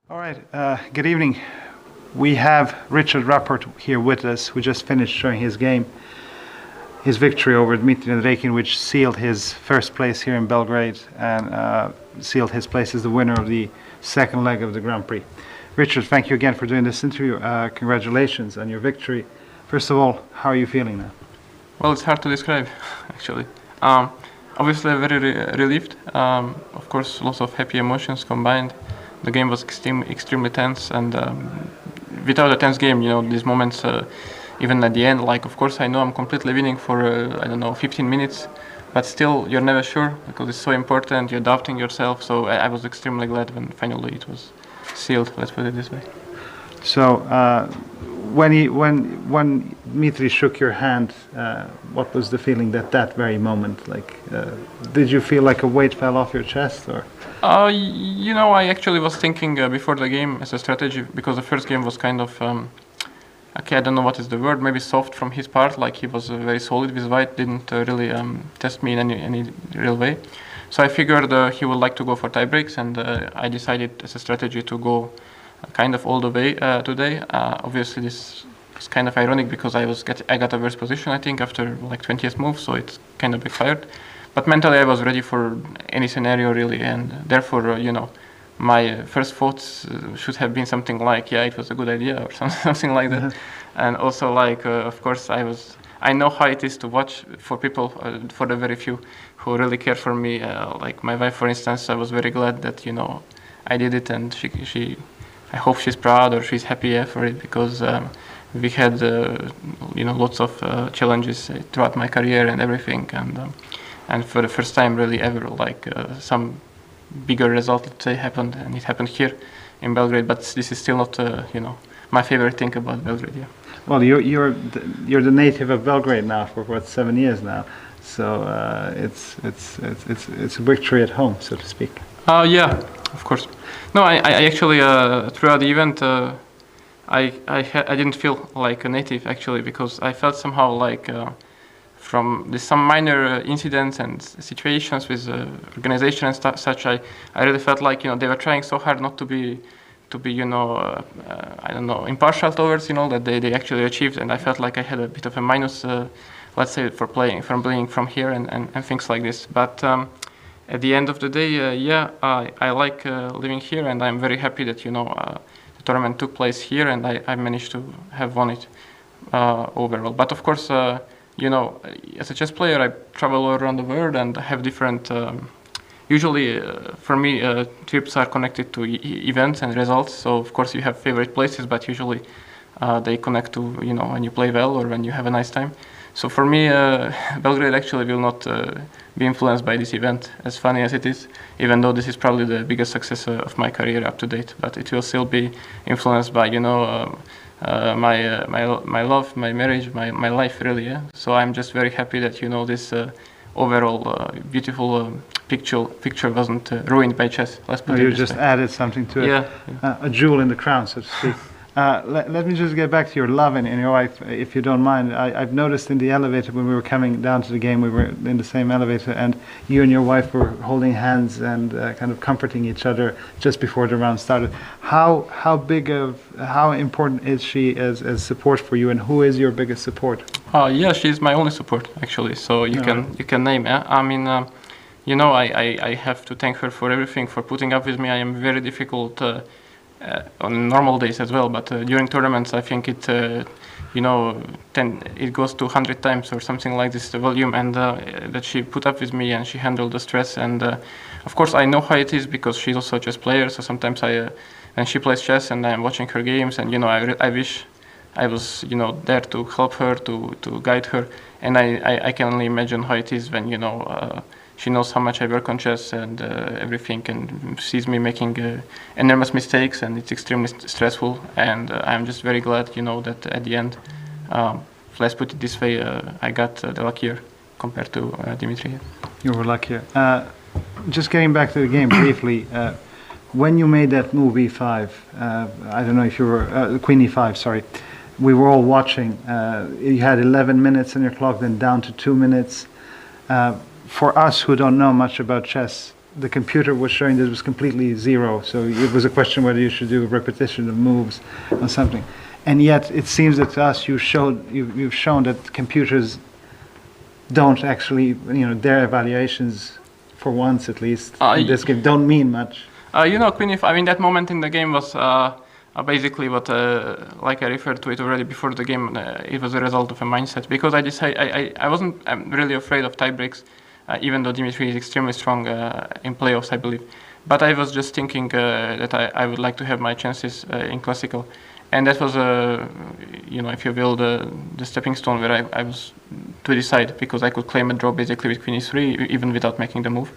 All right, good evening. We have Richard Rapport here with us, who just finished showing his game, his victory over Dmitry Andreikin, which sealed his first place here in Belgrade and sealed his place as the winner of the second leg of the Grand Prix. Richard, thank you again for doing this interview. Congratulations on your victory. First of all, how are you feeling now? Well, it's hard to describe, actually. Obviously, very relieved. Of course, lots of happy emotions combined. The game was extremely tense, and without a tense game, you know, these moments even at the end, like of course I know I'm completely winning for I don't know 15 minutes, but still you're never sure because it's so important. You're doubting yourself. So I was extremely glad when finally it was sealed. Let's put it this way. So when Dmitry shook your hand, what was the feeling that very moment? Like, did you feel like a weight fell off your chest, or? You know, I actually was thinking before the game as a strategy, because the first game was kind of okay, I don't know what is the word, maybe soft from his part, like he was very solid with white, didn't really test me in any real way. So I figured he would like to go for tie breaks, and I decided as a strategy to go kind of all the way today. Obviously this is kind of ironic because I got a worse position, I think, after like 20th move, so it's kind of backfired. But mentally I was ready for any scenario really, and therefore, you know, my first thoughts should have been something like, yeah, it was a good idea, or something like that. And also, like, of course, I know how it is to watch for people, for the very few who really care for me. Like my wife, for instance, I was very glad that, you know, I did it, and I hope she's proud or she's happy for it, because we had, you know, lots of challenges throughout my career and everything, and for the first time really ever, like some bigger result, let's say, happened, and it happened here in Belgrade. But this is still not, you know, my favorite thing about Belgrade. Yeah. Well, you're the native of Belgrade now for what, 7 years now, so it's a victory at home, so to speak. Yeah, of course. No, I actually throughout the event I didn't feel like a native actually, because I felt somehow like from some minor incidents and situations with organization and such, I really felt like, you know, they were trying so hard not to be you know, I don't know, impartial towards, you know, that they actually achieved, and I felt like I had a bit of a minus, let's say, from playing from here and things like this. But at the end of the day, yeah, I like living here, and I'm very happy that, you know, the tournament took place here, and I managed to have won it overall. But of course, you know, as a chess player, I travel all around the world and have different. Usually, for me, trips are connected to events and results. So of course, you have favorite places, but usually they connect to, you know, when you play well or when you have a nice time. So for me, Belgrade actually will not be influenced by this event, as funny as it is, even though this is probably the biggest success of my career up to date. But it will still be influenced by, you know, my love, my marriage, my life, really. Yeah. So I'm just very happy that, you know, this overall beautiful picture wasn't ruined by chess. Let's put it You this just way. added something to it. Yeah. A jewel in the crown, so to speak. Let me just get back to your love and your wife, if you don't mind. I've noticed in the elevator when we were coming down to the game, we were in the same elevator, and you and your wife were holding hands and kind of comforting each other just before the round started. How important is she as support for you, and who is your biggest support? Yeah, she's my only support actually. So you can name. I mean, you know, I have to thank her for everything, for putting up with me. I am very difficult. On normal days as well, but during tournaments I think it, you know, it goes to 100 times or something like this, the volume, and that she put up with me and she handled the stress. And of course I know how it is, because she's also a chess player, so sometimes and she plays chess and I'm watching her games, and, you know, I wish I was, you know, there to help her, to guide her, and I can only imagine how it is when, you know, she knows how much I work on chess and everything, and sees me making enormous mistakes, and it's extremely stressful. And I'm just very glad, you know, that at the end, let's put it this way, I got the luckier compared to Dmitry. You were luckier. Just getting back to the game briefly, when you made that move e5, I don't know if you were, Queen e5, sorry, we were all watching. You had 11 minutes on your clock, then down to 2 minutes. For us who don't know much about chess, the computer was showing that it was completely zero. So it was a question whether you should do a repetition of moves or something. And yet it seems that to us you've shown that computers don't actually, you know, their evaluations, for once at least, in this game, don't mean much. You know, Queen, I mean, that moment in the game was basically what, like I referred to it already before the game, it was a result of a mindset, because I'm really afraid of tie breaks. Even though Dmitry is extremely strong in playoffs, I believe. But I was just thinking that I would like to have my chances in classical. and that was if you will, the stepping stone where I was to decide, because I could claim a draw basically with queen e3 even without making the move.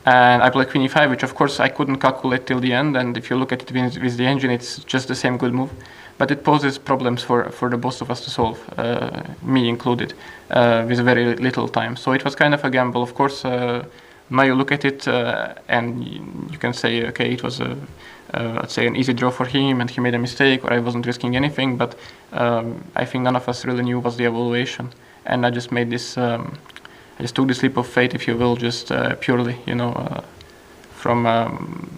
And I played queen e5, which of course I couldn't calculate till the end. And if you look at it with the engine, it's just the same good move. But it poses problems for the both of us to solve, me included, with very little time. So it was kind of a gamble. Of course, now you look at it and you can say, okay, it was let's say an easy draw for him and he made a mistake, or I wasn't risking anything. But I think none of us really knew what's the evaluation. And I just made this... I just took this leap of faith, if you will, just purely, from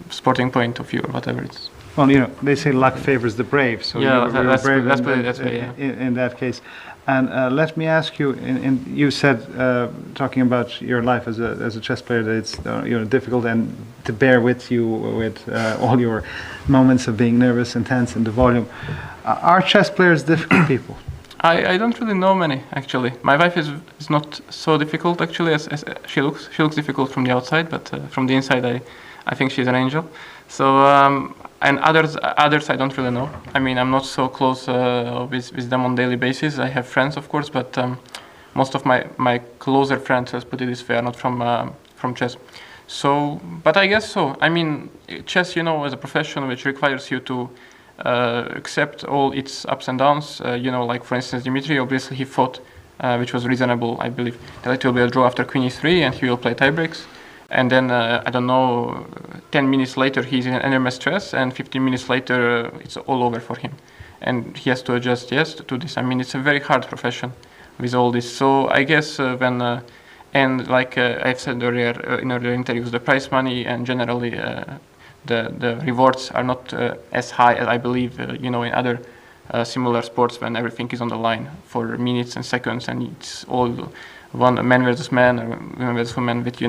sporting point of view or whatever it's. Well, they say luck favors the brave, so yeah, you were brave yeah. in that case. And let me ask you, you said, talking about your life as a chess player, that it's difficult and to bear with you with all your moments of being nervous and tense and the volume. Are chess players difficult people? I don't really know many, actually. My wife is not so difficult, actually, as she looks. She looks difficult from the outside, but from the inside, I think she's an angel. So, and others I don't really know. I mean, I'm not so close with them on daily basis. I have friends, of course, but most of my closer friends, let's put it this way, are not from chess. So, but I guess so. I mean, chess, as a profession which requires you to accept all its ups and downs, like for instance Dimitri, obviously he fought, which was reasonable, I believe, that it will be a draw after queen e3 and he will play tie breaks, and then I don't know, 10 minutes later he's in enormous stress, and 15 minutes later it's all over for him, and he has to adjust to this. I mean, it's a very hard profession with all this. So I guess when and like I've said earlier in earlier interviews, the prize money and generally the rewards are not as high as I believe in other similar sports, when everything is on the line for minutes and seconds, and it's all one man versus man or woman versus woman with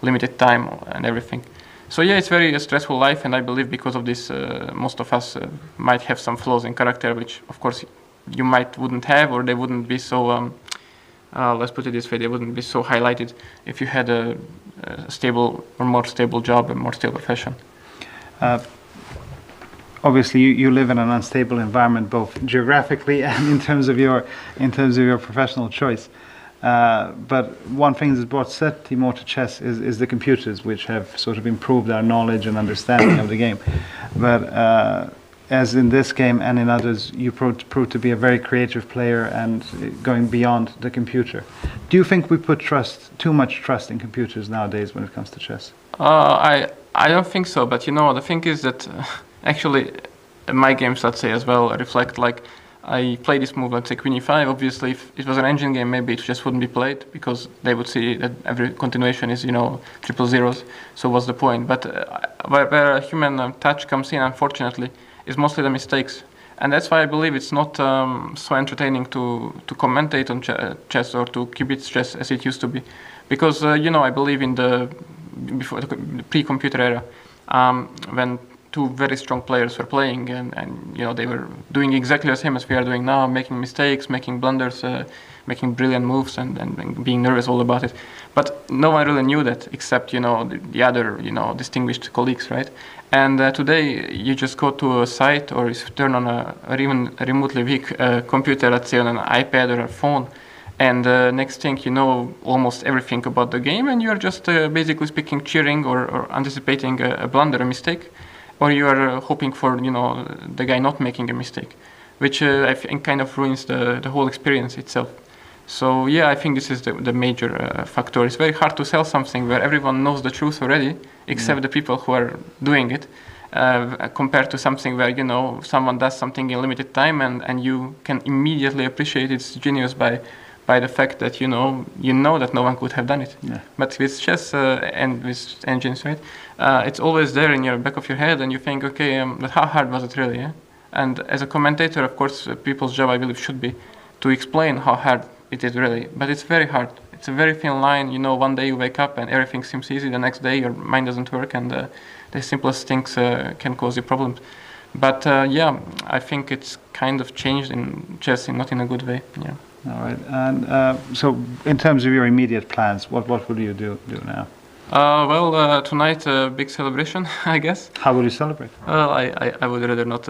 limited time and everything. So yeah, it's very stressful life, and I believe because of this most of us might have some flaws in character, which of course you wouldn't have, or they wouldn't be so let's put it this way, they wouldn't be so highlighted if you had a stable or more stable job and more stable profession. Obviously, you live in an unstable environment, both geographically and in terms of your professional choice. But one thing that's brought certainty more to chess is the computers, which have sort of improved our knowledge and understanding of the game. But as in this game and in others, you proved to be a very creative player and going beyond the computer. Do you think we put too much trust in computers nowadays when it comes to chess? I don't think so, but the thing is that actually my games, let's say, as well reflect, like, I play this move, let's say queen e5. Obviously, if it was an engine game, maybe it just wouldn't be played, because they would see that every continuation is, triple zeros. So what's the point? But where a human touch comes in, unfortunately, is mostly the mistakes. And that's why I believe it's not so entertaining to commentate on chess or to keep it chess as it used to be. Because, I believe in before the pre-computer era, when two very strong players were playing, and they were doing exactly the same as we are doing now, making mistakes, making blunders, making brilliant moves, and being nervous all about it. But no one really knew that except the other distinguished colleagues, right? And today you just go to a site or you turn on a even remotely weak computer, let's say on an iPad or a phone, and next thing you know almost everything about the game, and you're just basically speaking, cheering or anticipating a blunder, a mistake, or you are hoping for the guy not making a mistake, which I think kind of ruins the whole experience itself. So yeah, I think this is the major factor. It's very hard to sell something where everyone knows the truth already, except the people who are doing it, compared to something where someone does something in limited time, and you can immediately appreciate its genius by the fact that you know that no one could have done it. Yeah. But with chess and with engines, right, it's always there in your back of your head, and you think, okay, but how hard was it really? Yeah? And as a commentator, of course, people's job, I believe, should be to explain how hard it is really. But it's very hard. It's a very thin line. One day you wake up and everything seems easy. The next day your mind doesn't work, and the simplest things can cause you problems. But yeah, I think it's kind of changed in chess, not in a good way. Yeah. All right. And so, in terms of your immediate plans, what will you do now? Well, tonight big celebration, I guess. How will you celebrate? Well, I would rather not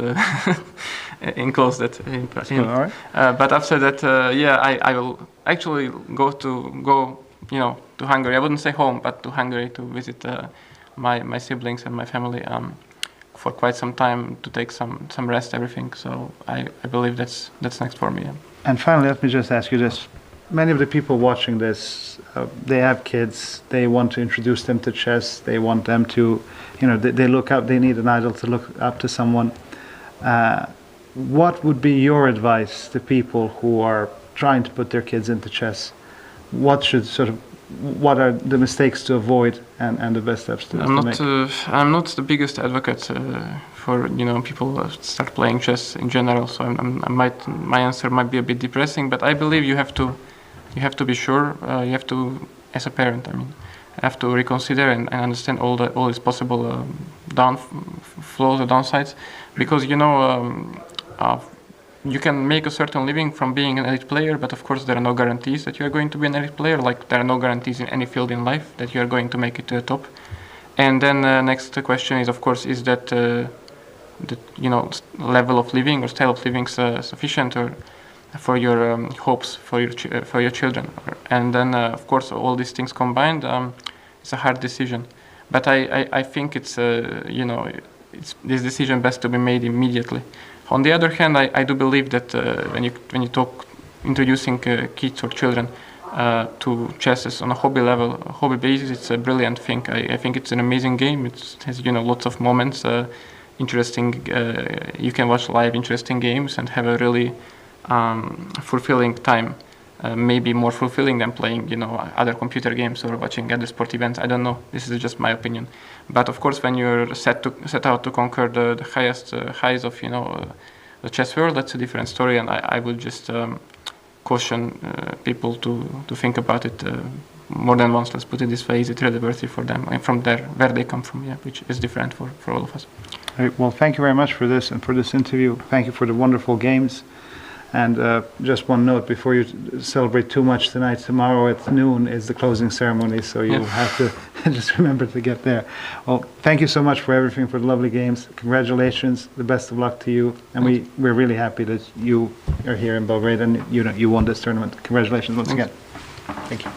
enclose that in. All right. But after that, yeah, I will actually go to Hungary. I wouldn't say home, but to Hungary to visit my siblings and my family for quite some time to take some rest, everything. So I believe that's next for me. Yeah. And finally, let me just ask you this. Many of the people watching this, they have kids, they want to introduce them to chess, they want them to, they look up, they need an idol to look up to someone. What would be your advice to people who are trying to put their kids into chess? What are the mistakes to avoid and the best steps to make? I'm not the biggest advocate for people start playing chess in general. So my answer might be a bit depressing, but I believe you have to be sure. You have to, as a parent, have to reconsider and understand all these possible flaws or downsides, because you can make a certain living from being an elite player, but of course there are no guarantees that you are going to be an elite player, like there are no guarantees in any field in life that you are going to make it to the top. And then next question is, of course, is that level of living or style of living sufficient or for your hopes for your children? And then of course all these things combined, it's a hard decision. But I think it's this decision best to be made immediately. On the other hand, I do believe that when you talk introducing kids or children to chess on a hobby level, hobby basis, it's a brilliant thing. I think it's an amazing game. It has lots of moments, interesting. You can watch live interesting games and have a really fulfilling time. Maybe more fulfilling than playing, other computer games or watching other sport events. I don't know. This is just my opinion. But of course, when you're set out to conquer the highest highs of, the chess world, that's a different story. And I would just caution people to think about it more than once. Let's put it this way: is it really worthy for them and from where they come from? Yeah, which is different for all of us. All right, well, thank you very much for this and for this interview. Thank you for the wonderful games. And just one note before you celebrate too much tonight, tomorrow at noon is the closing ceremony, so you have to just remember to get there. Well, thank you so much for everything, for the lovely games. Congratulations, the best of luck to you. And we're really happy that you are here in Belgrade and you won this tournament. Congratulations once again. Thank you.